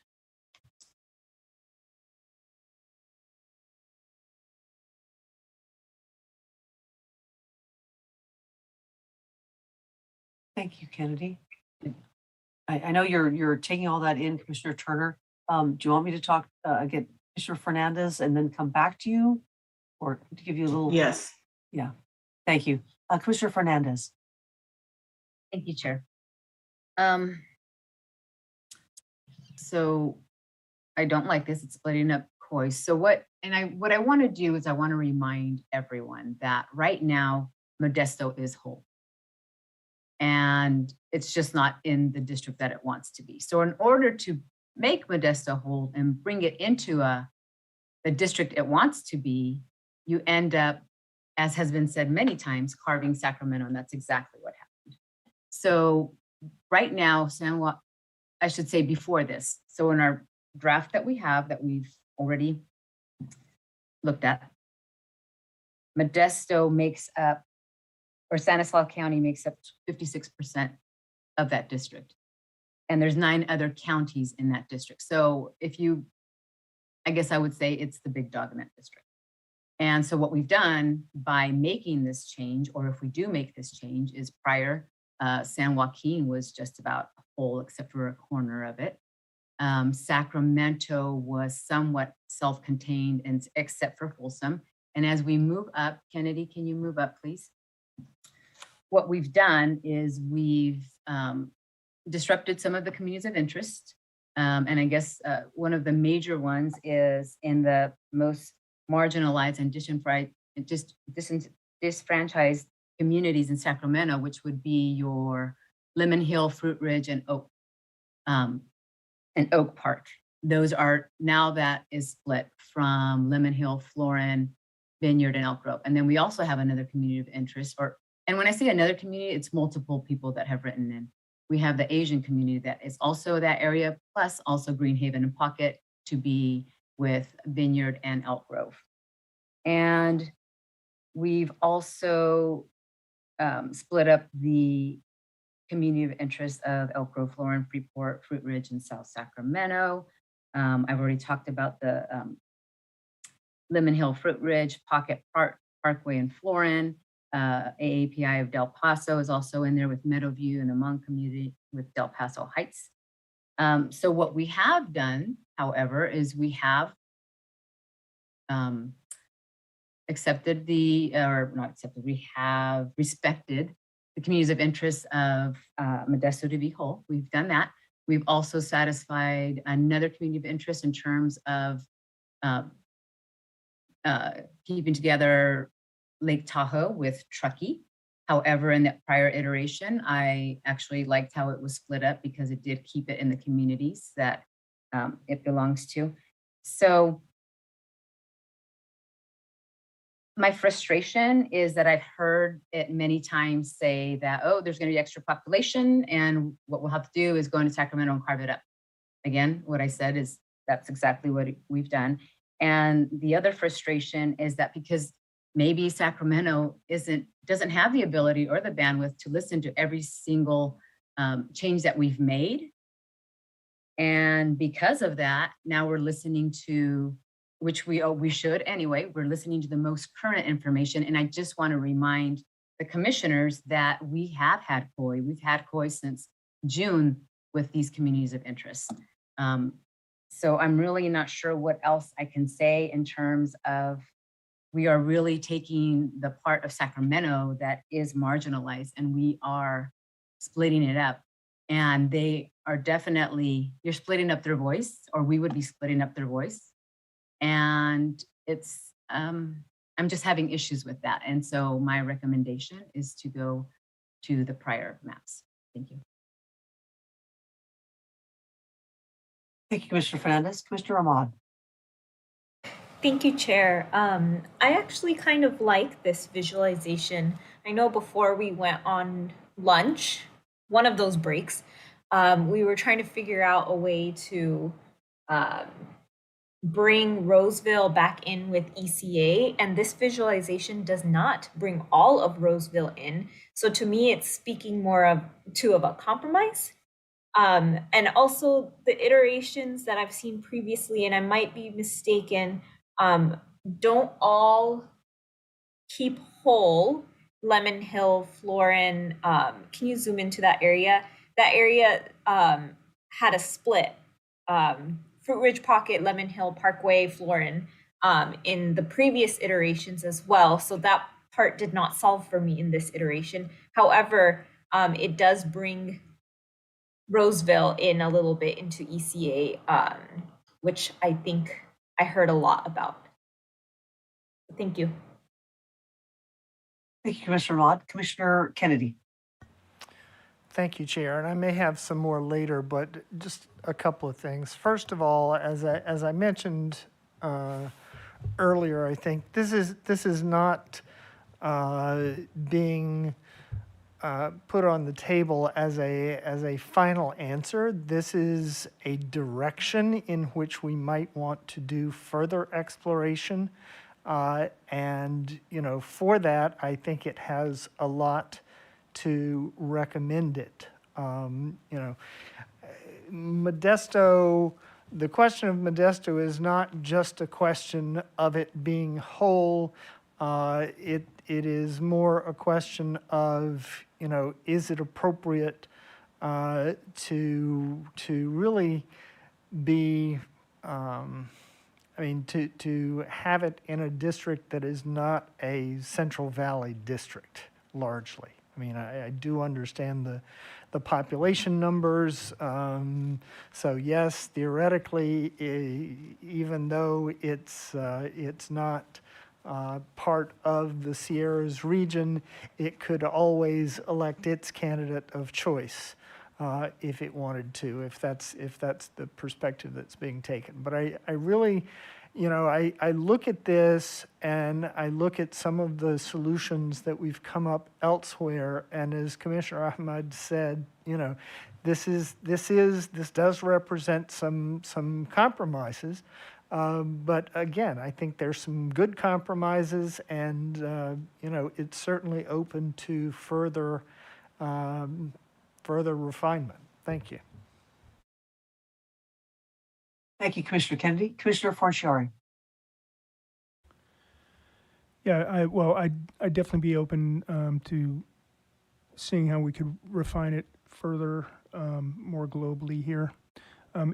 Thank you, Kennedy. I know you're taking all that in, Commissioner Turner. Do you want me to talk, get Commissioner Fernandez and then come back to you? Or to give you a little? Yes. Yeah, thank you. Commissioner Fernandez. Thank you, Chair. So I don't like this, it's splitting up COIS. So what I want to do is I want to remind everyone that right now Modesto is whole. And it's just not in the district that it wants to be. So in order to make Modesto whole and bring it into the district it wants to be, you end up, as has been said many times, carving Sacramento, and that's exactly what happened. So right now, San Juan, I should say before this, so in our draft that we have that we've already looked at, Modesto makes up, or Stanislaus County makes up 56% of that district. And there's 9 other counties in that district. So if you, I guess I would say it's the big dog in that district. And so what we've done by making this change, or if we do make this change, is prior, San Joaquin was just about whole except for a corner of it. Sacramento was somewhat self-contained and except for Folsom. And as we move up, Kennedy, can you move up, please? What we've done is we've disrupted some of the communities of interest. And I guess one of the major ones is in the most marginalized and disfranchised communities in Sacramento, which would be your Lemon Hill, Fruit Ridge, and Oak Park. Those are, now that is split from Lemon Hill, Florin, Vineyard, and Elk Grove. And then we also have another community of interest, and when I say another community, it's multiple people that have written in. We have the Asian community that is also that area, plus also Greenhaven and Pocket to be with Vineyard and Elk Grove. And we've also split up the community of interest of Elk Grove, Florin, Freeport, Fruit Ridge, and South Sacramento. I've already talked about the Lemon Hill, Fruit Ridge, Pocket Parkway, and Florin. AAPI of Del Paso is also in there with Meadowview and the Hmong community with Del Paso Heights. So what we have done, however, is we have respected the communities of interest of Modesto to be whole. We've done that. We've also satisfied another community of interest in terms of keeping together Lake Tahoe with Truckee. However, in that prior iteration, I actually liked how it was split up because it did keep it in the communities that it belongs to. So my frustration is that I've heard it many times say that, oh, there's going to be extra population and what we'll have to do is go into Sacramento and carve it up. Again, what I said is that's exactly what we've done. And the other frustration is that because maybe Sacramento doesn't have the ability or the bandwidth to listen to every single change that we've made. And because of that, now we're listening to, which we should anyway, we're listening to the most current information. And I just want to remind the commissioners that we have had COI. We've had COI since June with these communities of interest. So I'm really not sure what else I can say in terms of we are really taking the part of Sacramento that is marginalized and we are splitting it up. And they are definitely, you're splitting up their voice, or we would be splitting up their voice. And it's, I'm just having issues with that. And so my recommendation is to go to the prior maps. Thank you. Thank you, Commissioner Fernandez. Commissioner Ahmad. Thank you, Chair. I actually kind of like this visualization. I know before we went on lunch, one of those breaks, we were trying to figure out a way to bring Roseville back in with ECA, and this visualization does not bring all of Roseville in. So to me, it's speaking more of a compromise. And also the iterations that I've seen previously, and I might be mistaken, don't all keep whole Lemon Hill, Florin. Can you zoom into that area? That area had a split. Fruit Ridge Pocket, Lemon Hill, Parkway, Florin in the previous iterations as well. So that part did not solve for me in this iteration. However, it does bring Roseville in a little bit into ECA, which I think I heard a lot about. Thank you. Thank you, Commissioner Mott. Commissioner Kennedy. Thank you, Chair. And I may have some more later, but just a couple of things. First of all, as I mentioned earlier, I think this is not being put on the table as a final answer. This is a direction in which we might want to do further exploration. And, for that, I think it has a lot to recommend it. Modesto, the question of Modesto is not just a question of it being whole. It is more a question of, is it appropriate to really be, to have it in a district that is not a Central Valley district, largely. I do understand the population numbers. So yes, theoretically, even though it's not part of the Sierras region, it could always elect its candidate of choice if it wanted to, if that's the perspective that's being taken. But I really, I look at this and I look at some of the solutions that we've come up elsewhere, and as Commissioner Ahmad said, this does represent some compromises. But again, I think there's some good compromises, and it's certainly open to further refinement. Thank you. Thank you, Commissioner Kennedy. Commissioner Forciari. Yeah, I'd definitely be open to seeing how we could refine it further, more globally here.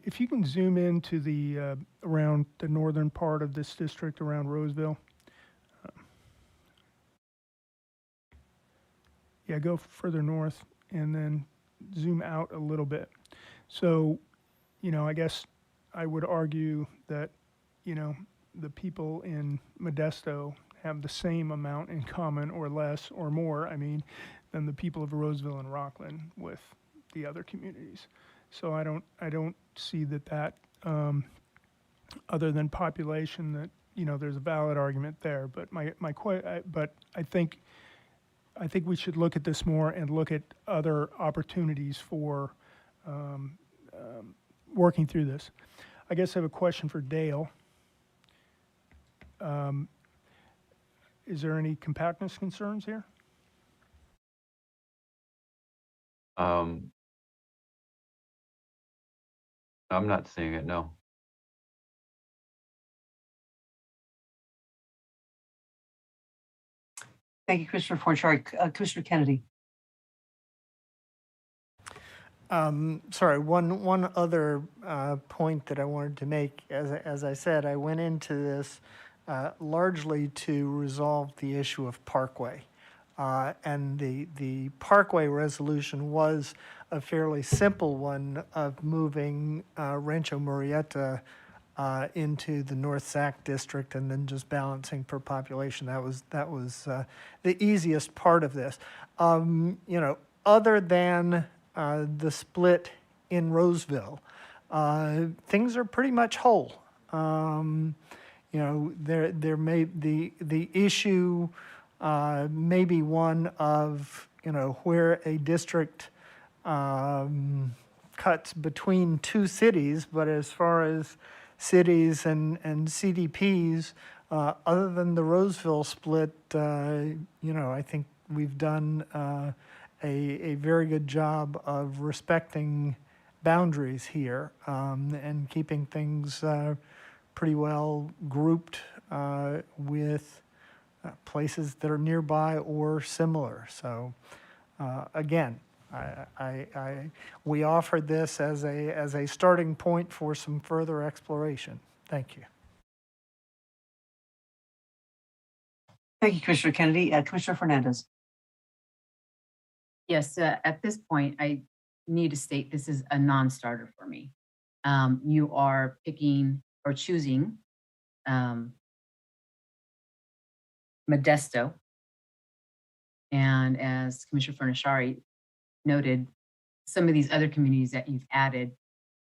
If you can zoom into the around the northern part of this district around Roseville. Yeah, go further north and then zoom out a little bit. So, I guess I would argue that, the people in Modesto have the same amount in common or less or more, than the people of Roseville and Rockland with the other communities. So I don't see that other than population, that there's a valid argument there. But but I think we should look at this more and look at other opportunities for working through this. I guess I have a question for Dale. Is there any compactness concerns here? I'm not seeing it, no. Thank you, Commissioner Forciari. Commissioner Kennedy. Sorry, one other point that I wanted to make. As I said, I went into this largely to resolve the issue of Parkway. And the Parkway resolution was a fairly simple one of moving Rancho Murrieta into the North Sac district and then just balancing per population. That was the easiest part of this. Other than the split in Roseville, things are pretty much whole. There may the issue may be one of where a district cuts between two cities, but as far as cities and CDPs, other than the Roseville split, I think we've done a very good job of respecting boundaries here and keeping things pretty well grouped with places that are nearby or similar. So again, we offered this as a starting point for some further exploration. Thank you. Thank you, Commissioner Kennedy. Commissioner Fernandez. Yes, at this point, I need to state this is a non-starter for me. You are picking or choosing Modesto And as Commissioner Furnishari noted, some of these other communities that you've added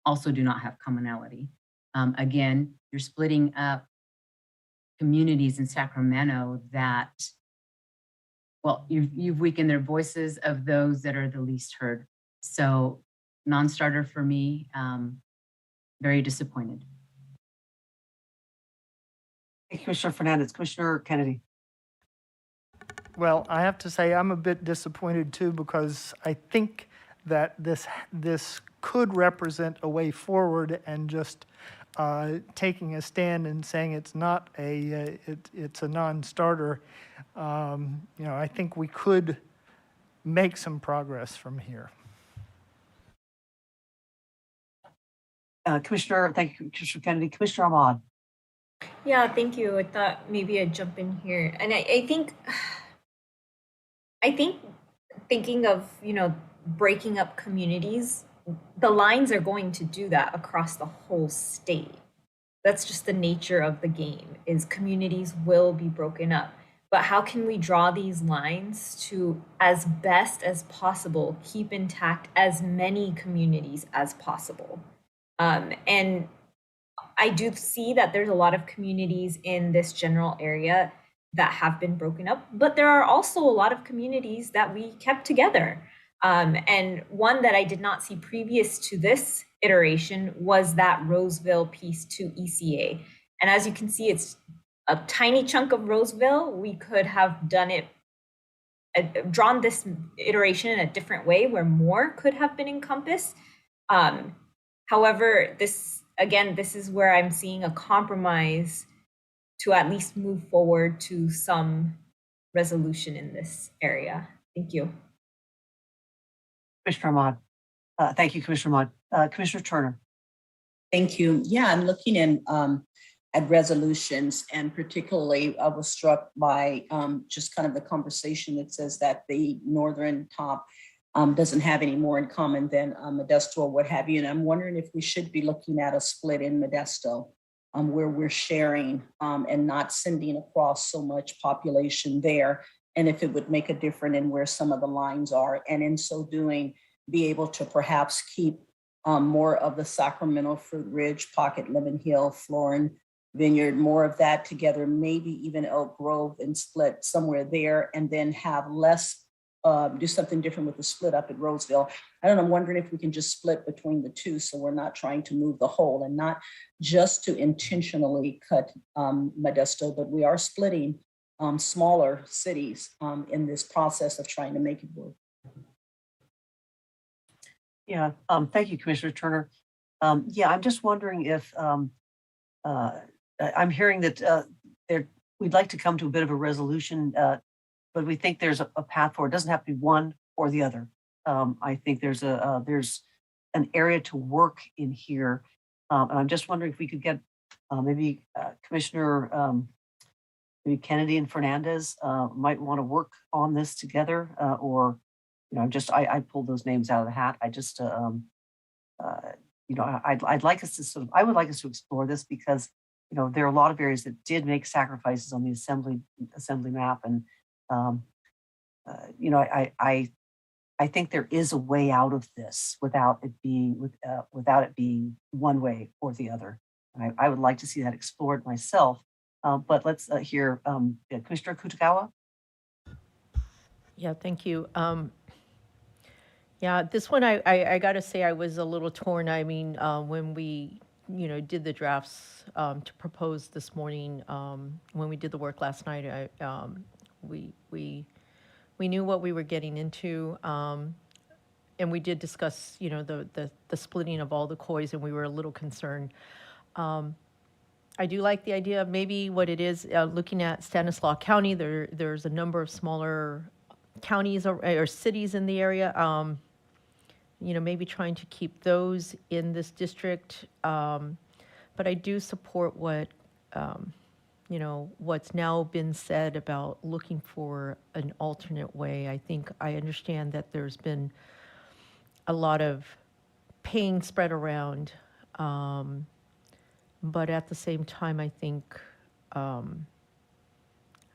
also do not have commonality. Again, you're splitting up communities in Sacramento that, well, you've weakened their voices of those that are the least heard. So non-starter for me, very disappointed. Thank you, Commissioner Fernandez. Commissioner Kennedy. Well, I have to say I'm a bit disappointed too, because I think that this could represent a way forward, and just taking a stand and saying it's not it's a non-starter. I think we could make some progress from here. Commissioner, thank you, Commissioner Kennedy. Commissioner Ahmad. Yeah, thank you. I thought maybe I'd jump in here. And I think thinking of, breaking up communities, the lines are going to do that across the whole state. That's just the nature of the game, is communities will be broken up. But how can we draw these lines to, as best as possible, keep intact as many communities as possible? And I do see that there's a lot of communities in this general area that have been broken up, but there are also a lot of communities that we kept together. And one that I did not see previous to this iteration was that Roseville piece to ECA. And as you can see, it's a tiny chunk of Roseville. We could have done it, drawn this iteration in a different way where more could have been encompassed. However, this is where I'm seeing a compromise to at least move forward to some resolution in this area. Thank you. Commissioner Ahmad. Thank you, Commissioner Ahmad. Commissioner Turner. Thank you. Yeah, I'm looking in at resolutions, and particularly I was struck by just kind of the conversation that says that the northern top doesn't have any more in common than Modesto or what have you. And I'm wondering if we should be looking at a split in Modesto where we're sharing and not sending across so much population there. And if it would make a difference in where some of the lines are, and in so doing, be able to perhaps keep more of the Sacramento, Fruit Ridge, Pocket, Lemon Hill, Florin, Vineyard, more of that together, maybe even Elk Grove, and split somewhere there, and then have less, do something different with the split up at Roseville. I don't know, I'm wondering if we can just split between the two, so we're not trying to move the whole, and not just to intentionally cut Modesto, but we are splitting smaller cities in this process of trying to make it work. Yeah, thank you, Commissioner Turner. Yeah, I'm just wondering if, I'm hearing that we'd like to come to a bit of a resolution, but we think there's a path forward. It doesn't have to be one or the other. I think there's an area to work in here. And I'm just wondering if we could get maybe Commissioner maybe Kennedy and Fernandez might want to work on this together, or I pulled those names out of the hat. I just I'd like us to I would like us to explore this, because there are a lot of areas that did make sacrifices on the assembly map, and I think there is a way out of this without it being one way or the other. I would like to see that explored myself. But let's hear Commissioner Kutagawa. Yeah, thank you. Yeah, this one, I got to say, I was a little torn. I mean, when we, did the drafts to propose this morning, when we did the work last night, we knew what we were getting into. And we did discuss, the splitting of all the COIs, and we were a little concerned. I do like the idea of maybe what it is, looking at Stanislaus County, there's a number of smaller counties or cities in the area. Maybe trying to keep those in this district. But I do support what, what's now been said about looking for an alternate way. I think I understand that there's been a lot of pain spread around. But at the same time, I think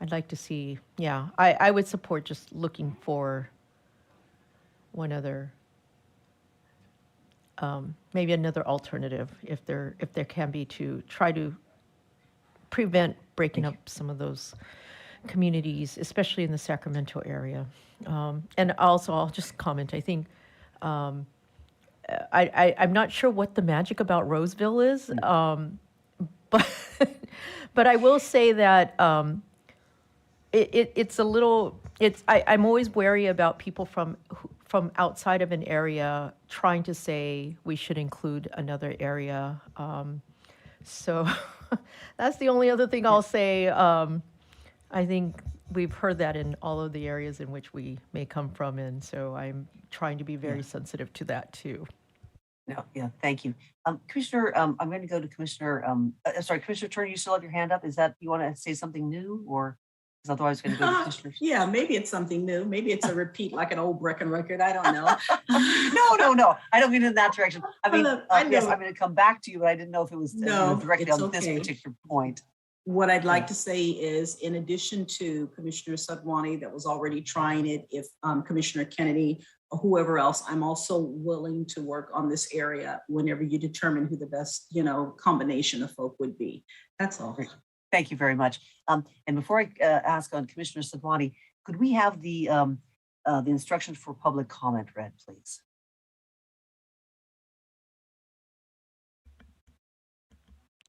I'd like to see, yeah, I would support just looking for one other, maybe another alternative if there can be, to try to prevent breaking up some of those communities, especially in the Sacramento area. And also, I'll just comment, I think, I'm not sure what the magic about Roseville is, but but I will say that it's a little, I'm always wary about people from outside of an area trying to say we should include another area. So that's the only other thing I'll say. I think we've heard that in all of the areas in which we may come from, and so I'm trying to be very sensitive to that too. No, yeah, thank you. Commissioner, I'm going to go to Commissioner, sorry, Commissioner Turner, you still have your hand up? Is that, you want to say something new, or is otherwise going to go to Commissioner? Yeah, maybe it's something new. Maybe it's a repeat like an old Brecken record. I don't know. No, I don't mean in that direction. I mean, I know. yes, I'm going to come back to you, but I didn't know if it was directly it's on this okay. particular point. What I'd like to say is, in addition to Commissioner Sadwani that was already trying it, if Commissioner Kennedy or whoever else, I'm also willing to work on this area whenever you determine who the best, combination of folk would be. That's all. Thank you very much. And before I ask on Commissioner Sadwani, could we have the instructions for public comment read, please?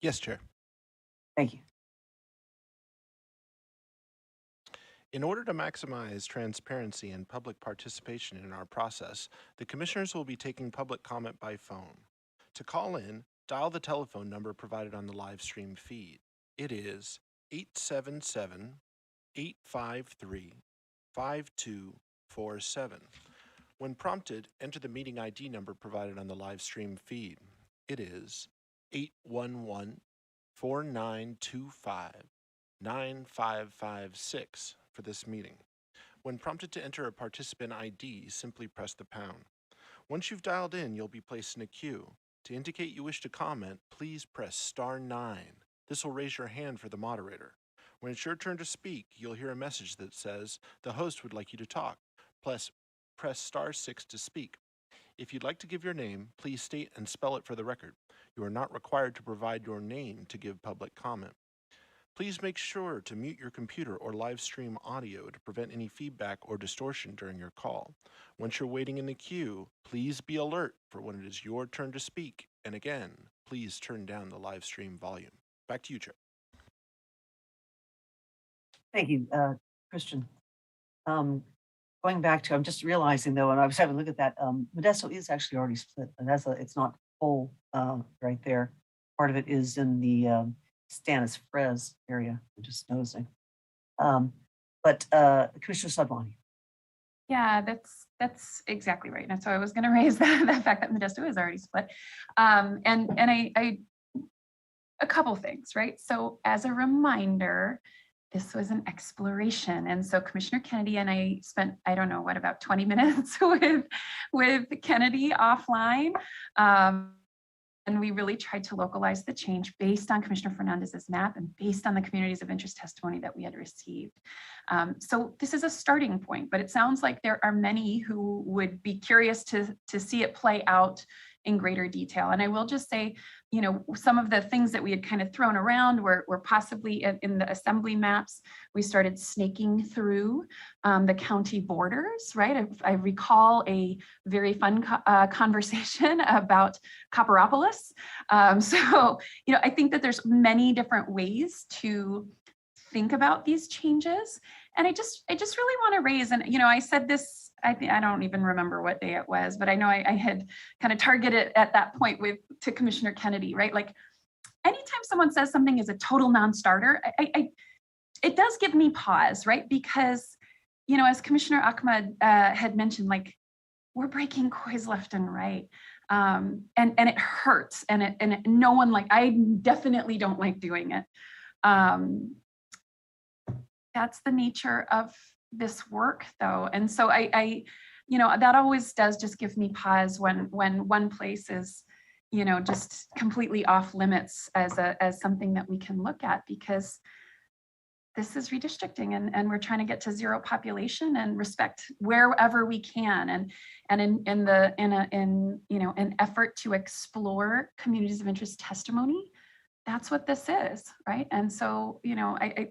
Yes, Chair. Thank you. In order to maximize transparency and public participation in our process, the commissioners will be taking public comment by phone. To call in, dial the telephone number provided on the live stream feed. It is 877-853-5247. When prompted, enter the meeting ID number provided on the live stream feed. It is 811-4925-9556 for this meeting. When prompted to enter a participant ID, simply press the pound. Once you've dialed in, you'll be placed in a queue. To indicate you wish to comment, please press *9. This will raise your hand for the moderator. When it's your turn to speak, you'll hear a message that says, "The host would like you to talk." Plus, press *6 to speak. If you'd like to give your name, please state and spell it for the record. You are not required to provide your name to give public comment. Please make sure to mute your computer or live stream audio to prevent any feedback or distortion during your call. Once you're waiting in the queue, please be alert for when it is your turn to speak. And again, please turn down the live stream volume. Back to you, Chair. Thank you, Christian. Going back to, I'm just realizing though, and I was having a look at that, Modesto is actually already split, and it's not full right there. Part of it is in the Stannis Frez area. I'm just noticing. But Commissioner Sadwani. Yeah, that's exactly right. And so I was going to raise the fact that Modesto is already split. And I a couple things, right? So as a reminder, this was an exploration. And so Commissioner Kennedy and I spent, I don't know what, about 20 minutes with Kennedy offline. And we really tried to localize the change based on Commissioner Fernandez's map and based on the communities of interest testimony that we had received. So this is a starting point, but it sounds like there are many who would be curious to see it play out in greater detail. And I will just say, some of the things that we had kind of thrown around were possibly in the assembly maps. We started snaking through the county borders, right? I recall a very fun conversation about Copperopolis. So, I think that there's many different ways to think about these changes. And I just really want to raise, and I said this, I don't even remember what day it was, but I know I had kind of targeted at that point to Commissioner Kennedy, right? Like anytime someone says something is a total non-starter, it does give me pause, right? Because, as Commissioner Ahmed had mentioned, like we're breaking COIs left and right. And it hurts, and no one I definitely don't like doing it. That's the nature of this work though. And so I that always does just give me pause when one place is, just completely off limits as something that we can look at, because this is redistricting, and we're trying to get to zero population and respect wherever we can. And in an effort to explore communities of interest testimony, that's what this is, right? And so, I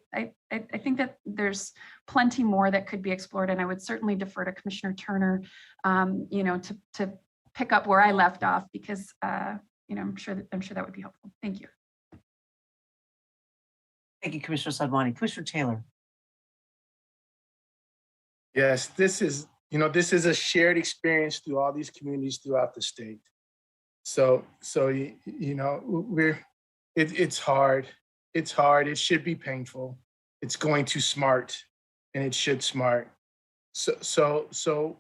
think that there's plenty more that could be explored, and I would certainly defer to Commissioner Turner, to pick up where I left off, because I'm sure that would be helpful. Thank you. Thank you, Commissioner Sadwani. Commissioner Taylor. Yes, this is a shared experience through all these communities throughout the state. So it's hard. It's hard. It should be painful. It's going to smart, and it should smart. So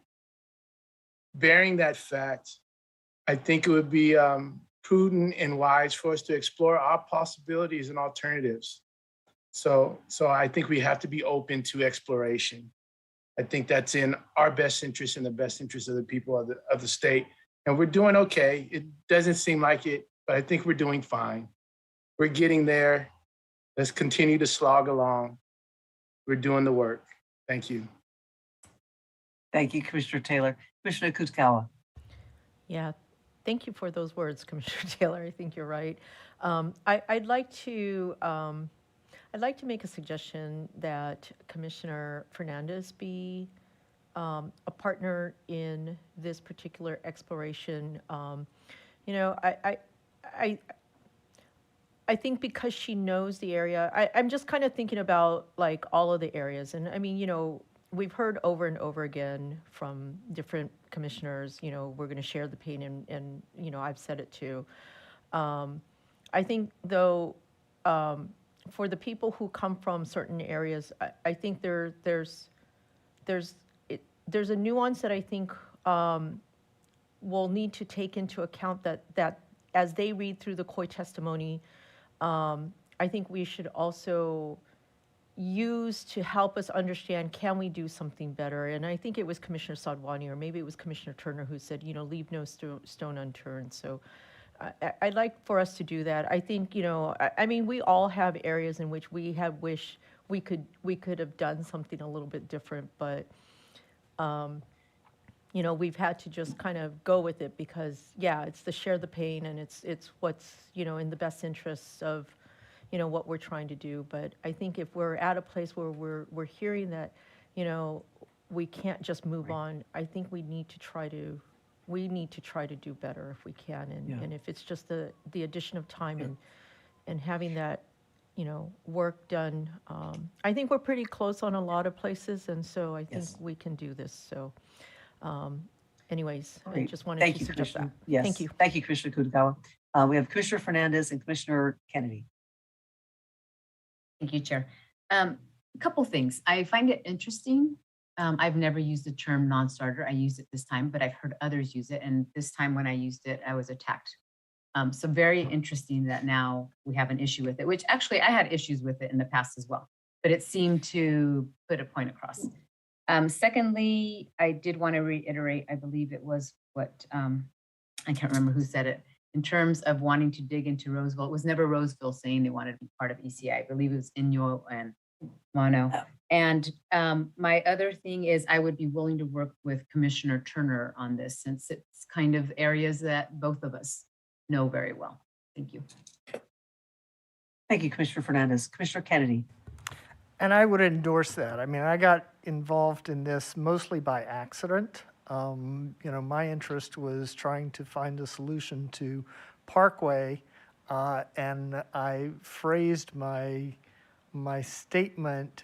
bearing that fact, I think it would be prudent and wise for us to explore our possibilities and alternatives. So I think we have to be open to exploration. I think that's in our best interest and the best interest of the people of the state. And we're doing okay. It doesn't seem like it, but I think we're doing fine. We're getting there. Let's continue to slog along. We're doing the work. Thank you. Thank you, Commissioner Taylor. Commissioner Kutkawa. Yeah, thank you for those words, Commissioner Taylor. I think you're right. I'd like to make a suggestion that Commissioner Fernandez be a partner in this particular exploration. I think because she knows the area, I'm just kind of thinking about like all of the areas. And I mean, we've heard over and over again from different commissioners, we're going to share the pain, and I've said it too. I think though, for the people who come from certain areas, I think there's a nuance that I think will need to take into account that as they read through the COI testimony, I think we should also use to help us understand, can we do something better? And I think it was Commissioner Sadwani, or maybe it was Commissioner Turner, who said, leave no stone unturned. So I'd like for us to do that. I think, I mean, we all have areas in which we have wished we could have done something a little bit different, but we've had to just kind of go with it because, yeah, it's the share the pain, and it's what's, in the best interests of, what we're trying to do. But I think if we're at a place where we're hearing that, we can't just move on, I think we need to try to do better if we can. And if it's just the addition of time and having that, work done, I think we're pretty close on a lot of places. And so I think we can do this. So anyways, I just wanted to suggest that. Yes. Thank you. Thank you, Commissioner Kutagawa. We have Commissioner Fernandez and Commissioner Kennedy. Thank you, Chair. A couple things. I find it interesting. I've never used the term non-starter. I used it this time, but I've heard others use it. And this time when I used it, I was attacked. So very interesting that now we have an issue with it, which actually I had issues with it in the past as well, but it seemed to put a point across. Secondly, I did want to reiterate, I believe it was what, I can't remember who said it, in terms of wanting to dig into Roseville. It was never Roseville saying they wanted to be part of ECI. I believe it was Inyo and Mono. And my other thing is I would be willing to work with Commissioner Turner on this, since it's kind of areas that both of us know very well. Thank you. Thank you, Commissioner Fernandez. Commissioner Kennedy. And I would endorse that. I mean, I got involved in this mostly by accident. My interest was trying to find a solution to Parkway, and I phrased my statement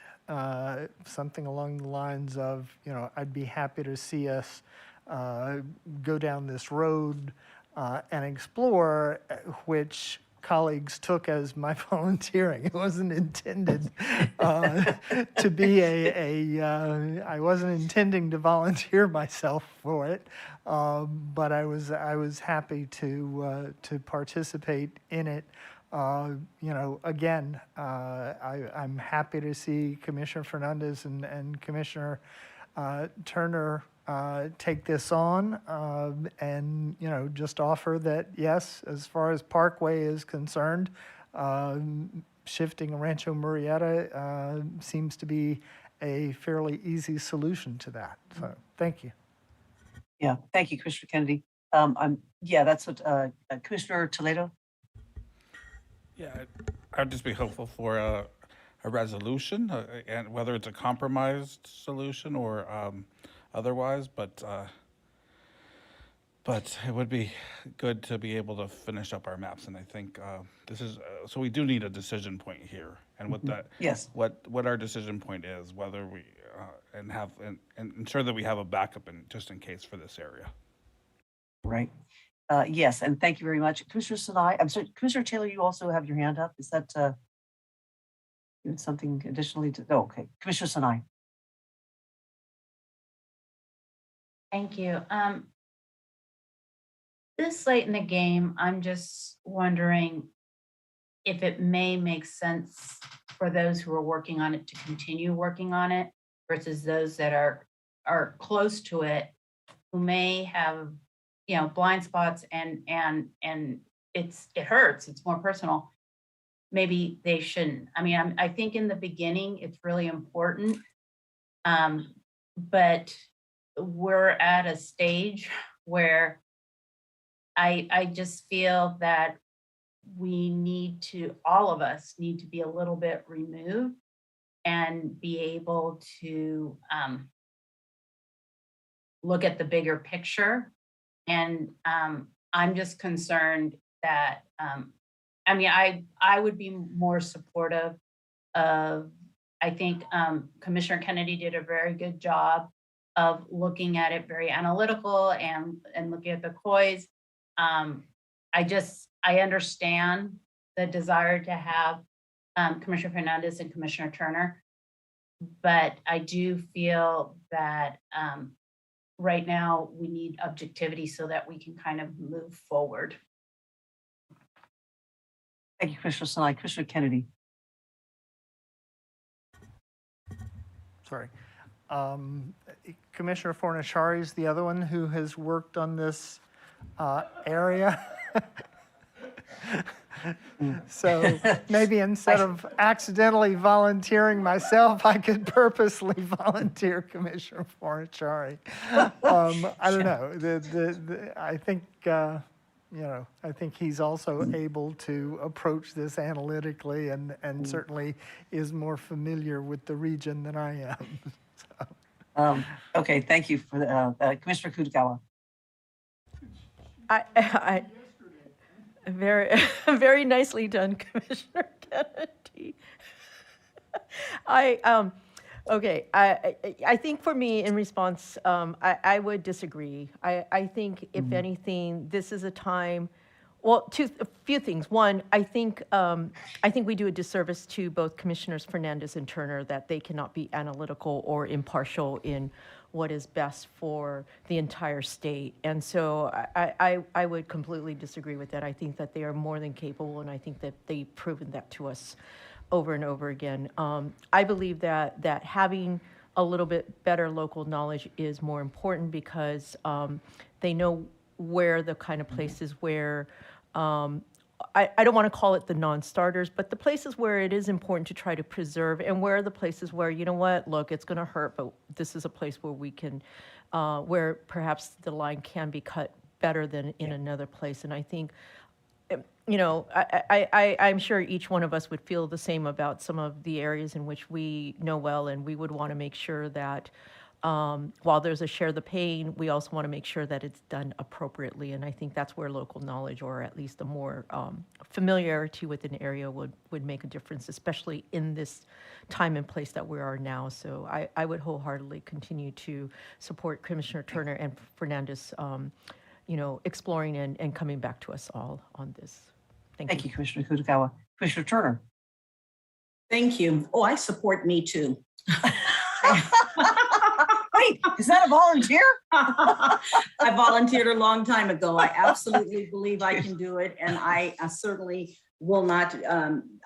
something along the lines of, I'd be happy to see us go down this road and explore, which colleagues took as my volunteering. It wasn't intended to be I wasn't intending to volunteer myself for it, but I was happy to participate in it. Again, I'm happy to see Commissioner Fernandez and Commissioner Turner take this on, and just offer that, yes, as far as Parkway is concerned, shifting Rancho Murrieta seems to be a fairly easy solution to that. So thank you. Yeah, thank you, Commissioner Kennedy. Yeah, that's what Commissioner Toledo. Yeah, I'd just be hopeful for a resolution, and whether it's a compromised solution or otherwise, but it would be good to be able to finish up our maps. And I think this is, so we do need a decision point here. And what that, Yes. what our decision point is, whether we, and ensure that we have a backup just in case for this area. Right. Yes, and thank you very much. Commissioner Sinai, I'm sorry, Commissioner Taylor, you also have your hand up. Is that something additionally to, oh, okay. Commissioner Sinai. Thank you. This late in the game, I'm just wondering if it may make sense for those who are working on it to continue working on it versus those that are close to it who may have, blind spots and it hurts. It's more personal. Maybe they shouldn't. I mean, I think in the beginning it's really important, but we're at a stage where I just feel that all of us need to be a little bit removed and be able to look at the bigger picture. And I'm just concerned that, I would be more supportive of, I think Commissioner Kennedy did a very good job of looking at it very analytical and looking at the COIs. I understand the desire to have Commissioner Fernandez and Commissioner Turner, but I do feel that right now we need objectivity so that we can kind of move forward. Thank you, Commissioner Sinai. Commissioner Kennedy. Sorry. Commissioner Fornashari is the other one who has worked on this area. So maybe instead of accidentally volunteering myself, I could purposely volunteer Commissioner Fornashari. I don't know. I think, I think he's also able to approach this analytically and certainly is more familiar with the region than I am. Okay, thank you for Commissioner Kutagawa. I very, very nicely done, Commissioner Kennedy. Okay, I think for me, in response, I would disagree. I think, if anything, this is a time, well, a few things. One, I think we do a disservice to both Commissioners Fernandez and Turner that they cannot be analytical or impartial in what is best for the entire state. And so I would completely disagree with that. I think that they are more than capable, and I think that they've proven that to us over and over again. I believe that having a little bit better local knowledge is more important because they know where the kind of places where, I don't want to call it the non-starters, but the places where it is important to try to preserve, and where are the places where, you know what, look, it's going to hurt, but this is a place where we can, where perhaps the line can be cut better than in another place. And I think, I'm sure each one of us would feel the same about some of the areas in which we know well, and we would want to make sure that while there's a share the pain, we also want to make sure that it's done appropriately. And I think that's where local knowledge, or at least a more familiarity with an area would make a difference, especially in this time and place that we are now. So I would wholeheartedly continue to support Commissioner Turner and Fernandez, exploring and coming back to us all on this. Thank you, Commissioner Kutagawa. Commissioner Turner. Thank you. Oh, I support me too. Wait, is that a volunteer? I volunteered a long time ago. I absolutely believe I can do it. And I certainly will not,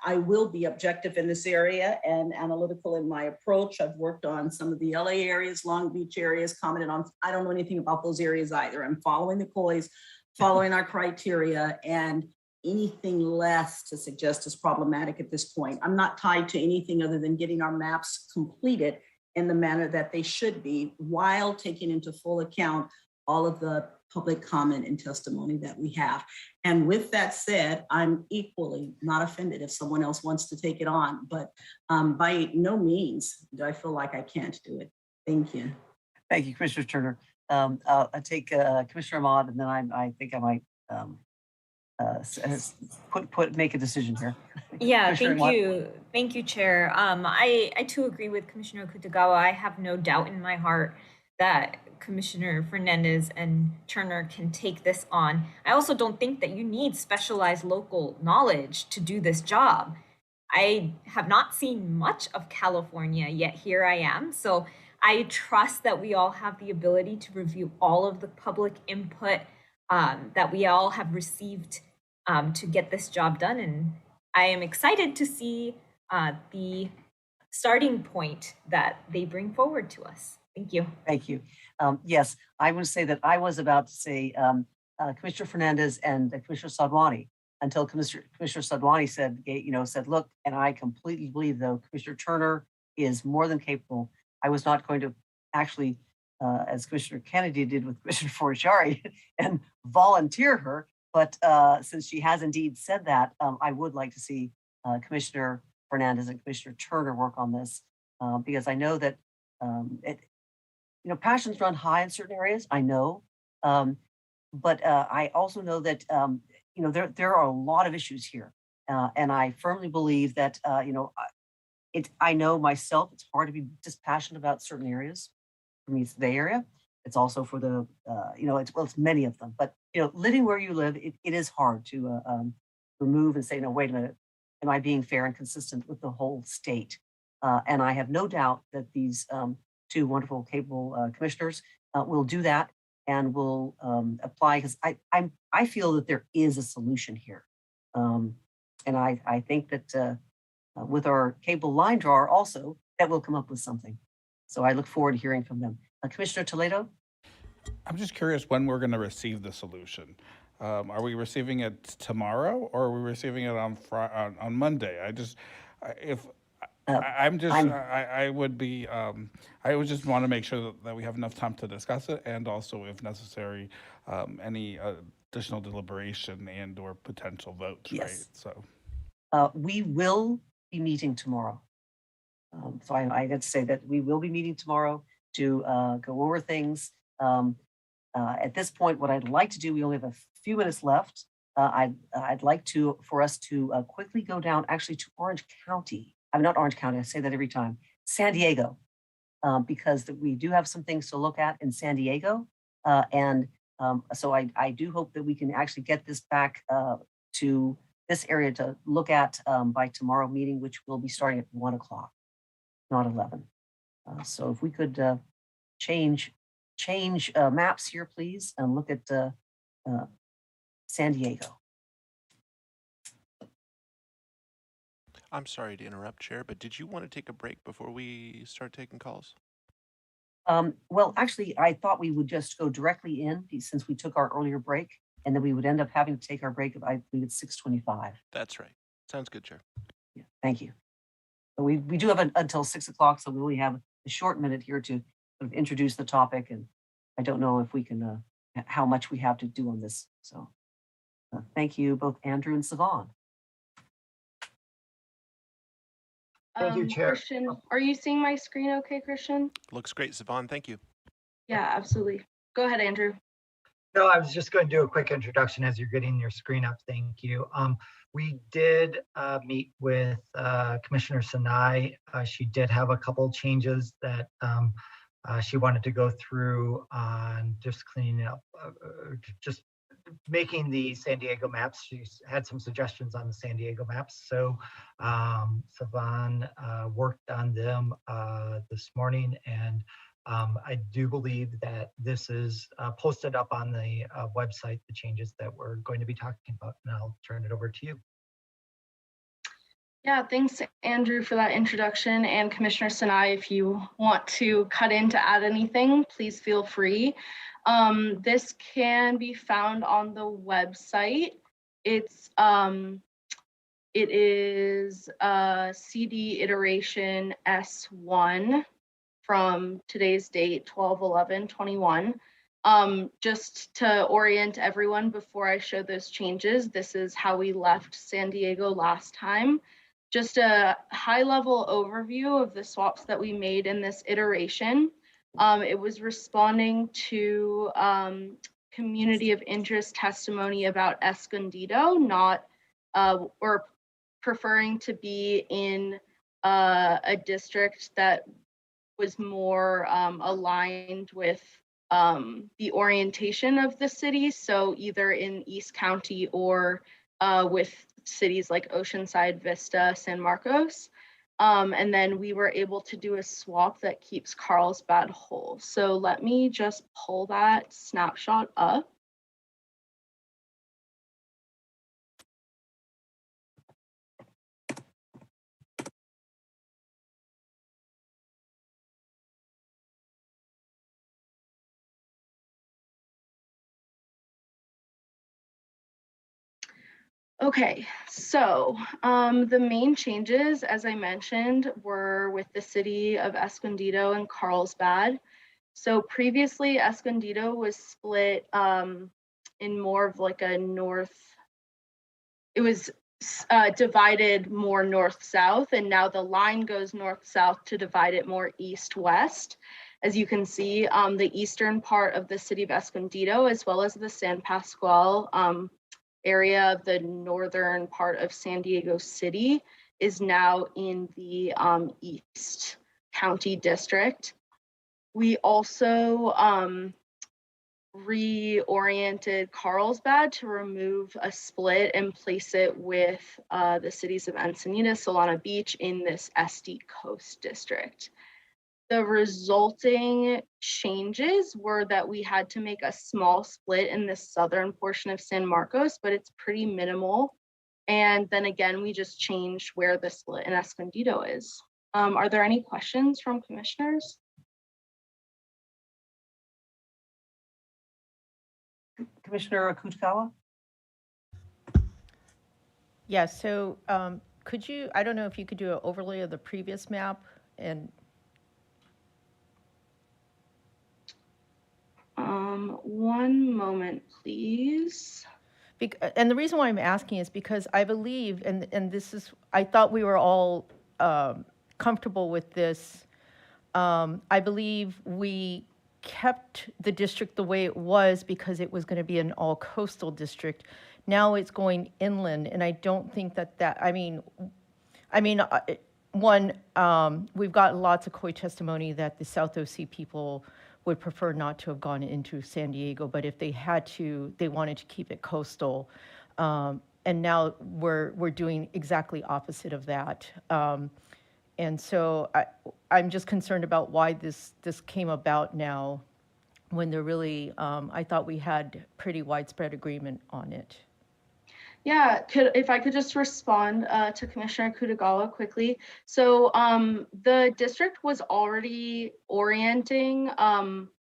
I will be objective in this area and analytical in my approach. I've worked on some of the LA areas, Long Beach areas, commented on, I don't know anything about those areas either. I'm following the COIs, following our criteria, and anything less to suggest is problematic at this point. I'm not tied to anything other than getting our maps completed in the manner that they should be, while taking into full account all of the public comment and testimony that we have. And with that said, I'm equally not offended if someone else wants to take it on, but by no means do I feel like I can't do it. Thank you. Thank you, Commissioner Turner. I'll take Commissioner Ahmad, and then I think I might make a decision here. Yeah, Commissioner thank Ahmad? you. Thank you, Chair. I too agree with Commissioner Kutagawa. I have no doubt in my heart that Commissioner Fernandez and Turner can take this on. I also don't think that you need specialized local knowledge to do this job. I have not seen much of California, yet here I am. So I trust that we all have the ability to review all of the public input that we all have received to get this job done. And I am excited to see the starting point that they bring forward to us. Thank you. Thank you. Yes, I would say that I was about to say Commissioner Fernandez and Commissioner Sadwani until Commissioner Sadwani said, look, and I completely believe though, Commissioner Turner is more than capable. I was not going to actually, as Commissioner Kennedy did with Commissioner Forciari, and volunteer her, but since she has indeed said that, I would like to see Commissioner Fernandez and Commissioner Turner work on this because I know that passions run high in certain areas. I know, but I also know that there are a lot of issues here, and I firmly believe that I know myself. It's hard to be dispassionate about certain areas. For me, it's the Bay Area. It's also for the it's many of them. But living where you live, it is hard to remove and say, no, wait a minute, am I being fair and consistent with the whole state? And I have no doubt that these two wonderful, capable commissioners will do that and will apply, because I feel that there is a solution here. And I think that with our capable line drawer also, that will come up with something. So I look forward to hearing from them. Commissioner Toledo? I'm just curious when we're going to receive the solution. Are we receiving it tomorrow, or are we receiving it on Monday? I would just want to make sure that we have enough time to discuss it, and also, if necessary, any additional deliberation and or potential votes. Yes. Right. So we will be meeting tomorrow. So I got to say that we will be meeting tomorrow to go over things. At this point, what I'd like to do, we only have a few minutes left. I'd like for us to quickly go down actually to Orange County. I'm not Orange County, I say that every time. San Diego, because we do have some things to look at in San Diego. So I do hope that we can actually get this back to this area to look at by tomorrow meeting, which will be starting at 1 o'clock, not 11. So if we could change maps here, please, and look at San Diego. I'm sorry to interrupt, Chair, but did you want to take a break before we start taking calls? Well, actually, I thought we would just go directly in since we took our earlier break, and then we would end up having to take our break, I believe it's 6:25. That's right. Sounds good, Chair. Yeah, thank you. But we do have until 6 o'clock, so we only have a short minute here to sort of introduce the topic, and I don't know if we can, how much we have to do on this. So thank you, both Andrew and Savan. Thank you, Chair. Christian, are you seeing my screen okay, Christian? Looks great, Savan. Thank you. Yeah, absolutely. Go ahead, Andrew. No, I was just going to do a quick introduction as you're getting your screen up. Thank you. We did meet with Commissioner Sinai. She did have a couple changes that she wanted to go through on just cleaning up, just making the San Diego maps. She's had some suggestions on the San Diego maps. So Savan worked on them this morning, and I do believe that this is posted up on the website, the changes that we're going to be talking about, and I'll turn it over to you. Yeah, thanks, Andrew, for that introduction. And Commissioner Sinai, if you want to cut in to add anything, please feel free. This can be found on the website. it is CD iteration S1 from today's date, 12/11/21. Just to orient everyone before I show those changes, this is how we left San Diego last time. Just a high-level overview of the swaps that we made in this iteration. It was responding to community of interest testimony about Escondido, not or preferring to be in a district that was more aligned with the orientation of the city. So either in East County or with cities like Oceanside, Vista, San Marcos. And then we were able to do a swap that keeps Carlsbad whole. So let me just pull that snapshot up. Okay, so the main changes, as I mentioned, were with the city of Escondido and Carlsbad. So previously, Escondido was split in more of like a north, it was divided more north-south, and now the line goes north-south to divide it more east-west. As you can see, the eastern part of the city of Escondido, as well as the San Pascual area of the northern part of San Diego City, is now in the East County District. We also reoriented Carlsbad to remove a split and place it with the cities of Encinitas, Solana Beach in this SD Coast District. The resulting changes were that we had to make a small split in the southern portion of San Marcos, but it's pretty minimal. And then again, we just changed where the split in Escondido is. Are there any questions from commissioners? Commissioner Kutagawa? Yeah, so could you, I don't know if you could do an overlay of the previous map and one moment, please. And the reason why I'm asking is because I believe, and this is, I thought we were all comfortable with this. I believe we kept the district the way it was because it was going to be an all coastal district. Now it's going inland, and I don't think that, one, we've got lots of COI testimony that the South OC people would prefer not to have gone into San Diego, but if they had to, they wanted to keep it coastal. And now we're doing exactly opposite of that. And so I'm just concerned about why this came about now when they're really, I thought we had pretty widespread agreement on it. Yeah, if I could just respond to Commissioner Kutagawa quickly. So the district was already orienting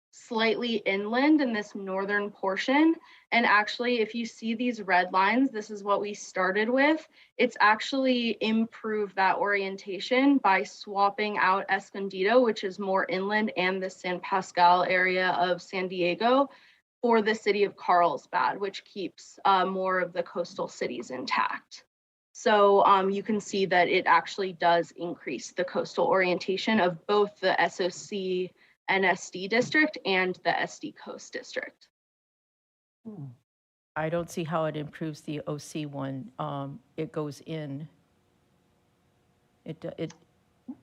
slightly inland in this northern portion. And actually, if you see these red lines, this is what we started with. It's actually improved that orientation by swapping out Escondido, which is more inland, and the San Pascual area of San Diego, for the city of Carlsbad, which keeps more of the coastal cities intact. So you can see that it actually does increase the coastal orientation of both the SOC NSD district and the SD Coast district. I don't see how it improves the OC one. It goes in.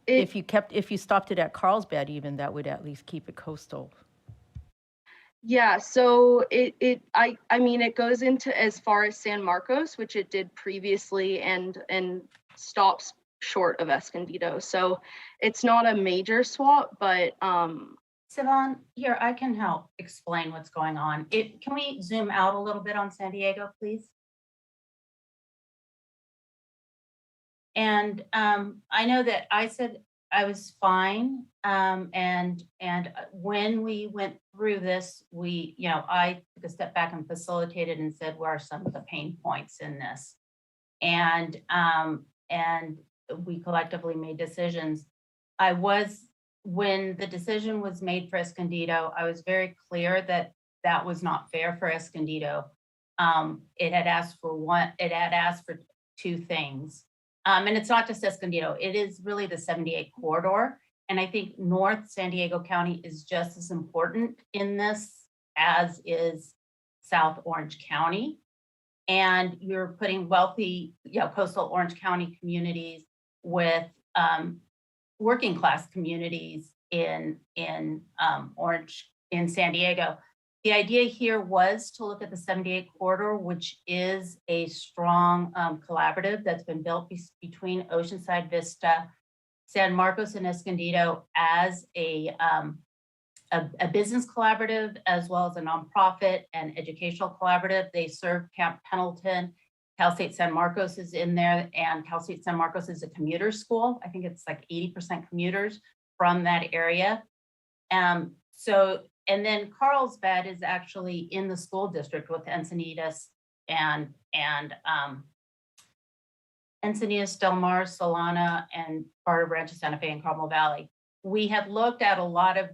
If you stopped it at Carlsbad, even that would at least keep it coastal. Yeah, so I mean it goes into as far as San Marcos, which it did previously, and stops short of Escondido. So it's not a major swap, but Sivan, here, I can help explain what's going on. Can we zoom out a little bit on San Diego, please? And I know that I said I was fine. And when we went through this, I took a step back and facilitated and said, where are some of the pain points in this? And we collectively made decisions. When the decision was made for Escondido, I was very clear that that was not fair for Escondido. It had asked for two things. And it's not just Escondido, it is really the 78 corridor. And I think North San Diego County is just as important in this as is South Orange County. And you're putting wealthy, coastal Orange County communities with working class communities in San Diego. The idea here was to look at the 78 corridor, which is a strong collaborative that's been built between Oceanside Vista, San Marcos, and Escondido as a business collaborative, as well as a nonprofit and educational collaborative. They serve Camp Pendleton. Cal State San Marcos is in there, and Cal State San Marcos is a commuter school. I think it's like 80% commuters from that area. And then Carlsbad is actually in the school district with Encinitas and Encinitas, Del Mar, Solana, and part of Rancho Santa Fe and Carmel Valley. We had looked at a lot of,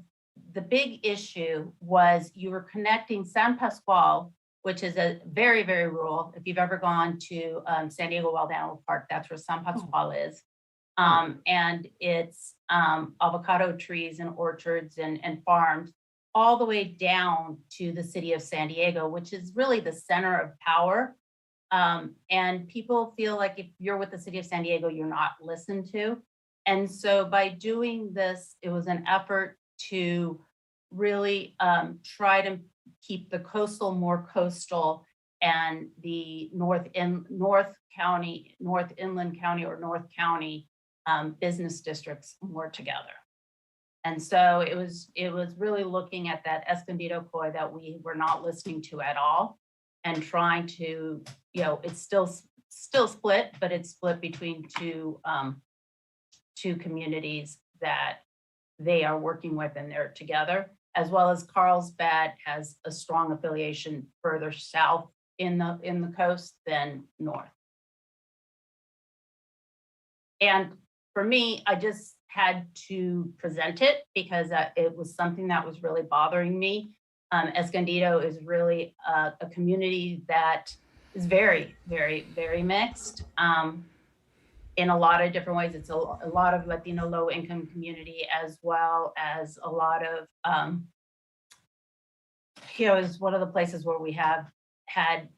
the big issue was you were connecting San Pascual, which is a very, very rural. If you've ever gone to San Diego Wild Animal Park, that's where San Pascual is. And it's avocado trees and orchards and farms all the way down to the city of San Diego, which is really the center of power. And people feel like if you're with the city of San Diego, you're not listened to. And so by doing this, it was an effort to really try to keep the coastal more coastal and the North Inland County or North County business districts more together. And so it was really looking at that Escondido COI that we were not listening to at all, and trying to, it's still split, but it's split between two communities that they are working with, and they're together, as well as Carlsbad has a strong affiliation further south in the coast than north. And for me, I just had to present it because it was something that was really bothering me. Escondido is really a community that is very, very, very mixed in a lot of different ways. It's a lot of Latino low-income community, as well as a lot of, is one of the places where we have had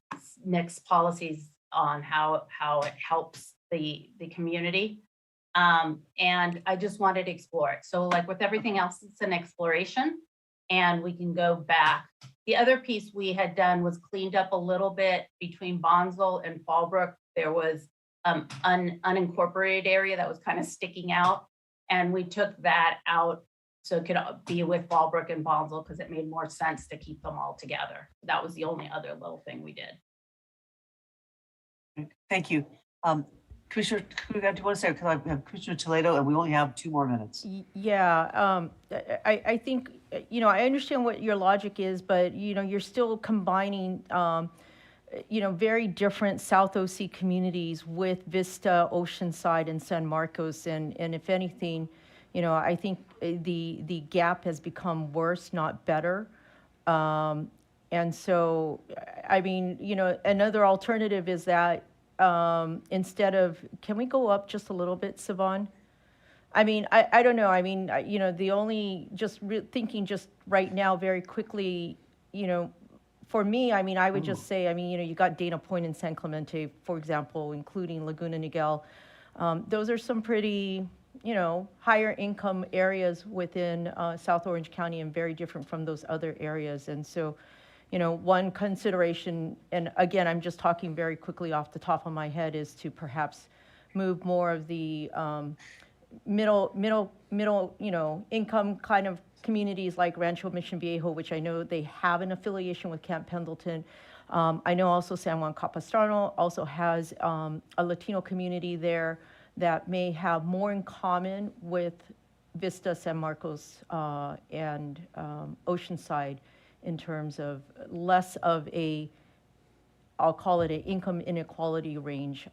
mixed policies on how it helps the community. And I just wanted to explore it. So like with everything else, it's an exploration and we can go back. The other piece we had done was cleaned up a little bit between Bonsall and Fallbrook. There was unincorporated area that was kind of sticking out, and we took that out so it could be with Fallbrook and Bonsall because it made more sense to keep them all together. That was the only other little thing we did. Thank you. Commissioner, do you want to say, because I have Commissioner Toledo and we only have 2 more minutes. Yeah, I think, I understand what your logic is, but, you're still combining, very different South OC communities with Vista, Oceanside, and San Marcos. And if anything, I think the gap has become worse, not better. And so, I mean, another alternative is that instead of, can we go up just a little bit, Sivan? I mean, I don't know. I mean, the only, thinking just right now very quickly, for me, I mean, I would just say, I mean, you got Dana Point and San Clemente, for example, including Laguna Niguel. Those are some pretty, higher income areas within South Orange County and very different from those other areas. And so, one consideration, and again, I'm just talking very quickly off the top of my head, is to perhaps move more of the middle, income kind of communities like Rancho Mission Viejo, which I know they have an affiliation with Camp Pendleton. I know also San Juan Capistrano also has a Latino community there that may have more in common with Vista, San Marcos, and Oceanside in terms of less of a, I'll call it an income inequality range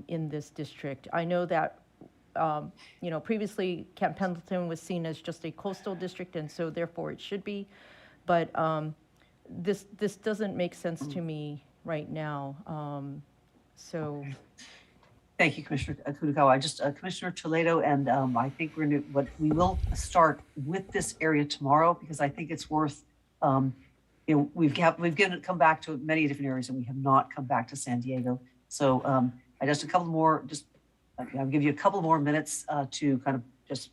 in this district. I know that, previously Camp Pendleton was seen as just a coastal district, and so therefore it should be. But this doesn't make sense to me right now. So. Thank you, Commissioner Kutagawa. Commissioner Toledo, and I think we will start with this area tomorrow because I think it's worth, we've come back to many different areas and we have not come back to San Diego. So I just I'll give you a couple more minutes to kind of just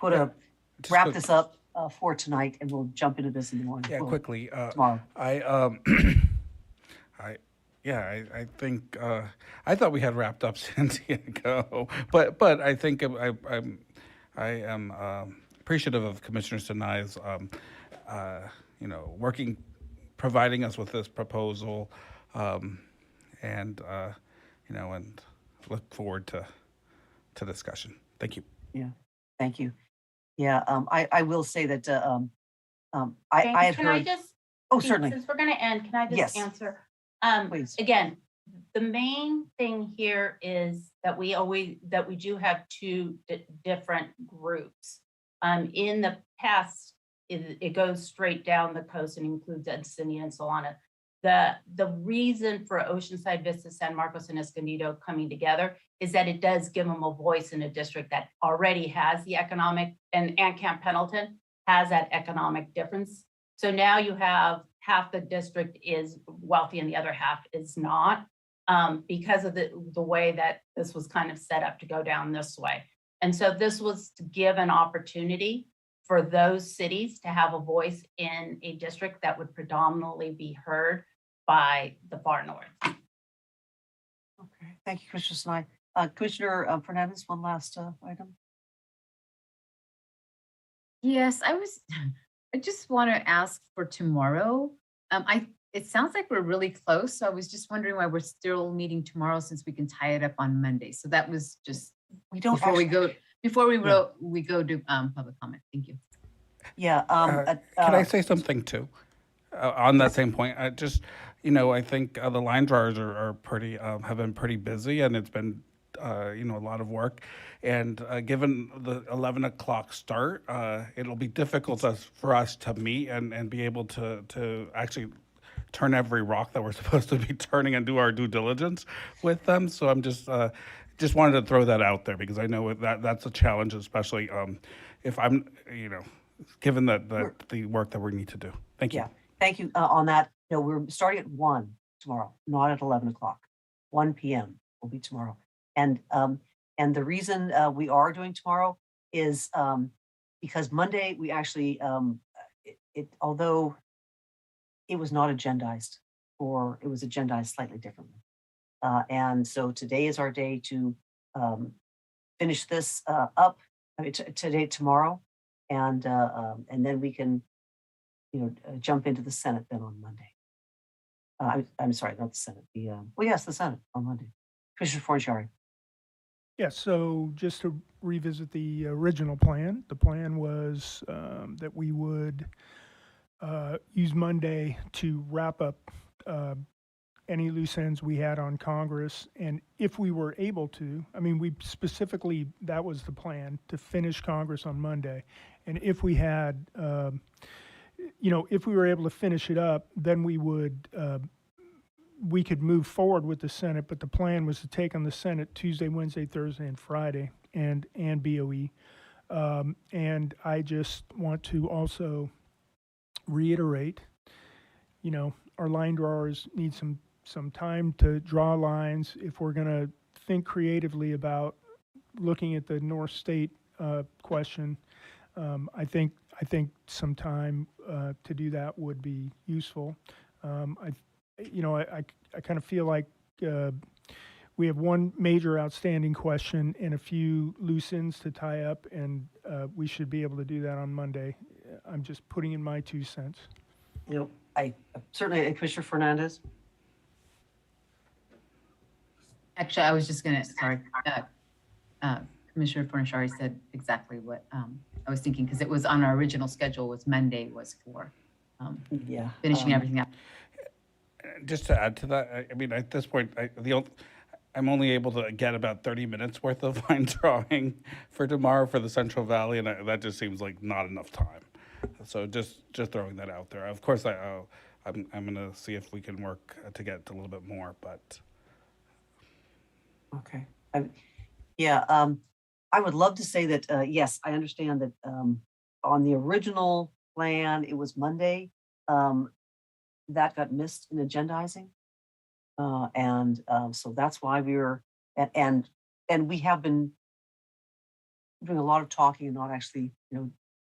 wrap this up for tonight, and we'll jump into this in the morning. Yeah, quickly. Tomorrow. I think I thought we had wrapped up San Diego, but I think I am appreciative of Commissioner Sinai's providing us with this proposal, and look forward to discussion. Thank you. Yeah, thank you. Yeah, I will say that I had Can heard. I just? Oh, certainly. Since we're going to end, can I just Yes. answer? Please. Again, the main thing here is that we do have two different groups. In the past, it goes straight down the coast and includes Encinitas and Solana. The reason for Oceanside, Vista, San Marcos, and Escondido coming together is that it does give them a voice in a district that already has the economic, and Camp Pendleton has that economic difference. So now you have half the district is wealthy and the other half is not, because of the way that this was kind of set up to go down this way. And so this was to give an opportunity for those cities to have a voice in a district that would predominantly be heard by the far north. Okay, thank you, Commissioner Sinai. Commissioner Fernandez, one last item. Yes, I just want to ask for tomorrow. It sounds like we're really close, so I was just wondering why we're still meeting tomorrow since we can tie it up on Monday. So that was just before we go to public comment. Thank you. Yeah. Can I say something too? On that same point, I think the line drawers are pretty have been pretty busy, and it's been a lot of work. And given the 11 o'clock start, it'll be difficult for us to meet and be able to actually turn every rock that we're supposed to be turning and do our due diligence with them. So I'm just wanted to throw that out there because I know that's a challenge, especially if I'm, given the work that we need to do. Thank you. Yeah, thank you on that. We're starting at 1 tomorrow, not at 11 o'clock. 1 p.m. will be tomorrow. And the reason we are doing tomorrow is because Monday we actually, although it was not agendized, or it was agendized slightly differently. And so today is our day to finish this up. Tomorrow, and then we can, jump into the Senate then on Monday. I'm sorry, not the Senate. The Senate on Monday. Commissioner Forciari. Yeah, so just to revisit the original plan, the plan was that we would use Monday to wrap up any loose ends we had on Congress. And if we were able to, we specifically, that was the plan, to finish Congress on Monday. And if we had, if we were able to finish it up, then we could move forward with the Senate, but the plan was to take on the Senate Tuesday, Wednesday, Thursday, and Friday, and BOE. And I just want to also reiterate, our line drawers need some time to draw lines. If we're going to think creatively about looking at the North State question, I think some time to do that would be useful. I kind of feel like we have one major outstanding question and a few loose ends to tie up, and we should be able to do that on Monday. I'm just putting in my 2 cents. I certainly, Commissioner Fernandez. Actually, I was just gonna, sorry. Commissioner Fornashari said exactly what I was thinking, because it was on our original schedule was Monday was for finishing everything up. Just to add to that, I mean, at this point, I'm only able to get about 30 minutes worth of line drawing for tomorrow for the Central Valley, and that just seems like not enough time. So just throwing that out there. Of course, I'm going to see if we can work to get a little bit more, but. Okay. I would love to say that, yes, I understand that on the original plan, it was Monday. That got missed in agendizing. So that's why we were, and we have been doing a lot of talking and not actually,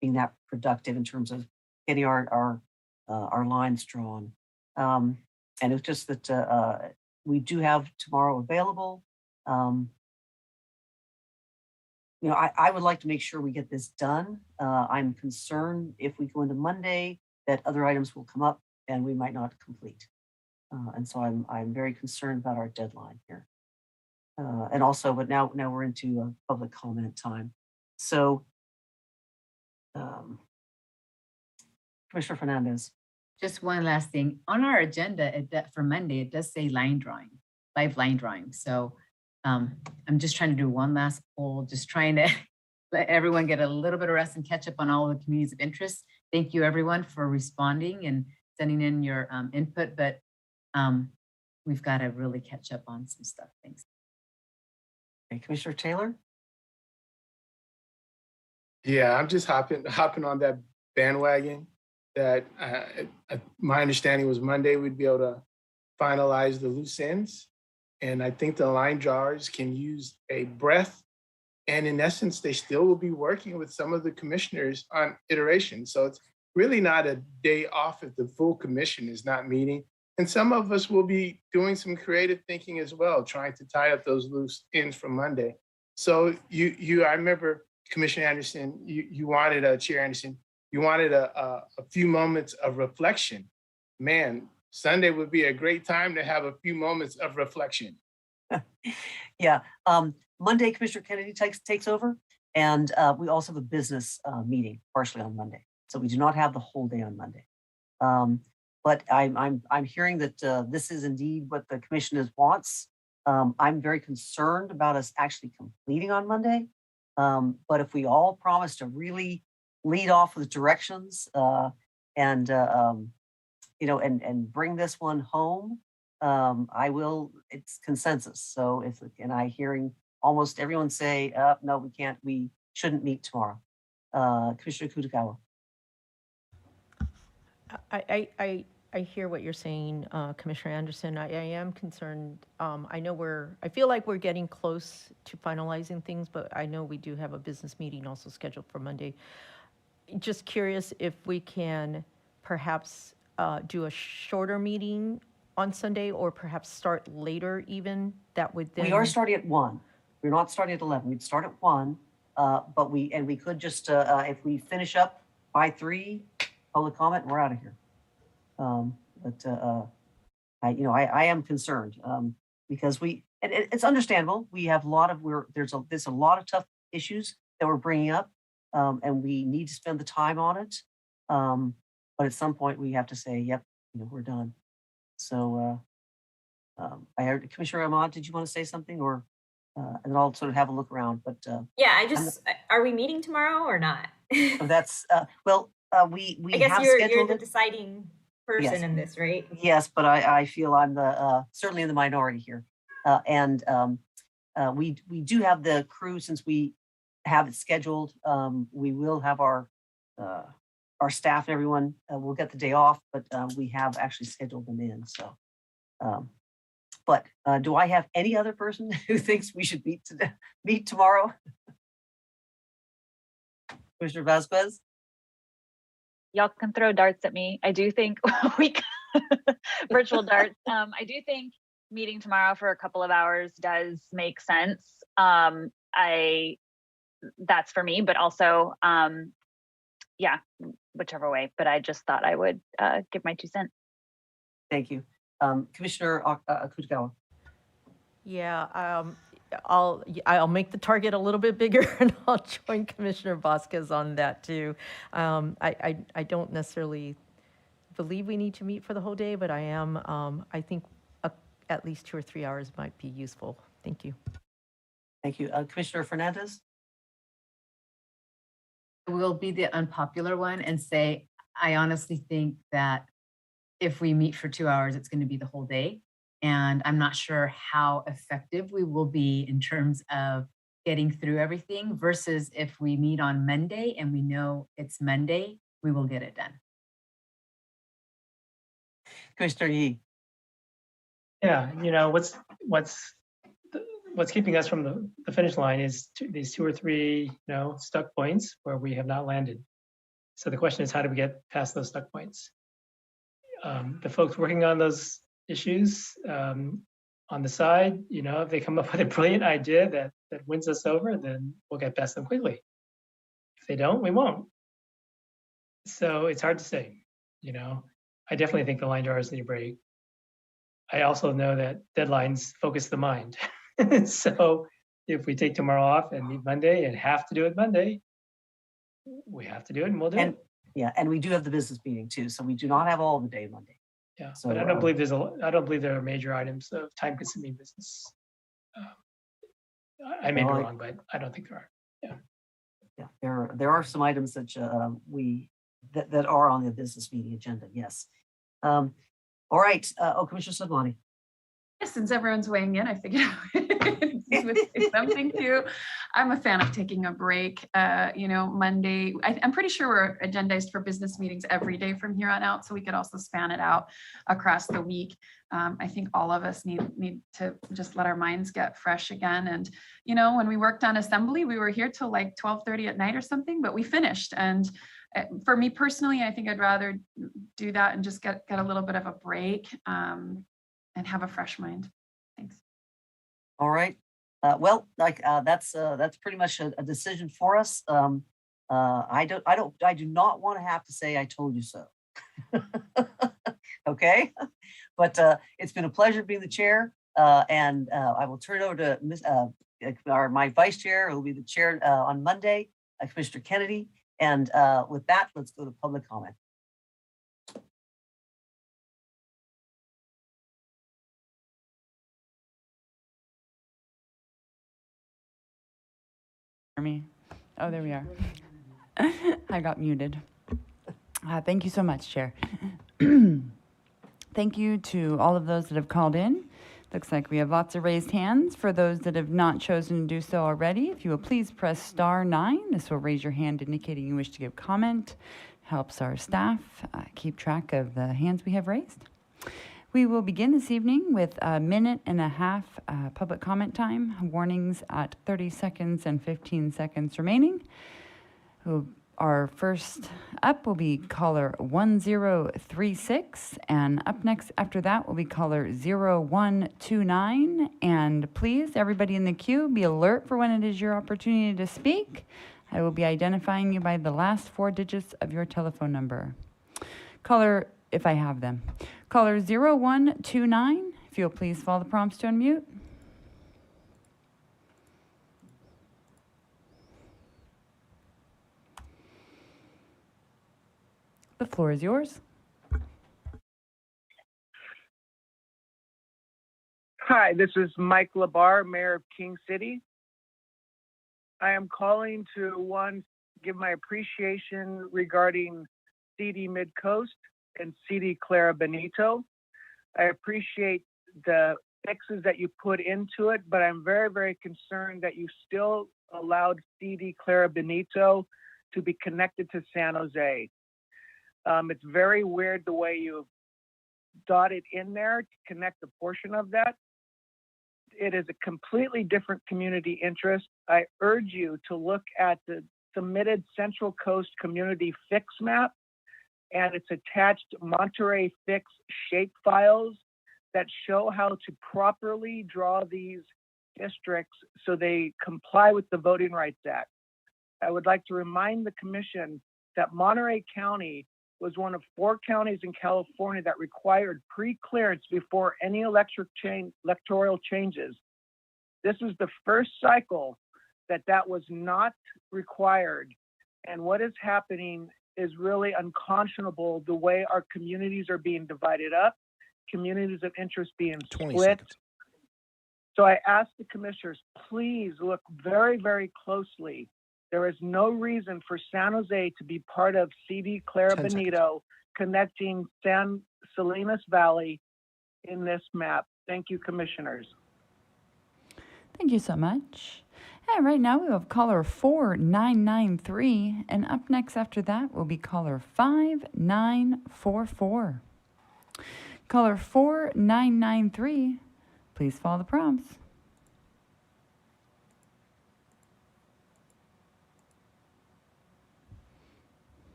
being that productive in terms of getting our lines drawn. And it's just that we do have tomorrow available. I would like to make sure we get this done. I'm concerned if we go into Monday that other items will come up and we might not complete. And so I'm very concerned about our deadline here. And also, but now we're into public comment time. So, Commissioner Fernandez. Just one last thing. On our agenda for Monday, it does say line drawing, live line drawing. So I'm just trying to do one last poll, just trying to let everyone get a little bit of rest and catch up on all the communities of interest. Thank you, everyone, for responding and sending in your input, but we've got to really catch up on some stuff. Thanks. Okay, Commissioner Taylor? Yeah, I'm just hopping on that bandwagon that my understanding was Monday we'd be able to finalize the loose ends. And I think the line drawers can use a breath. And in essence, they still will be working with some of the commissioners on iteration. So it's really not a day off if the full commission is not meeting. And some of us will be doing some creative thinking as well, trying to tie up those loose ends from Monday. So I remember Commissioner Anderson, you wanted, Chair Anderson, you wanted a few moments of reflection. Man, Sunday would be a great time to have a few moments of reflection. Yeah, Monday, Commissioner Kennedy takes over, and we also have a business meeting partially on Monday. So we do not have the whole day on Monday. But I'm hearing that this is indeed what the commission wants. I'm very concerned about us actually completing on Monday. But if we all promise to really lead off with directions and bring this one home, I will. It's consensus. So and I hearing almost everyone say, no, we can't. We shouldn't meet tomorrow. Commissioner Kutagawa. I hear what you're saying, Commissioner Anderson. I am concerned. I feel like we're getting close to finalizing things, but I know we do have a business meeting also scheduled for Monday. Just curious if we can perhaps do a shorter meeting on Sunday, or perhaps start later even. That would then. We are starting at 1. We're not starting at 11. We'd start at 1, but we could just if we finish up by 3, public comment, and we're out of here. I am concerned because it's understandable. We have there's a lot of tough issues that we're bringing up, and we need to spend the time on it. But at some point we have to say, yep, we're done. So I heard Commissioner Ahmad, did you want to say something, or and then I'll sort of have a look around. But yeah, are we meeting tomorrow or not? That's we I guess have you're scheduled the deciding person in this, right? Yes, but I feel I'm certainly in the minority here. We do have the crew, since we have it scheduled. We will have our staff and everyone will get the day off, but we have actually scheduled them in. So, but do I have any other person who thinks we should meet tomorrow? Commissioner Vasquez? Y'all can throw darts at me. I do think virtual darts. I do think meeting tomorrow for a couple of hours does make sense. That's for me, but also, yeah, whichever way. But I just thought I would give my 2 cents. Thank you. Commissioner Kutagawa. Yeah, I'll make the target a little bit bigger and I'll join Commissioner Vasquez on that too. I don't necessarily believe we need to meet for the whole day, but I think at least 2 or 3 hours might be useful. Thank you. Thank you. Commissioner Fernandez? Will be the unpopular one and say, I honestly think that if we meet for 2 hours, it's going to be the whole day. And I'm not sure how effective we will be in terms of getting through everything versus if we meet on Monday and we know it's Monday, we will get it done. Commissioner Yee? Yeah, what's keeping us from the finish line is these 2 or 3, stuck points where we have not landed. So the question is, how do we get past those stuck points? The folks working on those issues on the side, if they come up with a brilliant idea that wins us over, then we'll get past them quickly. If they don't, we won't. So it's hard to say. I definitely think the line drawers need a break. I also know that deadlines focus the mind. So if we take tomorrow off and meet Monday and have to do it Monday, we have to do it and we'll do it. Yeah, and we do have the business meeting too, so we do not have all the day Monday. Yeah, so, but I don't believe there are major items of time-consuming business. I may be wrong, but I don't think there are. Yeah, there are some items that that are on the business meeting agenda. Yes. All right. Commissioner Sadlani. Yes, since everyone's weighing in, I figured I would say something too. I'm a fan of taking a break. Monday, I'm pretty sure we're agendized for business meetings every day from here on out, so we could also span it out across the week. I think all of us need to just let our minds get fresh again. And, when we worked on assembly, we were here till like 12:30 at night or something, but we finished. And for me personally, I think I'd rather do that and just get a little bit of a break and have a fresh mind. Thanks. All right. That's pretty much a decision for us. I do not want to have to say I told you so. Okay, but it's been a pleasure being the chair, and I will turn it over to my vice chair, who will be the chair on Monday, Commissioner Kennedy. And with that, let's go to public comment. Me. Oh, there we are. I got muted. Thank you so much, Chair. Thank you to all of those that have called in. Looks like we have lots of raised hands. For those that have not chosen to do so already, if you will please press *9. This will raise your hand indicating you wish to give comment. Helps our staff keep track of the hands we have raised. We will begin this evening with 1.5 minutes public comment time. Warnings at 30 seconds and 15 seconds remaining. Our first up will be caller 1036, and up next after that will be caller 0129. And please, everybody in the queue, be alert for when it is your opportunity to speak. I will be identifying you by the last 4 digits of your telephone number. Caller, if I have them. Caller 0129, if you'll please follow the prompts to unmute. The floor is yours. Hi, this is Mike Labar, Mayor of King City. I am calling to give my appreciation regarding CD Mid-Coast and CD Clara Benito. I appreciate the fixes that you put into it, but I'm very, very concerned that you still allowed CD Clara Benito to be connected to San Jose. It's very weird the way you dotted in there to connect a portion of that. It is a completely different community interest. I urge you to look at the submitted Central Coast Community Fix map and its attached Monterey Fix shape files that show how to properly draw these districts so they comply with the Voting Rights Act. I would like to remind the Commission that Monterey County was one of 4 counties in California that required pre-clearance before any electoral changes. This is the first cycle that was not required. And what is happening is really unconscionable, the way our communities are being divided up, communities of interest being 20 split. seconds. So I ask the commissioners, please look very, very closely. There is no reason for San Jose to be part of CD Clara 10 seconds. Benito connecting San Salinas Valley in this map. Thank you, commissioners. Thank you so much. And right now we have caller 4993, and up next after that will be caller 5944. Caller 4993, please follow the prompts.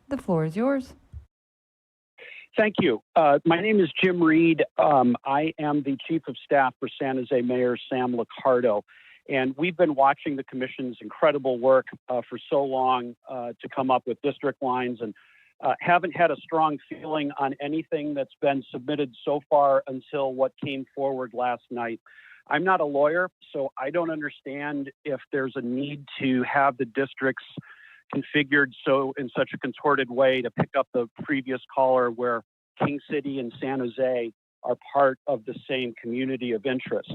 The floor is yours. Thank you. My name is Jim Reed. I am the Chief of Staff for San Jose Mayor Sam Liccardo. And we've been watching the Commission's incredible work for so long to come up with district lines, and haven't had a strong feeling on anything that's been submitted so far until what came forward last night. I'm not a lawyer, so I don't understand if there's a need to have the districts configured so in such a contorted way to pick up the previous caller where King City and San Jose are part of the same community of interest.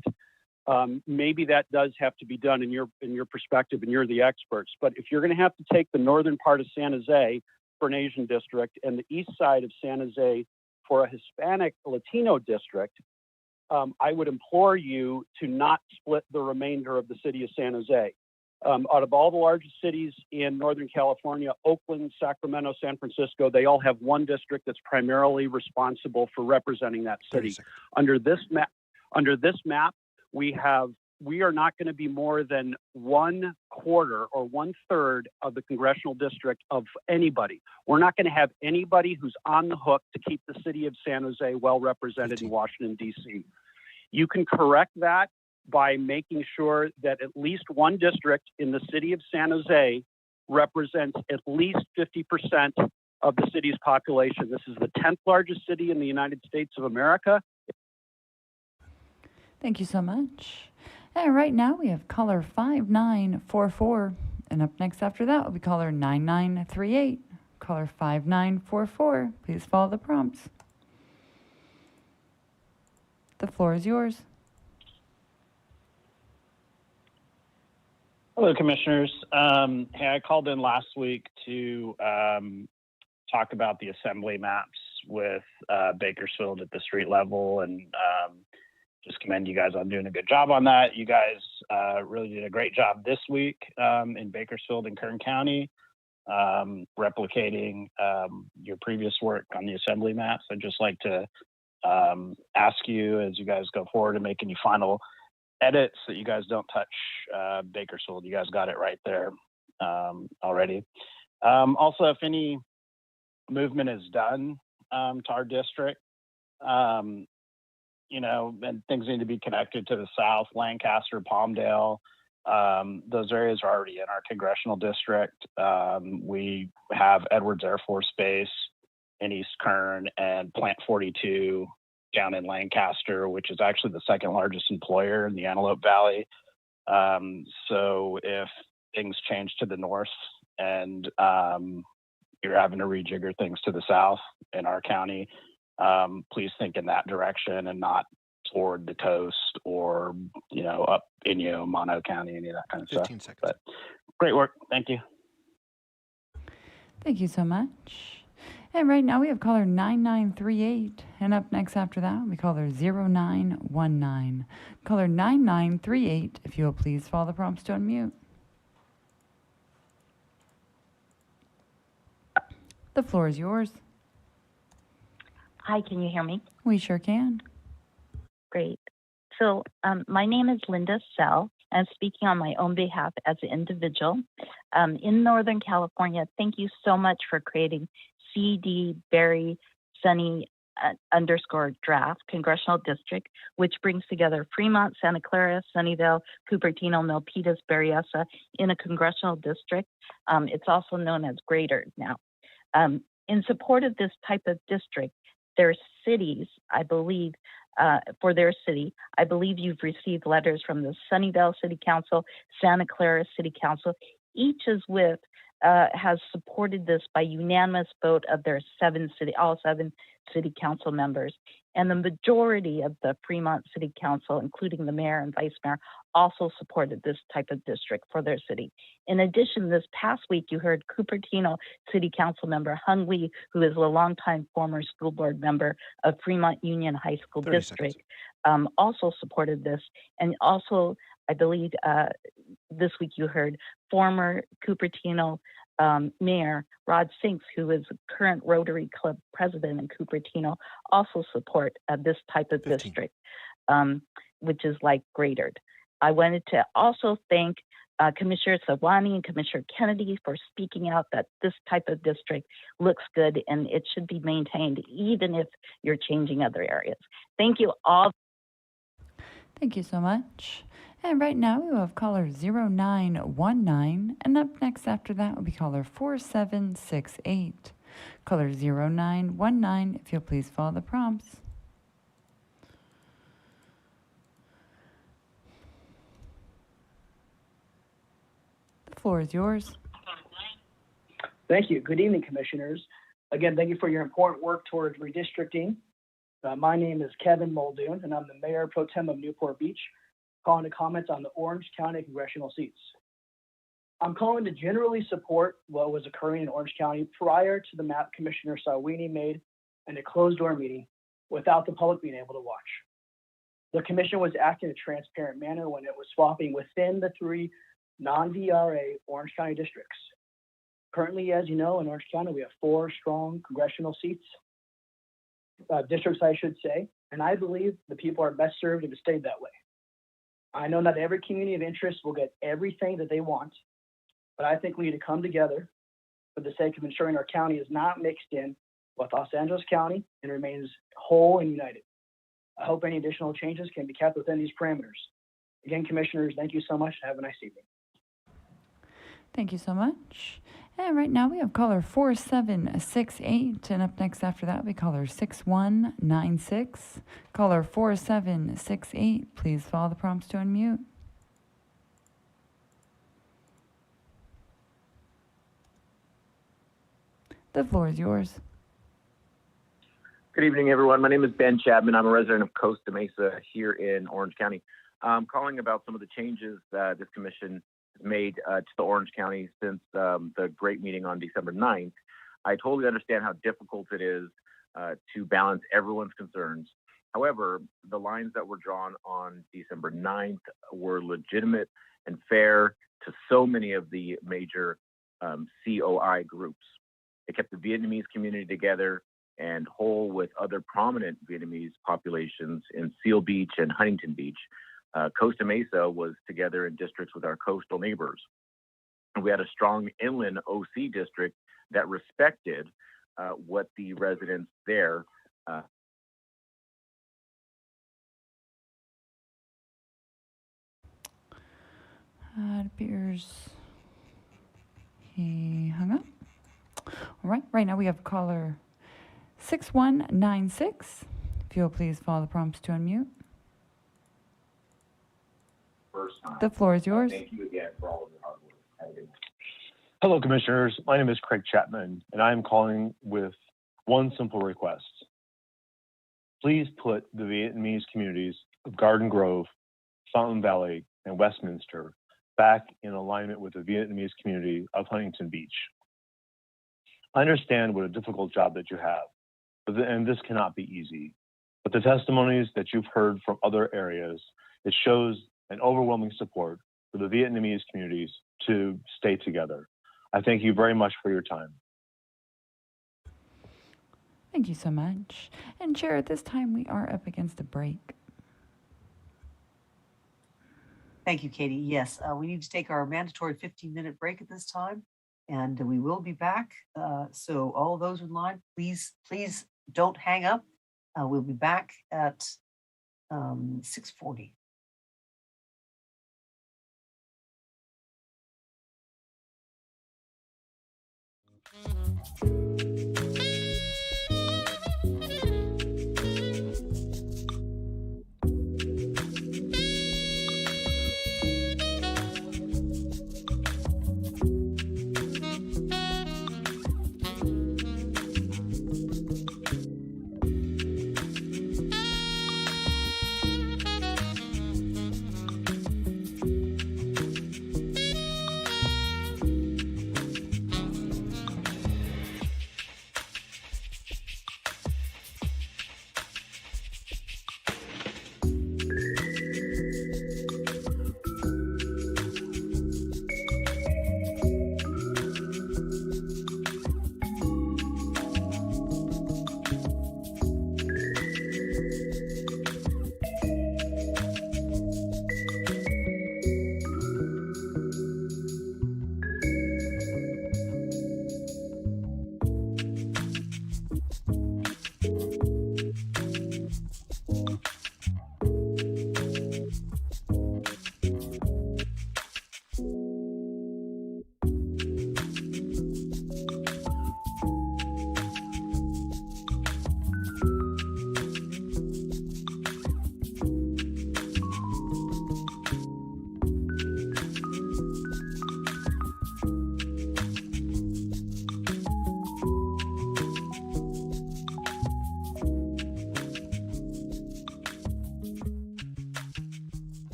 Maybe that does have to be done in your perspective, and you're the experts. But if you're going to have to take the northern part of San Jose for an Asian district and the east side of San Jose for a Hispanic Latino district, I would implore you to not split the remainder of the city of San Jose. Out of all the largest cities in Northern California, Oakland, Sacramento, San Francisco, they all have one district that's primarily responsible for representing that city. Under this map, we are not going to be more than 1/4 or 1/3 of the congressional district of anybody. We're not going to have anybody who's on the hook to keep the city of San Jose well represented in Washington, D.C. You can correct that by making sure that at least one district in the city of San Jose represents at least 50% of the city's population. This is the 10th largest city in the United States of America. Thank you so much. And right now we have caller 5944, and up next after that will be caller 9938. Caller 5944, please follow the prompts. The floor is yours. Hello, Commissioners. Hey, I called in last week to talk about the assembly maps with Bakersfield at the street level, and just commend you guys on doing a good job on that. You guys really did a great job this week in Bakersfield and Kern County, replicating your previous work on the assembly maps. I'd just like to ask you, as you guys go forward and make any final edits, that you guys don't touch Bakersfield. You guys got it right there already. Also, if any movement is done to our district, and things need to be connected to the south, Lancaster, Palmdale, those areas are already in our congressional district. We have Edwards Air Force Base in East Kern and Plant 42 down in Lancaster, which is actually the second largest employer in the Antelope Valley. So if things change to the north and you're having to rejigger things to the south in our county, please think in that direction and not toward the coast or, up in Mono County, any of that kind of 15 stuff. seconds. But great work. Thank you. Thank you so much. And right now we have caller 9938, and up next after that we caller 0919. Caller 9938, if you will please follow the prompts to unmute. The floor is yours. Hi, can you hear me? We sure can. Great. So my name is Linda Sell. I'm speaking on my own behalf as an individual. In Northern California, thank you so much for creating CD Barry Sunny _draft congressional district, which brings together Fremont, Santa Clara, Sunnyvale, Cupertino, Milpitas, Berryessa in a congressional district. It's also known as Greater now. In support of this type of district, there are cities, I believe, for their city. I believe you've received letters from the Sunnyvale City Council, Santa Clara City Council. Each has supported this by unanimous vote of their all seven city council members. And the majority of the Fremont City Council, including the mayor and vice mayor, also supported this type of district for their city. In addition, this past week, you heard Cupertino City Council member Hung Lee, who is a longtime former school board member of Fremont Union High School District, also supported this. And also, I believe this week you heard former Cupertino Mayor Rod Sinks, who is current Rotary Club president in Cupertino, also support this type of district, which is like Greater. I wanted to also thank Commissioner Savani and Commissioner Kennedy for speaking out that this type of district looks good and it should be maintained even if you're changing other areas. Thank you all. Thank you so much. And right now we have caller 0919, and up next after that will be caller 4768. Caller 0919, if you'll please follow the prompts. The floor is yours. Thank you. Good evening, commissioners. Again, thank you for your important work towards redistricting. My name is Kevin Muldoon, and I'm the Mayor Pro Tem of Newport Beach, calling to comment on the Orange County congressional seats. I'm calling to generally support what was occurring in Orange County prior to the map Commissioner Salwini made in a closed-door meeting without the public being able to watch. The commission was acting in a transparent manner when it was swapping within the 3 non-VRA Orange County districts. Currently, as you know, in Orange County, we have 4 strong congressional seats, districts, I should say, and I believe the people are best served if it stayed that way. I know not every community of interest will get everything that they want, but I think we need to come together for the sake of ensuring our county is not mixed in with Los Angeles County and remains whole and united. I hope any additional changes can be kept within these parameters. Again, commissioners, thank you so much. Have a nice evening. Thank you so much. And right now we have caller 4768, and up next after that we caller 6196. Caller 4768, please follow the prompts to unmute. The floor is yours. Good evening, everyone. My name is Ben Chapman. I'm a resident of Costa Mesa here in Orange County. I'm calling about some of the changes this commission made to the Orange County since the great meeting on December 9th. I totally understand how difficult it is to balance everyone's concerns. However, the lines that were drawn on December 9th were legitimate and fair to so many of the major COI groups. It kept the Vietnamese community together and whole with other prominent Vietnamese populations in Seal Beach and Huntington Beach. Costa Mesa was together in districts with our coastal neighbors. And we had a strong inland OC district that respected what the residents there it appears he hung up. All right, right now we have caller 6196. If you'll please follow the prompts to unmute. The floor is yours. Thank you again for all of your hard work. Have a good night. Hello, commissioners. My name is Craig Chapman, and I am calling with one simple request. Please put the Vietnamese communities of Garden Grove, Fountain Valley, and Westminster back in alignment with the Vietnamese community of Huntington Beach. I understand what a difficult job that you have, and this cannot be easy. But the testimonies that you've heard from other areas, it shows an overwhelming support for the Vietnamese communities to stay together. I thank you very much for your time. Thank you so much. And Chair, at this time we are up against a break. Thank you, Katie. Yes, we need to take our mandatory 15-minute break at this time, and we will be back. So all those in line, please don't hang up. We'll be back at 6:40.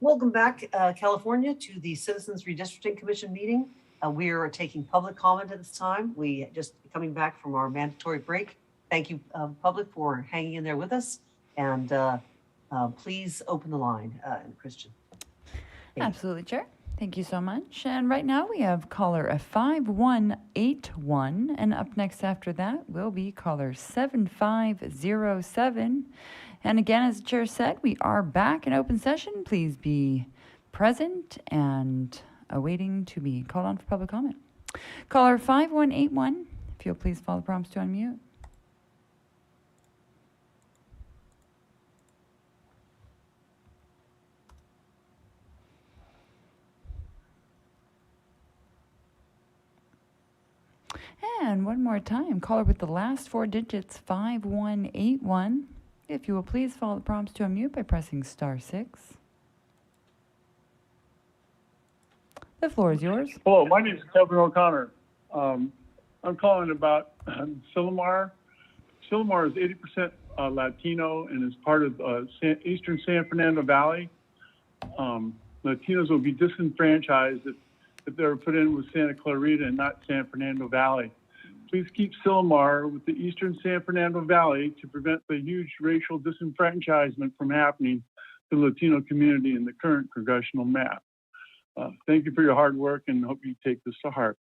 Welcome back, California, to the Citizens Redistricting Commission meeting. We are taking public comment at this time. We just coming back from our mandatory break. Thank you, public, for hanging in there with us. And please open the line, Christian. Absolutely, Chair. Thank you so much. And right now we have caller 5181. And up next after that will be caller 7507. And again, as the Chair said, we are back in open session. Please be present and awaiting to be called on for public comment. Caller 5181, if you'll please follow the prompts to unmute. And one more time, caller with the last four digits, 5181. If you will please follow the prompts to unmute by pressing *6. The floor is yours. Hello, my name is Kevin O'Connor. I'm calling about Silmar. Silmar is 80% Latino and is part of Eastern San Fernando Valley. Latinos will be disenfranchised if they were put in with Santa Clarita and not San Fernando Valley. Please keep Silmar with the Eastern San Fernando Valley to prevent the huge racial disenfranchisement from happening to the Latino community in the current congressional map. Thank you for your hard work and hope you take this to heart.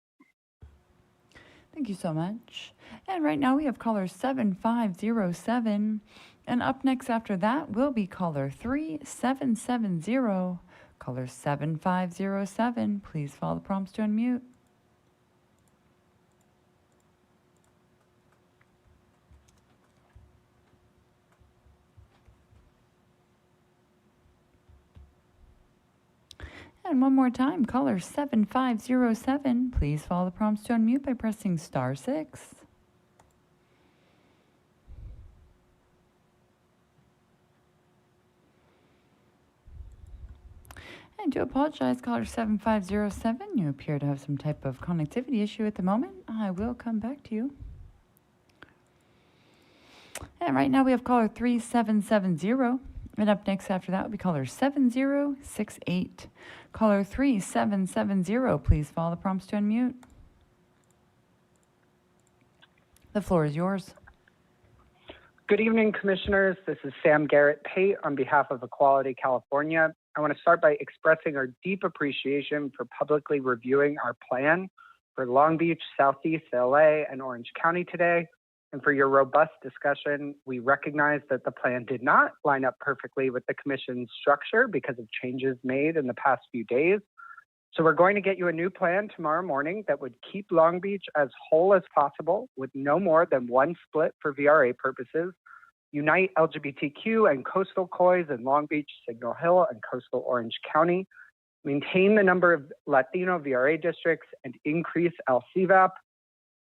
Thank you so much. And right now we have caller 7507. And up next after that will be caller 3770. Caller 7507, please follow the prompts to unmute. And one more time, caller 7507, please follow the prompts to unmute by pressing *6. I do apologize, caller 7507. You appear to have some type of connectivity issue at the moment. I will come back to you. And right now we have caller 3770. And up next after that will be caller 7068. Caller 3770, please follow the prompts to unmute. The floor is yours. Good evening, Commissioners. This is Sam Garrett Pate on behalf of Equality California. I want to start by expressing our deep appreciation for publicly reviewing our plan for Long Beach, Southeast LA, and Orange County today, and for your robust discussion. We recognize that the plan did not line up perfectly with the Commission's structure because of changes made in the past few days. So we're going to get you a new plan tomorrow morning that would keep Long Beach as whole as possible with no more than one split for VRA purposes, unite LGBTQ and coastal COIs in Long Beach, Signal Hill, and coastal Orange County, maintain the number of Latino VRA districts and increase LCVAP,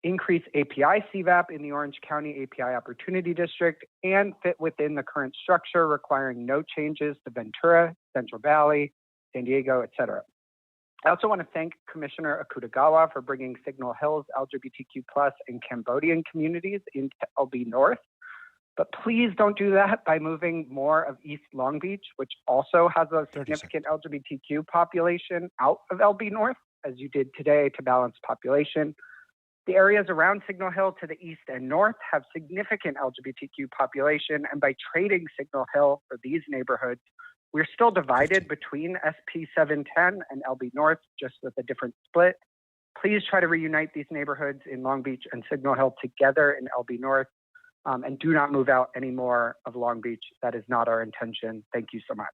increase API CVAP in the Orange County API Opportunity District, and fit within the current structure requiring no changes to Ventura, Central Valley, San Diego, etc. I also want to thank Commissioner Akutagawa for bringing Signal Hill's LGBTQ+ and Cambodian communities into LB North. But please don't do that by moving more of East Long Beach, which also has a significant LGBTQ population, out of LB North, as you did today to balance population. The areas around Signal Hill to the east and north have significant LGBTQ population, and by trading Signal Hill for these neighborhoods, we're still divided between SP 710 and LB North, just with a different split. Please try to reunite these neighborhoods in Long Beach and Signal Hill together in LB North. And do not move out any more of Long Beach. That is not our intention. Thank you so much.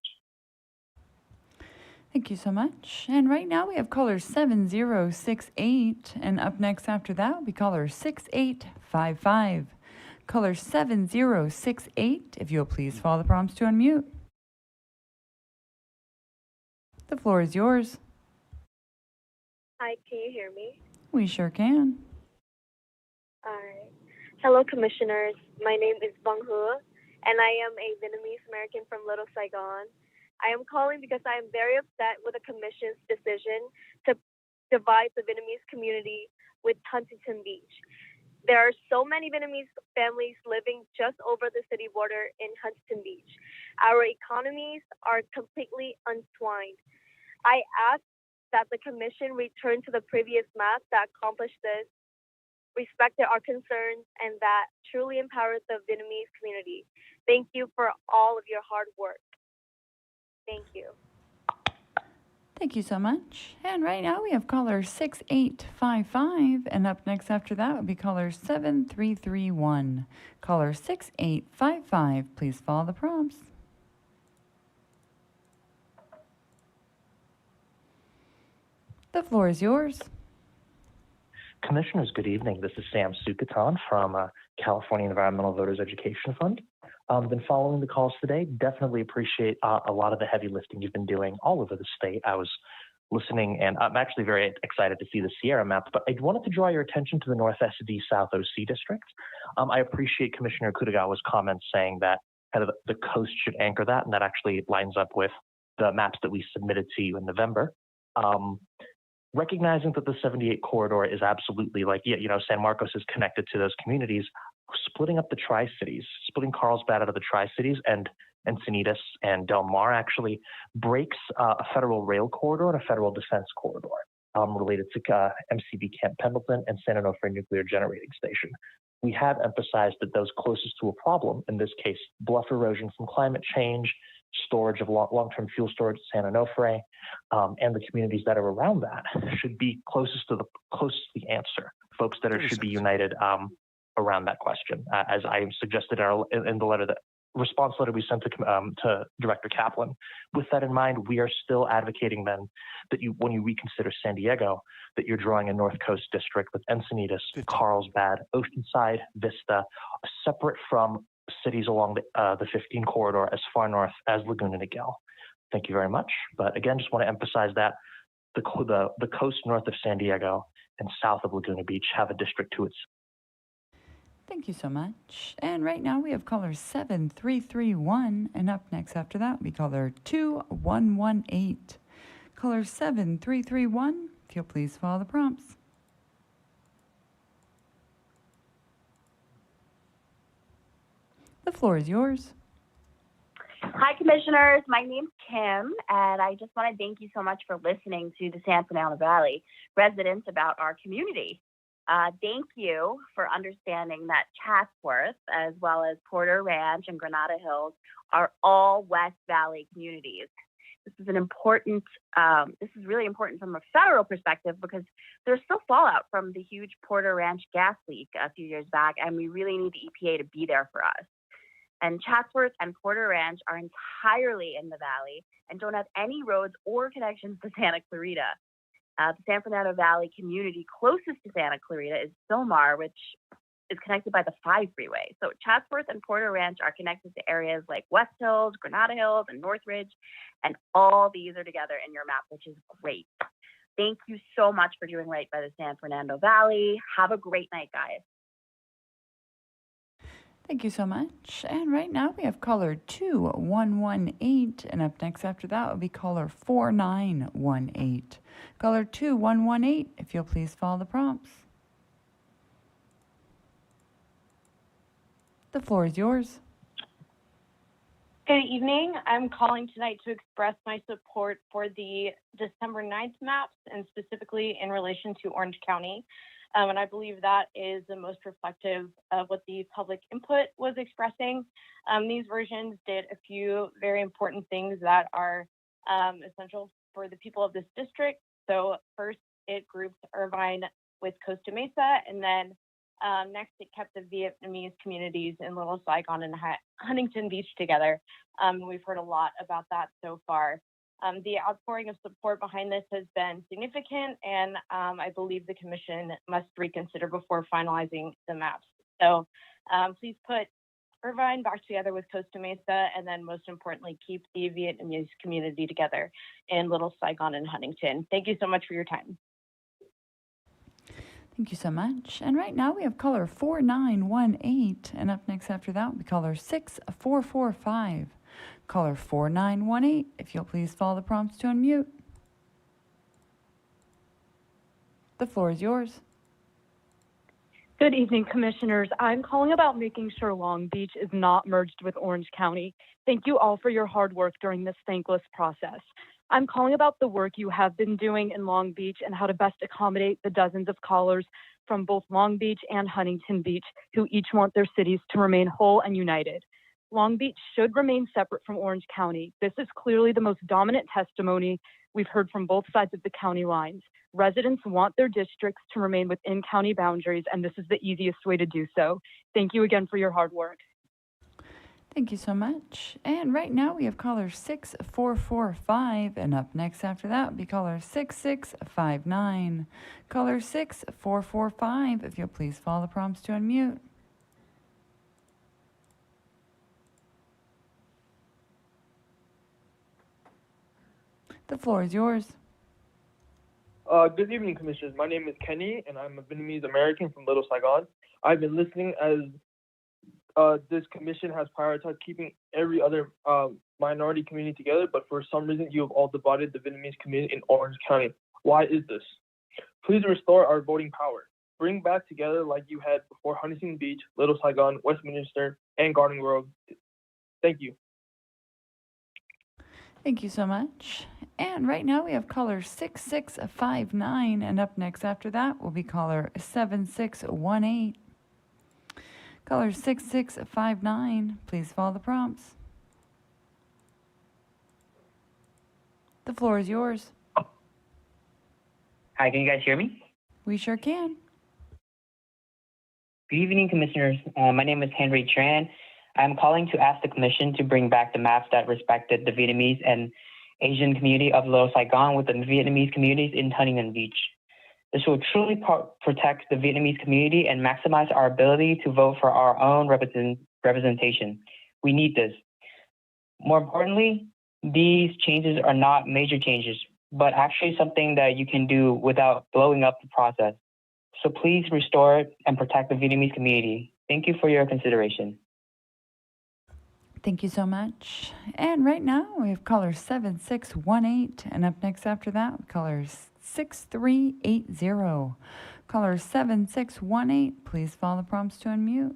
Thank you so much. And right now we have caller 7068. And up next after that will be caller 6855. Caller 7068, if you'll please follow the prompts to unmute. The floor is yours. Hi, can you hear me? We sure can. All right. Hello, Commissioners. My name is Bong Hua, and I am a Vietnamese American from Little Saigon. I am calling because I am very upset with the Commission's decision to divide the Vietnamese community with Huntington Beach. There are so many Vietnamese families living just over the city border in Huntington Beach. Our economies are completely entwined. I ask that the Commission return to the previous map that accomplished this, respected our concerns, and that truly empowered the Vietnamese community. Thank you for all of your hard work. Thank you. Thank you so much. And right now we have caller 6855, and up next after that would be caller 7331. Caller 6855, please follow the prompts. The floor is yours. Commissioners, good evening. This is Sam Sukatan from California Environmental Voters Education Fund. Been following the calls today. Definitely appreciate a lot of the heavy lifting you've been doing all over the state. I was listening, and I'm actually very excited to see the Sierra map, but I wanted to draw your attention to the North SD South OC district. I appreciate Commissioner Kutagawa's comments saying that kind of the coast should anchor that, and that actually lines up with the maps that we submitted to you in November. Recognizing that the 78 corridor is absolutely San Marcos is connected to those communities, splitting up the Tri-Cities, splitting Carlsbad out of the Tri-Cities and Encinitas and Del Mar actually breaks a federal rail corridor and a federal defense corridor related to MCB Camp Pendleton and San Onofre Nuclear Generating Station. We have emphasized that those closest to a problem, in this case, bluff erosion from climate change, storage of long-term fuel storage at San Onofre, and the communities that are around that should be closest to the answer. Folks that should be united around that question, as I suggested in the letter, the response letter we sent to Director Kaplan. With that in mind, we are still advocating then that when you reconsider San Diego, that you're drawing a North Coast district with Encinitas, Carlsbad, Oceanside, Vista, separate from cities along the 15 corridor as far north as Laguna Niguel. Thank you very much. But again, just want to emphasize that the coast north of San Diego and south of Laguna Beach have a district to its. Thank you so much. And right now we have caller 7331, and up next after that we caller 2118. Caller 7331, if you'll please follow the prompts. The floor is yours. Hi, Commissioners. My name's Kim, and I just want to thank you so much for listening to the San Fernando Valley residents about our community. Thank you for understanding that Chatsworth, as well as Porter Ranch and Granada Hills, are all West Valley communities. This is really important from a federal perspective because there's still fallout from the huge Porter Ranch gas leak a few years back, and we really need the EPA to be there for us. And Chatsworth and Porter Ranch are entirely in the valley and don't have any roads or connections to Santa Clarita. The San Fernando Valley community closest to Santa Clarita is Silmar, which is connected by the 5 freeway. So Chatsworth and Porter Ranch are connected to areas like West Hills, Granada Hills, and Northridge, and all these are together in your map, which is great. Thank you so much for doing right by the San Fernando Valley. Have a great night, guys. Thank you so much. And right now we have caller 2118, and up next after that will be caller 4918. Caller 2118, if you'll please follow the prompts. The floor is yours. Good evening. I'm calling tonight to express my support for the December 9th maps, and specifically in relation to Orange County. And I believe that is the most reflective of what the public input was expressing. These versions did a few very important things that are essential for the people of this district. So first, it groups Irvine with Costa Mesa, and then next, it kept the Vietnamese communities in Little Saigon and Huntington Beach together. We've heard a lot about that so far. The outpouring of support behind this has been significant, and I believe the Commission must reconsider before finalizing the maps. So please put Irvine back together with Costa Mesa, and then most importantly, keep the Vietnamese community together in Little Saigon and Huntington. Thank you so much for your time. Thank you so much. And right now we have caller 4918, and up next after that will be caller 6445. Caller 4918, if you'll please follow the prompts to unmute. The floor is yours. Good evening, Commissioners. I'm calling about making sure Long Beach is not merged with Orange County. Thank you all for your hard work during this thankless process. I'm calling about the work you have been doing in Long Beach and how to best accommodate the dozens of callers from both Long Beach and Huntington Beach who each want their cities to remain whole and united. Long Beach should remain separate from Orange County. This is clearly the most dominant testimony we've heard from both sides of the county lines. Residents want their districts to remain within county boundaries, and this is the easiest way to do so. Thank you again for your hard work. Thank you so much. And right now we have caller 6445, and up next after that will be caller 6659. Caller 6445, if you'll please follow the prompts to unmute. The floor is yours. Good evening, Commissioners. My name is Kenny, and I'm a Vietnamese American from Little Saigon. I've been listening as this commission has prioritized keeping every other minority community together, but for some reason you have all divided the Vietnamese community in Orange County. Why is this? Please restore our voting power. Bring back together like you had before Huntington Beach, Little Saigon, Westminster, and Garden Grove. Thank you. Thank you so much. And right now we have caller 6659, and up next after that will be caller 7618. Caller 6659, please follow the prompts. The floor is yours. Hi, can you guys hear me? We sure can. Good evening, Commissioners. My name is Henry Tran. I'm calling to ask the Commission to bring back the maps that respected the Vietnamese and Asian community of Little Saigon with the Vietnamese communities in Huntington Beach. This will truly protect the Vietnamese community and maximize our ability to vote for our own representation. We need this. More importantly, these changes are not major changes, but actually something that you can do without blowing up the process. So please restore it and protect the Vietnamese community. Thank you for your consideration. Thank you so much. And right now we have caller 7618, and up next after that, caller 6380. Caller 7618, please follow the prompts to unmute.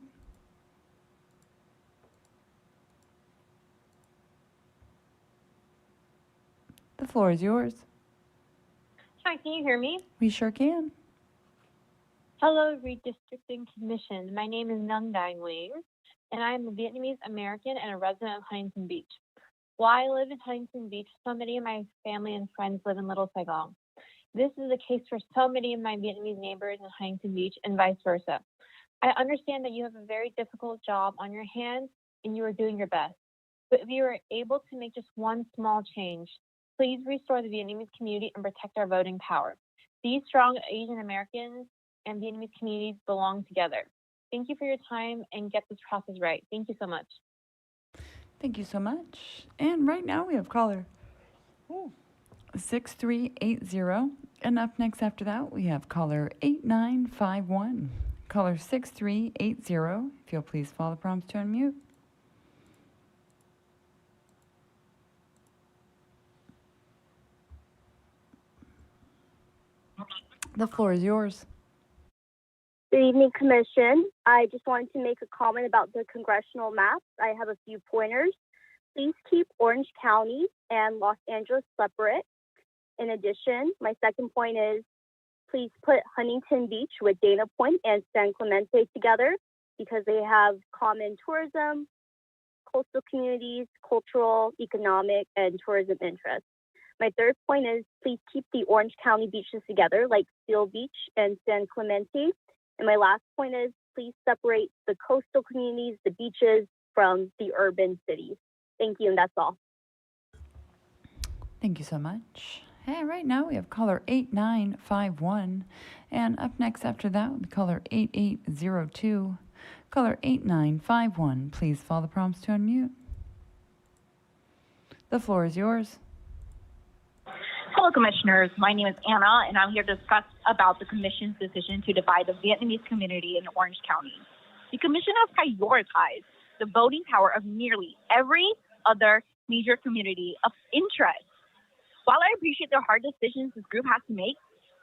The floor is yours. Hi, can you hear me? We sure can. Hello, Redistricting Commission. My name is Nung Dai Nguyen, and I am a Vietnamese American and a resident of Huntington Beach. While I live in Huntington Beach, so many of my family and friends live in Little Saigon. This is the case for so many of my Vietnamese neighbors in Huntington Beach and vice versa. I understand that you have a very difficult job on your hands and you are doing your best. But if you are able to make just one small change, please restore the Vietnamese community and protect our voting power. These strong Asian Americans and Vietnamese communities belong together. Thank you for your time and get this process right. Thank you so much. Thank you so much. And right now we have caller 6380. And up next after that, we have caller 8951. Caller 6380, if you'll please follow the prompts to unmute. The floor is yours. Good evening, Commission. I just wanted to make a comment about the congressional maps. I have a few pointers. Please keep Orange County and Los Angeles separate. In addition, my second point is please put Huntington Beach with Dana Point and San Clemente together because they have common tourism, coastal communities, cultural, economic, and tourism interests. My third point is please keep the Orange County beaches together like Seal Beach and San Clemente. And my last point is please separate the coastal communities, the beaches, from the urban cities. Thank you, and that's all. Thank you so much. Hey, right now we have caller 8951. And up next after that will be caller 8802. Caller 8951, please follow the prompts to unmute. The floor is yours. Hello, Commissioners. My name is Anna, and I'm here to discuss about the Commission's decision to divide the Vietnamese community in Orange County. The Commission has prioritized the voting power of nearly every other major community of interest. While I appreciate the hard decisions this group has to make,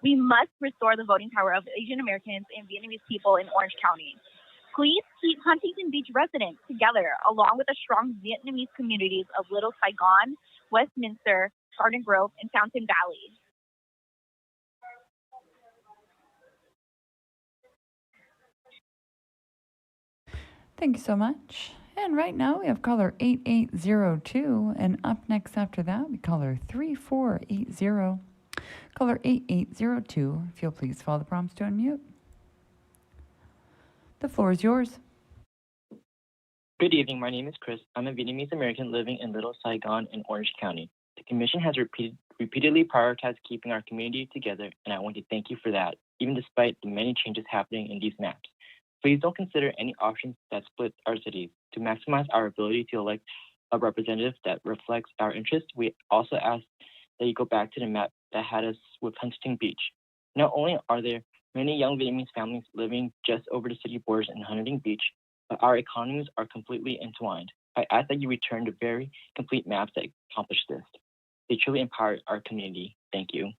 We must restore the voting power of Asian Americans and Vietnamese people in Orange County. Please keep Huntington Beach residents together, along with the strong Vietnamese communities of Little Saigon, Westminster, Garden Grove, and Fountain Valley. Thank you so much. And right now we have caller 8802, and up next after that we caller 3480. Caller 8802, if you'll please follow the prompts to unmute. The floor is yours. Good evening. My name is Chris. I'm a Vietnamese American living in Little Saigon in Orange County. The Commission has repeatedly prioritized keeping our community together, and I want to thank you for that, even despite the many changes happening in these maps. Please don't consider any options that split our cities. To maximize our ability to elect a representative that reflects our interests, we also ask that you go back to the map that had us with Huntington Beach. Not only are there many young Vietnamese families living just over the city borders in Huntington Beach, but our economies are completely entwined. I ask that you return to very complete maps that accomplish this. They truly empower our community. Thank you.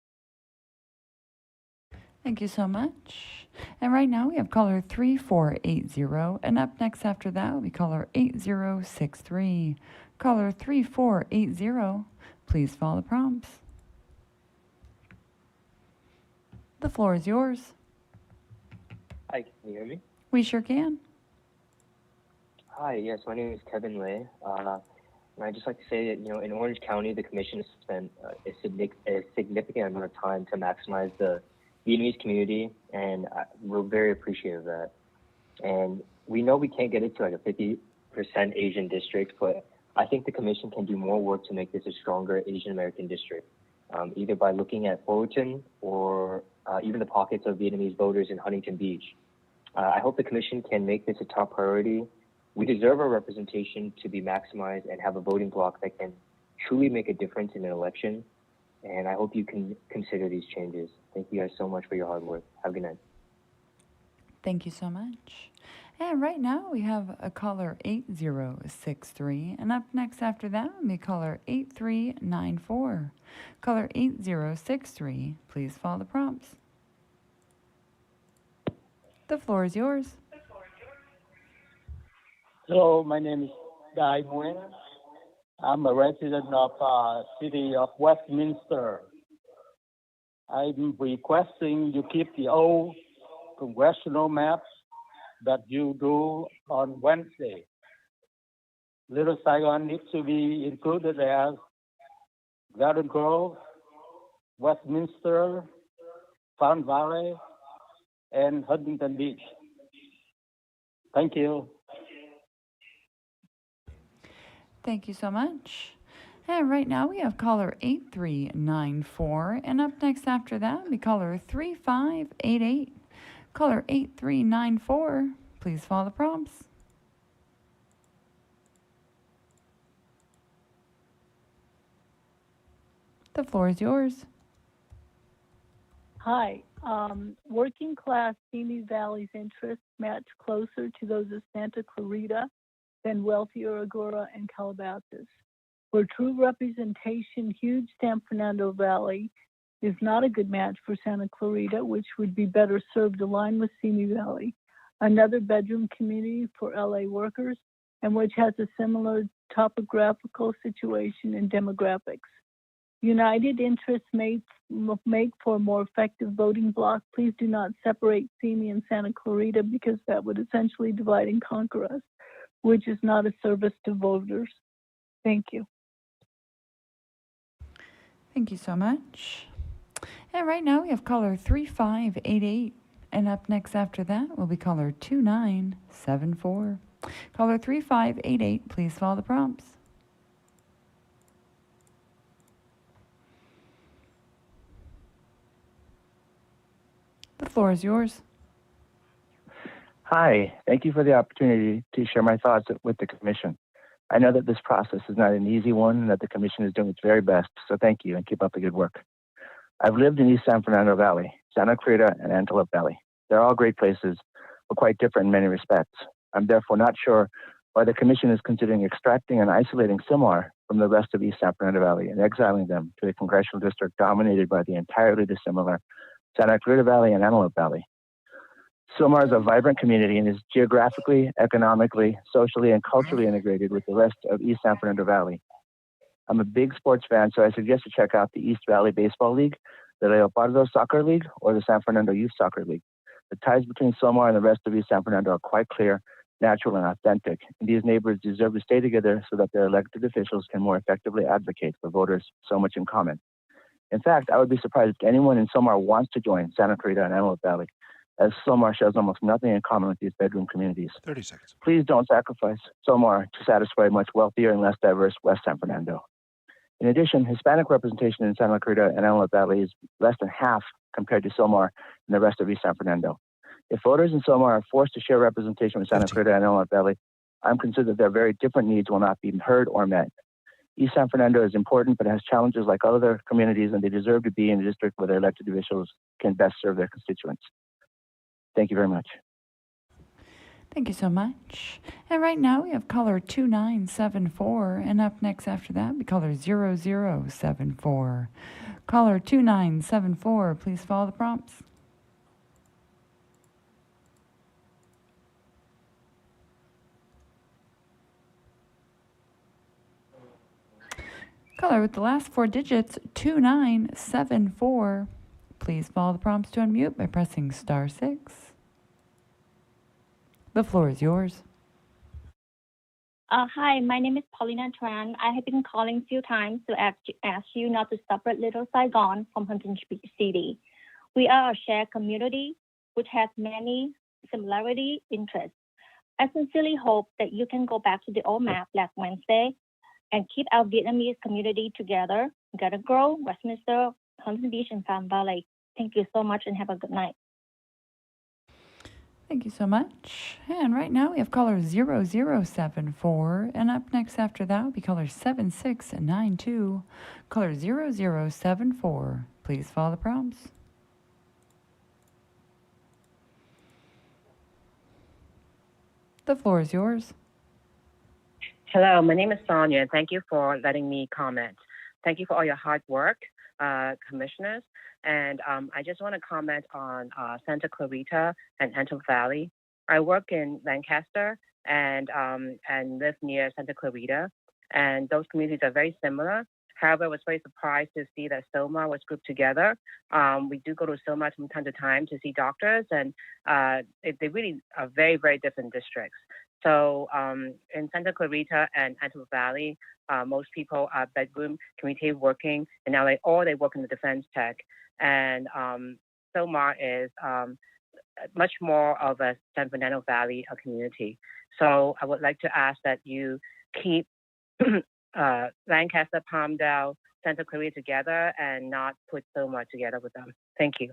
Thank you so much. And right now we have caller 3480, and up next after that will be caller 8063. Caller 3480, please follow the prompts. The floor is yours. Hi, can you hear me? We sure can. Hi, yes, my name is Kevin Lay. And I'd just like to say that, in Orange County, the Commission has spent a significant amount of time to maximize the Vietnamese community, and we're very appreciative of that. And we know we can't get it to like a 50% Asian district, but I think the Commission can do more work to make this a stronger Asian American district, either by looking at Fullerton or even the pockets of Vietnamese voters in Huntington Beach. I hope the Commission can make this a top priority. We deserve our representation to be maximized and have a voting bloc that can truly make a difference in an election. And I hope you can consider these changes. Thank you guys so much for your hard work. Have a good night. Thank you so much. And right now we have a caller 8063, and up next after that will be caller 8394. Caller 8063, please follow the prompts. The floor is yours. Hello, my name is Guy Nguyen. I'm a resident of city of Westminster. I'm requesting you keep the old congressional maps that you do on Wednesday. Little Saigon needs to be included as Garden Grove, Westminster, Fountain Valley, and Huntington Beach. Thank you. Thank you so much. And right now we have caller 8394, and up next after that will be caller 3588. Caller 8394, please follow the prompts. The floor is yours. Hi. Working class Simi Valley's interests match closer to those of Santa Clarita than wealthier Agoura and Calabasas. For true representation, huge San Fernando Valley is not a good match for Santa Clarita, which would be better served aligned with Simi Valley, another bedroom community for LA workers, and which has a similar topographical situation and demographics. United interests may make for a more effective voting bloc. Please do not separate Simi and Santa Clarita, because that would essentially divide and conquer us, which is not a service to voters. Thank you. Thank you so much. And right now we have caller 3588, and up next after that will be caller 2974. Caller 3588, please follow the prompts. The floor is yours. Hi, thank you for the opportunity to share my thoughts with the Commission. I know that this process is not an easy one and that the Commission is doing its very best, so thank you and keep up the good work. I've lived in East San Fernando Valley, Santa Clarita, and Antelope Valley. They're all great places, but quite different in many respects. I'm therefore not sure why the Commission is considering extracting and isolating Similar from the rest of East San Fernando Valley and exiling them to a congressional district dominated by the entirely dissimilar Santa Clarita Valley, and Antelope Valley. Sylmar is a vibrant community and is geographically, economically, socially, and culturally integrated with the rest of East San Fernando Valley. I'm a big sports fan, so I suggest to check out the East Valley Baseball League, the Leopardo Soccer League, or the San Fernando Youth Soccer League. The ties between Sylmar and the rest of East San Fernando are quite clear, natural, and authentic, and these neighbors deserve to stay together so that their elected officials can more effectively advocate for voters so much in common. In fact, I would be surprised if anyone in Sylmar wants to join Santa Clarita and Antelope Valley, as Sylmar shares almost nothing in common with these bedroom communities. 30 seconds. Please don't sacrifice Sylmar to satisfy a much wealthier and less diverse West San Fernando. In addition, Hispanic representation in Santa Clarita and Antelope Valley is less than half compared to Sylmar and the rest of East San Fernando. If voters in Sylmar are forced to share representation with Santa Clarita and Antelope Valley, I'm concerned that their very different needs will not be heard or met. East San Fernando is important, but has challenges like other communities, and they deserve to be in a district where their elected officials can best serve their constituents. Thank you very much. Thank you so much. And right now we have caller 2974, and up next after that we caller 0074. Caller 2974, please follow the prompts. Caller with the last four digits, 2974. Please follow the prompts to unmute by pressing *6. The floor is yours. Hi, my name is Paulina Tran. I have been calling a few times to ask you not to separate Little Saigon from Huntington Beach City. We are a shared community which has many similarity interests. I sincerely hope that you can go back to the old map last Wednesday and keep our Vietnamese community together, Garden Grove, Westminster, Huntington Beach, and Palm Valley. Thank you so much and have a good night. Thank you so much. And right now we have caller 0074, and up next after that will be caller 7692. Caller 0074, please follow the prompts. The floor is yours. Hello, my name is Sonia, and thank you for letting me comment. Thank you for all your hard work, commissioners. And I just want to comment on Santa Clarita and Antelope Valley. I work in Lancaster and live near Santa Clarita, and those communities are very similar. However, I was very surprised to see that Sylmar was grouped together. We do go to Sylmar from time to time to see doctors, and they really are very, very different districts. So in Santa Clarita and Antelope Valley, most people are bedroom community working in LA, or they work in the defense tech. And Sylmar is much more of a San Fernando Valley community. So I would like to ask that you keep Lancaster, Palmdale, Santa Clarita together and not put Sylmar together with them. Thank you.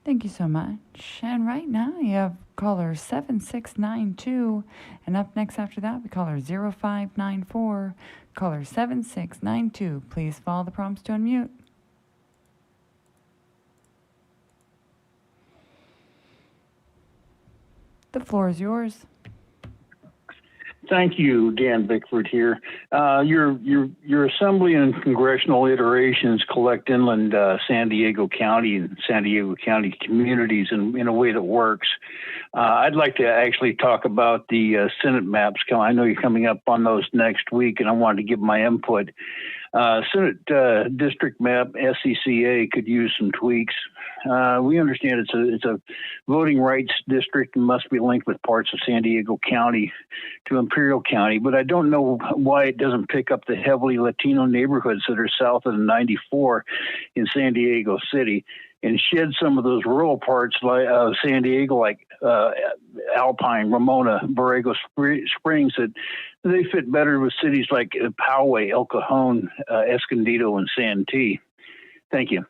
Thank you so much. And right now you have caller 7692, and up next after that we caller 0594. Caller 7692, please follow the prompts to unmute. The floor is yours. Thank you, Dan Bickford here. Your assembly and congressional iterations collect inland San Diego County and San Diego County communities in a way that works. I'd like to actually talk about the Senate maps. I know you're coming up on those next week, and I wanted to give my input. Senate district map, SCCA, could use some tweaks. We understand it's a voting rights district and must be linked with parts of San Diego County to Imperial County, but I don't know why it doesn't pick up the heavily Latino neighborhoods that are south of the 94 in San Diego City and shed some of those rural parts of San Diego, like Alpine, Ramona, Borrego Springs, that they fit better with cities like Poway, El Cajon, Escondido, and Santee. Thank you.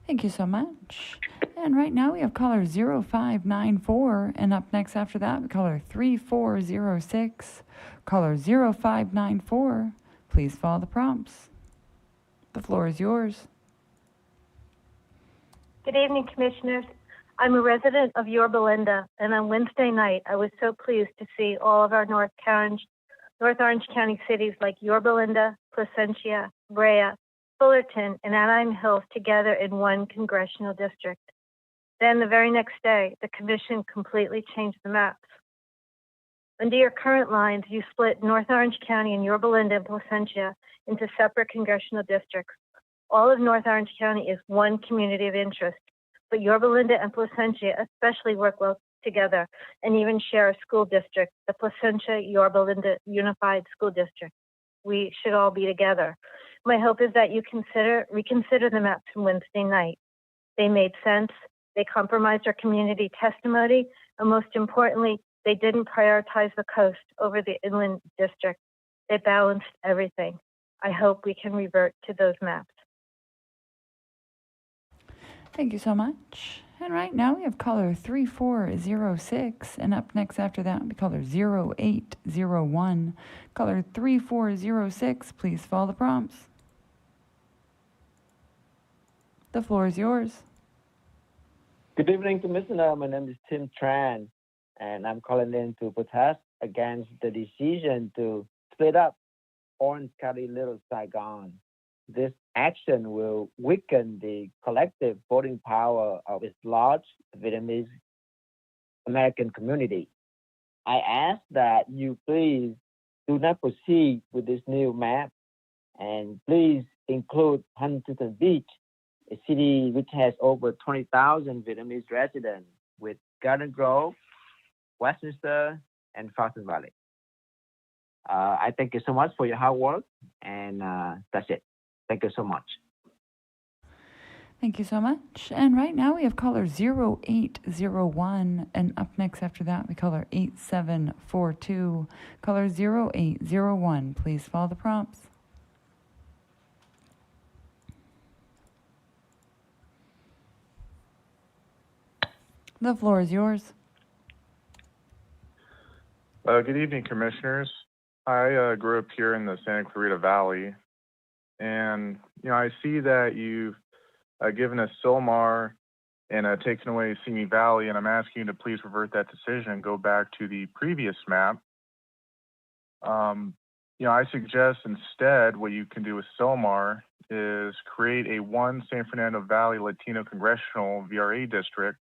Thank you so much. And right now we have caller 0594, and up next after that we caller 3406. Caller 0594, please follow the prompts. The floor is yours. Good evening, Commissioners. I'm a resident of Yorba Linda, and on Wednesday night, I was so pleased to see all of our North Orange County cities like Yorba Linda, Placentia, Brea, Fullerton, and Anaheim Hills together in one congressional district. Then the very next day, the commission completely changed the maps. Under your current lines, you split North Orange County and Yorba Linda and Placentia into separate congressional districts. All of North Orange County is one community of interest, but Yorba Linda and Placentia especially work well together and even share a school district, the Placentia Yorba Linda Unified School District. We should all be together. My hope is that you reconsider the maps from Wednesday night. They made sense, they compromised our community testimony, and most importantly, they didn't prioritize the coast over the inland district. They balanced everything. I hope we can revert to those maps. Thank you so much. And right now we have caller 3406, and up next after that will be caller 0801. Caller 3406, please follow the prompts. The floor is yours. Good evening, Commissioner. My name is Tim Tran, and I'm calling in to protest against the decision to split up Orange County Little Saigon. This action will weaken the collective voting power of its large Vietnamese American community. I ask that you please do not proceed with this new map, and please include Huntington Beach, a city which has over 20,000 Vietnamese residents, with Garden Grove, Westminster, and Fountain Valley. I thank you so much for your hard work, and that's it. Thank you so much. Thank you so much. And right now we have caller 0801, and up next after that we caller 8742. Caller 0801, please follow the prompts. The floor is yours. Good evening, Commissioners. I grew up here in the Santa Clarita Valley, and I see that you've given us Silmar and taken away Simi Valley, and I'm asking you to please revert that decision and go back to the previous map. I suggest instead what you can do with Silmar is create a one San Fernando Valley Latino Congressional VRA district,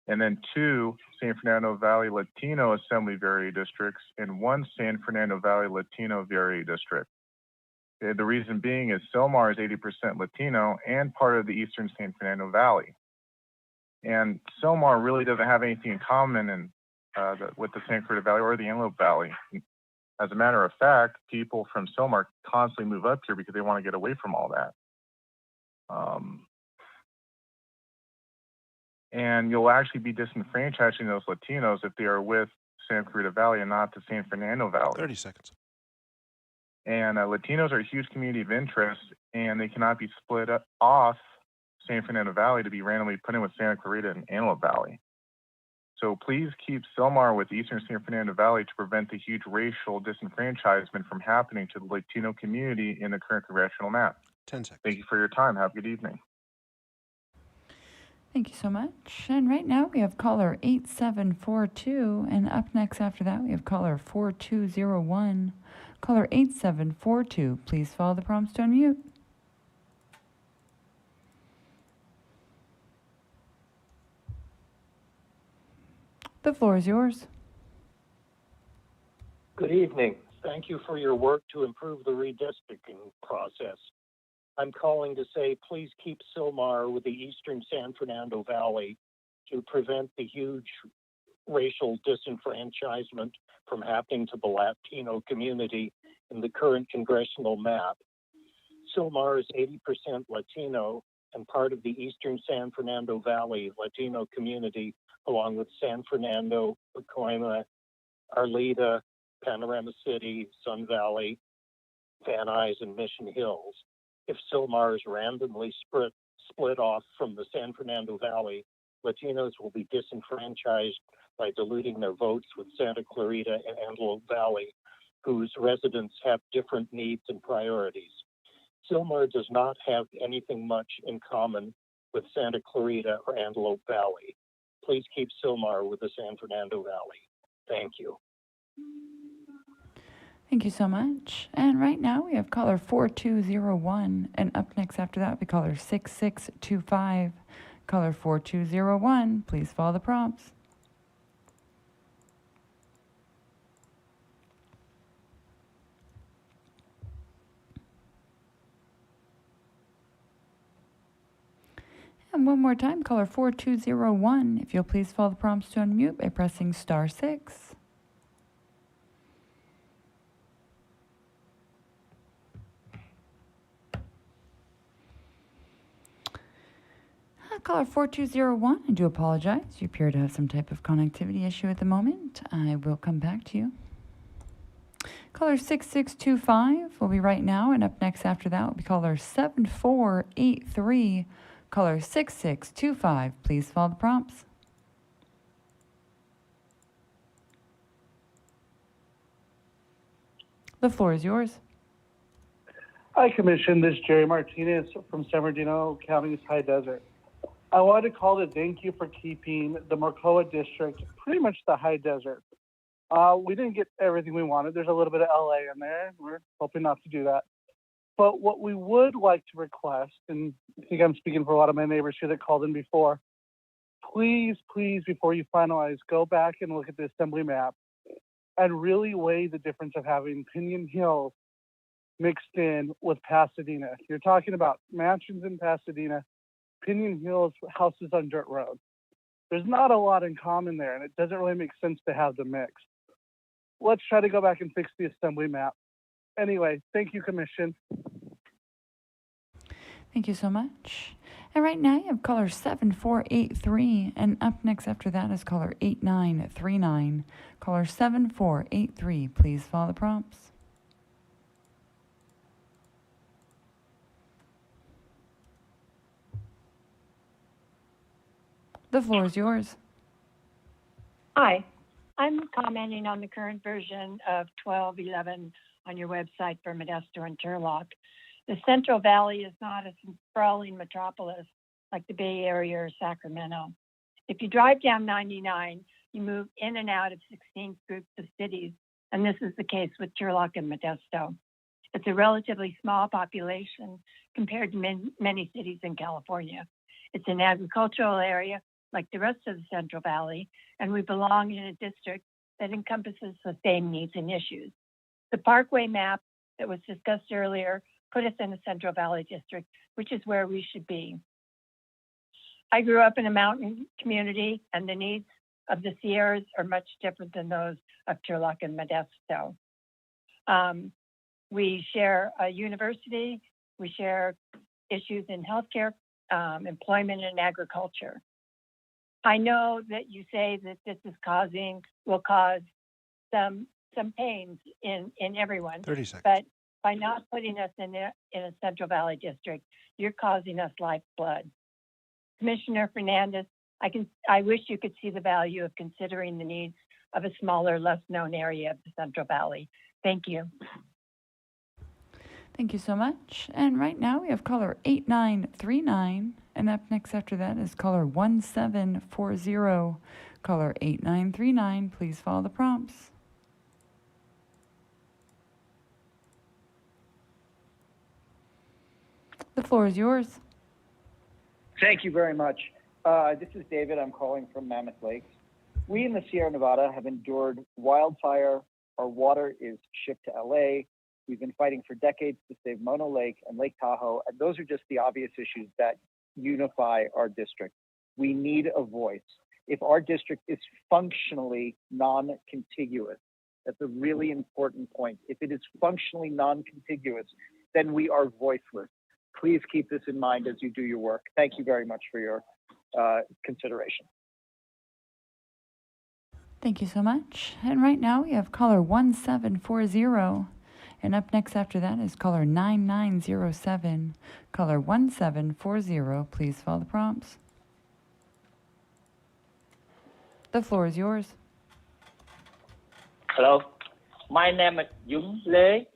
and then two San Fernando Valley Latino Assembly VRA districts, and one San Fernando Valley Latino VRA district. The reason being is Silmar is 80% Latino and part of the Eastern San Fernando Valley. And Silmar really doesn't have anything in common with the Santa Clarita Valley or the Antelope Valley. As a matter of fact, people from Silmar constantly move up here because they want to get away from all that. And you'll actually be disenfranchising those Latinos if they are with Santa Clarita Valley and not the San Fernando Valley. 30 seconds. And Latinos are a huge community of interest, and they cannot be split off San Fernando Valley to be randomly put in with Santa Clarita and Antelope Valley. So please keep Silmar with Eastern San Fernando Valley to prevent the huge racial disenfranchisement from happening to the Latino community in the current congressional map. 10 seconds. Thank you for your time. Have a good evening. Thank you so much. And right now we have caller 8742, and up next after that we have caller 4201. Caller 8742, please follow the prompts to unmute. The floor is yours. Good evening. Thank you for your work to improve the redistricting process. I'm calling to say please keep Silmar with the Eastern San Fernando Valley to prevent the huge racial disenfranchisement from happening to the Latino community in the current congressional map. Silmar is 80% Latino and part of the Eastern San Fernando Valley Latino community, along with San Fernando, Pacoima, Arleta, Panorama City, Sun Valley, Van Nuys, and Mission Hills. If Silmar is randomly split off from the San Fernando Valley, Latinos will be disenfranchised by diluting their votes with Santa Clarita and Antelope Valley, whose residents have different needs and priorities. Silmar does not have anything much in common with Santa Clarita or Antelope Valley. Please keep Silmar with the San Fernando Valley. Thank you. Thank you so much. And right now we have caller 4201, and up next after that will be caller 6625. Caller 4201, please follow the prompts. And one more time, caller 4201, if you'll please follow the prompts to unmute by pressing *6. Caller 4201, I do apologize. You appear to have some type of connectivity issue at the moment. I will come back to you. Caller 6625 will be right now, and up next after that will be caller 7483. Caller 6625, please follow the prompts. The floor is yours. Hi, Commission. This is Jerry Martinez from San Bernardino County's High Desert. I wanted to call to thank you for keeping the Morcoa district pretty much the High Desert. We didn't get everything we wanted. There's a little bit of LA in there. We're hoping not to do that. But what we would like to request, and I think I'm speaking for a lot of my neighbors here that called in before, please, before you finalize, go back and look at the assembly map and really weigh the difference of having Pinion Hill mixed in with Pasadena. You're talking about mansions in Pasadena, Pinion Hills, houses on dirt road. There's not a lot in common there, and it doesn't really make sense to have them mixed. Let's try to go back and fix the assembly map. Anyway, thank you, Commission. Thank you so much. And right now you have caller 7483, and up next after that is caller 8939. Caller 7483, please follow the prompts. The floor is yours. Hi, I'm commenting on the current version of 1211 on your website for Modesto and Turlock. The Central Valley is not a sprawling metropolis like the Bay Area or Sacramento. If you drive down 99, you move in and out of 16 groups of cities, and this is the case with Turlock and Modesto. It's a relatively small population compared to many cities in California. It's an agricultural area like the rest of the Central Valley, and we belong in a district that encompasses the same needs and issues. The Parkway map that was discussed earlier put us in the Central Valley district, which is where we should be. I grew up in a mountain community, and the needs of the Sierras are much different than those of Turlock and Modesto. We share a university, we share issues in healthcare, employment, and agriculture. I know that you say that this is will cause some pains in everyone. 30 seconds. But by not putting us in a Central Valley district, you're causing us lifeblood. Commissioner Fernandez, I wish you could see the value of considering the needs of a smaller, less known area of the Central Valley. Thank you. Thank you so much. And right now we have caller 8939, and up next after that is caller 1740. Caller 8939, please follow the prompts. The floor is yours. Thank you very much. This is David. I'm calling from Mammoth Lakes. We in the Sierra Nevada have endured wildfire. Our water is shipped to LA. We've been fighting for decades to save Mono Lake and Lake Tahoe, and those are just the obvious issues that unify our district. We need a voice. If our district is functionally non-contiguous, that's a really important point. If it is functionally non-contiguous, then we are voiceless. Please keep this in mind as you do your work. Thank you very much for your consideration. Thank you so much. And right now we have caller 1740. And up next after that is caller 9907. Caller 1740, please follow the prompts. The floor is yours. Hello, my name is Jung Lê,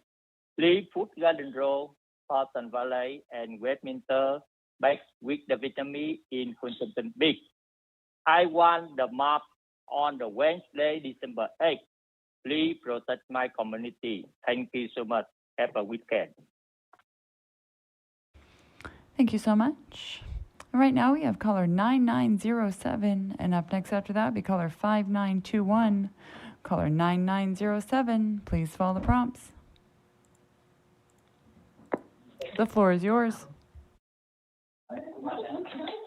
Lee Food Garden Road, Carlton Valley, and Westminster, back with the Vietnamese in Huntington Beach. I want the map on the Wednesday, December 8th. Please protect my community. Thank you so much. Have a weekend. Thank you so much. Right now we have caller 9907, and up next after that will be caller 5921. Caller 9907, please follow the prompts. The floor is yours.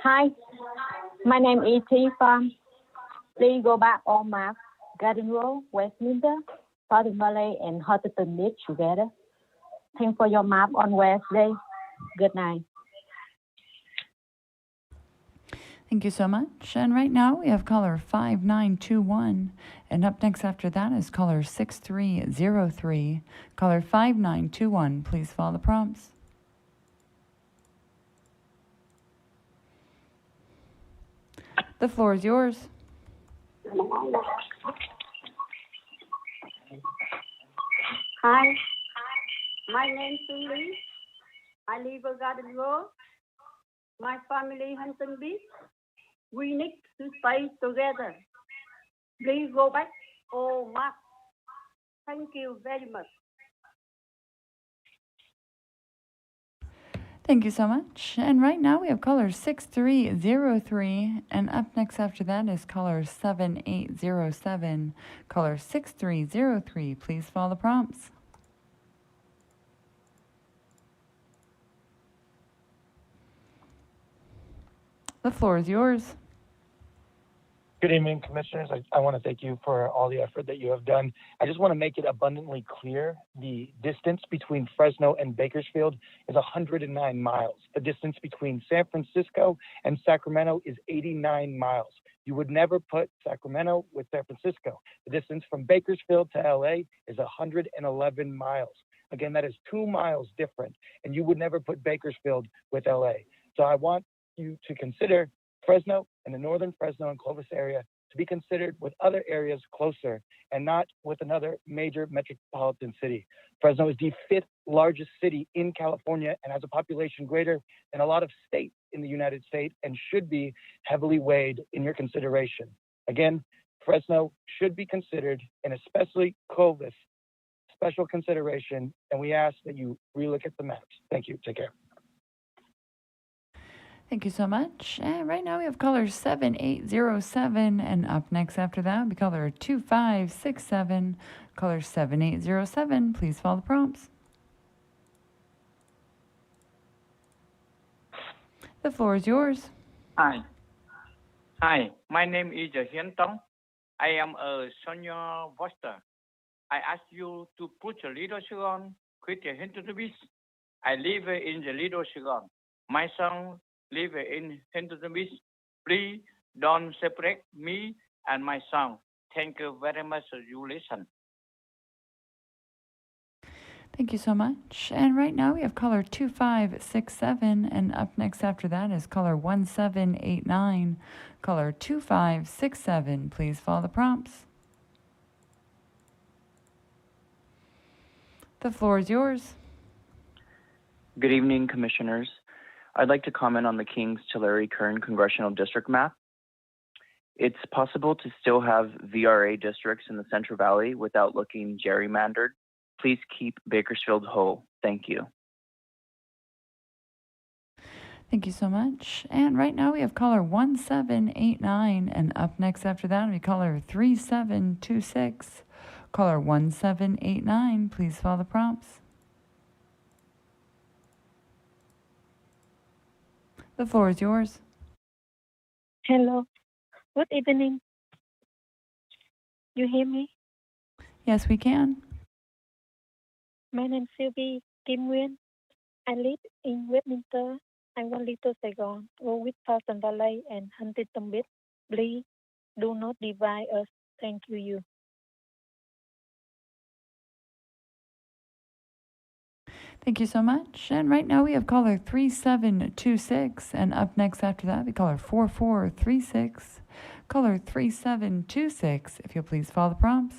Hi, my name is T Farm. Please go back on map, Garden Road, Westminster, Southern Valley, and Huntington Beach together. Thanks for your map on Wednesday. Good night. Thank you so much. And right now we have caller 5921. And up next after that is caller 6303. Caller 5921, please follow the prompts. The floor is yours. Hi, my name is Lee. I live on Garden Road. My family Huntington Beach. We need to stay together. Please go back. Oh, Mark. Thank you very much. Thank you so much. And right now we have caller 6303. And up next after that is caller 7807. Caller 6303, please follow the prompts. The floor is yours. Good evening, Commissioners. I want to thank you for all the effort that you have done. I just want to make it abundantly clear the distance between Fresno and Bakersfield is 109 miles. The distance between San Francisco and Sacramento is 89 miles. You would never put Sacramento with San Francisco. The distance from Bakersfield to LA is 111 miles. Again, that is 2 miles different, and you would never put Bakersfield with LA. So I want you to consider Fresno and the northern Fresno and Clovis area to be considered with other areas closer and not with another major metropolitan city. Fresno is the 5th largest city in California and has a population greater than a lot of states in the United States and should be heavily weighed in your consideration. Again, Fresno should be considered, and especially Clovis, special consideration, and we ask that you relook at the maps. Thank you. Take care. Thank you so much. And right now we have caller 7807. And up next after that will be caller 2567. Caller 7807, please follow the prompts. The floor is yours. Hi. Hi, my name is Hian Tong. I am a senior voter. I ask you to put the Little Saigon with the Huntington Beach. I live in the Little Saigon. My son live in Huntington Beach. Please don't separate me and my son. Thank you very much for your listen. Thank you so much. And right now we have caller 2567. And up next after that is caller 1789. Caller 2567, please follow the prompts. The floor is yours. Good evening, Commissioners. I'd like to comment on the Kings Tulare Kern Congressional District map. It's possible to still have VRA districts in the Central Valley without looking gerrymandered. Please keep Bakersfield whole. Thank you. Thank you so much. And right now we have caller 1789. And up next after that we caller 3726. Caller 1789, please follow the prompts. The floor is yours. Hello. Good evening. You hear me? Yes, we can. My name is Sylvie Kim Nguyen. I live in Westminster. I want Little Saigon. Go with Southern Valley and Huntington Beach. Please do not divide us. Thank you. Thank you so much. And right now we have caller 3726. And up next after that, we caller 4436. Caller 3726, if you'll please follow the prompts.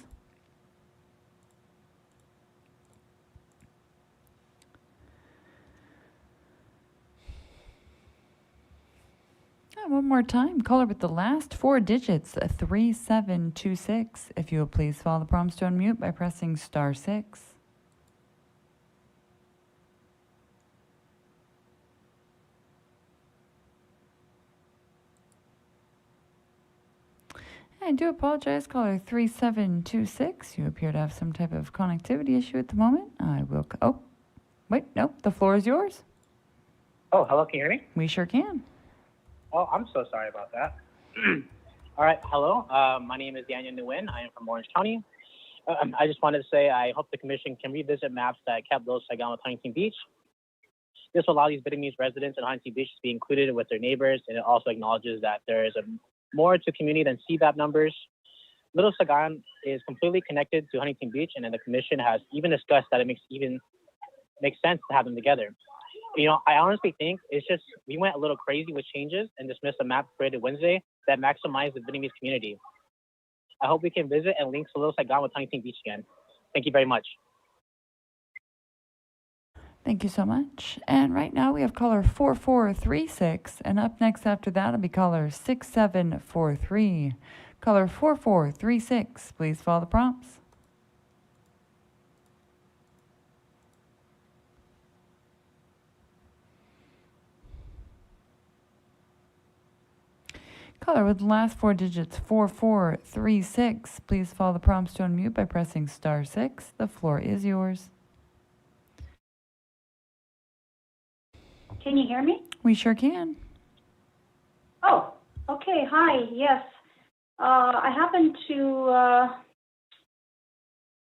One more time, caller with the last four digits, 3726. If you will please follow the prompts to unmute by pressing *6. I do apologize, caller 3726. You appear to have some type of connectivity issue at the moment. I will. Oh, wait, nope. The floor is yours. Oh, hello. Can you hear me? We sure can. Oh, I'm so sorry about that. All right. Hello. My name is Daniel Nguyen. I am from Orange County. I just wanted to say I hope the commission can revisit maps that kept Little Saigon with Huntington Beach. This will allow these Vietnamese residents in Huntington Beach to be included with their neighbors, and it also acknowledges that there is more to community than CBAP numbers. Little Saigon is completely connected to Huntington Beach, and then the commission has even discussed that it makes sense to have them together. You know, I honestly think it's just we went a little crazy with changes and dismissed a map created Wednesday that maximized the Vietnamese community. I hope we can visit and link to Little Saigon with Huntington Beach again. Thank you very much. Thank you so much. And right now we have caller 4436, and up next after that will be caller 6743. Caller 4436, please follow the prompts. Caller with the last four digits, 4436. Please follow the prompts to unmute by pressing *6. The floor is yours. Can you hear me? We sure can. Oh, okay. Hi. Yes. I happen to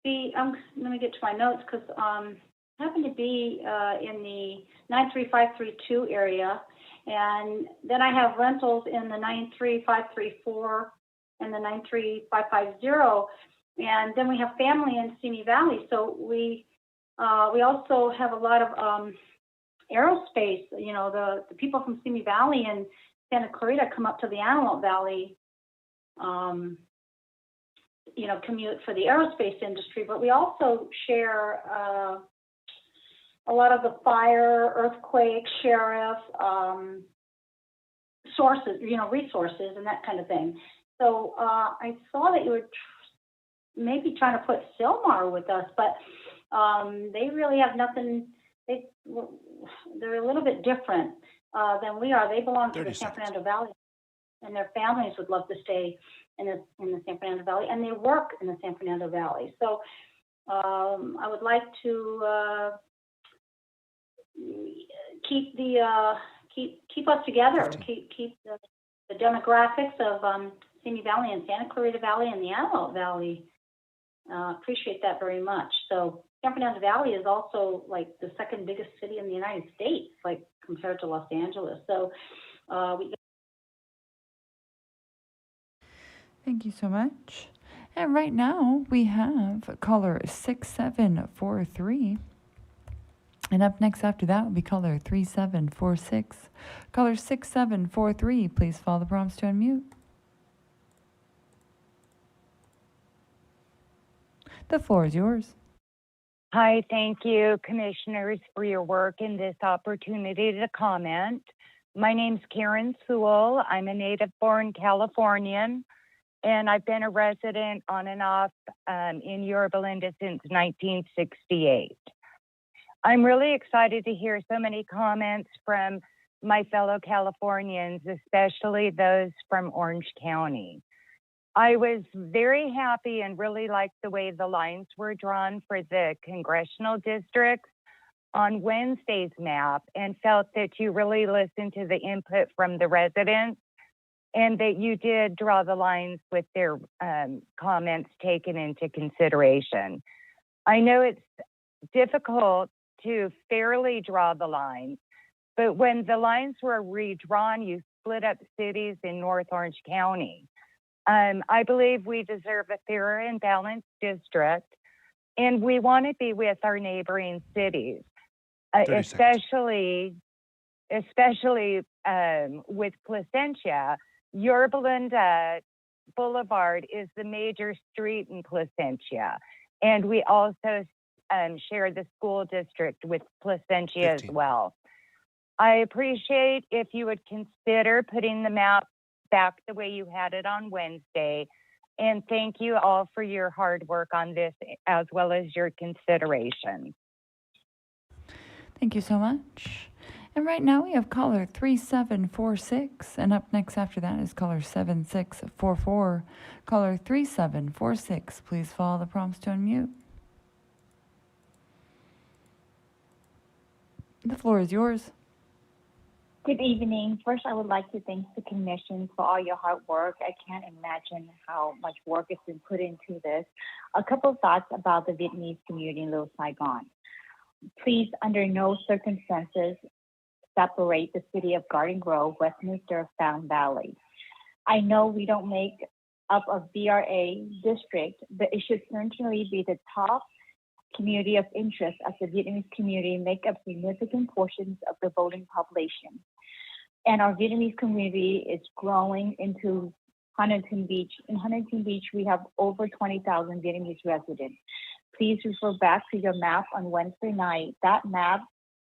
be, let me get to my notes because I happen to be in the 93532 area. And then I have rentals in the 93534 and the 93550. And then we have family in Simi Valley. So we also have a lot of aerospace. You know, the people from Simi Valley and Santa Clarita come up to the Antelope Valley, you know, commute for the aerospace industry. But we also share a lot of the fire, earthquake, sheriff, sources, you know, resources and that kind of thing. So I saw that you were maybe trying to put Sylmar with us, but they really have nothing. They're a little bit different than we are. They belong to the San Fernando Valley, and their families would love to stay in the San Fernando Valley, and they work in the San Fernando Valley. So I would like to keep us together. Keep the demographics of Simi Valley and Santa Clarita Valley and the Antelope Valley. Appreciate that very much. So San Fernando Valley is also like the second biggest city in the United States, like compared to Los Angeles. So Thank you so much. And right now we have caller 6743. And up next after that will be caller 3746. Caller 6743, please follow the prompts to unmute. The floor is yours. Hi, thank you, commissioners, for your work and this opportunity to comment. My name's Karen Sewell. I'm a native-born Californian, and I've been a resident on and off in Yorba Linda since 1968. I'm really excited to hear so many comments from my fellow Californians, especially those from Orange County. I was very happy and really liked the way the lines were drawn for the congressional districts on Wednesday's map, and felt that you really listened to the input from the residents and that you did draw the lines with their comments taken into consideration. I know it's difficult to fairly draw the lines, but when the lines were redrawn, you split up cities in North Orange County. I believe we deserve a fairer and balanced district, and we want to be with our neighboring cities, especially with Placentia. Yorba Linda Boulevard is the major street in Placentia, and we also share the school district with Placentia as well. I appreciate if you would consider putting the map back the way you had it on Wednesday. And thank you all for your hard work on this as well as your consideration. Thank you so much. And right now we have caller 3746, and up next after that is caller 7644. Caller 3746, please follow the prompts to unmute. The floor is yours. Good evening. First, I would like to thank the Commission for all your hard work. I can't imagine how much work has been put into this. A couple of thoughts about the Vietnamese community in Little Saigon. Please, under no circumstances, separate the city of Garden Grove, Westminster, Fountain Valley. I know we don't make up a VRA district, but it should certainly be the top community of interest, as the Vietnamese community make up significant portions of the voting population. And our Vietnamese community is growing into Huntington Beach. In Huntington Beach, we have over 20,000 Vietnamese residents. Please refer back to your map on Wednesday night. That map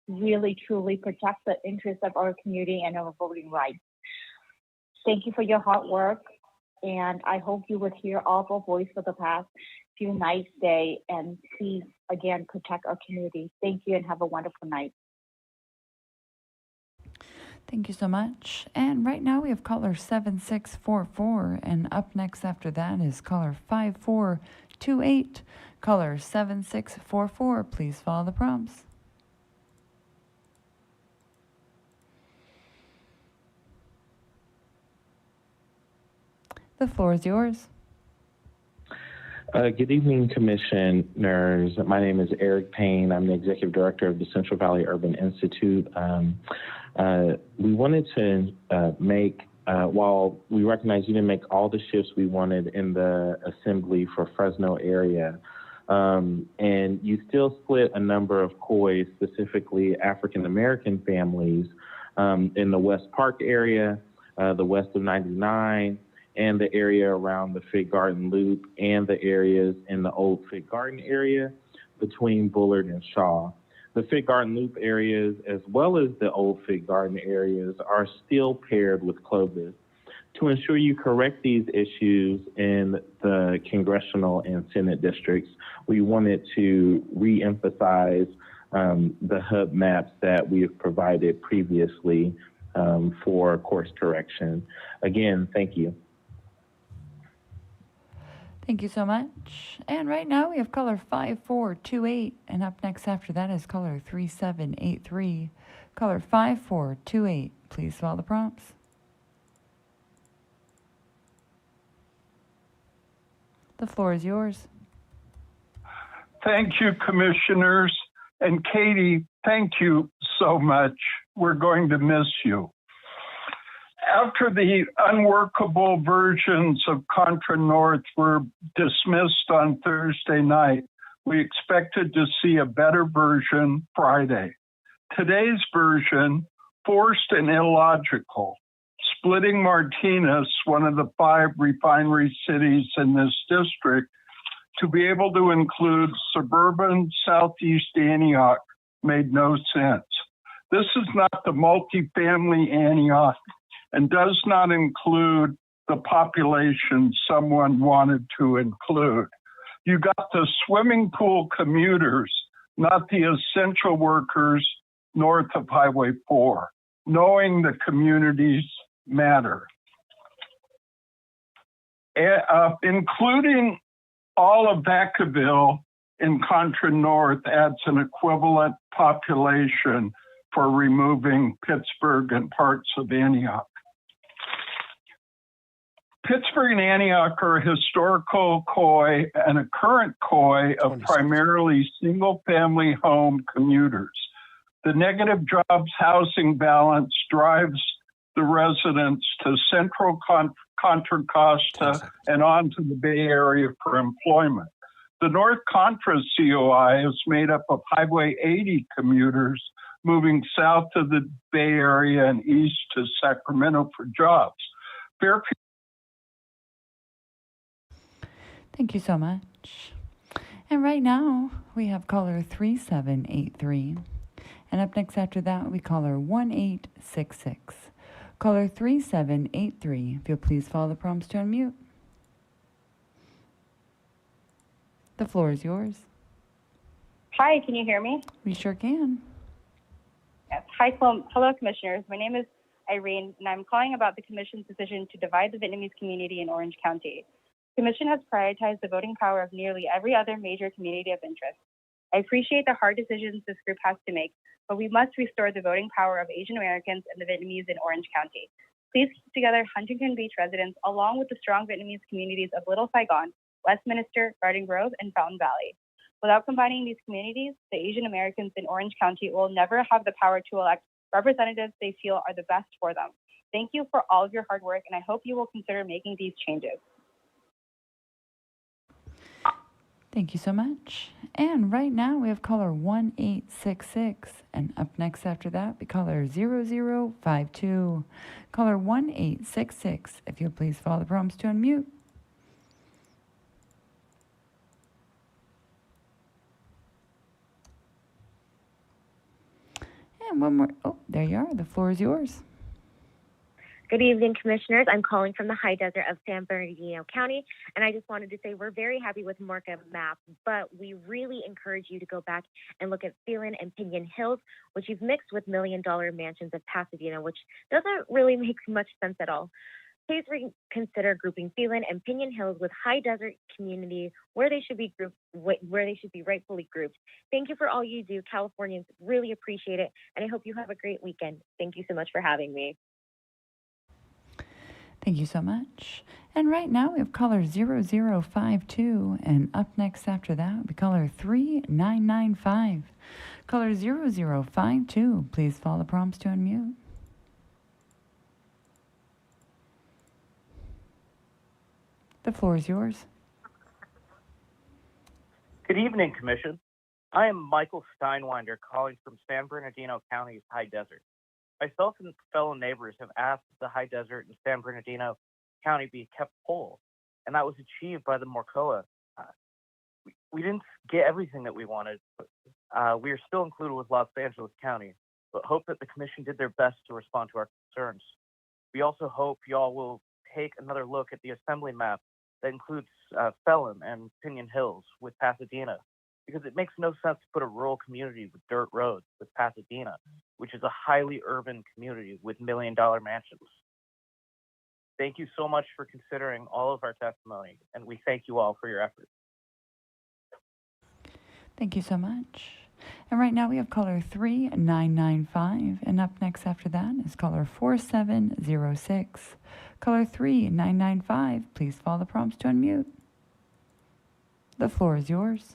really, truly protects the interests of our community and our voting rights. Thank you for your hard work, and I hope you would hear all of our voice for the past few nights, day, and please, again, protect our community. Thank you and have a wonderful night. Thank you so much. And right now we have caller 7644, and up next after that is caller 5428. Caller 7644, please follow the prompts. The floor is yours. Good evening, Commissioners. My name is Eric Payne. I'm the Executive Director of the Central Valley Urban Institute. We wanted to while we recognize you didn't make all the shifts we wanted in the assembly for Fresno area, and you still split a number of COIs, specifically African-American families, in the West Park area, the west of 99, and the area around the Fig Garden Loop, and the areas in the old Fig Garden area between Bullard and Shaw. The Fig Garden Loop areas, as well as the old Fig Garden areas, are still paired with Clovis. To ensure you correct these issues in the congressional and Senate districts, we wanted to re-emphasize the hub maps that we have provided previously for course correction. Again, thank you. Thank you so much. And right now we have caller 5428, and up next after that is caller 3783. Caller 5428, please follow the prompts. The floor is yours. Thank you, Commissioners. And Katie, thank you so much. We're going to miss you. After the unworkable versions of Contra North were dismissed on Thursday night, we expected to see a better version Friday. Today's version, forced and illogical, splitting Martinez, one of the 5 refinery cities in this district, to be able to include suburban Southeast Antioch made no sense. This is not the multifamily Antioch and does not include the population someone wanted to include. You got the swimming pool commuters, not the essential workers north of Highway 4, knowing the communities matter. Including all of Vacaville in Contra North adds an equivalent population for removing Pittsburgh and parts of Antioch. Pittsburgh and Antioch are a historical COI and a current COI of primarily single-family home commuters. The negative jobs housing balance drives the residents to central Contra Costa and on to the Bay Area for employment. The North Contra COI is made up of Highway 80 commuters moving south to the Bay Area and east to Sacramento for jobs. Fairfield. Thank you so much. And right now we have caller 3783. And up next after that will be caller 1866. Caller 3783, if you'll please follow the prompts to unmute. The floor is yours. Hi, can you hear me? We sure can. Yes. Hi, hello, commissioners. My name is Irene, and I'm calling about the Commission's decision to divide the Vietnamese community in Orange County. The Commission has prioritized the voting power of nearly every other major community of interest. I appreciate the hard decisions this group has to make, but we must restore the voting power of Asian Americans and the Vietnamese in Orange County. Please keep together Huntington Beach residents along with the strong Vietnamese communities of Little Saigon, Westminster, Garden Grove, and Fountain Valley. Without combining these communities, the Asian Americans in Orange County will never have the power to elect representatives they feel are the best for them. Thank you for all of your hard work, and I hope you will consider making these changes. Thank you so much. And right now we have caller 1866. And up next after that, we caller 0052. Caller 1866, if you'll please follow the prompts to unmute. And one more. Oh, there you are. The floor is yours. Good evening, Commissioners. I'm calling from the high desert of San Bernardino County, and I just wanted to say we're very happy with Morca map, but we really encourage you to go back and look at Phelan and Pinion Hills, which you've mixed with million-dollar mansions of Pasadena, which doesn't really make much sense at all. Please reconsider grouping Phelan and Pinion Hills with high desert communities where they should be grouped, where they should be rightfully grouped. Thank you for all you do. Californians really appreciate it, and I hope you have a great weekend. Thank you so much for having me. Thank you so much. And right now we have caller 0052. And up next after that, we caller 3995. Caller 0052, please follow the prompts to unmute. The floor is yours. Good evening, Commission. I am Michael Steinwinder calling from San Bernardino County's High Desert. Myself and fellow neighbors have asked that the High Desert and San Bernardino County be kept whole, and that was achieved by the Morcoa. We didn't get everything that we wanted, but we are still included with Los Angeles County, but hope that the Commission did their best to respond to our concerns. We also hope y'all will take another look at the assembly map that includes Phelan and Pinion Hills with Pasadena, because it makes no sense to put a rural community with dirt roads with Pasadena, which is a highly urban community with million-dollar mansions. Thank you so much for considering all of our testimony, and we thank you all for your efforts. Thank you so much. And right now we have caller 3995, and up next after that is caller 4706. Caller 3995, please follow the prompts to unmute. The floor is yours.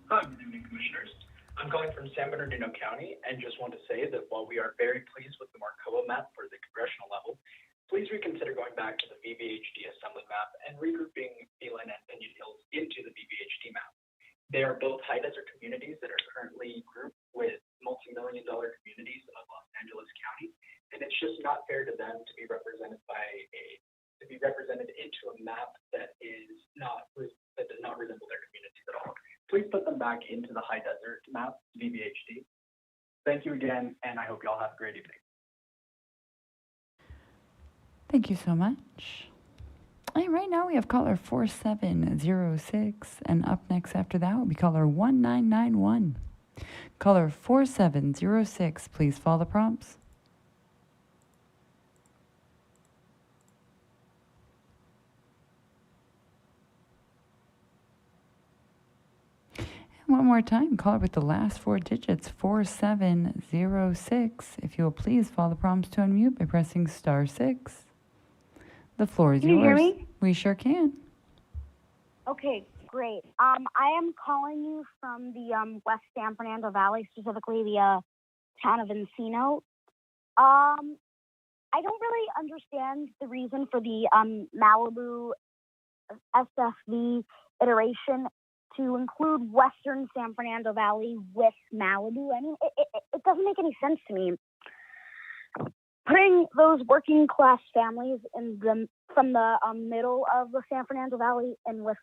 Hi, good evening, Commissioners. I'm calling from San Bernardino County and just want to say that while we are very pleased with the Morcoa map for the congressional level, please reconsider going back to the VBHD assembly map and regrouping Phelan and Pinion Hills into the VBHD map. They are both high desert communities that are currently grouped with multi-million-dollar communities of Los Angeles County, and it's just not fair to them to be represented into a map that does not resemble their communities at all. Please put them back into the high desert map, VBHD. Thank you again, and I hope you all have a great evening. Thank you so much. And right now we have caller 4706, and up next after that will be caller 1991. Caller 4706, please follow the prompts. One more time, caller with the last four digits, 4706. If you will please follow the prompts to unmute by pressing *6. The floor is yours. Can you hear me? We sure can. Okay, great. I am calling you from the West San Fernando Valley, specifically the town of Encino. I don't really understand the reason for the Malibu SFV iteration to include Western San Fernando Valley with Malibu. I mean, it doesn't make any sense to me. Putting those working class families from the middle of the San Fernando Valley and with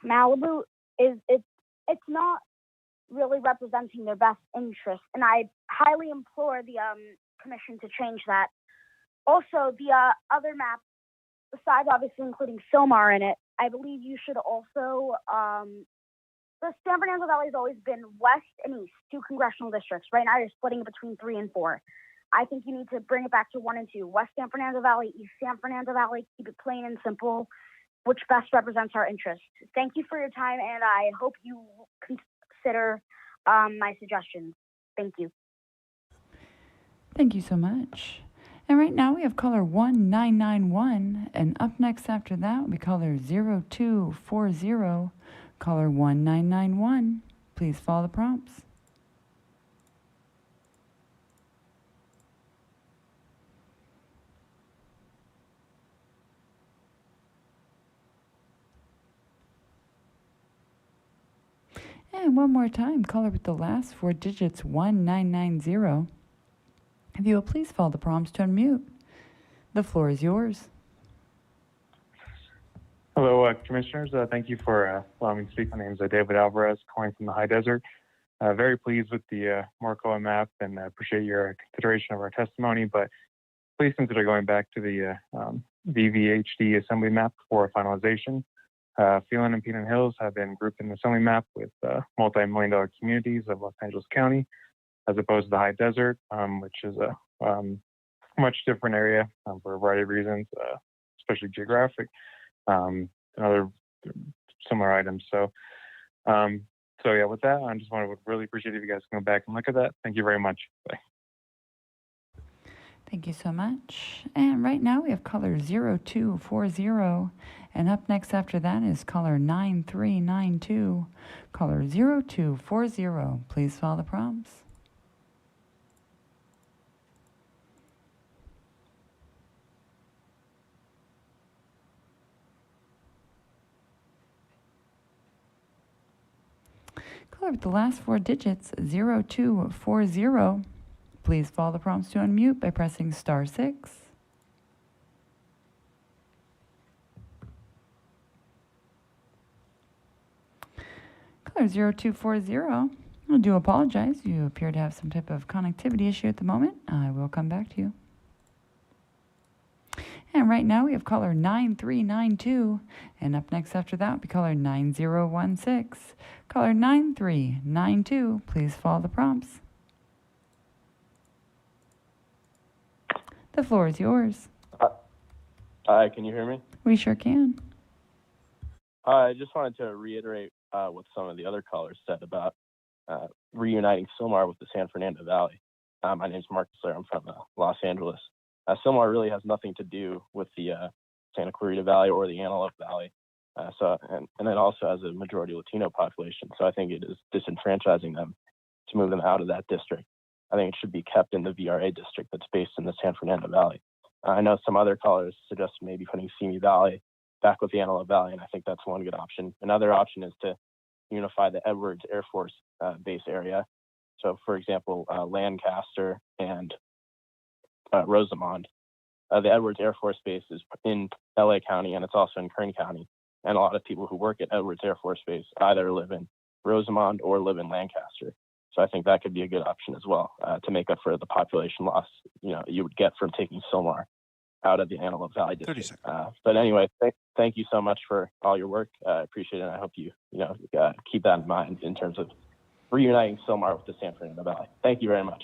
Malibu it's not really representing their best interests. And I highly implore the commission to change that. Also, the other map, besides obviously including Silmar in it, I believe you should also, the San Fernando Valley has always been west and east, 2 congressional districts. Right now you're splitting it between 3 and 4. I think you need to bring it back to 1 and 2. West San Fernando Valley, East San Fernando Valley, keep it plain and simple, which best represents our interests. Thank you for your time, and I hope you consider my suggestions. Thank you. Thank you so much. And right now we have caller 1991, and up next after that will be caller 0240. Caller 1991, please follow the prompts. And one more time, caller with the last 4 digits, 1990. If you will please follow the prompts to unmute. The floor is yours. Hello, Commissioners. Thank you for allowing me to speak. My name is David Alvarez, calling from the High Desert. Very pleased with the Morcoa map and appreciate your consideration of our testimony, but please consider going back to the VVHD assembly map for finalization. Phelan and Peanut Hills have been grouped in the assembly map with multi-million-dollar communities of Los Angeles County, as opposed to the High Desert, which is a much different area for a variety of reasons, especially geographic, and other similar items. So yeah, with that, I just would really appreciate if you guys can go back and look at that. Thank you very much. Bye. Thank you so much. And right now we have caller 0240. And up next after that is caller 9392. Caller 0240. Please follow the prompts. Caller with the last 4 digits, 0240. Please follow the prompts to unmute by pressing *6. Caller 0240. I do apologize. You appear to have some type of connectivity issue at the moment. I will come back to you. And right now we have caller 9392. And up next after that will be caller 9016. Caller 9392. Please follow the prompts. The floor is yours. Hi, can you hear me? We sure can. I just wanted to reiterate what some of the other callers said about reuniting Silmar with the San Fernando Valley. My name's Mark Slayer. I'm from Los Angeles. Silmar really has nothing to do with the Santa Clarita Valley or the Antelope Valley. And it also has a majority Latino population. So I think it is disenfranchising them to move them out of that district. I think it should be kept in the VRA district that's based in the San Fernando Valley. I know some other callers suggested maybe putting Simi Valley back with the Antelope Valley, and I think that's one good option. Another option is to unify the Edwards Air Force Base area. So, for example, Lancaster and Rosamond. The Edwards Air Force Base is in LA County, and it's also in Kern County. And a lot of people who work at Edwards Air Force Base either live in Rosamond or live in Lancaster. So I think that could be a good option as well to make up for the population loss you would get from taking Silmar out of the Antelope Valley district. But anyway, thank you so much for all your work. I appreciate it. And I hope you keep that in mind in terms of reuniting Silmar with the San Fernando Valley. Thank you very much.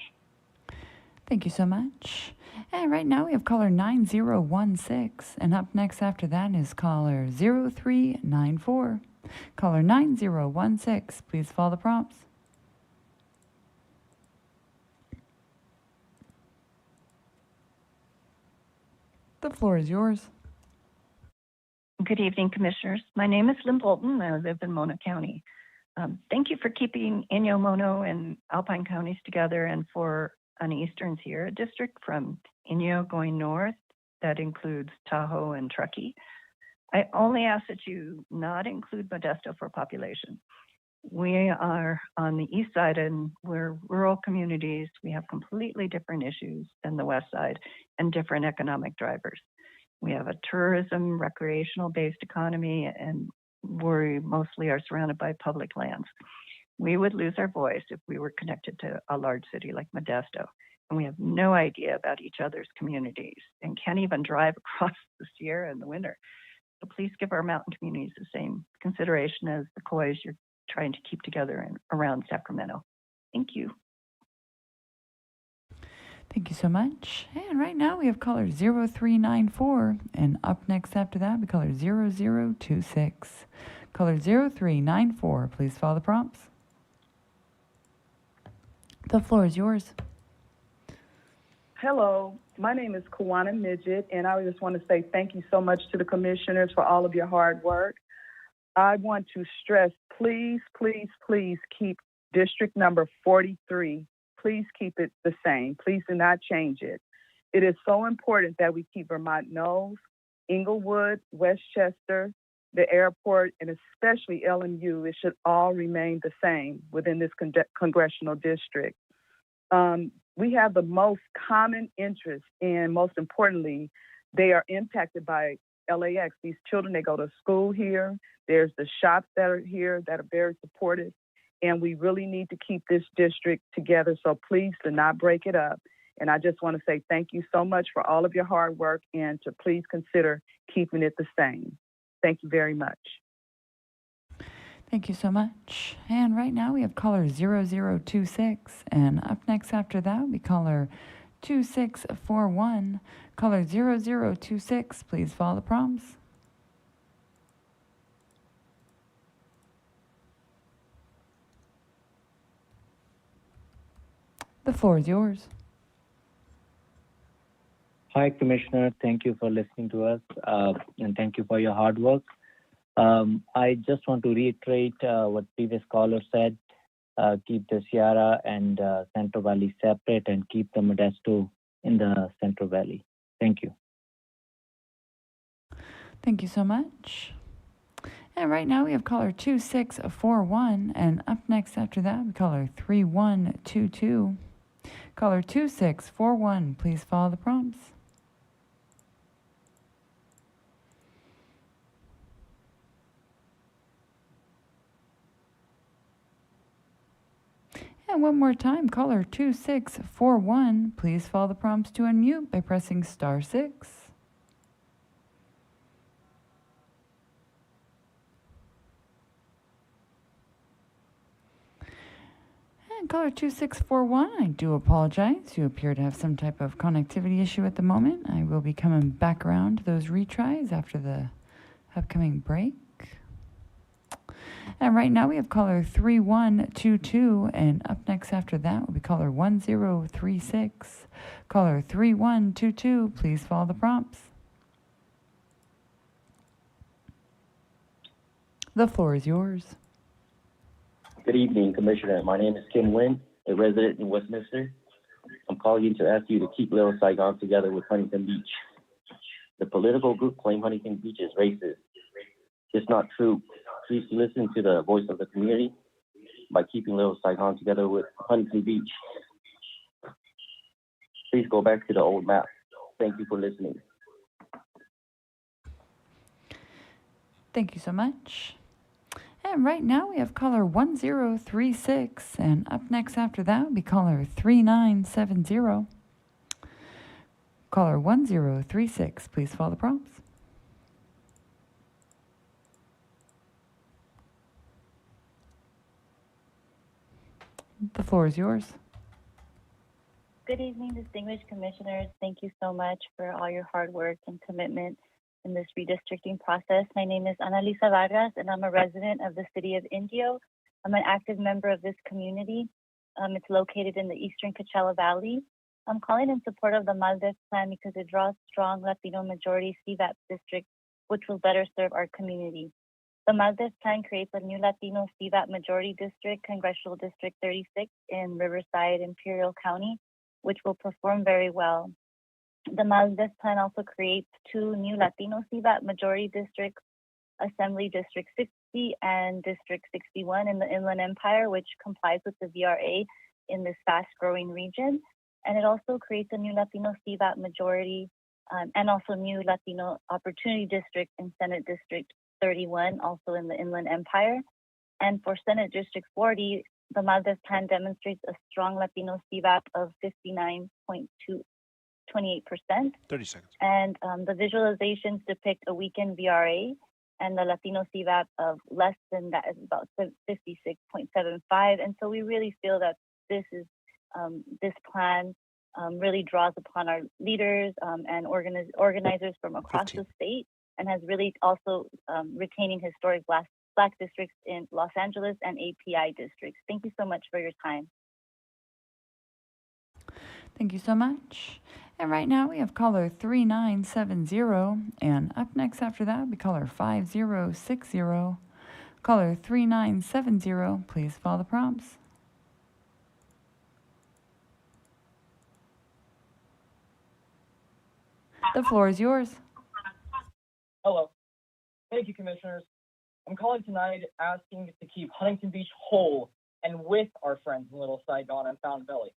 Thank you so much. And right now we have caller 9016. And up next after that is caller 0394. Caller 9016. Please follow the prompts. The floor is yours. Good evening, Commissioners. My name is Lynn Bolton. I live in Mono County. Thank you for keeping Inyo, Mono, and Alpine counties together, and for an Eastern Sierra district from Inyo going north. That includes Tahoe and Truckee. I only ask that you not include Modesto for population. We are on the east side and we're rural communities. We have completely different issues than the west side and different economic drivers. We have a tourism, recreational based economy, and we mostly are surrounded by public lands. We would lose our voice if we were connected to a large city like Modesto, and we have no idea about each other's communities and can't even drive across the Sierra in the winter. So please give our mountain communities the same consideration as the COIs you're trying to keep together around Sacramento. Thank you. Thank you so much. And right now we have caller 0394, and up next after that we caller 0026. Caller 0394, please follow the prompts. The floor is yours. Hello, my name is Kawana Midget, and I just want to say thank you so much to the commissioners for all of your hard work. I want to stress, please, please, please keep district number 43. Please keep it the same. Please do not change it. It is so important that we keep Vermont Knolls, Inglewood, Westchester, the airport, and especially LMU. It should all remain the same within this congressional district. We have the most common interest, and most importantly, they are impacted by LAX. These children, they go to school here. There's the shops that are here that are very supportive. And we really need to keep this district together. So please do not break it up. And I just want to say thank you so much for all of your hard work, and to please consider keeping it the same. Thank you very much. Thank you so much. And right now we have caller 0026. And up next after that will be caller 2641. Caller 0026, please follow the prompts. The floor is yours. Hi, Commissioner. Thank you for listening to us, and thank you for your hard work. I just want to reiterate what previous caller said. Keep the Sierra and Central Valley separate, and keep the Modesto in the Central Valley. Thank you. Thank you so much. And right now we have caller 2641, and up next after that we caller 3122. Caller 2641, please follow the prompts. And one more time, caller 2641, please follow the prompts to unmute by pressing *6. And caller 2641, I do apologize. You appear to have some type of connectivity issue at the moment. I will be coming back around to those retries after the upcoming break. And right now we have caller 3122, and up next after that will be caller 1036. Caller 3122, please follow the prompts. The floor is yours. Good evening, Commissioner. My name is Kim Nguyen, a resident in Westminster. I'm calling you to ask you to keep Little Saigon together with Huntington Beach. The political group claim Huntington Beach is racist. It's not true. Please listen to the voice of the community by keeping Little Saigon together with Huntington Beach. Please go back to the old map. Thank you for listening. Thank you so much. And right now we have caller 1036, and up next after that will be caller 3970. Caller 1036, please follow the prompts. The floor is yours. Good evening, distinguished commissioners. Thank you so much for all your hard work and commitment in this redistricting process. My name is Analisa Vargas, and I'm a resident of the city of Indio. I'm an active member of this community. It's located in the eastern Coachella Valley. I'm calling in support of the Maldes plan because it draws strong Latino majority CVAP district, which will better serve our community. The Maldes plan creates a new Latino CVAP majority district, Congressional District 36 in Riverside, Imperial County, which will perform very well. The Maldes plan also creates two new Latino CVAP majority districts, Assembly District 60 and District 61 in the Inland Empire, which complies with the VRA in this fast-growing region. And it also creates a new Latino CVAP majority and also new Latino Opportunity District in Senate District 31, also in the Inland Empire. And for Senate District 40, the Maldez plan demonstrates a strong Latino CVAP of 59.28%. 30 seconds. And the visualizations depict a weakened VRA, and the Latino CVAP of less than that is about 56.75. And so we really feel that this plan really draws upon our leaders and organizers from across 15. the state, and has really also retaining historic Black districts in Los Angeles and API districts. Thank you so much for your time. Thank you so much. And right now we have caller 3970, and up next after that will be caller 5060. Caller 3970, please follow the prompts. The floor is yours. Hello. Thank you, Commissioners. I'm calling tonight asking to keep Huntington Beach whole and with our friends in Little Saigon and Fountain Valley.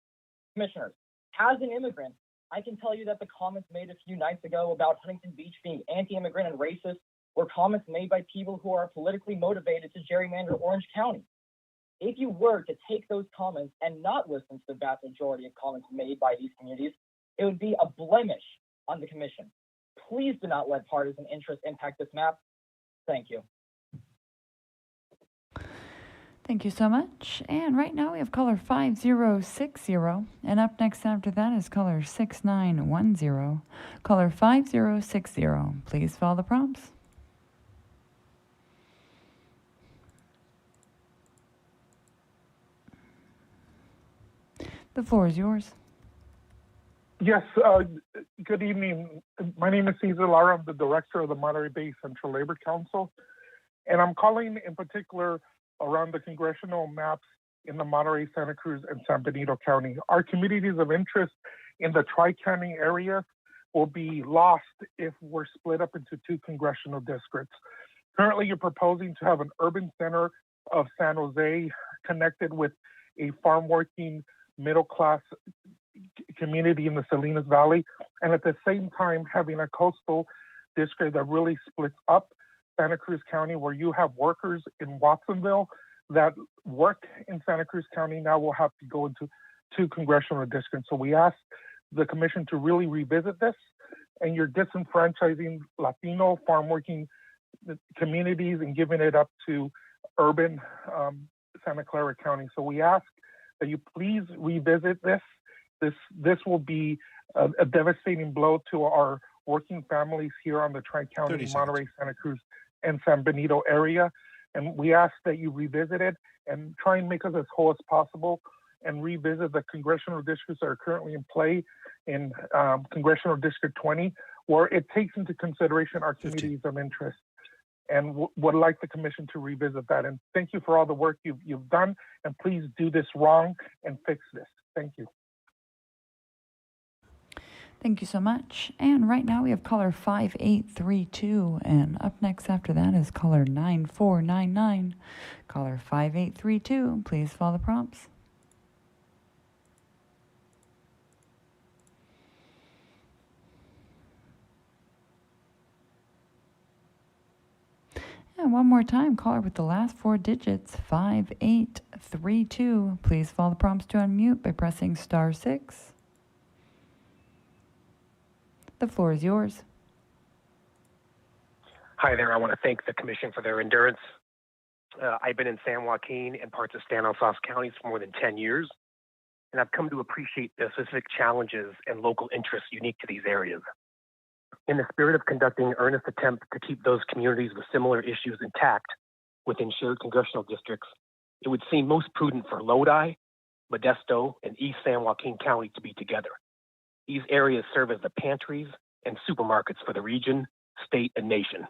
Commissioners, as an immigrant, I can tell you that the comments made a few nights ago about Huntington Beach being anti-immigrant and racist were comments made by people who are politically motivated to gerrymander Orange County. If you were to take those comments and not listen to the vast majority of comments made by these communities, it would be a blemish on the Commission. Please do not let partisan interests impact this map. Thank you. Thank you so much. And right now we have caller 5060. And up next after that is caller 6910. Caller 5060. Please follow the prompts. The floor is yours. Yes, good evening. My name is Cesar Lara. I'm the director of the Monterey Bay Central Labor Council. And I'm calling in particular around the congressional maps in the Monterey, Santa Cruz, and San Benito County. Our communities of interest in the Tri-County area will be lost if we're split up into two congressional districts. Currently, you're proposing to have an urban center of San Jose connected with a farm-working middle-class community in the Salinas Valley, and at the same time having a coastal district that really splits up Santa Cruz County, where you have workers in Watsonville that work in Santa Cruz County now will have to go into two congressional districts. So we ask the Commission to really revisit this, and you're disenfranchising Latino farm working communities and giving it up to urban Santa Clara County. So we ask that you please revisit this. This will be a devastating blow to our working families here on the Tri-County, Monterey, Santa Cruz, and San Benito area. And we ask that you revisit it and try and make us as whole as possible and revisit the congressional districts that are currently in play in Congressional District 20, where it takes into consideration our communities of interest. And would like the Commission to revisit that. And thank you for all the work you've done. And please do this wrong and fix this. Thank you. Thank you so much. And right now we have caller 5832. And up next after that is caller 9499. Caller 5832, please follow the prompts. And one more time, caller with the last four digits, 5832. Please follow the prompts to unmute by pressing *6. The floor is yours. Hi there. I want to thank the Commission for their endurance. I've been in San Joaquin and parts of Stanislaus counties for more than 10 years, and I've come to appreciate the specific challenges and local interests unique to these areas. In the spirit of conducting earnest attempts to keep those communities with similar issues intact within shared congressional districts, it would seem most prudent for Lodi, Modesto, and East San Joaquin County to be together. These areas serve as the pantries and supermarkets for the region, state, and nation.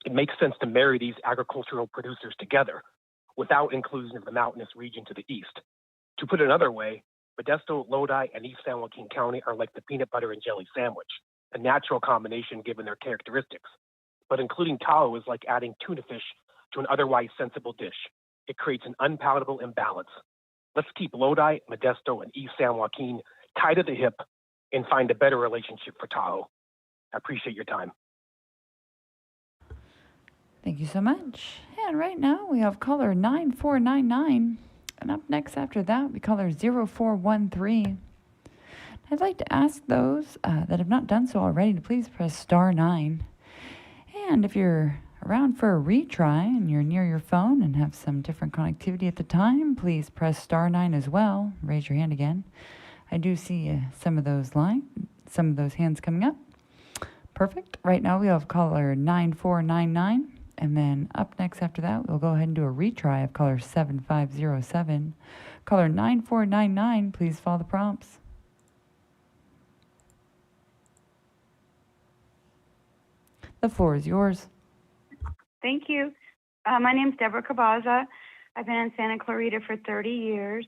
It makes sense to marry these agricultural producers together without inclusion of the mountainous region to the east. To put it another way, Modesto, Lodi, and East San Joaquin County are like the peanut butter and jelly sandwich, a natural combination given their characteristics. But including Tahoe is like adding tuna fish to an otherwise sensible dish. It creates an unpalatable imbalance. Let's keep Lodi, Modesto, and East San Joaquin tied at the hip and find a better relationship for Tahoe. I appreciate your time. Thank you so much. And right now we have caller 9499. And up next after that will be caller 0413. I'd like to ask those that have not done so already to please press star 9. And if you're around for a retry and you're near your phone and have some different connectivity at the time, please press star 9 as well. Raise your hand again. I do see some of those hands coming up. Perfect. Right now we have caller 9499. And then up next after that, we'll go ahead and do a retry of caller 7507. Caller 9499, please follow the prompts. The floor is yours. Thank you. My name is Deborah Cabaza. I've been in Santa Clarita for 30 years.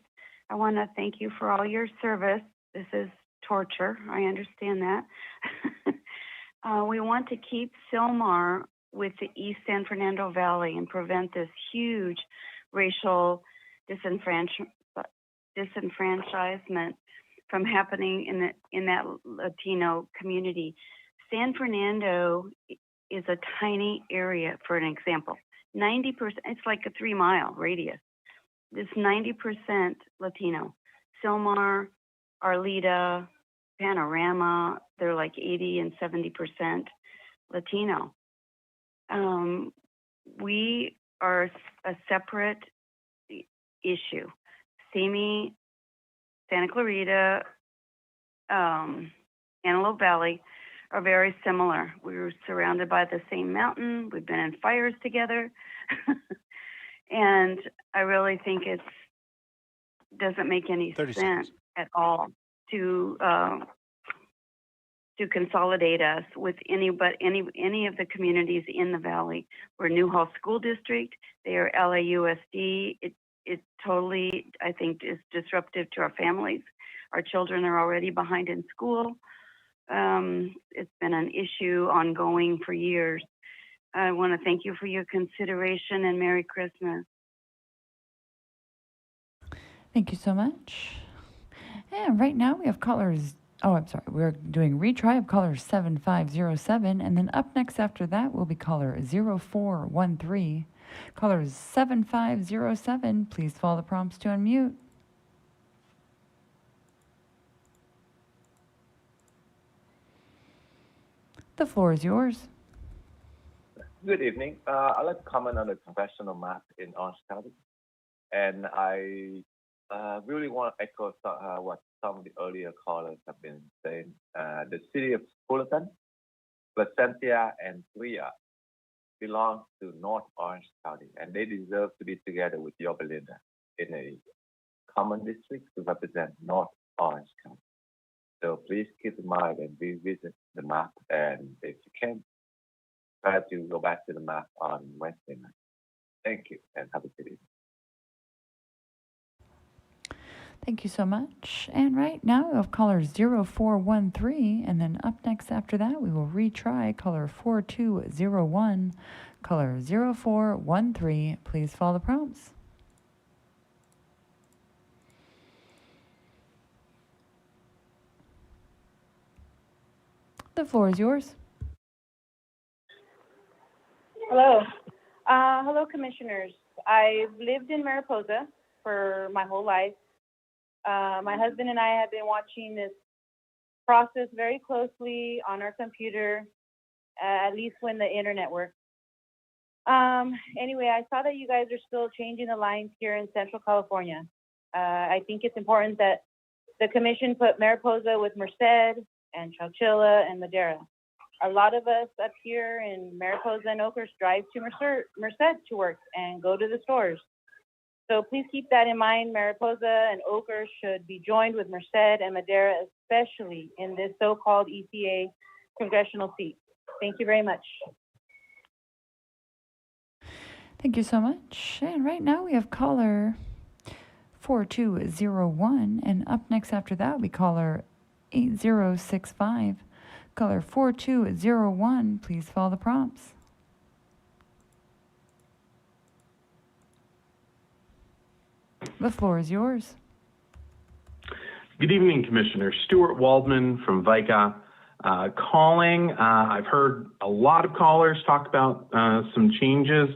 I want to thank you for all your service. This is torture. I understand that. We want to keep Sylmar with the East San Fernando Valley and prevent this huge racial disenfranchisement from happening in that Latino community. San Fernando is a tiny area, for an example. 90%, it's like a 3-mile radius. It's 90% Latino. Sylmar, Arleta, Panorama, they're like 80 and 70% Latino. We are a separate issue. Simi, Santa Clarita, Antelope Valley are very similar. We were surrounded by the same mountain. We've been in fires together. And I really think it doesn't make any sense at all to consolidate us with any of the communities in the valley. We're Newhall School District. They are LAUSD. It totally, I think, is disruptive to our families. Our children are already behind in school. It's been an issue ongoing for years. I want to thank you for your consideration and Merry Christmas. Thank you so much. And right now we have callers. Oh, I'm sorry. We're doing retry of caller 7507. And then up next after that will be caller 0413. Caller 7507, please follow the prompts to unmute. The floor is yours. Good evening. I'd like to comment on the congressional map in Orange County. And I really want to echo what some of the earlier callers have been saying. The city of Fullerton, Placentia, and Tria belong to North Orange County, and they deserve to be together with Yorba Linda in a common district to represent North Orange County. So please keep in mind and revisit the map, and if you can, try to go back to the map on Wednesday night. Thank you, and have a good evening. Thank you so much. And right now we have caller 0413, and then up next after that we will retry caller 4201. Caller 0413, please follow the prompts. The floor is yours. Hello. Hello, commissioners. I've lived in Mariposa for my whole life. My husband and I have been watching this process very closely on our computer, at least when the internet works. Anyway, I saw that you guys are still changing the lines here in Central California. I think it's important that the commission put Mariposa with Merced and Chowchilla and Madera. A lot of us up here in Mariposa and Oakhurst drive to Merced to work and go to the stores. So please keep that in mind. Mariposa and Oakhurst should be joined with Merced and Madera, especially in this so-called EPA congressional seat. Thank you very much. Thank you so much. And right now we have caller 4201, and up next after that we caller 8065. Caller 4201, please follow the prompts. The floor is yours. Good evening, Commissioner. Stuart Waldman from VICA. calling. I've heard a lot of callers talk about some changes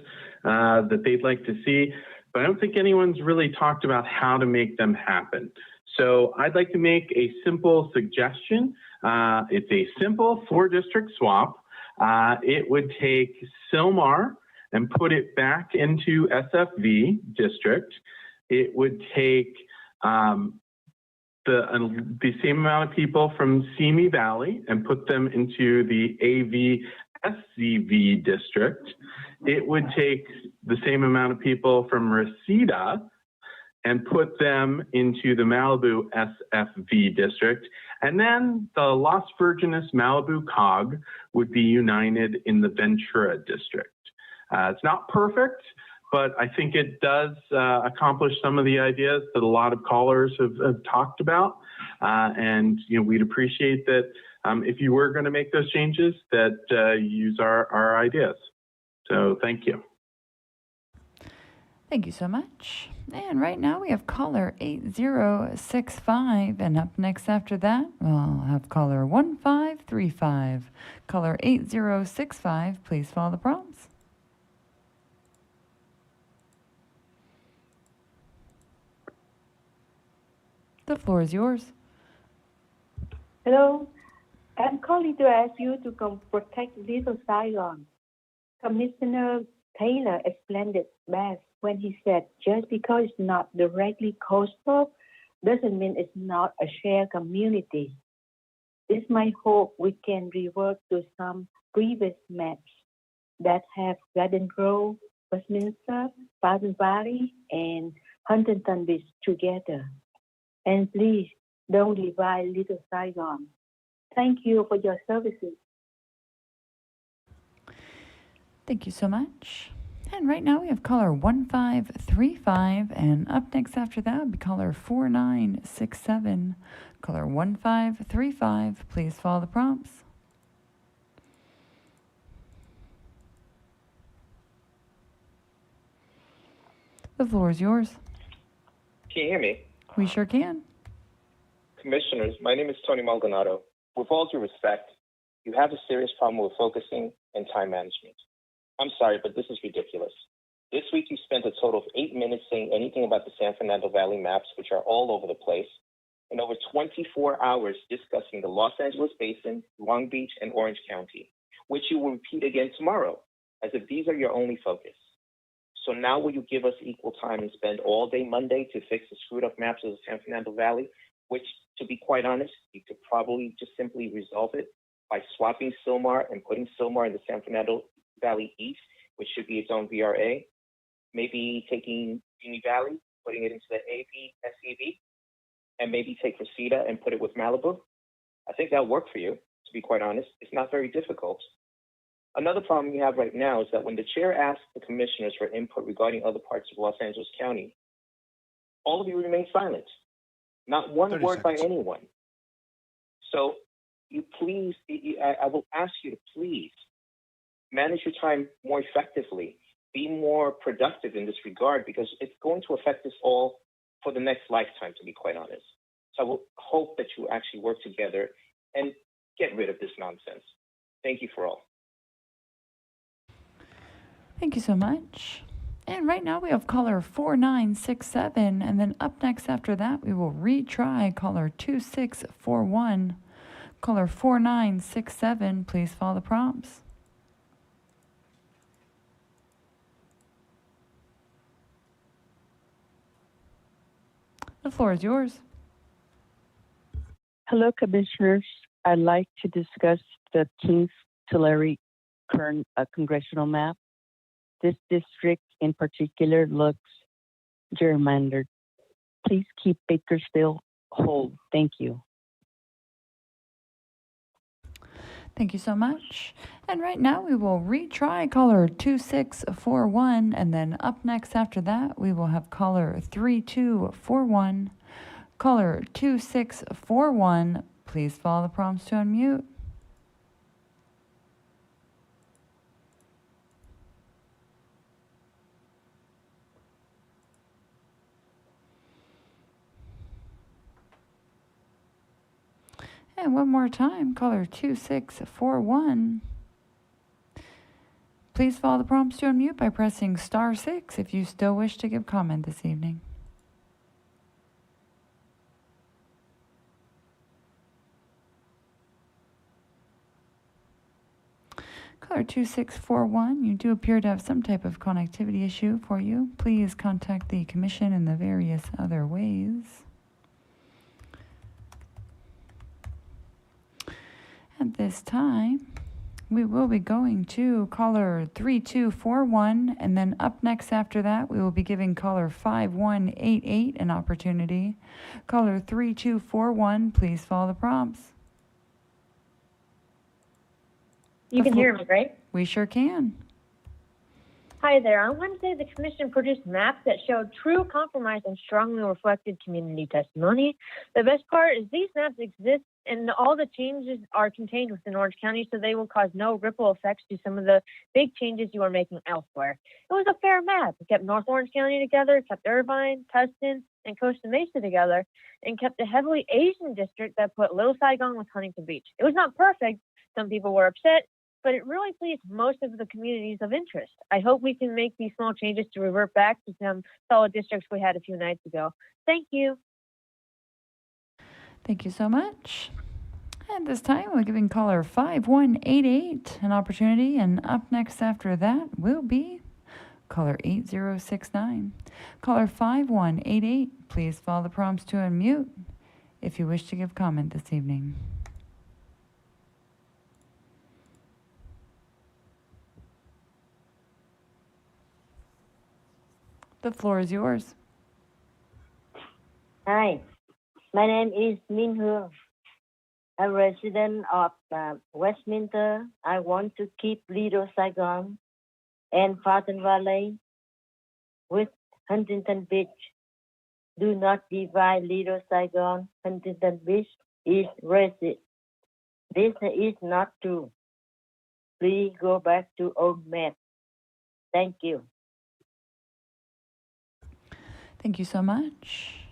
that they'd like to see, but I don't think anyone's really talked about how to make them happen. So I'd like to make a simple suggestion. It's a simple 4-district swap. It would take Sylmar and put it back into SFV district. It would take the same amount of people from Simi Valley and put them into the AV-SCV district. It would take the same amount of people from Reseda and put them into the Malibu SFV district. And then the Las Virgenes Malibu COG would be united in the Ventura district. It's not perfect, but I think it does accomplish some of the ideas that a lot of callers have talked about. And we'd appreciate that if you were going to make those changes, that you use our ideas. So thank you. Thank you so much. And right now we have caller 8065, and up next after that, we'll have caller 1535. Caller 8065, please follow the prompts. The floor is yours. Hello, I'm calling to ask you to come protect Little Saigon. Commissioner Taylor explained it best when he said, just because it's not directly coastal doesn't mean it's not a shared community. It's my hope we can revert to some previous maps that have Garden Grove, Westminster, Pleasant Valley, and Huntington Beach together. And please don't divide Little Saigon. Thank you for your services. Thank you so much. And right now we have caller 1535, and up next after that would be caller 4967. Caller 1535, please follow the prompts. The floor is yours. Can you hear me? We sure can. Commissioners, my name is Tony Maldonado. With all due respect, you have a serious problem with focusing and time management. I'm sorry, but this is ridiculous. This week you spent a total of 8 minutes saying anything about the San Fernando Valley maps, which are all over the place, and over 24 hours discussing the Los Angeles Basin, Long Beach, and Orange County, which you will repeat again tomorrow, as if these are your only focus. So now will you give us equal time and spend all day Monday to fix the screwed up maps of the San Fernando Valley, which, to be quite honest, you could probably just simply resolve it by swapping Sylmar and putting Sylmar in the San Fernando Valley East, which should be its own VRA, maybe taking Simi Valley, putting it into the AV-SCV, and maybe take Reseda and put it with Malibu. I think that'll work for you, to be quite honest. It's not very difficult. Another problem you have right now is that when the chair asks the commissioners for input regarding other parts of Los Angeles County, all of you remain silent. Not one word by anyone. So you please, I will ask you to please manage your time more effectively, be more productive in this regard, because it's going to affect us all for the next lifetime, to be quite honest. So I will hope that you actually work together and get rid of this nonsense. Thank you for all. Thank you so much. And right now we have caller 4967, and then up next after that we will retry caller 2641. Caller 4967, please follow the prompts. The floor is yours. Hello, Commissioners. I'd like to discuss the Kings Tulare current congressional map. This district in particular looks gerrymandered. Please keep Bakersfield whole. Thank you. Thank you so much. And right now we will retry caller 2641, and then up next after that we will have caller 3241. Caller 2641, please follow the prompts to unmute. And one more time, caller 2641. Please follow the prompts to unmute by pressing *6 if you still wish to give comment this evening. Caller 2641, you do appear to have some type of connectivity issue for you. Please contact the Commission in the various other ways. At this time, we will be going to caller 3241, and then up next after that, we will be giving caller 5188 an opportunity. Caller 3241, please follow the prompts. You can hear me, right? We sure can. Hi there. On Wednesday, the Commission produced maps that showed true compromise and strongly reflected community testimony. The best part is these maps exist and all the changes are contained within Orange County, so they will cause no ripple effects to some of the big changes you are making elsewhere. It was a fair map. It kept North Orange County together, kept Irvine, Tustin, and Costa Mesa together, and kept a heavily Asian district that put Little Saigon with Huntington Beach. It was not perfect. Some people were upset, but it really pleased most of the communities of interest. I hope we can make these small changes to revert back to some solid districts we had a few nights ago. Thank you. Thank you so much. At this time, we're giving caller 5188 an opportunity, and up next after that will be caller 8069. Caller 5188, please follow the prompts to unmute if you wish to give comment this evening. The floor is yours. Hi, my name is Min Hương. I'm a resident of Westminster. I want to keep Little Saigon and Fountain Valley with Huntington Beach. Do not divide Little Saigon. Huntington Beach is racist. This is not true. Please go back to old map. Thank you. Thank you so much.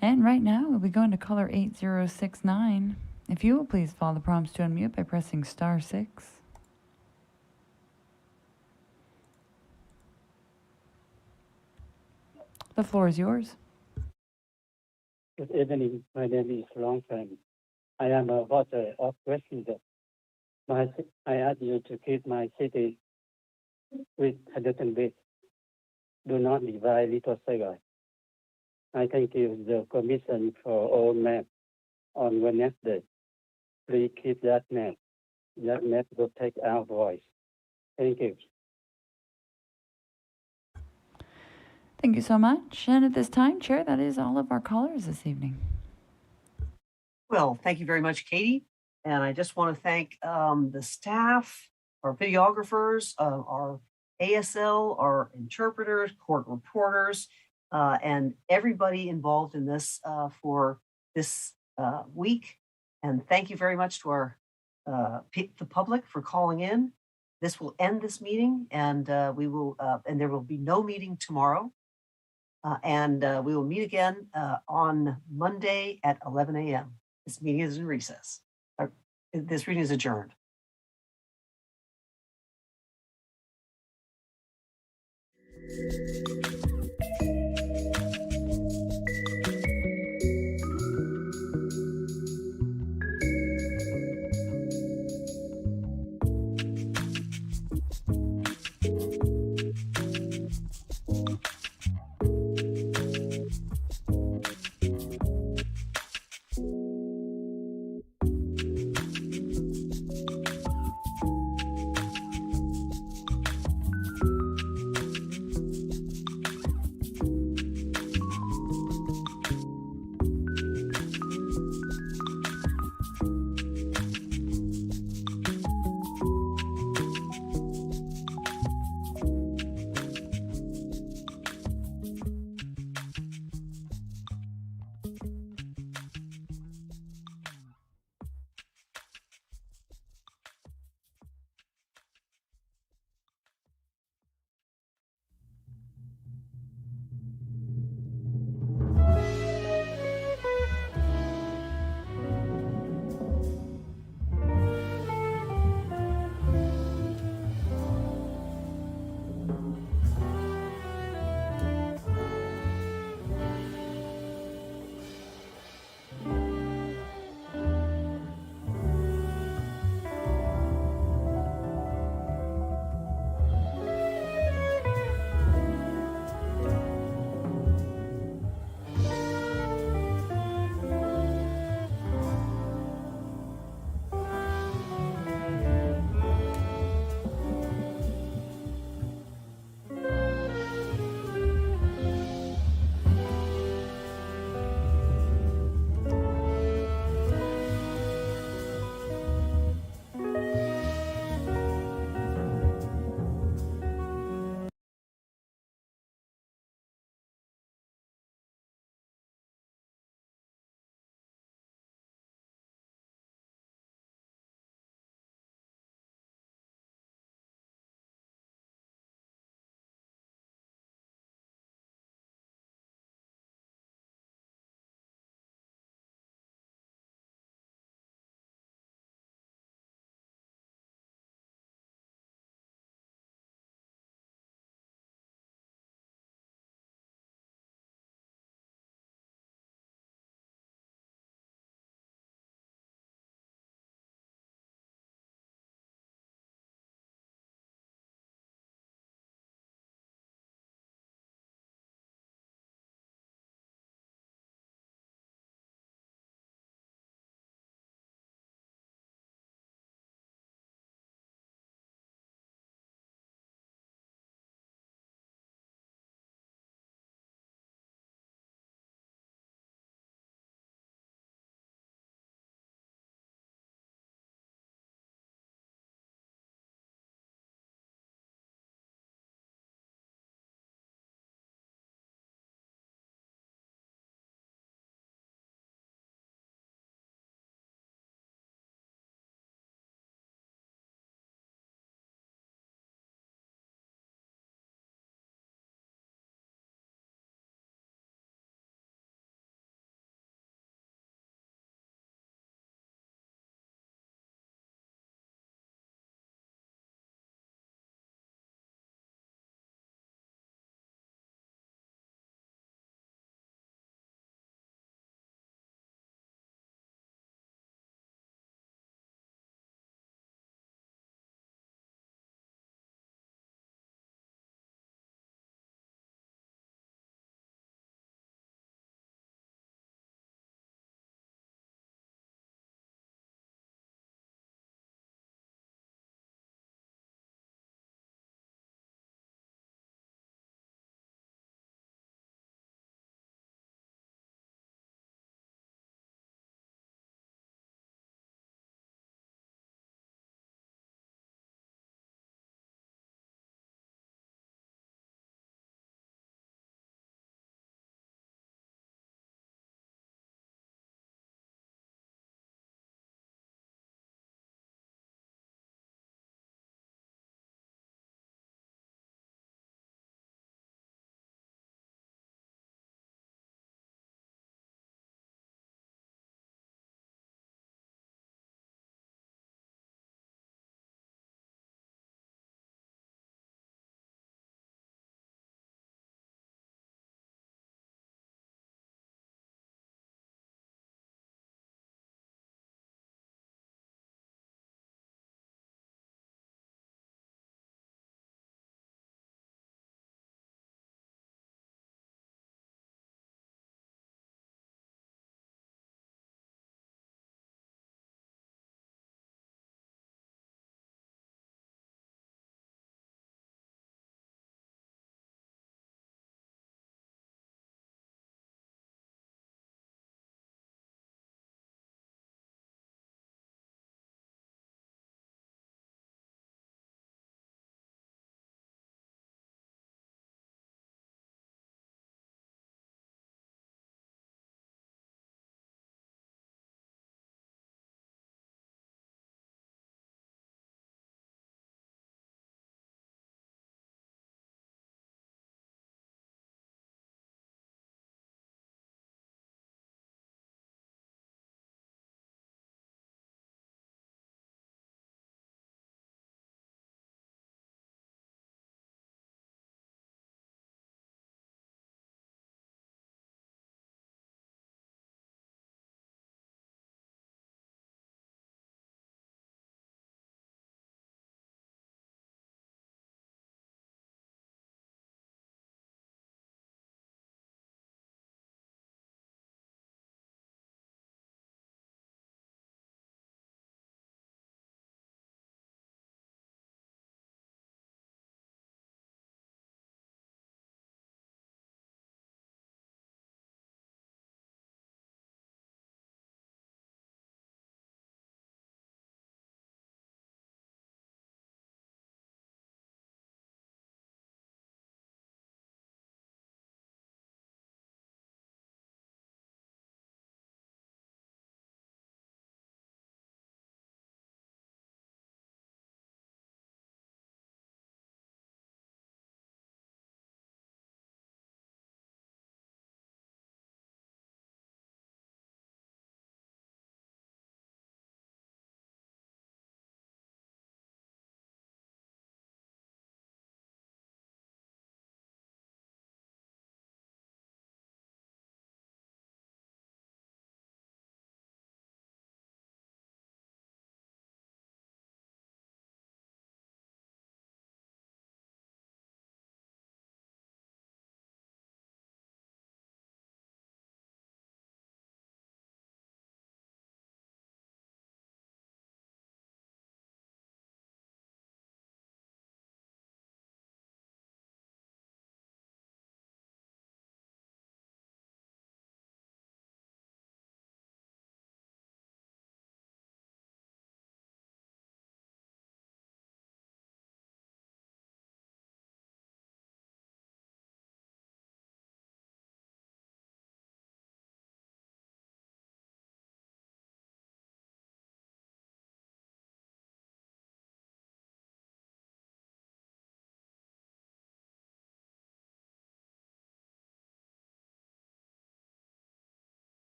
And right now, we'll be going to caller 8069. If you will please follow the prompts to unmute by pressing *6. The floor is yours. Good evening. My name is Longfang. I am a voter of Westminster. I ask you to keep my city with Huntington Beach. Do not divide Little Saigon. I thank you, the Commission, for all map on Wednesday. Please keep that map. That map will take our voice. Thank you. Thank you so much. And at this time, Chair, that is all of our callers this evening. Well, thank you very much, Katie. And I just want to thank the staff, our videographers, our ASL, our interpreters, court reporters, and everybody involved in this for this week. And thank you very much to our the public for calling in. This will end this meeting, and we will and there will be no meeting tomorrow. And we will meet again on Monday at 11 a.m. This meeting is in recess. This meeting is adjourned.